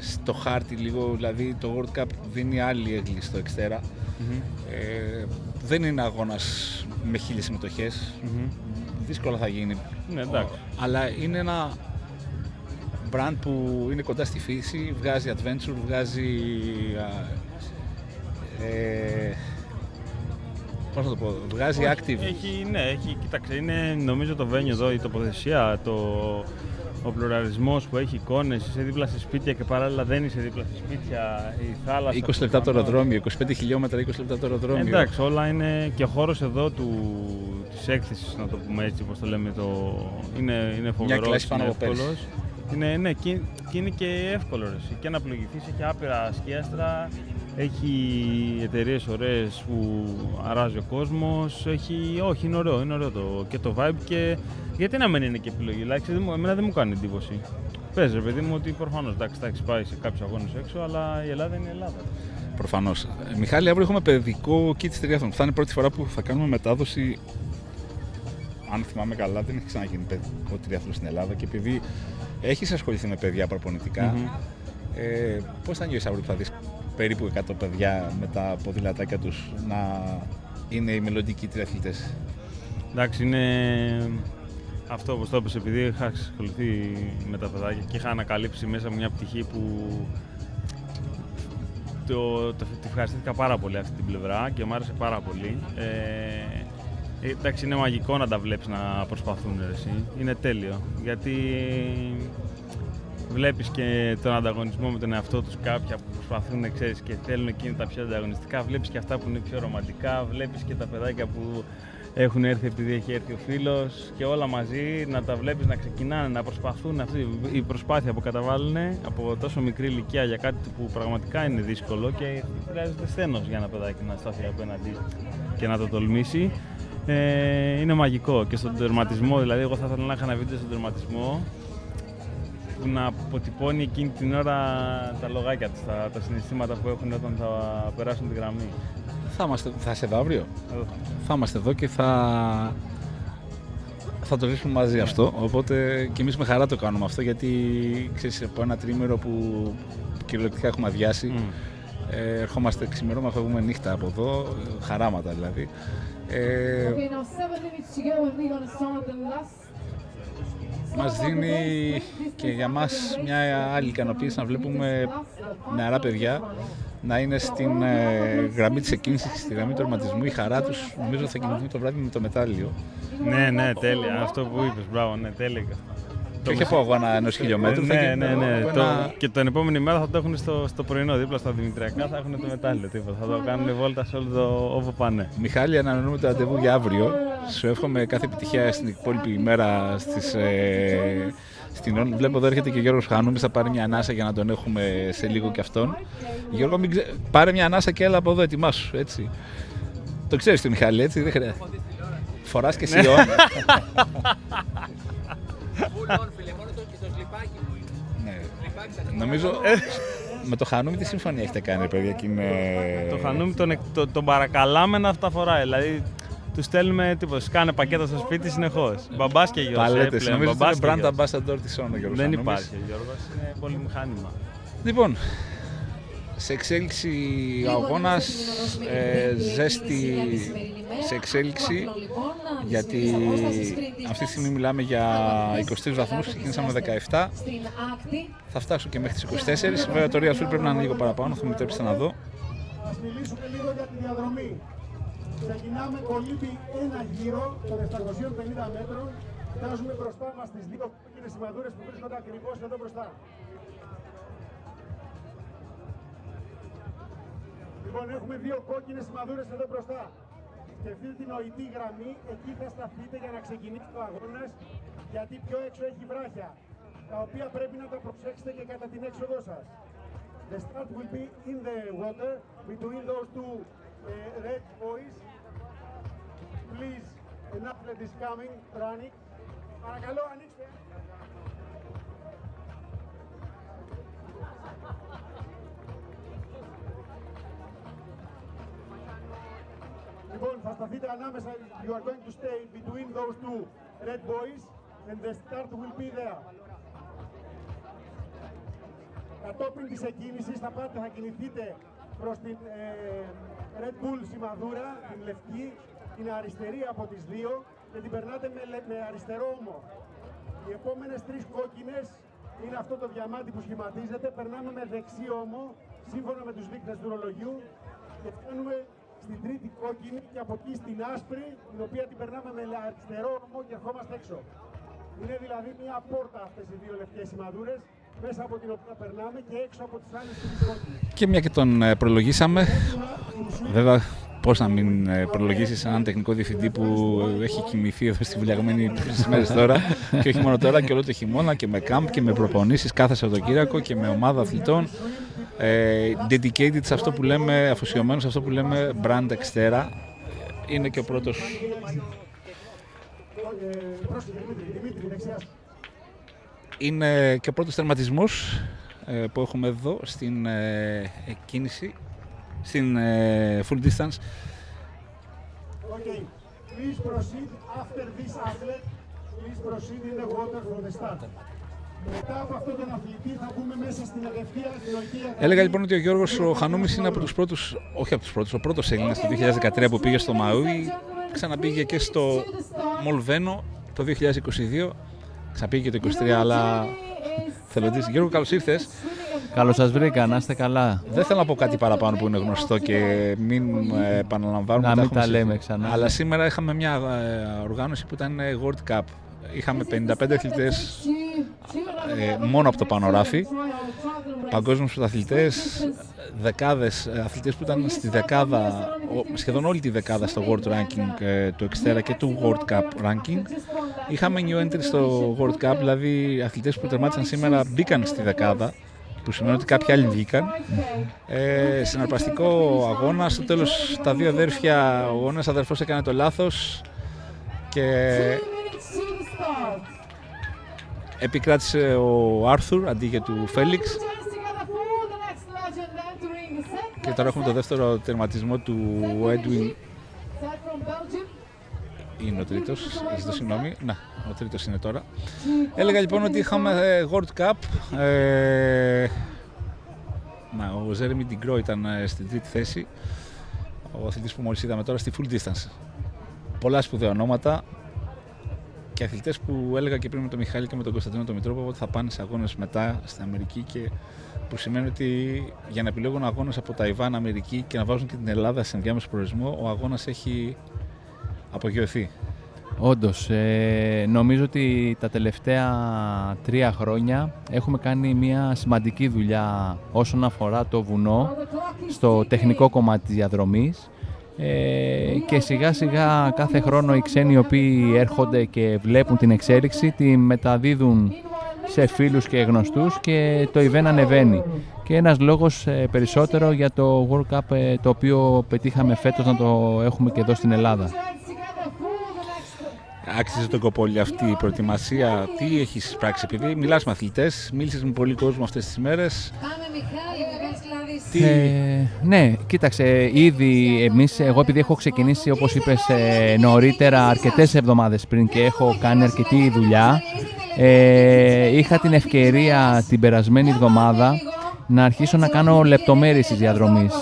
στο χάρτη λίγο, δηλαδή το World Cup δίνει άλλη έγκλη στο Xterra. Δεν είναι αγώνας με 1000 συμμετοχές, δύσκολα θα γίνει, αλλά είναι ένα brand που είναι κοντά στη φύση, βγάζει adventure, βγάζει πώς να το πω, βγάζει active. Κοίταξε, είναι νομίζω το venue εδώ, η τοποθεσία, ο πλουραλισμός που έχει εικόνες, είσαι δίπλα σε σπίτια και παράλληλα δεν είσαι δίπλα σε σπίτια, η θάλασσα. 20 λεπτά από το αεροδρόμιο, 25 χιλιόμετρα, 20 λεπτά από το αεροδρόμιο. Εντάξει, όλα είναι, και ο χώρος εδώ της έκθεσης, να το πούμε έτσι, όπως το λέμε, είναι φοβερός, είναι εύκολος. Και είναι και εύκολο, και να πλοηγηθείς, έχει άπειρα σκίαστρα. Έχει εταιρείες ωραίες που αράζει ο κόσμος, είναι ωραίο και το vibe, και γιατί να μην είναι και επιλογή, εμένα δεν μου κάνει εντύπωση. Πες ρε παιδί μου ότι προφανώς θα έχεις πάει σε κάποιους αγώνες έξω, αλλά η Ελλάδα είναι η Ελλάδα. Προφανώς. Μιχάλη, αύριο έχουμε παιδικό kit τριάθλων. Θα είναι η πρώτη φορά που θα κάνουμε μετάδοση, αν θυμάμαι καλά, δεν έχει ξαναγίνει παιδικό τριάθλο στην Ελλάδα, και επειδή έχεις ασχοληθεί με παιδιά προπονητικά, πώς θα νιώσεις αύριο που θα δεις περίπου 100 παιδιά με τα ποδηλατάκια τους να είναι οι μελλοντικοί τριαθλητές? Εντάξει, είναι αυτό όπως το είπες, επειδή είχα ασχοληθεί με τα παιδάκια και είχα ανακαλύψει μέσα μου μια πτυχή που τη ευχαριστήθηκα πάρα πολύ αυτή την πλευρά και μου άρεσε πάρα πολύ. Εντάξει, είναι μαγικό να τα βλέπεις να προσπαθούν, εσύ. Είναι τέλειο, γιατί Βλέπεις και τον ανταγωνισμό με τον εαυτό τους, κάποια που προσπαθούν, ξέρεις, και θέλουν εκείνη τα πιο ανταγωνιστικά. Βλέπεις και αυτά που είναι πιο ρομαντικά. Βλέπεις και τα παιδάκια που έχουν έρθει επειδή έχει έρθει ο φίλος, και όλα μαζί να τα βλέπεις να ξεκινάνε, να προσπαθούν. Αυτή η προσπάθεια που καταβάλουν από τόσο μικρή ηλικία για κάτι που πραγματικά είναι δύσκολο και χρειάζεται σθένος για ένα παιδάκι να σταθεί απέναντι και να το τολμήσει. Είναι μαγικό. Και στον τερματισμό, δηλαδή, εγώ θα ήθελα να είχα ένα βίντεο στον τερματισμό που να αποτυπώνει εκείνη την ώρα τα λογάκια τους, τα συναισθήματα που έχουν όταν θα περάσουν τη γραμμή. Θα είσαι εδώ αύριο. Θα είμαστε εδώ και θα το ρίξουμε μαζί αυτό. Οπότε και εμείς με χαρά το κάνουμε αυτό, γιατί ξέρεις, από ένα τρίμηνο που κυριολεκτικά έχουμε αδειάσει, ερχόμαστε ξημερώμα, φεύγουμε νύχτα από εδώ, χαράματα δηλαδή. Μας δίνει και για μας μια άλλη ικανοποίηση να βλέπουμε νεαρά παιδιά να είναι στην γραμμή της εκκίνησης, στη γραμμή του τερματισμού. Η χαρά τους νομίζω θα κινηθούν το βράδυ με το μετάλλιο. Ναι, τέλεια. Αυτό που είπες, μπράβο, ναι, τέλεια. Και όχι από αγώνα ενός χιλιόμετρου. Ναι. Και την επόμενη μέρα θα το έχουν στο πρωινό, δίπλα στα Δημητριακά, θα έχουν το μετάλλιο. Θα το κάνουν βόλτα σε όλο το όπου πάνε. Μιχάλη, ανανεώνουμε το ραντεβού για αύριο. Σου εύχομαι κάθε επιτυχία στην υπόλοιπη ημέρα στην Βλέπω εδώ έρχεται και ο Γιώργος Χανούμης, θα πάρει μια ανάσα για να τον έχουμε σε λίγο κι αυτόν. Γιώργο, πάρε μια ανάσα και έλα από εδώ, ετοιμάσου, έτσι. Το ξέρεις το Μιχάλη, έτσι, δεν χρειάζεται. Φοράς και εσύ on. Νομίζω με το Χανούμι τι συμφωνία έχετε κάνει, παιδιά, και είναι... Το Χανούμι τον παρακαλάμε να τα φοράει, δηλαδή του στέλνουμε τίποτα, κάνε πακέτα στο σπίτι συνεχώς. Μπαμπάς και γιος. Παλέτες, νομίζω ότι είναι brand ambassador της Όν ο Γιώργος. Δεν υπάρχει ο Γιώργος, είναι πολύ μηχάνημα. Λοιπόν, σε εξέλιξη αγώνας, ζέστη σε εξέλιξη, γιατί αυτή τη στιγμή μιλάμε για 23 βαθμούς, ξεκίνησαμε με 17, θα φτάσω και μέχρι τις 24, βέβαια το Real Field πρέπει να είναι λίγο παραπάνω, θα μου επιτρέψετε να δω. Ας μιλήσουμε λίγο για τη διαδρομή. Ξεκινάμε κολύμπι ένα γύρο των 750 μέτρων, φτάζουμε μπροστά μας τις δύο κόκκινες σημαδούρες που βρίσκονται ακριβώς εδώ μπροστά. Λοιπόν, έχουμε δύο κόκκινες σημαδούρες εδώ μπροστά. Σκεφτείτε την νοητή γραμμή, εκεί θα σταθείτε για να ξεκινήσει ο αγώνας, γιατί πιο έξω έχει βράχια, τα οποία πρέπει να τα προσέξετε και κατά την έξοδό σας. The start will be in the water between those two red boys. Please, an athlete is coming, running. Παρακαλώ, ανοίξτε. Λοιπόν, θα σταθείτε ανάμεσα, you are going to stay between those two red boys and the start will be there. Κατόπιν της εκκίνησης θα κινηθείτε προς την Red Bull σημαδούρα, την λευκή, την αριστερή από τις δύο και την περνάτε με αριστερό ώμο. Οι επόμενες τρεις κόκκινες είναι αυτό το διαμάτι που σχηματίζεται, περνάμε με δεξί ώμο, σύμφωνα με τους δείκτες του ρολογιού και φτάνουμε στην τρίτη κόκκινη και από εκεί στην άσπρη, την οποία την περνάμε με αριστερό ώμο και ερχόμαστε έξω. Είναι δηλαδή μια πόρτα αυτές οι δύο λευκές σημαδούρες, μέσα από την οποία περνάμε και έξω από τις άλλες τρεις κόκκινες. Και μια και τον προλογίσαμε, βέβαια πώς να μην προλογίσεις έναν τεχνικό διευθυντή που έχει κοιμηθεί εδώ στη Βouliagmeni τις μέρες τώρα και όχι μόνο τώρα και όλο το χειμώνα και με κάμπ και με προπονήσεις κάθε Σαββατοκύριακο και με ομάδα αθλητών. Dedicated σε αυτό που λέμε, αφοσιωμένο σε αυτό που λέμε brand Xterra. Είναι και ο πρώτος. Είναι και ο πρώτος τερματισμός που έχουμε εδώ στην κίνηση, στην full distance. Okay, please proceed after this athlete. Please proceed in the water for the start. Μετά από αυτόν τον αθλητή θα μπούμε μέσα στην αδευτία συλλογική. Έλεγα λοιπόν ότι ο Γιώργος ο Χανούμης είναι από τους πρώτους, όχι από τους πρώτους, ο πρώτος Έλληνας το 2013 που πήγε στο Μαούι, ξαναπήγε και στο Μολβένο το 2022, ξαναπήγε και το 2023, αλλά θελοντής. Γιώργο, καλώς ήρθες. Καλώς σας βρήκα, να είστε καλά. Δεν θέλω να πω κάτι παραπάνω που είναι γνωστό και μην επαναλαμβάνουμε. Να μην τα λέμε ξανά. Αλλά σήμερα είχαμε μια οργάνωση που ήταν World Cup. είχαμε 55 αθλητές μόνο από το πάνω ράφι, παγκόσμιους πρωταθλητές, δεκάδες αθλητές που ήταν στη δεκάδα, σχεδόν όλη τη δεκάδα στο World Ranking του Xterra και του World Cup Ranking. Είχαμε new entry στο World Cup, δηλαδή αθλητές που τερμάτισαν σήμερα μπήκαν στη δεκάδα, που σημαίνει ότι κάποιοι άλλοι βγήκαν. Συναρπαστικό αγώνα, στο τέλος τα δύο αδέρφια, ο ένας αδερφός έκανε το λάθος και επικράτησε ο Άρθουρ αντί για του Φέλιξ. Και τώρα έχουμε το δεύτερο τερματισμό του Edwin. Είναι ο τρίτος, ζητώ συγγνώμη. Να, ο τρίτος είναι τώρα. Έλεγα λοιπόν ότι είχαμε World Cup. Ο Ζέρεμι Ντιγκρό ήταν στην τρίτη θέση. Ο αθλητής που μόλις είδαμε τώρα στη full distance. Πολλά σπουδαία ονόματα και αθλητές που έλεγα και πριν με τον Μιχάλη και με τον Κωνσταντίνο τον Μητρόπουλο ότι θα πάνε σε αγώνες μετά στην Αμερική, και που σημαίνει ότι για να επιλέγουν αγώνες από Ταϊβάν, Αμερική και να βάζουν και την Ελλάδα σε ενδιάμεσο προορισμό, ο αγώνας έχει απογειωθεί. Όντως, νομίζω ότι τα τελευταία 3 χρόνια έχουμε κάνει μια σημαντική δουλειά όσον αφορά το βουνό στο τεχνικό κομμάτι της διαδρομής, και σιγά σιγά κάθε χρόνο οι ξένοι οι οποίοι έρχονται και βλέπουν την εξέλιξη τη μεταδίδουν σε φίλους και γνωστούς και το event ανεβαίνει. Και ένας λόγος περισσότερο για το World Cup το οποίο πετύχαμε φέτος να το έχουμε και εδώ στην Ελλάδα. Άξιζε τον κόπο όλη αυτή η προετοιμασία? Τι έχεις πράξει, επειδή μιλάς με αθλητές, μίλησες με πολύ κόσμο αυτές τις ημέρες? Ναι, κοίταξε, ήδη εγώ επειδή έχω ξεκινήσει όπως είπες νωρίτερα αρκετές εβδομάδες πριν και έχω κάνει αρκετή δουλειά, είχα την ευκαιρία την περασμένη εβδομάδα να αρχίσω να κάνω λεπτομέρειες της διαδρομής.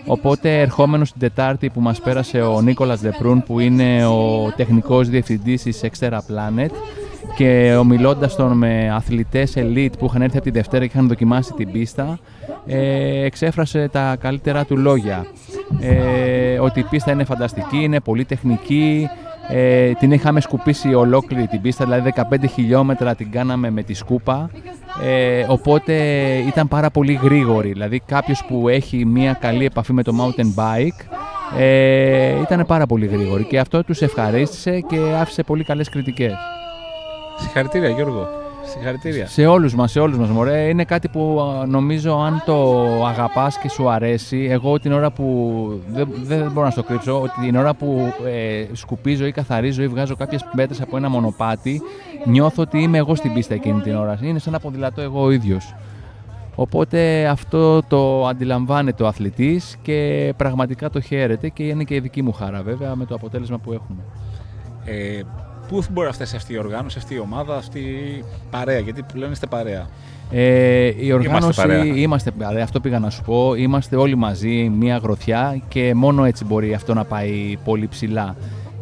Οπότε ερχόμενος την Τετάρτη που μας πέρασε ο Νίκολας Λεπρούν, που είναι ο τεχνικός διευθυντής της Xterra Planet, και ομιλώντας τον με αθλητές elite που είχαν έρθει από τη Δευτέρα και είχαν δοκιμάσει την πίστα, εξέφρασε τα καλύτερα του λόγια. Ότι η πίστα είναι φανταστική, είναι πολύ τεχνική, την είχαμε σκουπίσει ολόκληρη την πίστα, δηλαδή 15 χιλιόμετρα την κάναμε με τη σκούπα, οπότε ήταν πάρα πολύ γρήγορη. Δηλαδή κάποιος που έχει μια καλή επαφή με το mountain bike ήταν πάρα πολύ γρήγορη και αυτό τους ευχαρίστησε και άφησε πολύ καλές κριτικές. Συγχαρητήρια Γιώργο, συγχαρητήρια. Σε όλους μας, μωρέ. Είναι κάτι που νομίζω αν το αγαπάς και σου αρέσει, εγώ την ώρα που, δεν μπορώ να στο κρύψω, ότι την ώρα που σκουπίζω ή καθαρίζω ή βγάζω κάποιες πέτρες από ένα μονοπάτι, νιώθω ότι είμαι εγώ στην πίστα εκείνη την ώρα. Είναι σαν να ποδηλατώ εγώ ο ίδιος. Οπότε αυτό το αντιλαμβάνεται ο αθλητής και πραγματικά το χαίρεται και είναι και η δική μου χαρά βέβαια με το αποτέλεσμα που έχουμε. Πού μπορεί να φτάσει αυτή η οργάνωση, αυτή η ομάδα, αυτή η παρέα, γιατί πλέον είστε παρέα? Η οργάνωση είμαστε παρέα, αυτό πήγα να σου πω. Είμαστε όλοι μαζί, μία γροθιά και μόνο έτσι μπορεί αυτό να πάει πολύ ψηλά.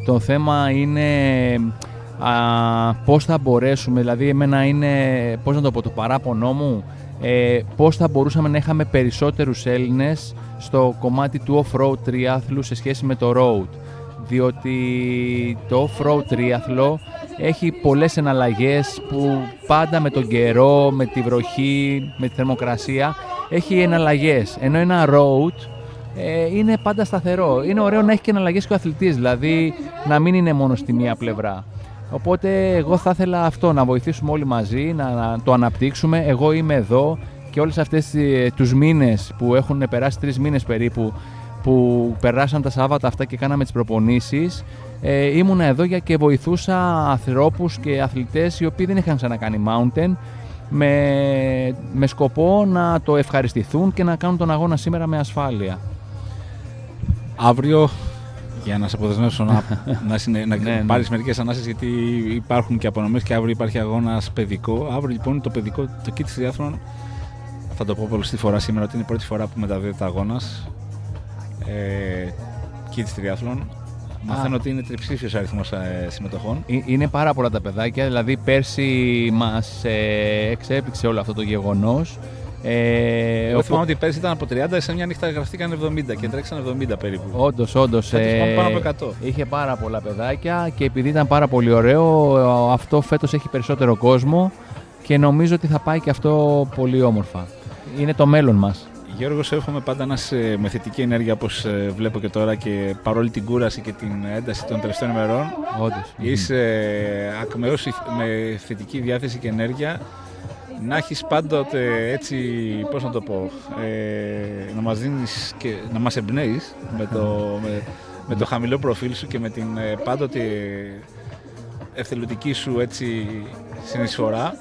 Το θέμα είναι πώς θα μπορέσουμε, δηλαδή εμένα είναι, πώς να το πω, το παράπονό μου, πώς θα μπορούσαμε να είχαμε περισσότερους Έλληνες στο κομμάτι του off-road τριάθλου σε σχέση με το road. Διότι το off-road τρίαθλο έχει πολλές εναλλαγές που πάντα με τον καιρό, με τη βροχή, με τη θερμοκρασία έχει εναλλαγές. Ενώ ένα road είναι πάντα σταθερό. Είναι ωραίο να έχει και εναλλαγές και ο αθλητής, δηλαδή να μην είναι μόνο στη μία πλευρά. Οπότε εγώ θα ήθελα αυτό, να βοηθήσουμε όλοι μαζί, να το αναπτύξουμε. Εγώ είμαι εδώ και όλες αυτές τους μήνες που έχουν περάσει, 3 μήνες περίπου, που περάσαν τα Σάββατα αυτά και κάναμε τις προπονήσεις, ήμουνα εδώ για και βοηθούσα ανθρώπους και αθλητές οι οποίοι δεν είχαν ξανακάνει mountain με σκοπό να το ευχαριστηθούν και να κάνουν τον αγώνα σήμερα με ασφάλεια. Αύριο, για να σε αποδεσμεύσω να πάρεις μερικές ανάσες, γιατί υπάρχουν και απονομές και αύριο υπάρχει αγώνας παιδικό. Αύριο λοιπόν το παιδικό, το Kids Triathlon, θα το πω πολλωστή φορά σήμερα ότι είναι η πρώτη φορά που μεταδίδεται αγώνας. Kids Triathlon. Μαθαίνω ότι είναι τριψήφιος αριθμός συμμετοχών. Είναι πάρα πολλά τα παιδάκια, δηλαδή πέρσι μας εξέπληξε όλο αυτό το γεγονός Εγώ θυμάμαι ότι πέρσι ήταν από 30, σε μια νύχτα γραφτήκαν 70 και τρέξαν 70 περίπου. Όντως. Πάνω από 100. Είχε πάρα πολλά παιδάκια και επειδή ήταν πάρα πολύ ωραίο, αυτό φέτος έχει περισσότερο κόσμο και νομίζω ότι θα πάει και αυτό πολύ όμορφα. Είναι το μέλλον μας. Γιώργο, σε εύχομαι πάντα να είσαι με θετική ενέργεια, όπως βλέπω και τώρα, και παρόλη την κούραση και την ένταση των τελευταίων ημερών. Όντως. Είσαι ακμαίος με θετική διάθεση και ενέργεια. Να έχεις πάντοτε έτσι, πώς να το πω, να μας δίνεις και να μας εμπνέεις με το χαμηλό προφίλ σου και με την πάντοτε ευθελωτική σου έτσι συνεισφορά,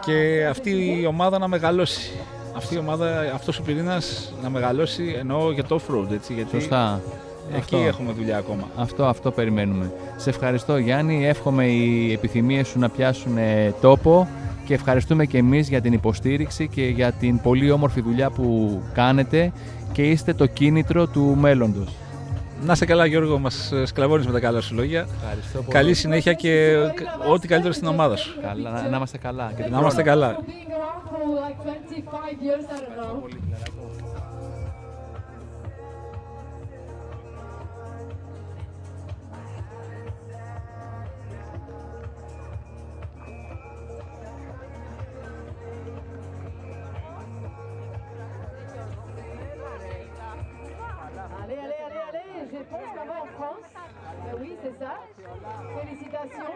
και αυτή η ομάδα να μεγαλώσει. Αυτή η ομάδα, αυτός ο πυρήνας να μεγαλώσει, εννοώ για το off-road, έτσι, γιατί σωστά. Εκεί έχουμε δουλειά ακόμα. Αυτό περιμένουμε. Σε ευχαριστώ, Γιάννη, εύχομαι οι επιθυμίες σου να πιάσουν τόπο και ευχαριστούμε και εμείς για την υποστήριξη και για την πολύ όμορφη δουλειά που κάνετε και είστε το κίνητρο του μέλλοντος. Να είσαι καλά, Γιώργο, μας σκλαβώνεις με τα καλά σου λόγια. Ευχαριστώ πολύ. Καλή συνέχεια και ό,τι καλύτερο στην ομάδα σου. Καλά, να είμαστε καλά. Να είμαστε καλά. Je pense qu'on va en France. Oui, c'est ça. Félicitations.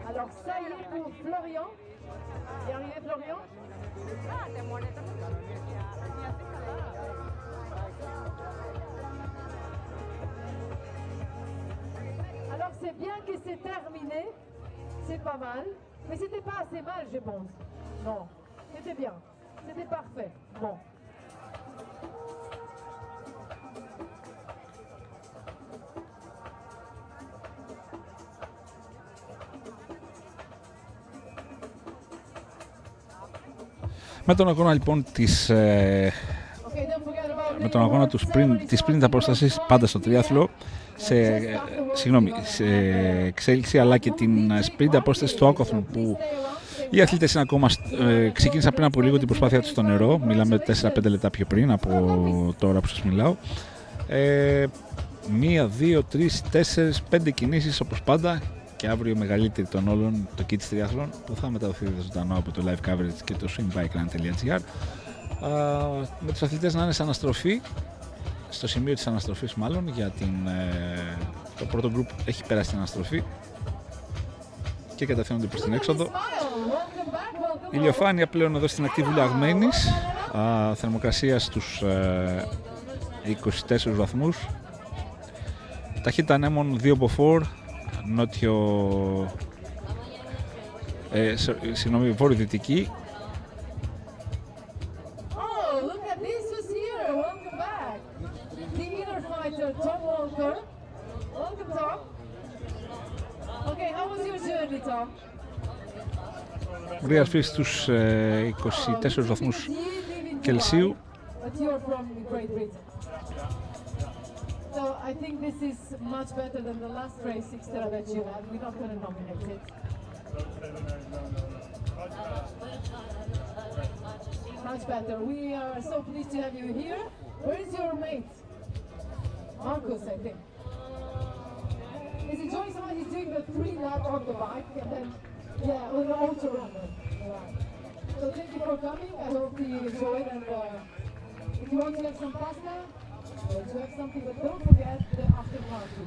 Alors, ça y est pour Florian. Y est arrivé, Florian? Alors, c'est bien que c'est terminé. C'est pas mal. Mais c'était pas assez mal, je pense. Non, c'était bien. C'était parfait. Bon. Με τον αγώνα λοιπόν με τον αγώνα της sprint απόστασης πάντα στο τρίαθλο σε εξέλιξη, αλλά και την sprint απόσταση στο aquathlon που οι αθλητές είναι ακόμα ξεκίνησαν πριν από λίγο την προσπάθεια τους στο νερό. Μιλάμε 4-5 λεπτά πιο πριν από τώρα που σας μιλάω. 1, 2, 3, 4, 5 κινήσεις όπως πάντα. Και αύριο μεγαλύτερη των όλων, το Kids Triathlon, που θα μεταδοθεί ζωντανό από το live coverage και το swimbikerun.gr, με τους αθλητές να είναι σε αναστροφή, στο σημείο της αναστροφής μάλλον, για το πρώτο group έχει περάσει την αναστροφή και κατευθύνονται προς την έξοδο. Ηλιοφάνεια πλέον εδώ στην ακτή Βουλιαγμένης, θερμοκρασία στους 24 βαθμούς, ταχύτητα ανέμων 2 από 4, βόρειο-δυτική. Βρύας φύση στους 24 βαθμούς Κελσίου. So I think this is much better than the last race Xterra that you had. We're not going to nominate it. Much better. We are so pleased to have you here. Where is your mate? Marcus, I think. Is he enjoying someone? He's doing the 3 lap on the bike and then, yeah, on the ultra run. So thank you for coming. I hope you enjoyed, and if you want to have some pasta, to have something, but don't forget the after party.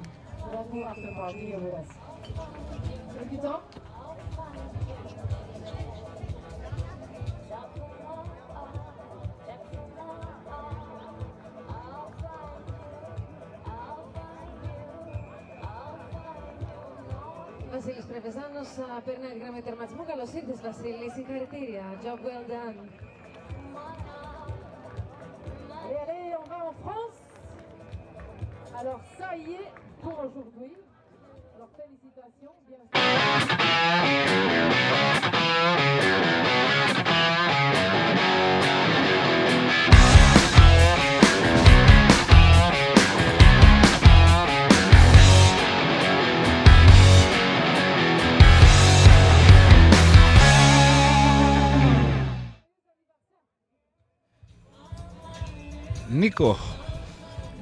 One more after party here with us. Thank you, Tom. Βασίλης Πρεβεζάνος παίρνει τη γραμμή τερματισμού. Καλώς ήρθες, Βασίλη. Συγχαρητήρια. Job well done. Allez, allez, on va en France. Alors, ça y est pour aujourd'hui. Alors, félicitations, bien sûr.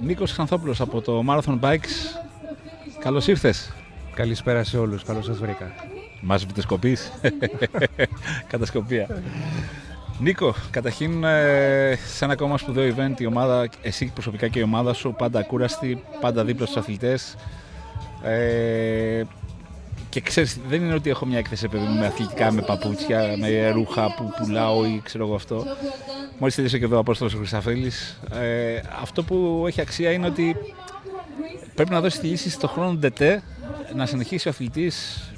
Νίκος Ξανθόπουλος από το Marathon Bikes. Καλώς ήρθες. Καλησπέρα σε όλους, καλώς σας βρήκα. Μας βιτεσκοπείς. Κατασκοπία. Νίκο, καταρχήν σε ένα ακόμα σπουδαίο event η ομάδα, εσύ προσωπικά και η ομάδα σου, πάντα ακούραστη, πάντα δίπλα στους αθλητές. Και ξέρεις, δεν είναι ότι έχω μια έκθεση με αθλητικά, με παπούτσια, με ρούχα που πουλάω ή ξέρω εγώ αυτό. Μόλις τελείωσε και εδώ ο Απόστολος ο Χρυσαφέλης. Αυτό που έχει αξία είναι ότι πρέπει να δώσει τη λύση στον χρόνο ντετέ, να συνεχίσει ο αθλητής,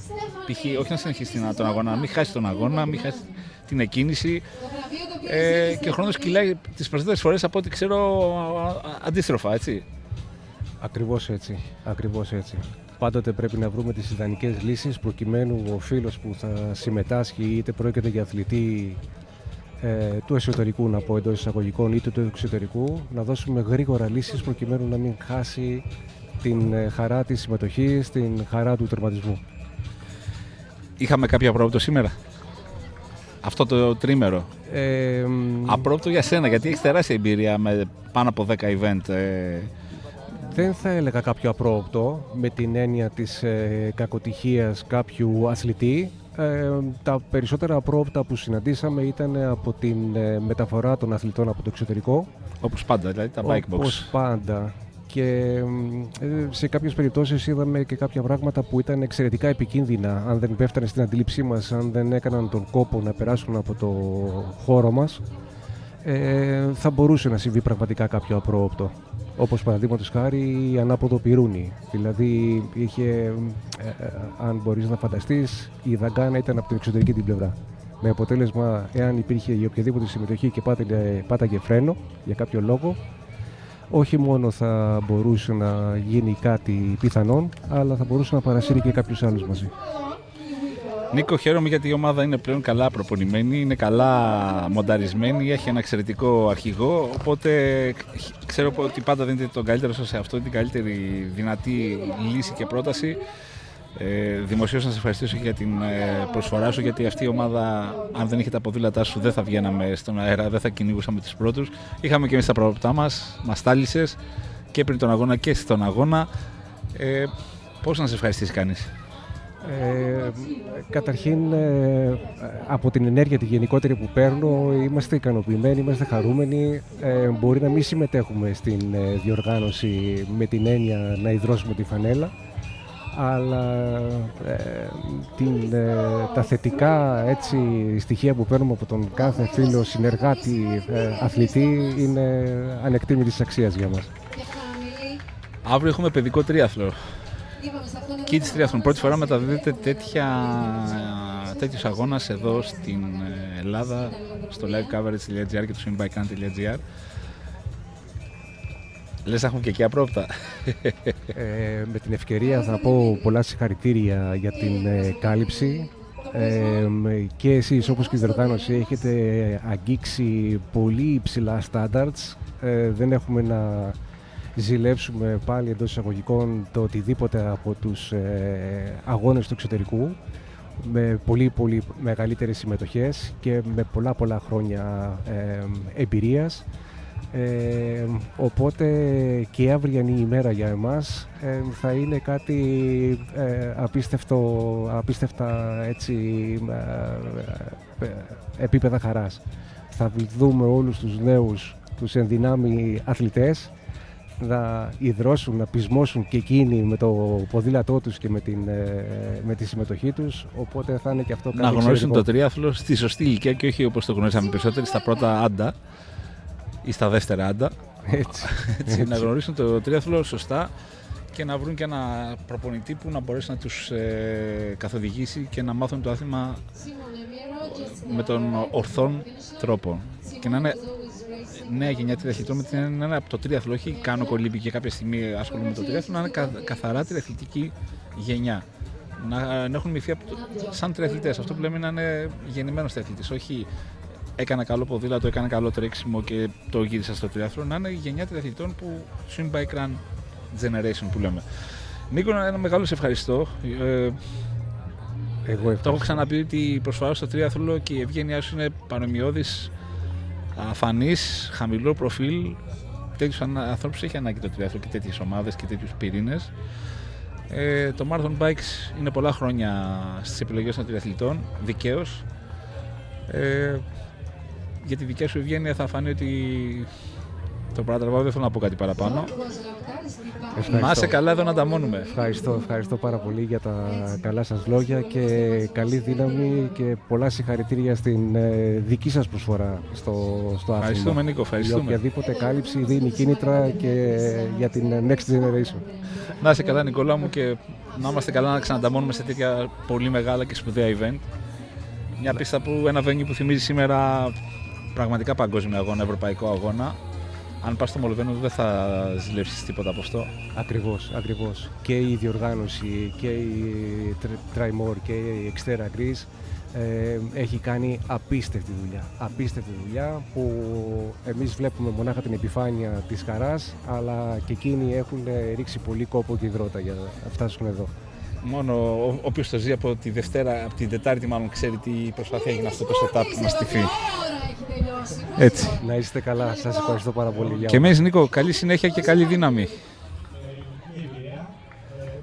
π.χ. όχι να συνεχίσει τον αγώνα, να μην χάσει τον αγώνα, μην χάσει την εκκίνηση. Και ο χρόνος κυλάει τις περισσότερες φορές από ό,τι ξέρω αντίστροφα, έτσι. Ακριβώς έτσι, ακριβώς έτσι. Πάντοτε πρέπει να βρούμε τις ιδανικές λύσεις προκειμένου ο φίλος που θα συμμετάσχει, είτε πρόκειται για αθλητή του εσωτερικού, να πω εντός εισαγωγικών, είτε του εξωτερικού, να δώσουμε γρήγορα λύσεις προκειμένου να μην χάσει την χαρά της συμμετοχής, την χαρά του τερματισμού. Είχαμε κάποια πρόοπτο σήμερα, αυτό το τρίμερο. Απρόοπτο για σένα, γιατί έχεις τεράστια εμπειρία με πάνω από 10 event. Δεν θα έλεγα κάποιο απρόοπτο με την έννοια της κακοτυχίας κάποιου αθλητή. Τα περισσότερα απρόοπτα που συναντήσαμε ήταν από την μεταφορά των αθλητών από το εξωτερικό. Όπως πάντα, δηλαδή τα bike box. Όπως πάντα. Και σε κάποιες περιπτώσεις είδαμε και κάποια πράγματα που ήταν εξαιρετικά επικίνδυνα. Αν δεν πέφτανε στην αντίληψή μας, αν δεν έκαναν τον κόπο να περάσουν από το χώρο μας, θα μπορούσε να συμβεί πραγματικά κάποιο απρόοπτο. Όπως παραδείγματος χάρη η ανάποδο πυρούνη. Δηλαδή είχε, αν μπορείς να φανταστείς, η δαγκάνα ήταν από την εξωτερική την πλευρά. Με αποτέλεσμα, εάν υπήρχε η οποιαδήποτε συμμετοχή και πάταγε φρένο για κάποιο λόγο, όχι μόνο θα μπορούσε να γίνει κάτι πιθανόν, αλλά θα μπορούσε να παρασύρει και κάποιους άλλους μαζί. Νίκο, χαίρομαι γιατί η ομάδα είναι πλέον καλά προπονημένη, είναι καλά μονταρισμένη, έχει ένα εξαιρετικό αρχηγό, οπότε ξέρω ότι πάντα δίνετε τον καλύτερο σας σε αυτό, την καλύτερη δυνατή λύση και πρόταση. Δημοσίως να σας ευχαριστήσω για την προσφορά σου, γιατί αυτή η ομάδα, αν δεν είχε τα ποδήλατά σου, δεν θα βγαίναμε στον αέρα, δεν θα κυνηγούσαμε τους πρώτους. Είχαμε και εμείς τα πρόπτά μας τάλισες και πριν τον αγώνα και στον αγώνα. Πώς να σε ευχαριστήσει κανείς? Καταρχήν, από την ενέργεια τη γενικότερη που παίρνω, είμαστε ικανοποιημένοι, είμαστε χαρούμενοι. Μπορεί να μην συμμετέχουμε στην διοργάνωση με την έννοια να ιδρώσουμε τη φανέλα, αλλά τα θετικά στοιχεία που παίρνουμε από τον κάθε φίλο, συνεργάτη, αθλητή είναι ανεκτήμητης αξίας για μας. Αύριο έχουμε παιδικό τρίαθλο. Kids Triathlon, πρώτη φορά μεταδίδεται τέτοιος αγώνας εδώ στην Ελλάδα, στο livecoverage.gr και το swimbikerun.gr. Λες να έχουμε και εκεί απρόοπτα? Με την ευκαιρία θα πω πολλά συγχαρητήρια για την κάλυψη. Και εσείς, όπως και η διοργάνωση, έχετε αγγίξει πολύ υψηλά standards. Δεν έχουμε να ζηλέψουμε πάλι εντός εισαγωγικών το οτιδήποτε από τους αγώνες του εξωτερικού, με πολύ μεγαλύτερες συμμετοχές και με πολλά χρόνια εμπειρίας. Οπότε και η αυριανή ημέρα για εμάς θα είναι κάτι απίστευτα επίπεδα χαράς. Θα δούμε όλους τους νέους, τους ενδυνάμει αθλητές να ιδρώσουν, να πεισμώσουν και εκείνοι με το ποδήλατό τους και με τη συμμετοχή τους, οπότε θα είναι και αυτό κάτι να γνωρίσουν εξαιρετικό. το τρίαθλο στη σωστή ηλικία και όχι όπως το γνωρίσαμε περισσότεροι στα πρώτα άντα ή στα δεύτερα άντα. Έτσι. Να γνωρίσουν το τρίαθλο σωστά και να βρουν και ένα προπονητή που να μπορέσει να τους καθοδηγήσει και να μάθουν το άθλημα με τον ορθόν τρόπο. Και να είναι νέα γενιά τριαθλητών, με την έννοια από το τρίαθλο, όχι κάνω κολύμπη και κάποια στιγμή ασχολούμαι με το τρίαθλο, να είναι καθαρά τριαθλητική γενιά. Να έχουν μυθεί σαν τριαθλητές. Αυτό που λέμε είναι να είναι γεννημένος τριαθλητής. Όχι έκανα καλό ποδήλατο, έκανα καλό τρέξιμο και το γύρισα στο τριάθλο. Να είναι η γενιά τριαθλητών που Swimbikerun generation που λέμε. Νίκο, ένα μεγάλο σε ευχαριστώ. Το έχω ξαναπεί ότι η προσφορά στο τρίαθλο και η ευγένειά σου είναι παρομοιώδης, αφανής, χαμηλό προφίλ, τέτοιους ανθρώπους έχει ανάγκη το τριάθλο και τέτοιες ομάδες και τέτοιους πυρήνες. Το Marathon Bikes είναι πολλά χρόνια στις επιλογές των τριαθλητών, δικαίως. Για τη δικιά σου ευγένεια θα φανεί ότι το παρατραβάω, δεν θέλω να πω κάτι παραπάνω. Να είσαι καλά εδώ να τα μόνουμε. Ευχαριστώ πάρα πολύ για τα καλά σας λόγια και καλή δύναμη και πολλά συγχαρητήρια στην δική σας προσφορά στο άθλημα. Ευχαριστούμε, Νίκο, ευχαριστούμε. Για οποιαδήποτε κάλυψη δίνει κίνητρα και για την Next Generation. Να είσαι καλά, Νικόλα μου, και να είμαστε καλά να ξανανταμώνουμε σε τέτοια πολύ μεγάλα και σπουδαία event. Μια πίστα ένα venue που θυμίζει σήμερα πραγματικά παγκόσμιο αγώνα, ευρωπαϊκό αγώνα. Αν πας στο Μολδένο δεν θα ζηλέψεις τίποτα από αυτό. Ακριβώς. Και η διοργάνωση και η Trimor και η Xterra Greece έχει κάνει απίστευτη δουλειά που εμείς βλέπουμε μονάχα την επιφάνεια της χαράς, αλλά και εκείνοι έχουν ρίξει πολύ κόπο και υδρότα για να φτάσουν εδώ. Μόνο όποιος το ζει από την Τετάρτη μάλλον ξέρει τι προσπάθεια έγινε αυτό το setup που μας τυφεί. Έτσι. Να είστε καλά, σας ευχαριστώ πάρα πολύ. Και εμείς, Νίκο, καλή συνέχεια και καλή δύναμη.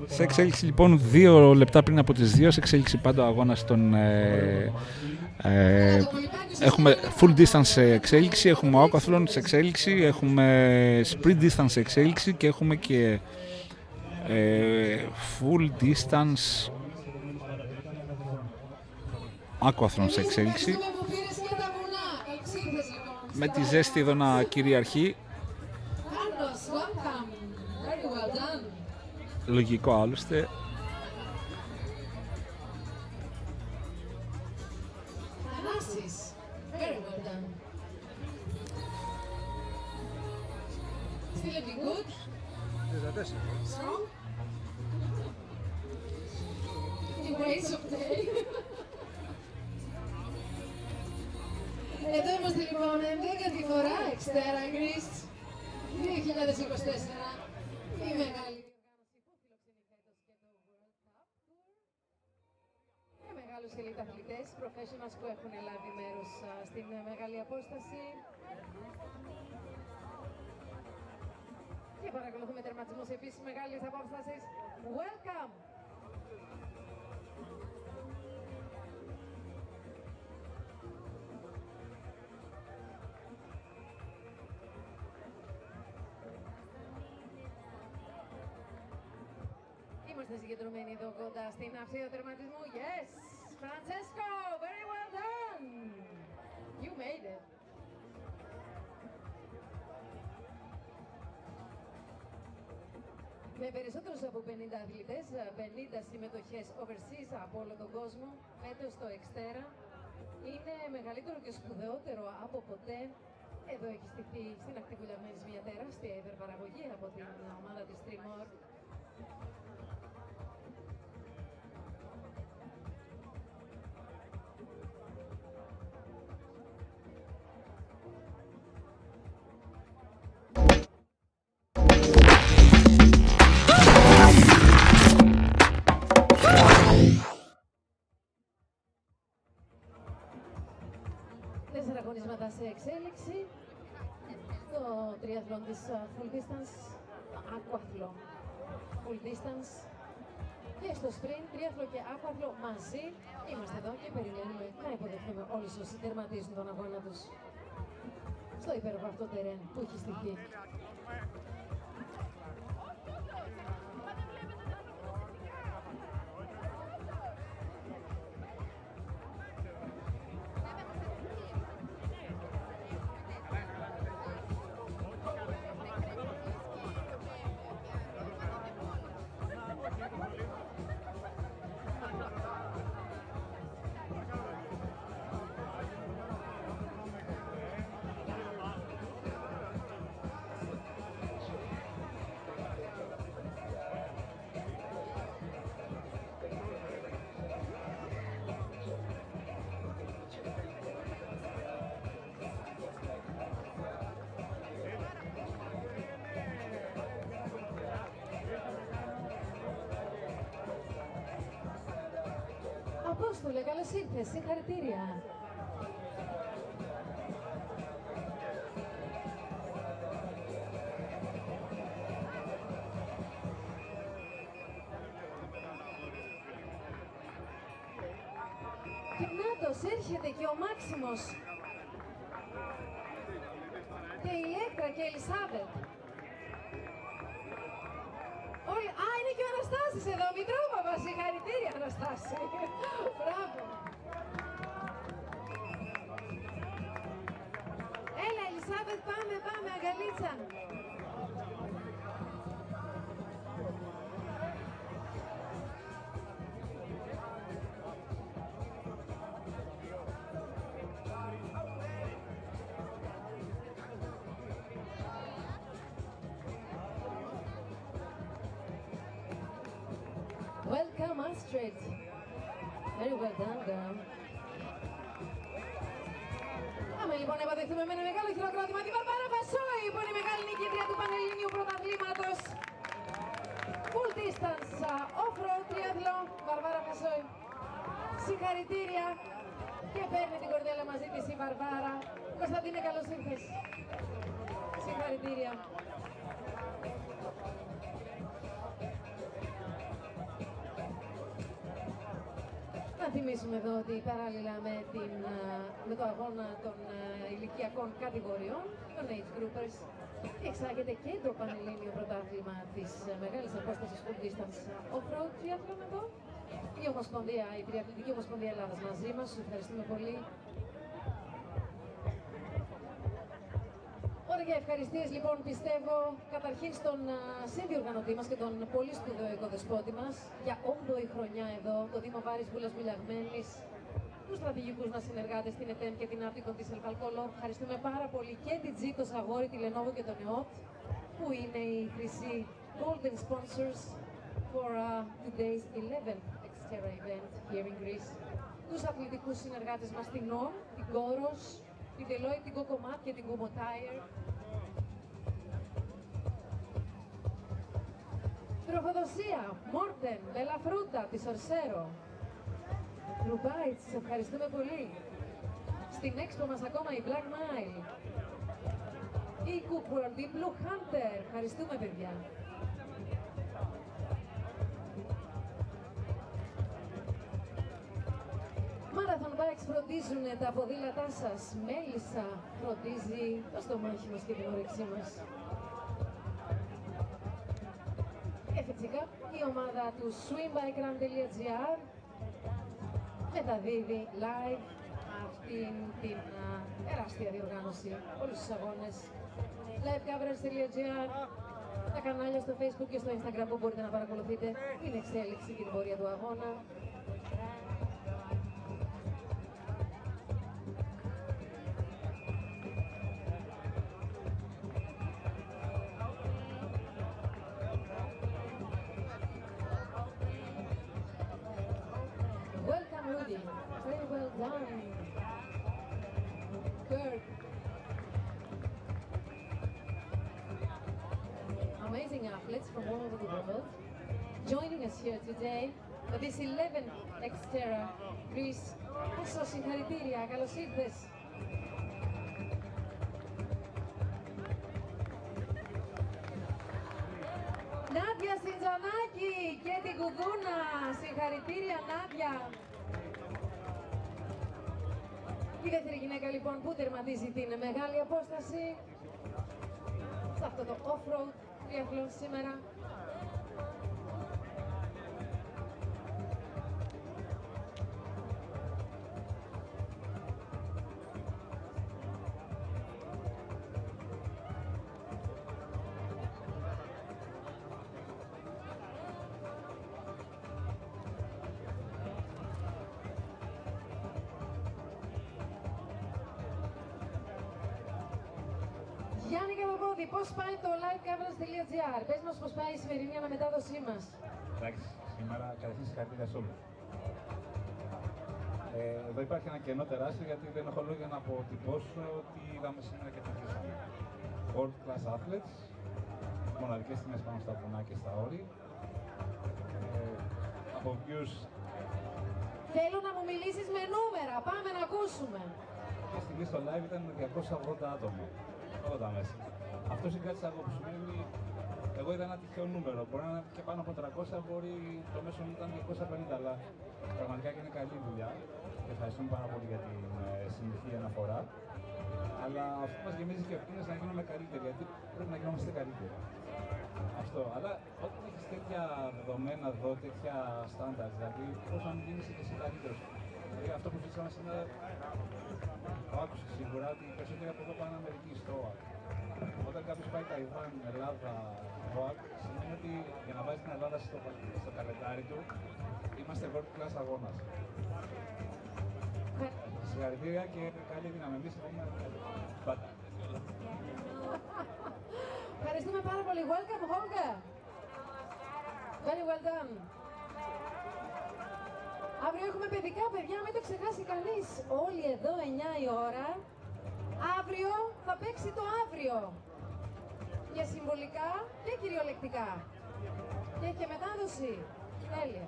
Σε εξέλιξη λοιπόν 2 λεπτά πριν από τις 2, σε εξέλιξη πάντα ο αγώνας έχουμε full distance σε εξέλιξη, έχουμε aquathlon σε εξέλιξη, έχουμε sprint distance σε εξέλιξη και έχουμε και full distance aquathlon σε εξέλιξη. Με τη ζέστη εδώ να κυριαρχεί. Λογικό άλλωστε. Εδώ είμαστε λοιπόν 11η φορά, Xterra Greece 2024. Η μεγάλη και μεγάλους ελίτ-αθλητές, professionals που έχουν λάβει μέρος στην μεγάλη απόσταση. Και παρακολουθούμε τερματισμούς επίσης μεγάλης απόστασης. Welcome! Είμαστε συγκεντρωμένοι εδώ κοντά στην αυσίδα τερματισμού. Yes! Francesco! Very well done! You made it! Με περισσότερους από 50 αθλητές, 50 συμμετοχές overseas από όλο τον κόσμο, φέτος το Xterra είναι μεγαλύτερο και σπουδαιότερο από ποτέ. Εδώ έχει στηθεί στην ακτή Vouliagmenis μια τεράστια υπερπαραγωγή από την ομάδα της Trimor. Αγωνίσματα σε εξέλιξη, το τριαθλόν της full distance, aquathlon full distance και στο sprint, τριαθλό και aquathlon μαζί. Είμαστε εδώ και περιμένουμε να υποδεχθούμε όλους όσοι τερματίζουν τον αγώνα τους στο υπέροχο αυτό τερέν που έχει στηθεί. Απόστολε, καλώς ήρθες, συγχαρητήρια. Κινάτος, έρχεται και ο Μάξιμος. Και η Ηλέκτρα και η Ελισάβετ. Όλοι... Α, είναι και ο Αναστάσης εδώ, Μητρόπαπα, συγχαρητήρια Αναστάση. Μπράβο. Έλα Ελισάβετ, πάμε, αγκαλίτσα. Welcome, Astrid. Very well done, girl. Πάμε λοιπόν να υποδεχθούμε με ένα μεγάλο χειροκρότημα την Βαρβάρα Φασόη, που είναι η μεγάλη νικήτρια του Πανελληνίου Πρωταθλήματος Full Distance Off-Road Triathlon. Βαρβάρα Φασόη, συγχαρητήρια, και παίρνει την κορδέλα μαζί της η Βαρβάρα. Κωνσταντίνε, καλώς ήρθες. Συγχαρητήρια. Να θυμίσουμε εδώ ότι παράλληλα με το αγώνα των ηλικιακών κατηγοριών, των age groupers, εξάγεται και το Πανελλήνιο Πρωτάθλημα της μεγάλης απόστασης Full Distance Off-Road Triathlon εδώ. Η Τριαθλητική Ομοσπονδία Ελλάδας μαζί μας, σας ευχαριστούμε πολύ. Ωραία, για ευχαριστίες λοιπόν πιστεύω καταρχήν στον συνδιοργανωτή μας και τον πολύ σπουδαίο οικοδεσπότη μας για 8η χρονιά εδώ, το Δήμο Βάρης Βούλας Βουλιαγμένης, τους στρατηγικούς μας συνεργάτες, την ΕΤΕΜ και την Άπτικον της Ελφαλκόλο. Ευχαριστούμε πάρα πολύ και την G, το Σαγόρι, τη Lenovo και τον ΕΟΤ, που είναι οι χρυσοί golden sponsors for today's 11th Xterra event here in Greece. Τους αθλητικούς συνεργάτες μας, την ΟΜ, την Κόρος, την Deloitte, την Kokomat και την Kumo Tire. Τροφοδοσία, Μόρτεν, Μπελαφρούτα, τη Σορσέρο. Ρουμπάιτς, σας ευχαριστούμε πολύ. Στην έξπο μας ακόμα η Black Mile. Η Cook World, η Blue Hunter. Ευχαριστούμε παιδιά. Marathon Bikes φροντίζουν τα ποδήλατά σας. Μέλισσα φροντίζει το στομάχι μας και την όρεξή μας. Και φυσικά η ομάδα του Swimbikerun.gr μεταδίδει live αυτήν την τεράστια διοργάνωση, όλους τους αγώνες. livecoverage.gr, τα κανάλια στο Facebook και στο Instagram που μπορείτε να παρακολουθείτε την εξέλιξη και την πορεία του αγώνα. Very well done. Good. Amazing athletes from all over the world joining us here today for this 11th Xterra Greece. Όσο συγχαρητήρια, καλώς ήρθες. Νάντια Συντζανάκη και την Κουδούνα, συγχαρητήρια Νάντια. Η δεύτερη γυναίκα λοιπόν που τερματίζει την μεγάλη απόσταση σε αυτό το off-road triathlon σήμερα. Γιάννη Καβαπόδη, πώς πάει το livecoverage.gr, πες μας πώς πάει η σημερινή αναμετάδοσή μας. Εντάξει, σήμερα καταρχήν συγχαρητήρια σε όλους. Εδώ υπάρχει ένα κενό τεράστιο γιατί δεν έχω λόγια να αποτυπώσω ότι είδαμε σήμερα και ταχύσαμε. World class athletes, μοναδικές τιμές πάνω στα βουνά και στα όρη. Από ποιους... Θέλω να μου μιλήσεις με νούμερα, πάμε να ακούσουμε. Αυτή τη στιγμή στο live ήταν 280 άτομα. Όλα τα μέσα. Αυτό συγκράτησε από που σημαίνει Εγώ είδα ένα τυχαίο νούμερο. Μπορεί να είναι και πάνω από 300, μπορεί το μέσο να ήταν 250, αλλά πραγματικά και είναι καλή δουλειά. Και ευχαριστούμε πάρα πολύ για την συνεχή αναφορά. Αλλά αυτό μας γεμίζει και ευθύνες να γίνουμε καλύτεροι, γιατί πρέπει να γινόμαστε καλύτεροι. Αυτό. Αλλά όταν έχεις τέτοια δεδομένα εδώ, τέτοια στάνταρ, δηλαδή πώς να μην γίνεις και εσύ καλύτερος. Δηλαδή αυτό που ζήσαμε σήμερα, το άκουσα σίγουρα ότι οι περισσότεροι από εδώ πάνε Αμερική στο ΟΑΚ. Όταν κάποιος πάει Ταϊβάν, Ελλάδα, ΟΑΚ, σημαίνει ότι για να βάζει την Ελλάδα στο καλεντάρι του, είμαστε world class αγώνας. Συγχαρητήρια και καλή δύναμη. Εμείς έχουμε μπάτα. Ευχαριστούμε πάρα πολύ. Welcome, Holga. Very well done. Αύριο έχουμε παιδικά, παιδιά, μην το ξεχάσει κανείς. Όλοι εδώ, 9 η ώρα. Αύριο θα παίξει το αύριο. Και συμβολικά και κυριολεκτικά. Και έχει και μετάδοση. Τέλεια.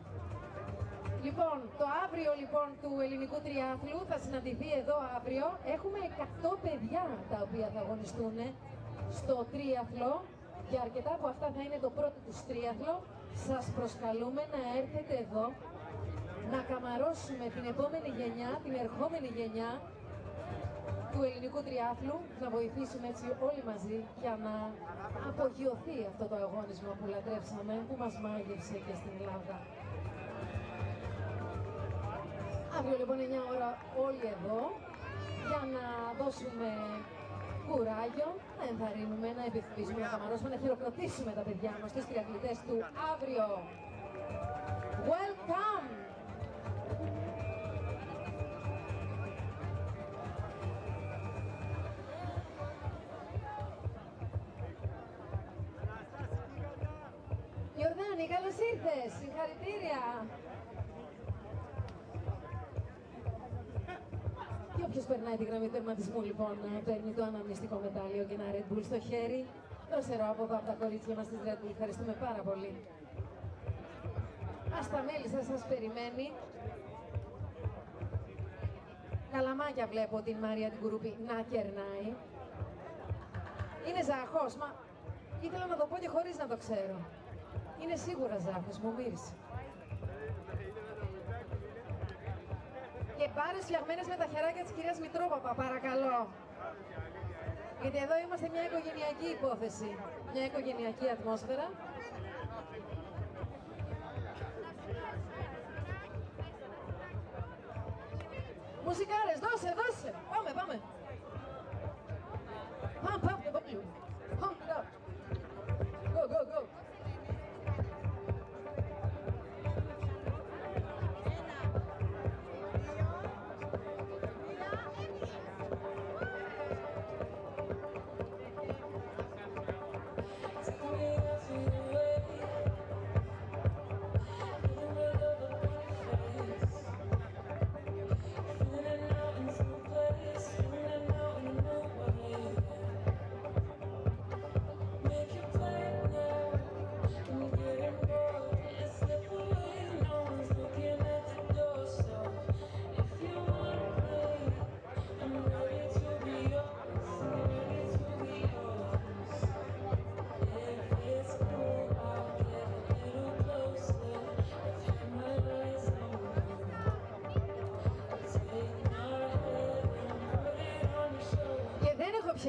Λοιπόν, το αύριο λοιπόν του ελληνικού τριάθλου θα συναντηθεί εδώ αύριο. Έχουμε 100 παιδιά τα οποία θα αγωνιστούν στο τρίαθλο και αρκετά από αυτά θα είναι το πρώτο τους τρίαθλο. Σας προσκαλούμε να έρθετε εδώ, να καμαρώσουμε την επόμενη γενιά, την ερχόμενη γενιά του ελληνικού τριάθλου, να βοηθήσουμε έτσι όλοι μαζί για να απογειωθεί αυτό το αγώνισμα που λατρεύσαμε, που μας μάγευσε και στην Ελλάδα. Αύριο λοιπόν 9 ώρα όλοι εδώ για να δώσουμε κουράγιο, να ενθαρρύνουμε, να επιθυμίσουμε, να καμαρώσουμε, να χειροκροτήσουμε τα παιδιά μας, τους τριαθλητές του αύριο. Welcome! Ιορδάνη, καλώς ήρθες! Συγχαρητήρια! Και όποιος περνάει τη γραμμή τερματισμού, λοιπόν, παίρνει το αναμνηστικό μετάλλιο και ένα Red Bull στο χέρι. Δροσερό από εδώ από τα κορίτσια μας της Red Bull. Ευχαριστούμε πάρα πολύ. Στα μέλισσα σας περιμένει. Καλαμάκια βλέπω την Μάρια την Κουρούπη να κερνάει. Είναι ζάχος, μα ήθελα να το πω και χωρίς να το ξέρω. Είναι σίγουρα ζάχος, μου μύρισε. Και μπάρες φτιαγμένες με τα χεράκια της κυρίας Μητρόπαπα, παρακαλώ. Γιατί εδώ είμαστε μια οικογενειακή υπόθεση, μια οικογενειακή ατμόσφαιρα. Μουσικάρες, δώσε, δώσε. Πάμε, πάμε. Pump up the volume. Pump it up. Go, go, go.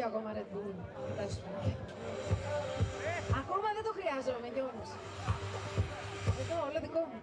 Ακόμα Red Bull. Ακόμα δεν το χρειάζομαι κι όμως. Εδώ, όλο δικό μου.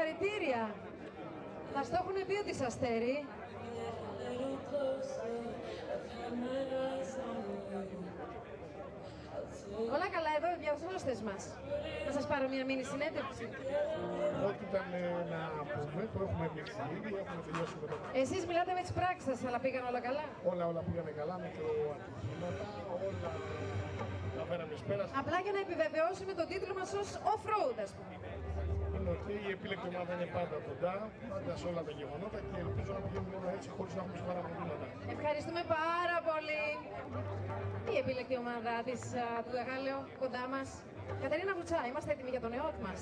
Συγχαρητήρια. Μας το έχουν πει ότι σας αστέρι. Όλα καλά εδώ, διαδρόστες μας. Να σας πάρω μια μίνι συνέντευξη. Ό,τι ήταν να πούμε, το έχουμε δείξει ήδη, έχουμε τελειώσει με το... Εσείς μιλάτε με τις πράξεις σας, αλλά πήγαν όλα καλά. Όλα πήγανε καλά, μικροατυχήματα, όλα τα φέραμε σπέρα. Απλά για να επιβεβαιώσουμε τον τίτλο μας ως off-road, ας πούμε. Είναι ότι η επίλεκτη ομάδα είναι πάντα κοντά, πάντα σε όλα τα γεγονότα και ελπίζω να πηγαίνουμε όλα έτσι χωρίς να έχουμε σοβαρά προβλήματα. Ευχαριστούμε πάρα πολύ. Η επίλεκτη ομάδα του Γαγάλεο κοντά μας. Κατερίνα Βουτσά, είμαστε έτοιμοι για τον ΕΟΤ μας.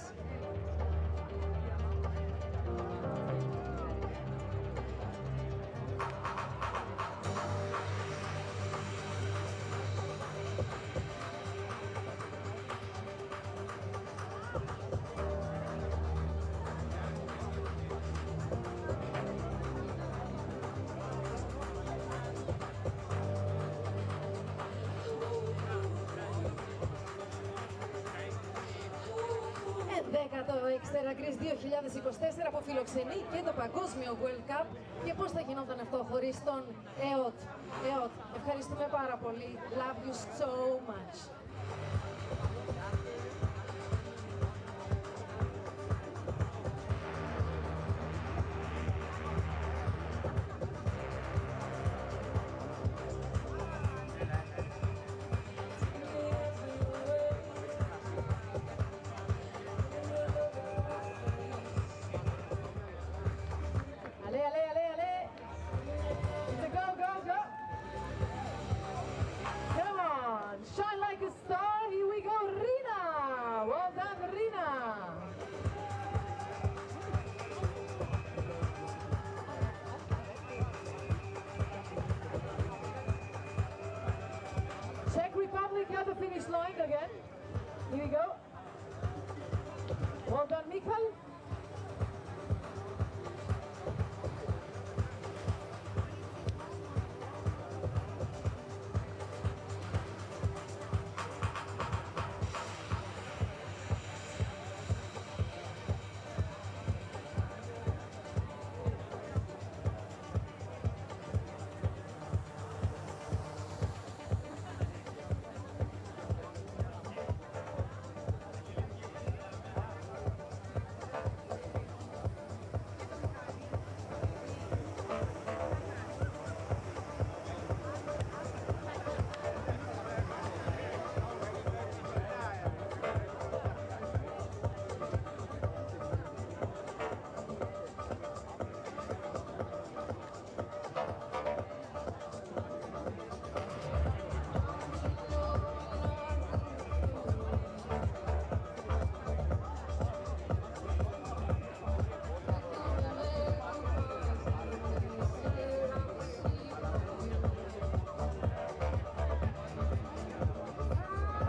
Το Xterra 2024 που φιλοξενεί και το Παγκόσμιο World Cup και πώς θα γινόταν αυτό χωρίς τον ΕΟΤ. Ευχαριστούμε πάρα πολύ. Love you so much. Shine like a star, here we go, Rina! Well done, Rina! Czech Republic at the finish line again. Here we go. Well done, Mikhail.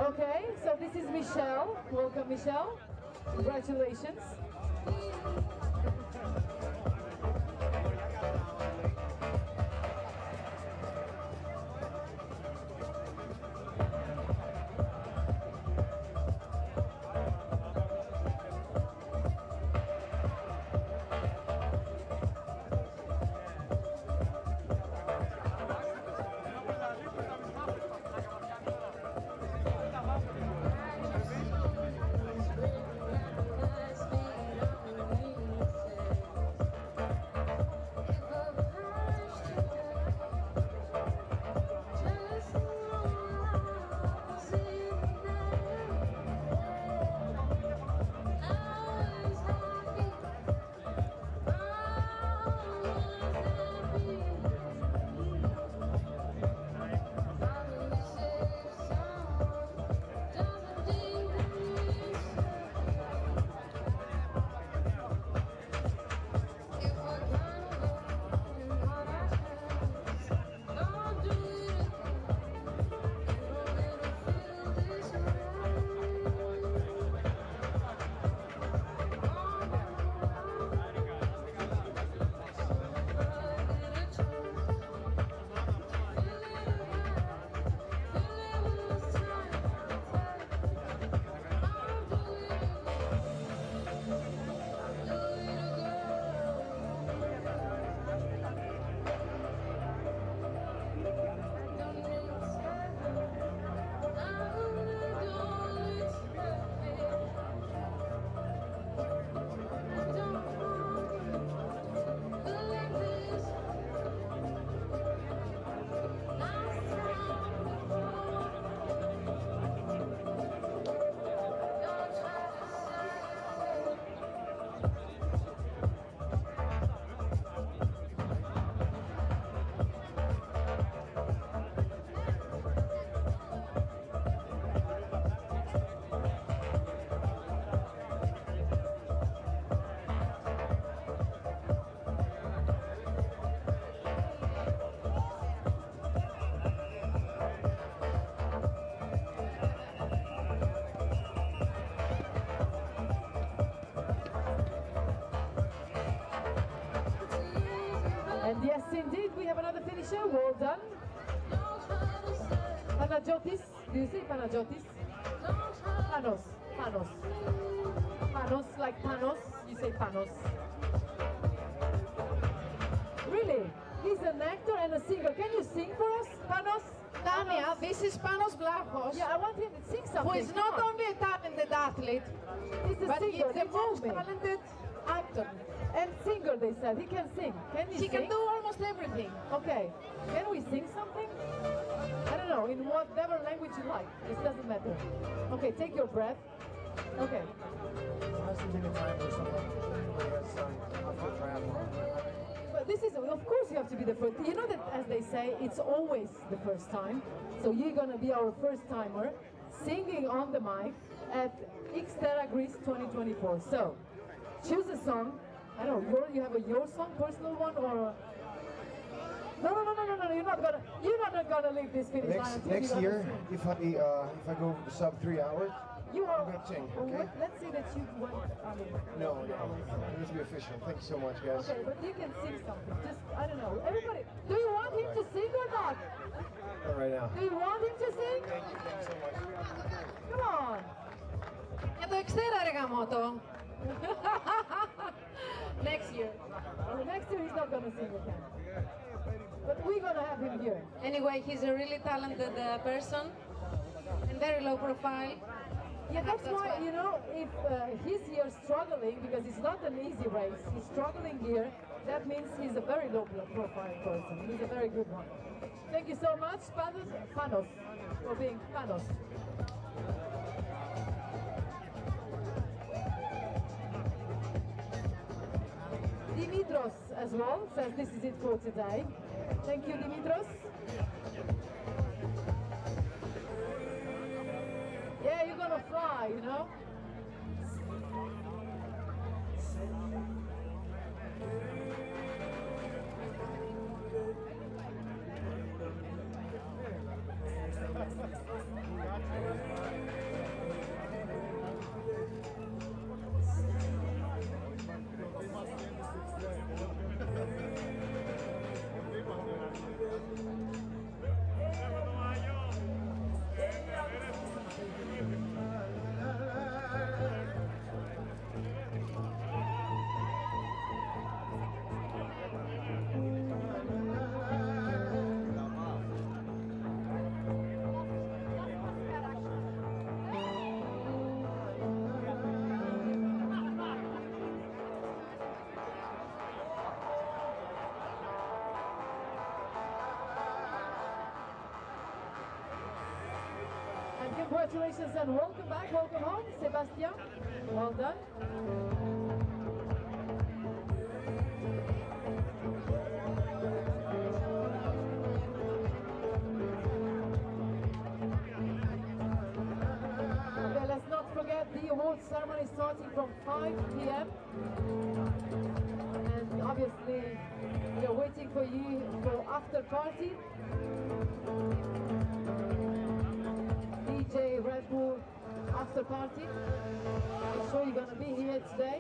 Okay, so this is Michelle. Welcome, Michelle. Congratulations. finisher, well done. Panagiotis, do you say Panagiotis? Panos, Panos. Panos, like Panos, you say Panos. Really? He's an actor and a singer. Can you sing for us, Panos? Tania, this is Panos Vlachos. Yeah, I want him to sing something. Who is not only a talented athlete, he's a but singer. he's the most talented actor. And singer, they said. He can sing. Can he can do almost everything. Okay. Can we sing something? I don't know, in whatever language you like. It doesn't matter. Okay, take your breath. Okay. But this is, of course you have to be the first. You know that, as they say, it's always the first time. So you're going to be our first timer singing on the mic at Xterra Greece 2024. So choose a song. I don't know, you have your song, personal one, or no, you're not gonna leave this finish line. Next year, if I go sub 3 hours, you are I'm gonna sing. Okay. Let's say that you want. No, it needs to be official. Thank you so much, guys. Okay, but you can sing something. Just I don't know. Everybody, do you want him to sing or not? Not right now. Do you want him to sing? Thank you so much. Come on. Για το Xterra, ρε γαμώτο. Next year. Well, next year he's not gonna sing again. But we're gonna have him here. Anyway, he's a really talented person and very low profile. Yeah, that's why, you know, if he's here struggling, because it's not an easy race, he's struggling here, that means he's a very low profile person. He's a very good one. Thank you so much, Panos, for being Panos. Dimitros as well says this is it for today. Thank you, Dimitros. Yeah, you're gonna fly, you know? Congratulations and welcome back, welcome home, Sebastian. Well done. Okay, let's not forget the award ceremony starting from 5 p.m. And obviously, we are waiting for you for after party. DJ Red Bull after party. I'm sure you're gonna be here today.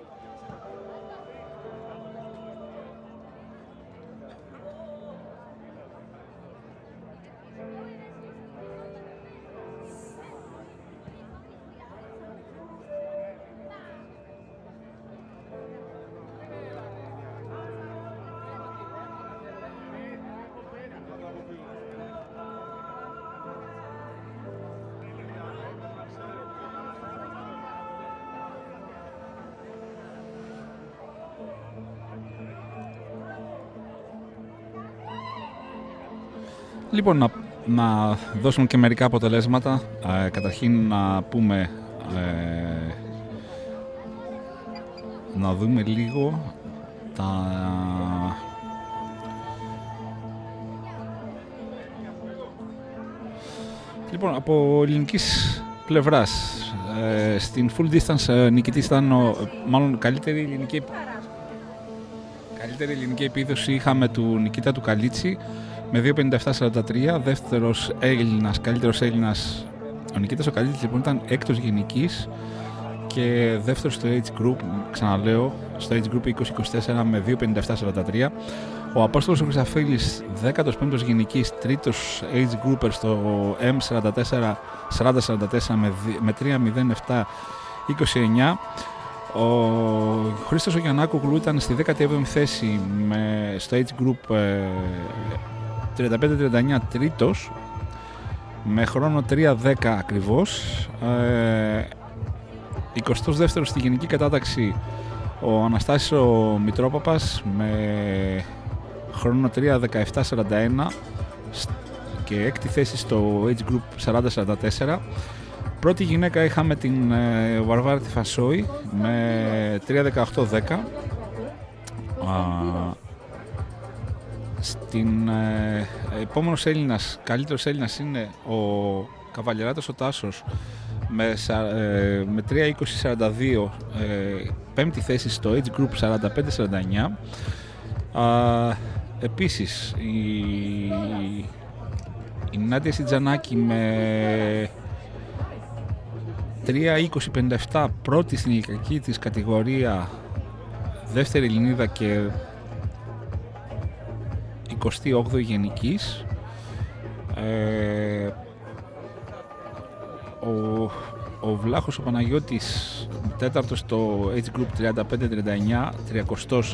Λοιπόν, να δώσουμε και μερικά αποτελέσματα. Καταρχήν να πούμε, να δούμε λίγο τα... Λοιπόν, από ελληνικής πλευράς, στην full distance νικητής ήταν, μάλλον καλύτερη ελληνική επίδοση είχαμε του Νικήτα του Καλίτσι με 2.57.43, δεύτερος Έλληνας, καλύτερος Έλληνας, ο Νικήτας ο Καλίτσης λοιπόν ήταν έκτος γενικής και δεύτερος στο age group, ξαναλέω, στο age group 20-24 με 2.57-43. Ο Απόστολος ο Χρυσαφίλης, 15ος γενικής, τρίτος age grouper στο M44 40-44 με 3.07-29. Ο Χρήστος ο Γιαννάκογλου ήταν στη 17η θέση στο age group 35-39, τρίτος με χρόνο 3.10 ακριβώς. 22ος στη γενική κατάταξη ο Αναστάσης ο Μητρόπαπας με χρόνο 3.17.41 και έκτη θέση στο age group 40-44. Πρώτη γυναίκα είχαμε την Βαρβάρα τη Φασόη με 3.18.10. Επόμενος Έλληνας, καλύτερος Έλληνας είναι ο Καβαλιεράτος ο Τάσος με 3.20.42, πέμπτη θέση στο age group 45-49. Επίσης η Νάντια Σιτζανάκη με 3.20.57, πρώτη στην ηλικιακή της κατηγορία, δεύτερη Ελληνίδα και 28η γενικής. Ο Βλάχος ο Παναγιώτης, τέταρτος στο age group 35-39, 30ος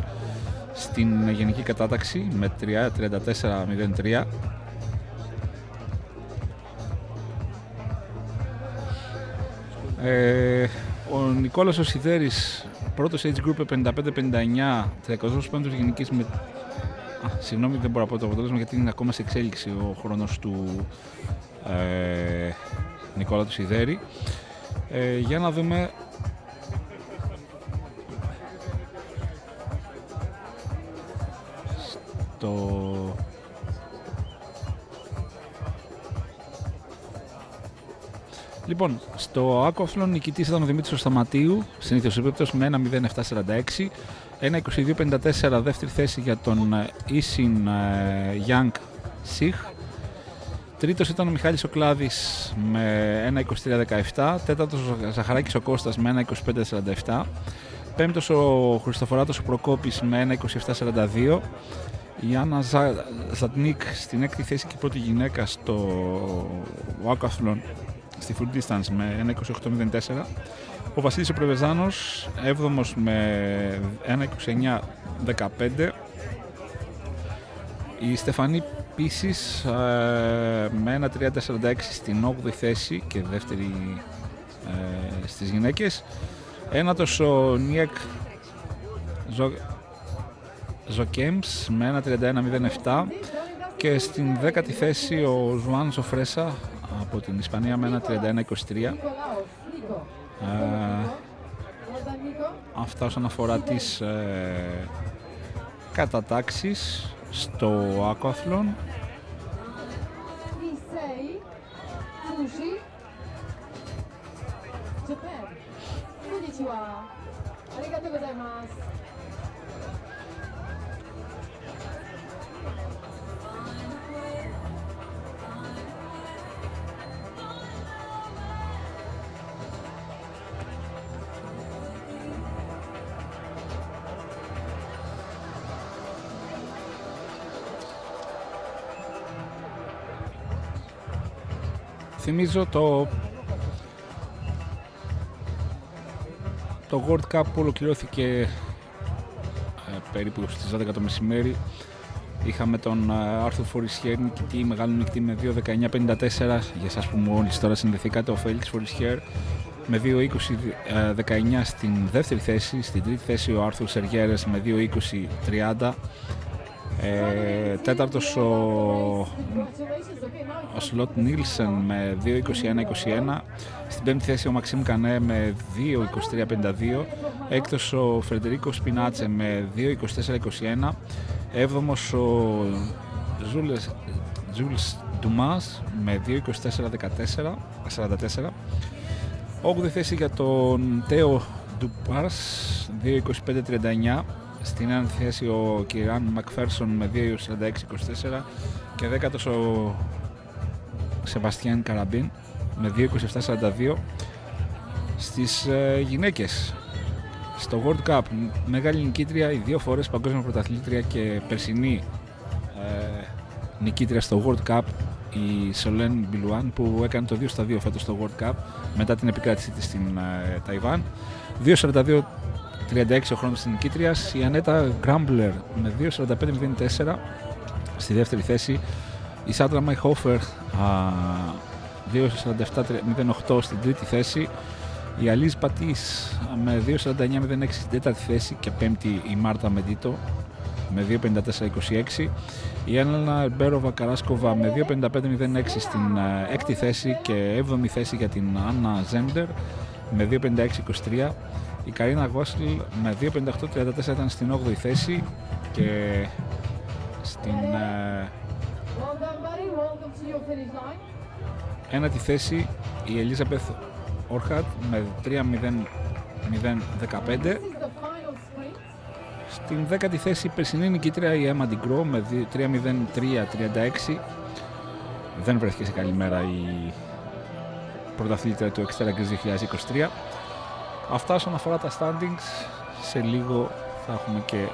στην γενική κατάταξη με 3.34.03. Ο Νικόλας ο Σιδέρης, πρώτος age group 55-59, 35ος γενικής με... Συγγνώμη, δεν μπορώ να πω το αποτέλεσμα γιατί είναι ακόμα σε εξέλιξη ο χρόνος του Νικόλα του Σιδέρη. Για να δούμε Λοιπόν, στο Aquathlon νικητής ήταν ο Δημήτρης ο Σταματίου, συνήθως επίπτωση με 1.07.46, 1.22.54 δεύτερη θέση για τον Ίσιν Young Σιχ. Τρίτος ήταν ο Μιχάλης ο Κλάδης με 1.23.17, τέταρτος ο Ζαχαράκης ο Κώστας με 1.25.47, πέμπτος ο Χριστοφοράτος ο Προκόπης με 1.27.42, η Άννα Ζατνίκ στην έκτη θέση και πρώτη γυναίκα στο Aquathlon στη full distance με 1.28.04, ο Βασίλης ο Πρεβεζάνος 7ος με 1.29.15, η Στεφανή επίσης με 1.30.46 στην 8η θέση και δεύτερη στις γυναίκες, ένατος ο Νιεκ Ζοκέμς με 1.31.07 και στην 10η θέση ο Ζουάν Ζοφρέσα από την Ισπανία με 1.31.23. Αυτά όσον αφορά τις κατατάξεις στο Aquathlon. Θυμίζω το World Cup που ολοκληρώθηκε περίπου στις 12 το μεσημέρι. Είχαμε τον Άρθουρ Φορισιέρ νικητή, μεγάλο νικητή με 2.19.54. Για εσάς που μόλις τώρα συνδεθήκατε, ο Φέλιξ Φορισιέρ με 2.20.19 στην δεύτερη θέση. Στην τρίτη θέση ο Άρθουρ Σεργέρες με 2.20.30. Τέταρτος ο Σλότ Νίλσεν με 2.21.21. Στην πέμπτη θέση ο Μαξίμ Κανέ με 2.23.52. Έκτος ο Φρεντερίκο Σπινάτσε με 2.24.21. Έβδομος ο Ζούλς Ντουμάς με 2.24.44. Όγδοη θέση για τον Τέο Ντουπάρς 2.25.39. Στην ένατη θέση ο Κιράν Μακφέρσον με 2.46.24 και δέκατος ο Σεβαστιάν Καραμπίν με 2.27.42. Στις γυναίκες, στο World Cup, μεγάλη νικήτρια, οι 2 φορές παγκόσμια πρωταθλήτρια και περσινή νικήτρια στο World Cup, η Σολέν Μπιλουάν, που έκανε το 2-2 φέτος στο World Cup μετά την επικράτησή της στην Ταϊβάν. 2:42-36 ο χρόνος της νικήτριας. Η Ανέτα Γκράμπλερ με 2:45-04 στη δεύτερη θέση. Η Σάντρα Μαϊχόφερ 2:47-08 στην τρίτη θέση. Η Αλίζ Πατής με 2:49-06 στην τέταρτη θέση και πέμπτη η Μάρτα Μεντίτο με 2:54-26. Η Έλενα Ερμπέροβα Καράσκοβα με 2:55-06 στην έκτη θέση και έβδομη θέση για την Άννα Ζέντερ με 2:56-23. Η Καρίνα Γόσλ με 2:58-34 ήταν στην 8η θέση και στην ένατη θέση η Ελίζαμπεθ Όρχατ με 3:00-15. Στην 10η θέση η περσινή νικήτρια η Έμα Ντιγκρό με 3:03-36. Δεν βρέθηκε σε καλή μέρα η πρωταθλήτρια του Xterra Greece 2023. Αυτά όσον αφορά τα standings. Σε λίγο θα έχουμε και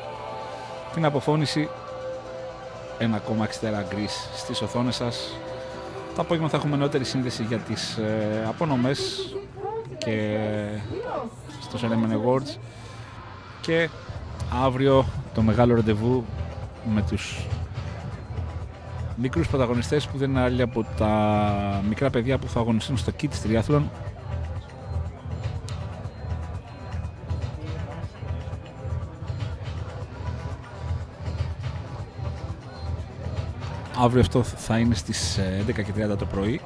την αποφώνηση. Ένα ακόμα Xterra Greece στις οθόνες σας. Το απόγευμα θα έχουμε νεότερη σύνδεση για τις απονομές και στο Ceremony Awards. Και αύριο το μεγάλο ραντεβού με τους μικρούς πρωταγωνιστές που δεν είναι άλλοι από τα μικρά παιδιά που θα αγωνιστούν στο Kids Triathlon. Αύριο αυτό θα είναι στις 11:30 το πρωί.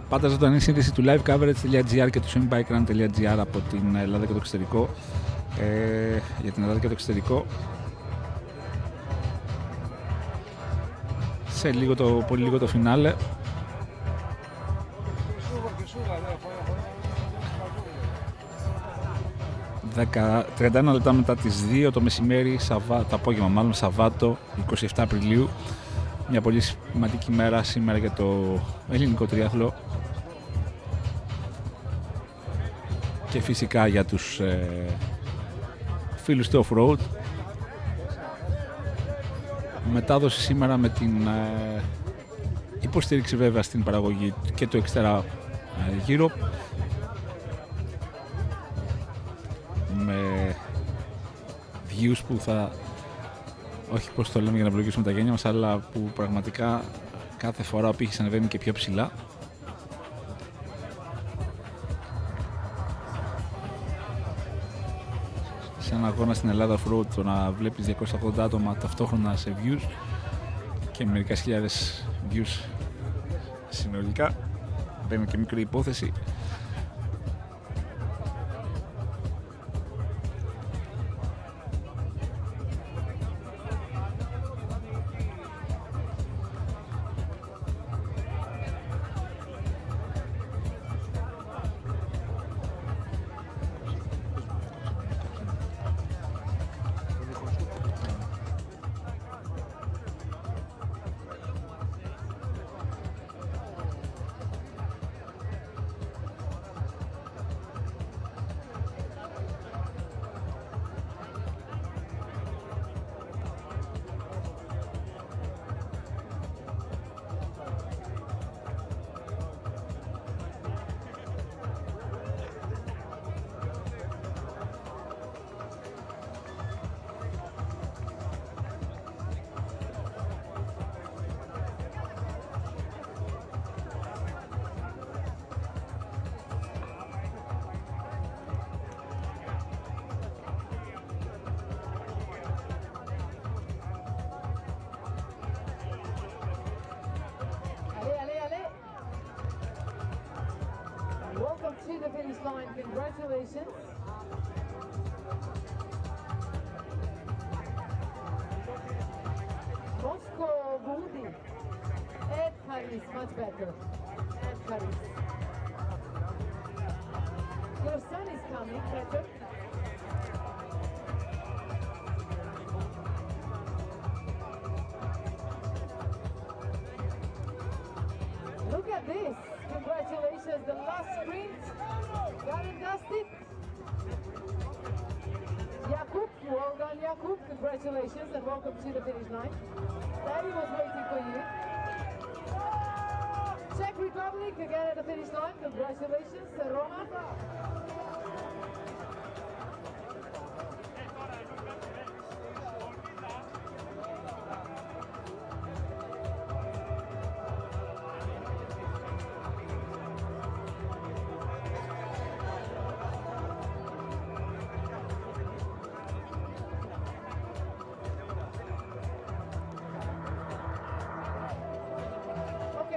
Πάντα ζωντανή σύνδεση του livecoverage.gr και του swimbikerun.gr από την Ελλάδα και το εξωτερικό. Για την Ελλάδα και το εξωτερικό. Σε λίγο πολύ λίγο το φινάλε. 31 λεπτά μετά τις 2 το μεσημέρι, το απόγευμα μάλλον, Σαββάτο 27 Απριλίου. Μια πολύ σημαντική μέρα σήμερα για το ελληνικό τριάθλο και φυσικά για τους φίλους του off-road. Μετάδοση σήμερα με την υποστήριξη βέβαια στην παραγωγή και του Xterra Europe, με views που θα, όχι πως το λέμε για να ευλογήσουμε τα γένια μας, αλλά που πραγματικά κάθε φορά ο πύχης ανεβαίνει και πιο ψηλά. Σε ένα αγώνα στην Ελλάδα off-road, το να βλέπεις 280 άτομα ταυτόχρονα σε views και μερικές χιλιάδες views συνολικά, δεν είναι και μικρή υπόθεση. Welcome to the finish line. Congratulations. Moscow Woody. Ed Harris, much better. Ed Harris. Your son is coming, Peter. as the last sprint. Got it dusted. Jakub, well done Jakub, congratulations and welcome to the finish line. Daddy was waiting for you. Czech Republic again at the finish line, congratulations, Roma.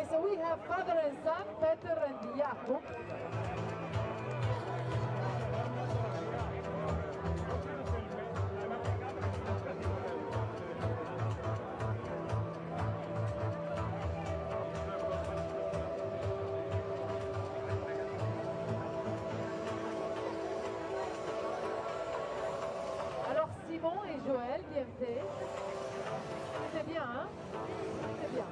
So we have father and son, Peter and Jakub. Alors Simon et Joël, bien fait. C'était bien, hein? C'était bien.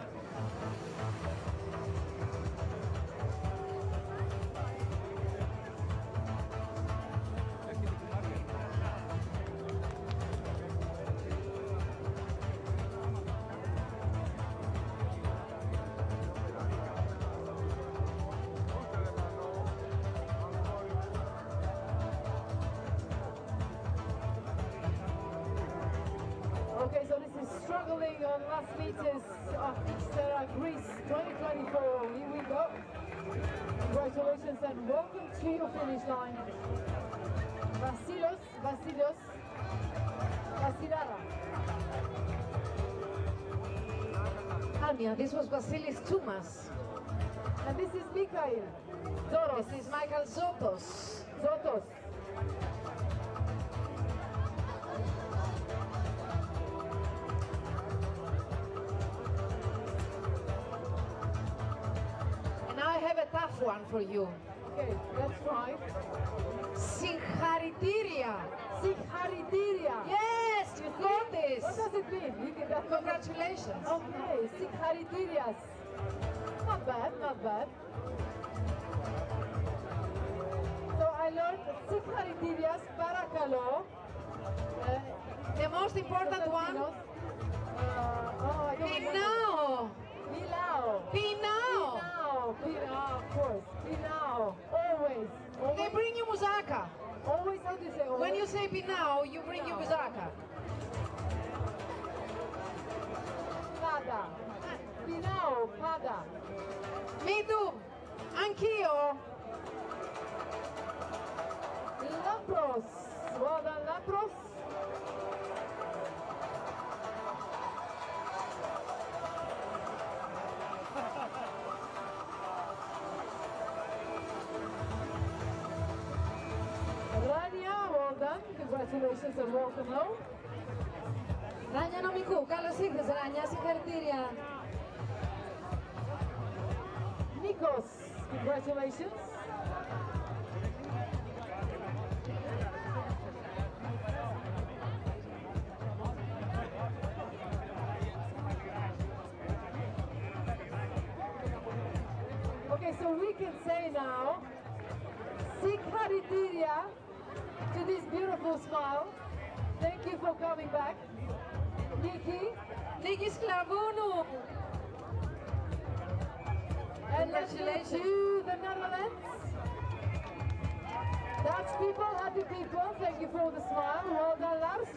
Okay, so this is struggling on last meters of Xterra Greece 2024. Here we go. Congratulations and welcome to your finish line. Vasilos, Vasilara. Anya, this was Vasilis Toumas. And this is Mikhail. Zoros. This is Michael Zotos. Zotos. I have a tough one for you. Okay, let's try. Συγχαρητήρια. Συγχαρητήρια. Yes, you got this. What does it mean? Congratulations. Okay, συγχαρητήριας. Not bad, not bad. So I learned συγχαρητήριας, παρακαλώ. The most important one. Pinao. Pinao, of course. Pinao, always. They bring you moussaka. Always, how do you say always? When you say pinao, you bring you moussaka. Pada. Pinao, pada. Me too. Anch'io. Lapros. Well done, Lapros. Rania, well done. Congratulations and welcome home. Ράνια Νομικού, καλώς ήρθες Ράνια, συγχαρητήρια. Nikos, congratulations. Okay, so we can say now, συγχαρητήρια to this beautiful smile. Thank you for coming back. Niki Sklavunu. And let's go to the Netherlands. Dutch people, happy people, thank you for the smile. Well done, Lars.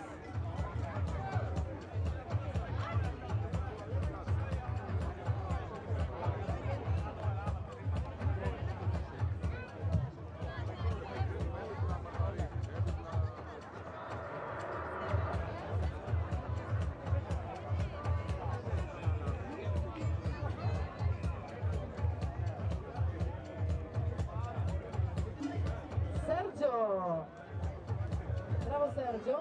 Bravo Sergio.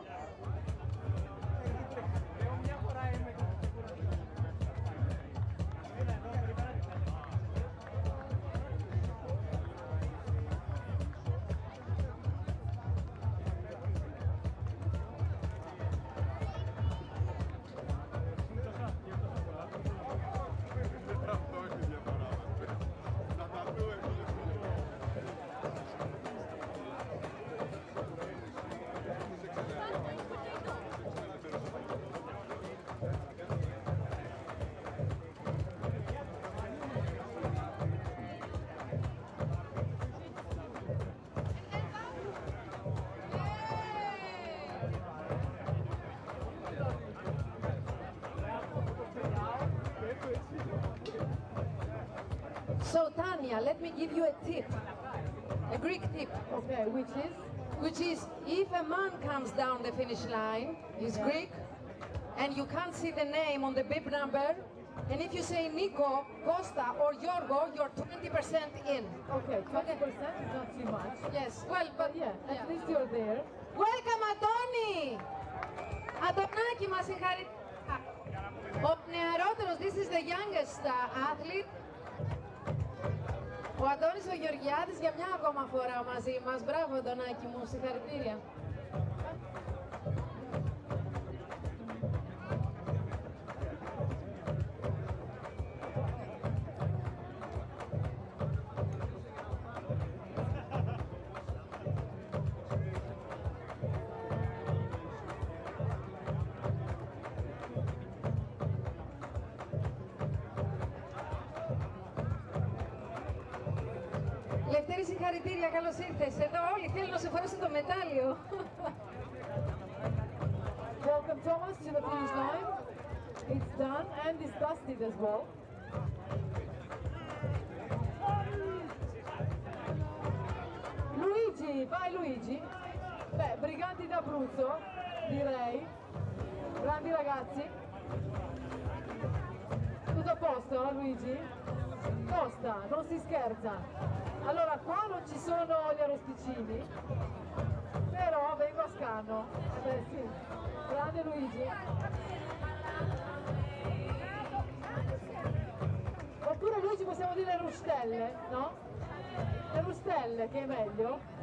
Sonia, let me give you a tip, a Greek tip. Okay, which is? Which is, if a man comes down the finish line, he's Greek, and you can't see the name on the bib number, and if you say Nico, Costa, or Yorgo, you're 20% in. Okay, 20% is not too much. Yes, well, but yeah, at least you're there. Welcome, Antoni! Αντωνάκη μας, συγχαρητήρια. Ο νεαρότερος, this is the youngest athlete. Ο Αντώνης ο Γεωργιάδης για μια ακόμα φορά μαζί μας. Μπράβο, Αντωνάκη μου, συγχαρητήρια. Λευτέρη, συγχαρητήρια, καλώς ήρθες. Εδώ όλοι θέλουν να σε φορέσουν το μετάλλιο. Welcome, Thomas, to the finish line. It's done and it's dusted as well. Luigi, vai Luigi. Beh, briganti d'Abruzzo, direi. Grandi ragazzi. Tutto a posto, Luigi? Costa, non si scherza. Allora, qua non ci sono gli arrosticini, però vengo a scanno. Beh, sì. Grande Luigi. Oppure Luigi possiamo dire rustelle, no? Le rustelle, che è meglio.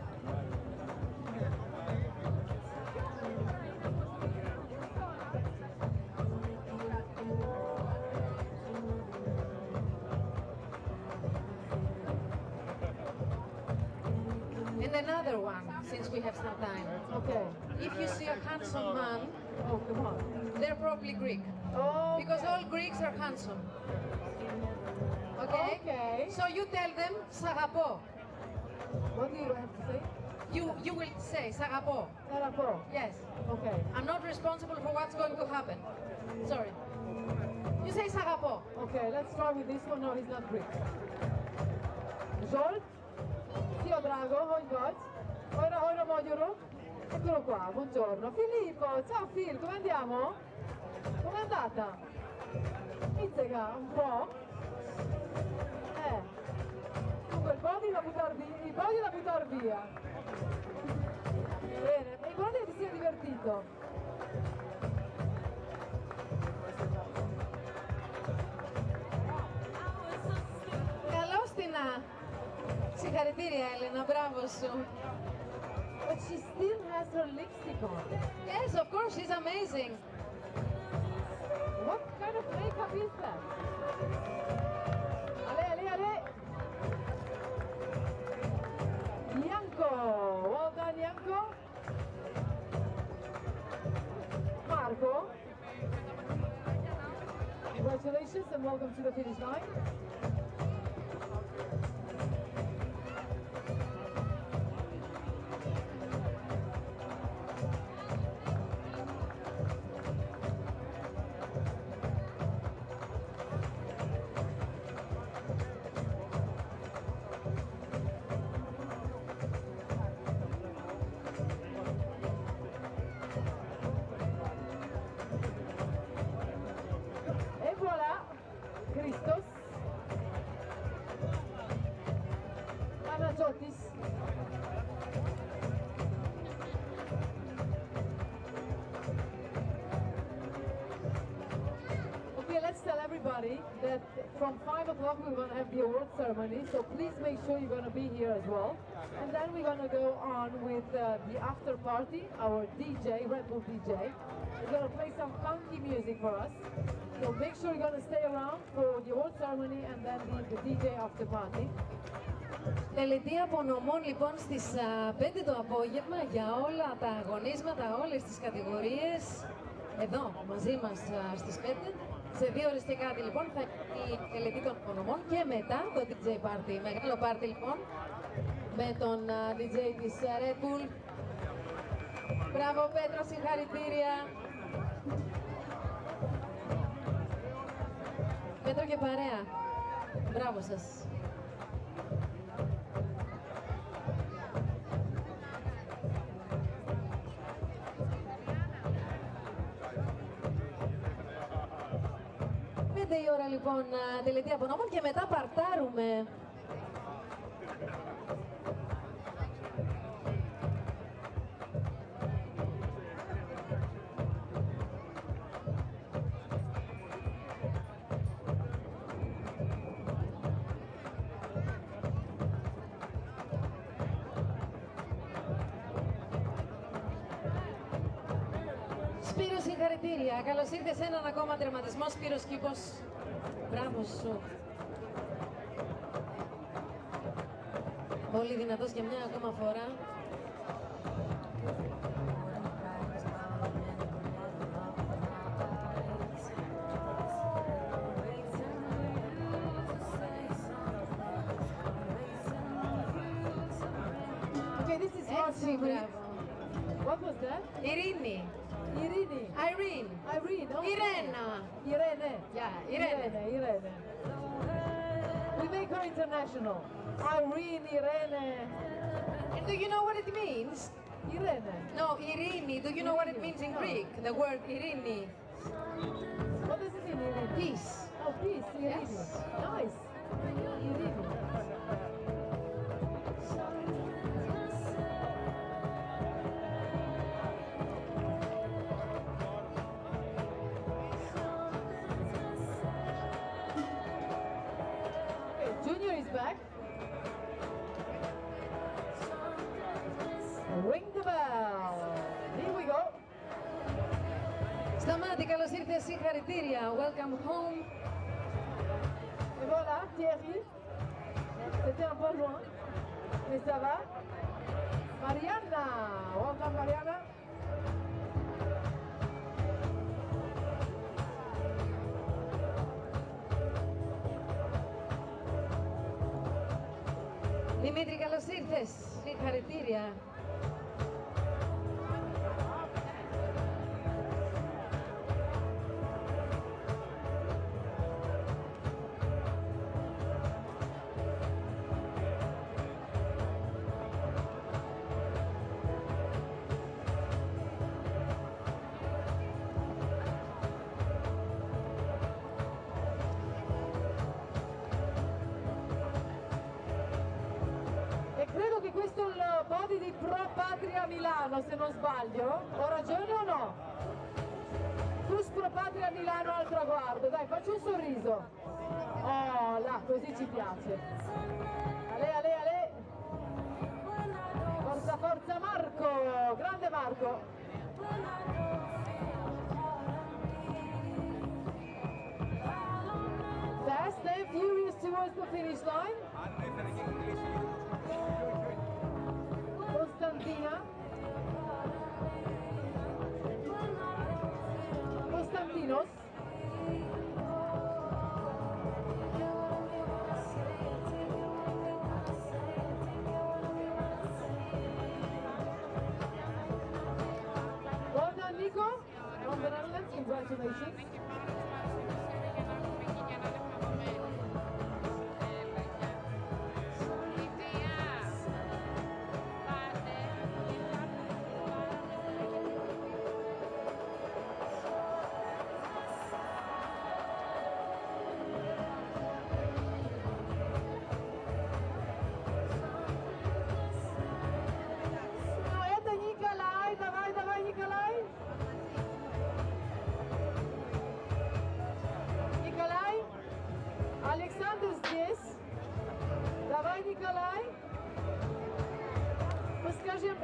And another one, since we have some time. Okay. If you see a handsome man, oh, come on. They're probably Greek. Oh, because all Greeks are handsome. Okay? Okay. So you tell them, Sagapo. What do you have to say? You will say, Sagapo. Sagapo. Yes. Okay. I'm not responsible for what's going to happen. Sorry. You say Sagapo. Okay, let's try with this one. No, he's not Greek. Jolt. Zio Drago, oh God. Ora Moglioro. Eccolo qua, buongiorno. Filippo, ciao Phil, come andiamo? Com'è andata? Mizzega, un po'? Dunque il body da buttar via. Bene, il body che ti sia divertito. Καλώς την συγχαρητήρια Έλενα, μπράβο σου. But she still has her lipstick on. Yes, of course, she's amazing. What kind of makeup is that? Ale. Bianco. Well done, Bianco. Marco. Congratulations and welcome to the finish line. Christos, Anatiotis, okay, let's tell everybody that from 5 o'clock we're going to have the award ceremony, so please make sure you're going to be here as well. And then we're going to go on with the after party, our DJ, Red Bull DJ. He's going to play some funky music for us. So make sure you're going to stay around for the award ceremony and then the DJ after party. Τελετή απονομών λοιπόν στις 5 το απόγευμα για όλα τα αγωνίσματα, όλες τις κατηγορίες. Εδώ μαζί μας στις 5. Σε 2 ώρες και κάτι λοιπόν θα γίνει η τελετή των απονομών και μετά το DJ party. Μεγάλο party λοιπόν με τον DJ της Red Bull. Μπράβο Πέτρο, συγχαρητήρια. Πέτρο και παρέα. Μπράβο σας. 5 η ώρα λοιπόν τελετή απονόμων και μετά παρτάρουμε. Σπύρο, συγχαρητήρια. Καλώς ήρθες σε έναν ακόμα τερματισμό. Σπύρος Κήπος, μπράβο σου. Πολύ δυνατός για μια ακόμα φορά. Okay, this is hard to breathe. What was that? Ειρήνη. Irene. Irene. Irene. Okay. Irena. Irene. Yeah, Irene. Irene. We make her international. Irene, Irene. And do you know what it means? Irene. No, Irini. Do you know what it means in Greek? The word Irini. What does it mean, Irene? Peace. Oh, peace, Irene. Yes. Nice. Irene. Junior is back. Ring the bell. Here we go. Σταμάτη, καλώς ήρθες, συγχαρητήρια. Welcome home. Et voilà, Thierry. C'était un peu loin. Mais ça va. Mariana. Welcome, Mariana. Δημήτρη, καλώς ήρθες. Συγχαρητήρια. Credo che questo è il body di Pro Patria Milano, se non sbaglio. Ho ragione o no? Cus Pro Patria Milano al traguardo. Dai, faccio un sorriso. Oh, là, così ci piace. Ale, ale, ale. Forza, forza Marco. Grande Marco. Fast and furious towards the finish line. Costantina. Constantinos. Well done, Nico. From the Netherlands, congratulations. Николай. Мы скажем,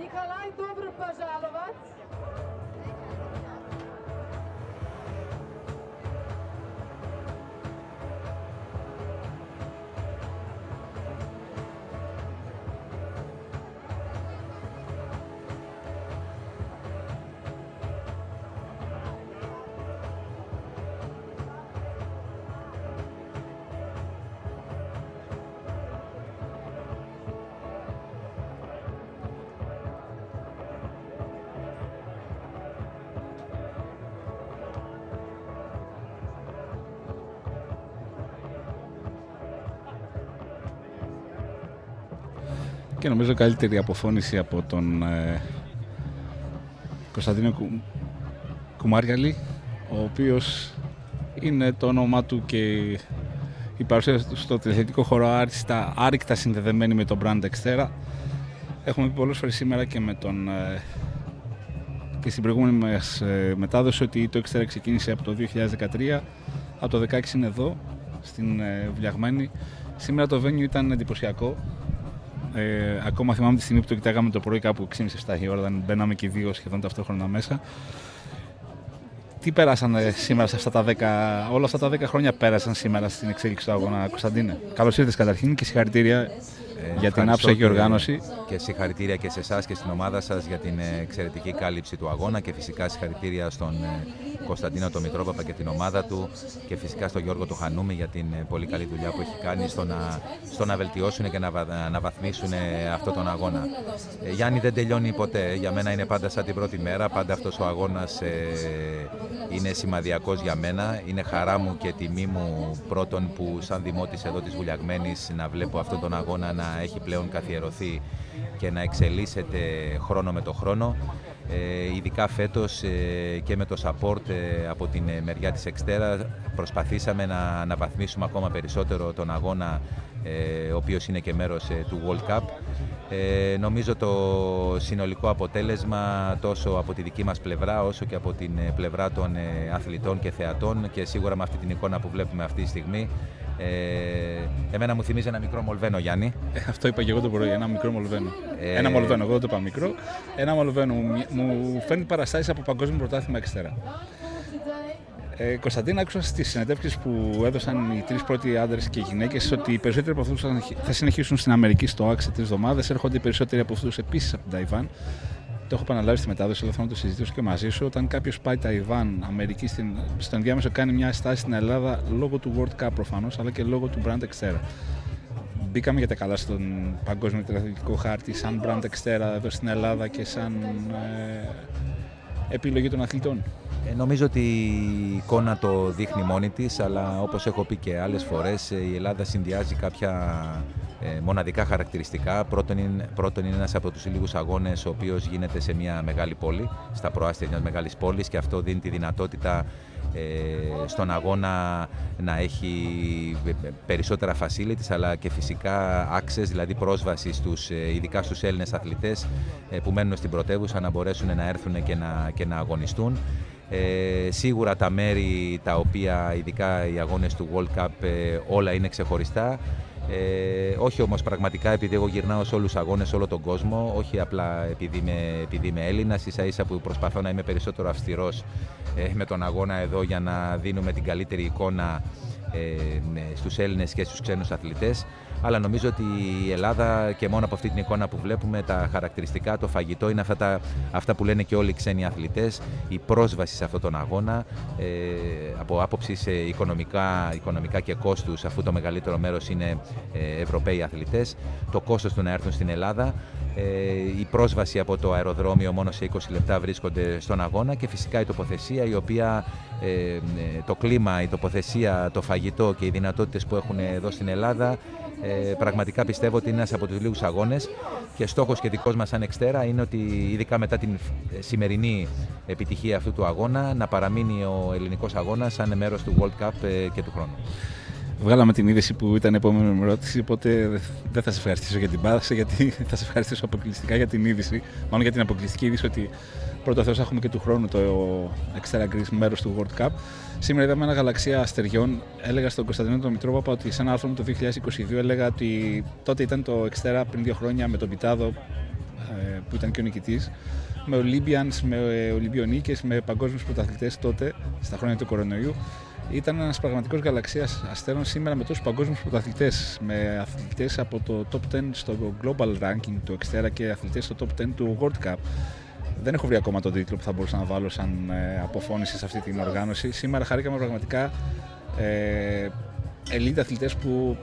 Николай, добро пожаловать. Και νομίζω καλύτερη αποφώνηση από τον Κωνσταντίνο Κουμάριαλη, ο οποίος είναι το όνομά του και η παρουσία του στο τηλεθεατρικό χώρο άρρηκτα συνδεδεμένη με τον brand Xterra. Έχουμε πει πολλές φορές σήμερα και με τον και στην προηγούμενη μας μετάδοση ότι το Xterra ξεκίνησε από το 2013, από το 2016 είναι εδώ, στην Vouliagmeni. Σήμερα το venue ήταν εντυπωσιακό. Ακόμα θυμάμαι τη στιγμή που το κοιτάγαμε το πρωί κάπου 6.30-7 η ώρα, όταν μπαίναμε και οι δύο σχεδόν ταυτόχρονα μέσα. Τι πέρασαν σήμερα σε αυτά τα 10, όλα αυτά τα 10 χρόνια πέρασαν σήμερα στην εξέλιξη του αγώνα, Κωνσταντίνε. Καλώς ήρθες καταρχήν και συγχαρητήρια για την άψογη οργάνωση. Και συγχαρητήρια και σε εσάς και στην ομάδα σας για την εξαιρετική κάλυψη του αγώνα και φυσικά συγχαρητήρια στον Κωνσταντίνο τον Μητρόπαπα και την ομάδα του και φυσικά στον Γιώργο τον Χανούμη για την πολύ καλή δουλειά που έχει κάνει στο να βελτιώσουν και να βαθμίσουν αυτόν τον αγώνα. Γιάννη, δεν τελειώνει ποτέ. Για μένα είναι πάντα σαν την πρώτη μέρα. Πάντα αυτός ο αγώνας είναι σημαδιακός για μένα. Είναι χαρά μου και τιμή μου πρώτον που σαν δημότης εδώ της Βouliagmenis να βλέπω αυτόν τον αγώνα να έχει πλέον καθιερωθεί και να εξελίσσεται χρόνο με το χρόνο. Ειδικά φέτος και με το support από την μεριά της Xterra προσπαθήσαμε να αναβαθμίσουμε ακόμα περισσότερο τον αγώνα, ο οποίος είναι και μέρος του World Cup. Νομίζω το συνολικό αποτέλεσμα τόσο από τη δική μας πλευρά όσο και από την πλευρά των αθλητών και θεατών και σίγουρα με αυτή την εικόνα που βλέπουμε αυτή τη στιγμή, εμένα μου θυμίζει ένα μικρό Μολβένο, Γιάννη. Αυτό είπα και εγώ το πρωί, ένα μικρό Μολβένο. Ένα Μολβένο, εγώ δεν το είπα μικρό. Ένα Μολβένο μου φέρνει παραστάσεις από παγκόσμιο πρωτάθλημα Xterra. Κωνσταντίνα, άκουσα στις συνεντεύξεις που έδωσαν οι τρεις πρώτοι άντρες και γυναίκες ότι οι περισσότεροι από αυτούς θα συνεχίσουν στην Αμερική στο ΑΚ σε 3 εβδομάδες. Έρχονται οι περισσότεροι από αυτούς επίσης από την Ταϊβάν. Το έχω επαναλάβει στη μετάδοση, αλλά θέλω να το συζητήσω και μαζί σου. Όταν κάποιος πάει Ταϊβάν, Αμερική, στο ενδιάμεσο κάνει μια στάση στην Ελλάδα λόγω του World Cup προφανώς, αλλά και λόγω του brand Xterra. Μπήκαμε για τα καλά στον παγκόσμιο τηλεθεατρικό χάρτη, σαν brand Xterra εδώ στην Ελλάδα και σαν επιλογή των αθλητών. Νομίζω ότι η εικόνα το δείχνει μόνη της, αλλά όπως έχω πει και άλλες φορές, η Ελλάδα συνδυάζει κάποια μοναδικά χαρακτηριστικά. Πρώτον είναι ένας από τους λίγους αγώνες ο οποίος γίνεται σε μια μεγάλη πόλη, στα προάστια μιας μεγάλης πόλης, και αυτό δίνει τη δυνατότητα στον αγώνα να έχει περισσότερα facilities, αλλά και φυσικά access, δηλαδή πρόσβαση ειδικά στους Έλληνες αθλητές που μένουν στην πρωτεύουσα να μπορέσουν να έρθουν και να αγωνιστούν. Σίγουρα τα μέρη τα οποία, ειδικά οι αγώνες του World Cup, όλα είναι ξεχωριστά. Όχι όμως πραγματικά επειδή εγώ γυρνάω σε όλους τους αγώνες, σε όλο τον κόσμο, όχι απλά επειδή είμαι Έλληνας, ίσα ίσα που προσπαθώ να είμαι περισσότερο αυστηρός με τον αγώνα εδώ για να δίνουμε την καλύτερη εικόνα στους Έλληνες και στους ξένους αθλητές. Αλλά νομίζω ότι η Ελλάδα, και μόνο από αυτή την εικόνα που βλέπουμε, τα χαρακτηριστικά, το φαγητό είναι αυτά που λένε και όλοι οι ξένοι αθλητές, η πρόσβαση σε αυτόν τον αγώνα, από άποψης οικονομικά και κόστους, αφού το μεγαλύτερο μέρος είναι Ευρωπαίοι αθλητές, το κόστος του να έρθουν στην Ελλάδα, η πρόσβαση από το αεροδρόμιο μόνο σε 20 λεπτά βρίσκονται στον αγώνα, και φυσικά η τοποθεσία, η οποία το κλίμα, η τοποθεσία, το φαγητό και οι δυνατότητες που έχουν εδώ στην Ελλάδα, πραγματικά πιστεύω ότι είναι ένας από τους λίγους αγώνες, και στόχος και δικός μας σαν Xterra είναι ότι ειδικά μετά την σημερινή επιτυχία αυτού του αγώνα να παραμείνει ο ελληνικός αγώνας σαν μέρος του World Cup και του χρόνου. Βγάλαμε την είδηση που ήταν η επόμενη ερώτηση, οπότε δεν θα σε ευχαριστήσω για την πάθηση, γιατί θα σε ευχαριστήσω αποκλειστικά για την είδηση, μάλλον για την αποκλειστική είδηση ότι πρώτα Θεός έχουμε και του χρόνου το Xterra Greece μέρος του World Cup. Σήμερα είδαμε ένα γαλαξία αστεριών. Έλεγα στον Κωνσταντίνο τον Μητρόπαπα ότι σε ένα άρθρο μου το 2022 έλεγα ότι τότε ήταν το Xterra πριν 2 χρόνια με τον Πιτάδο, που ήταν και ο νικητής, με Olympians, με Ολυμπιονίκες, με παγκόσμιους πρωταθλητές τότε, στα χρόνια του κορονοϊού. Ήταν ένας πραγματικός γαλαξίας αστέρων σήμερα με τόσους παγκόσμιους πρωταθλητές, με αθλητές από το top 10 στο global ranking του Xterra και αθλητές στο top 10 του World Cup. Δεν έχω βρει ακόμα τον τίτλο που θα μπορούσα να βάλω σαν αποφώνηση σε αυτή την οργάνωση. Σήμερα χαρήκαμε πραγματικά elite αθλητές που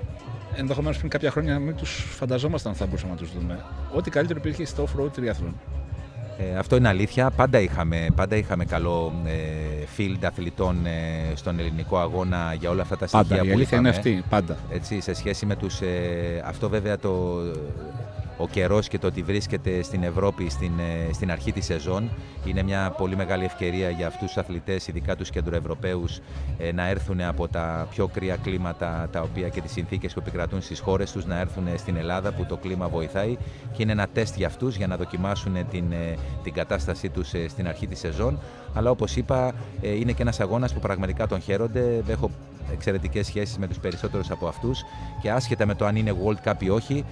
ενδεχομένως πριν κάποια χρόνια μην τους φανταζόμασταν ότι θα μπορούσαμε να τους δούμε. Ό,τι καλύτερο υπήρχε στο off-road triathlon. Αυτό είναι αλήθεια. Πάντα είχαμε καλό field αθλητών στον ελληνικό αγώνα για όλα αυτά τα στοιχεία που η αλήθεια είναι αυτή, πάντα. Έτσι, σε σχέση με τους... αυτό βέβαια ο καιρός και το ότι βρίσκεται στην Ευρώπη στην αρχή της σεζόν είναι μια πολύ μεγάλη ευκαιρία για αυτούς τους αθλητές, ειδικά τους κεντροευρωπαίους, να έρθουν από τα πιο κρύα κλίματα τα οποία και τις συνθήκες που επικρατούν στις χώρες τους, να έρθουν στην Ελλάδα που το κλίμα βοηθάει και είναι ένα τεστ για αυτούς για να δοκιμάσουν την κατάστασή τους στην αρχή της σεζόν. Αλλά όπως είπα, είναι και ένας αγώνας που πραγματικά τον χαίρονται. Έχω εξαιρετικές σχέσεις με τους περισσότερους από αυτούς και άσχετα με το αν είναι World Cup ή όχι,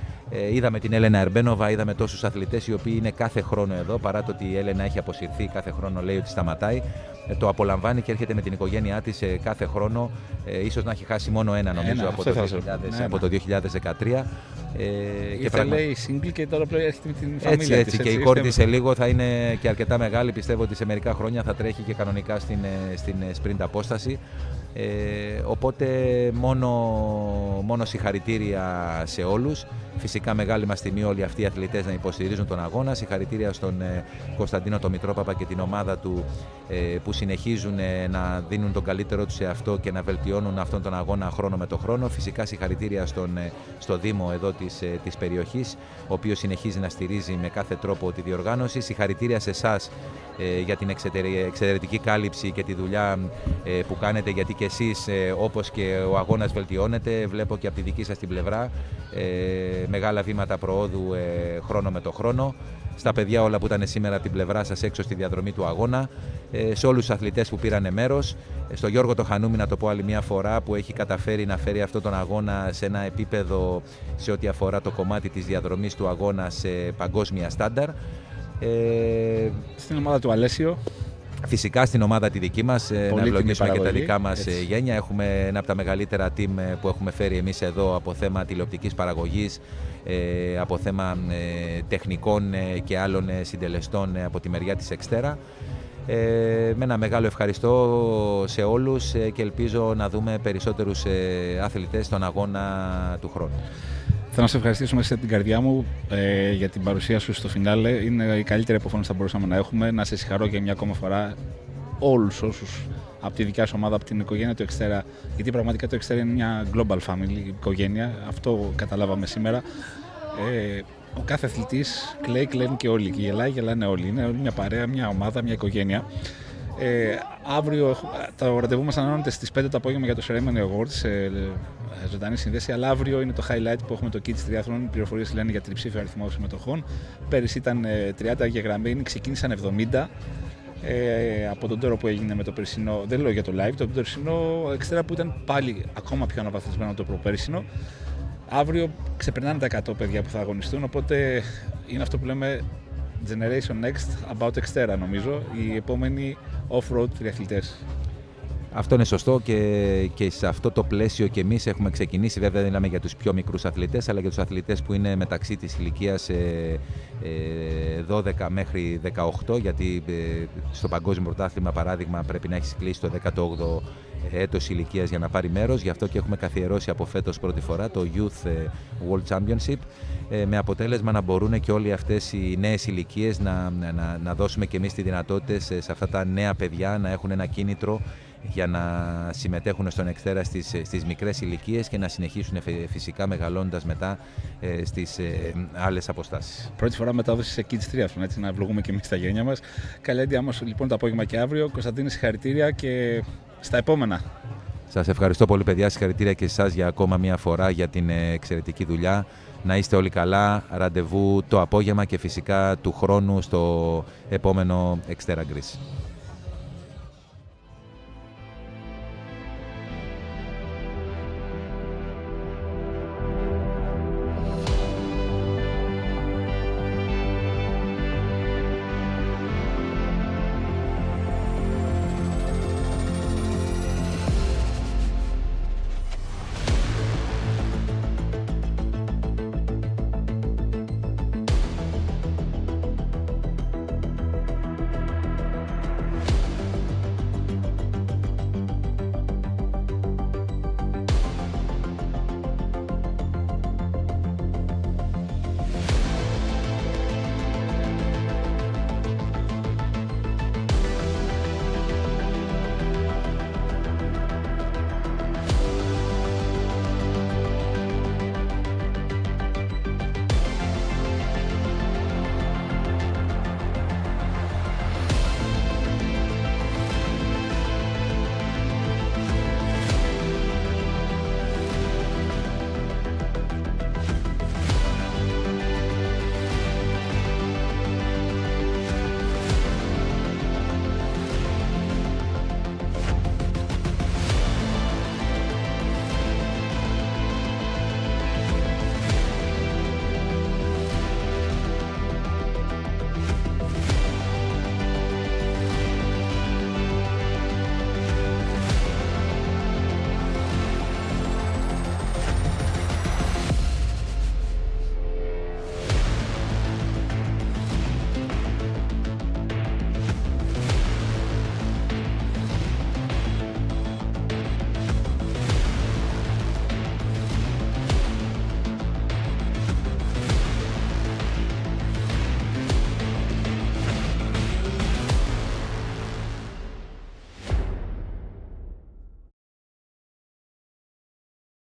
είδαμε την Έλενα Ερμπένοβα, είδαμε τόσους αθλητές οι οποίοι είναι κάθε χρόνο εδώ, παρά το ότι η Έλενα έχει αποσυρθεί, κάθε χρόνο λέει ότι σταματάει. Το απολαμβάνει και έρχεται με την οικογένειά της κάθε χρόνο. Ίσως να έχει χάσει μόνο ένα, νομίζω, από το 2013. Ήθελε η single και τώρα πλέον έρχεται με την φαμίλια έτσι, και η κόρη της σε λίγο θα είναι και αρκετά μεγάλη. Πιστεύω ότι σε μερικά χρόνια θα τρέχει και κανονικά στην sprint απόσταση. Οπότε μόνο συγχαρητήρια σε όλους. Φυσικά μεγάλη μας τιμή όλοι αυτοί οι αθλητές να υποστηρίζουν τον αγώνα. Συγχαρητήρια στον Κωνσταντίνο τον Μητρόπαπα και την ομάδα του που συνεχίζουν να δίνουν τον καλύτερό τους σε αυτό και να βελτιώνουν αυτόν τον αγώνα χρόνο με το χρόνο. Φυσικά συγχαρητήρια στο Δήμο εδώ της περιοχής, ο οποίος συνεχίζει να στηρίζει με κάθε τρόπο τη διοργάνωση. Συγχαρητήρια σε εσάς για την εξαιρετική κάλυψη και τη δουλειά που κάνετε, γιατί και εσείς όπως και ο αγώνας βελτιώνεται. Βλέπω και από τη δική σας την πλευρά μεγάλα βήματα προόδου χρόνο με το χρόνο. Στα παιδιά όλα που ήταν σήμερα από την πλευρά σας έξω στη διαδρομή του αγώνα, σε όλους τους αθλητές που πήρανε μέρος, στο Γιώργο το Χανούμι να το πω άλλη μια φορά, που έχει καταφέρει να φέρει αυτόν τον αγώνα σε ένα επίπεδο σε ό,τι αφορά το κομμάτι της διαδρομής του αγώνα σε παγκόσμια στάνταρ. Στην ομάδα του Αλέσιο. Φυσικά στην ομάδα τη δική μας, να ευλογήσουμε και τα δικά μας γένια. Έχουμε ένα από τα μεγαλύτερα team που έχουμε φέρει εμείς εδώ από θέμα τηλεοπτικής παραγωγής, από θέμα τεχνικών και άλλων συντελεστών από τη μεριά της Xterra. Με ένα μεγάλο ευχαριστώ σε όλους και ελπίζω να δούμε περισσότερους αθλητές στον αγώνα του χρόνου. Θέλω να σε ευχαριστήσω μέσα στην καρδιά μου για την παρουσία σου στο φινάλε. Είναι η καλύτερη αποφώνηση που θα μπορούσαμε να έχουμε. Να σε συγχαρώ για μια ακόμα φορά όλους όσους από τη δικιά σου ομάδα, από την οικογένεια του Xterra. Γιατί πραγματικά το Xterra είναι μια global family, οικογένεια. Αυτό καταλάβαμε σήμερα. Ο κάθε αθλητής κλαίει και όλοι. Και γελάνε όλοι. Είναι όλη μια παρέα, μια ομάδα, μια οικογένεια. Αύριο το ραντεβού μας ανανεώνεται στις 5 το απόγευμα για το Ceremony Awards σε ζωντανή συνδέση, αλλά αύριο είναι το highlight που έχουμε το Kids Triathlon. Οι πληροφορίες λένε για τριψήφιο αριθμό συμμετοχών. Πέρυσι ήταν 30 εγγεγραμμένοι, ξεκίνησαν 70. Από τον τόρο που έγινε με το περσινό, δεν λέω για το live, το περσινό Xterra που ήταν πάλι ακόμα πιο αναβαθμισμένο από το προπέρσινο. Αύριο ξεπερνάνε τα 100 παιδιά που θα αγωνιστούν, οπότε είναι αυτό που λέμε Generation Next about Xterra, νομίζω, οι επόμενοι off-road τριαθλητές. Αυτό είναι σωστό και σε αυτό το πλαίσιο και εμείς έχουμε ξεκινήσει. Βέβαια δεν μιλάμε για τους πιο μικρούς αθλητές, αλλά για τους αθλητές που είναι μεταξύ της ηλικίας 12 μέχρι 18, γιατί στο παγκόσμιο πρωτάθλημα παράδειγμα πρέπει να έχεις κλείσει το 18ο έτος ηλικίας για να πάρει μέρος. Γι' αυτό και έχουμε καθιερώσει από φέτος πρώτη φορά το Youth World Championship, με αποτέλεσμα να μπορούν και όλοι αυτές οι νέες ηλικίες να δώσουμε και εμείς τη δυνατότητα σε αυτά τα νέα παιδιά να έχουν ένα κίνητρο για να συμμετέχουν στον Xterra στις μικρές ηλικίες και να συνεχίσουν φυσικά μεγαλώντας μετά στις άλλες αποστάσεις. Πρώτη φορά μετάδοση σε Kids Triathlon, έτσι να ευλογούμε και εμείς τα γένια μας. Καλή ενδιάμεσο λοιπόν το απόγευμα και αύριο. Κωνσταντίνε, συγχαρητήρια και στα επόμενα. Σας ευχαριστώ πολύ παιδιά, συγχαρητήρια και εσάς για ακόμα μια φορά για την εξαιρετική δουλειά. Να είστε όλοι καλά, ραντεβού το απόγευμα και φυσικά του χρόνου στο επόμενο Xterra Greece.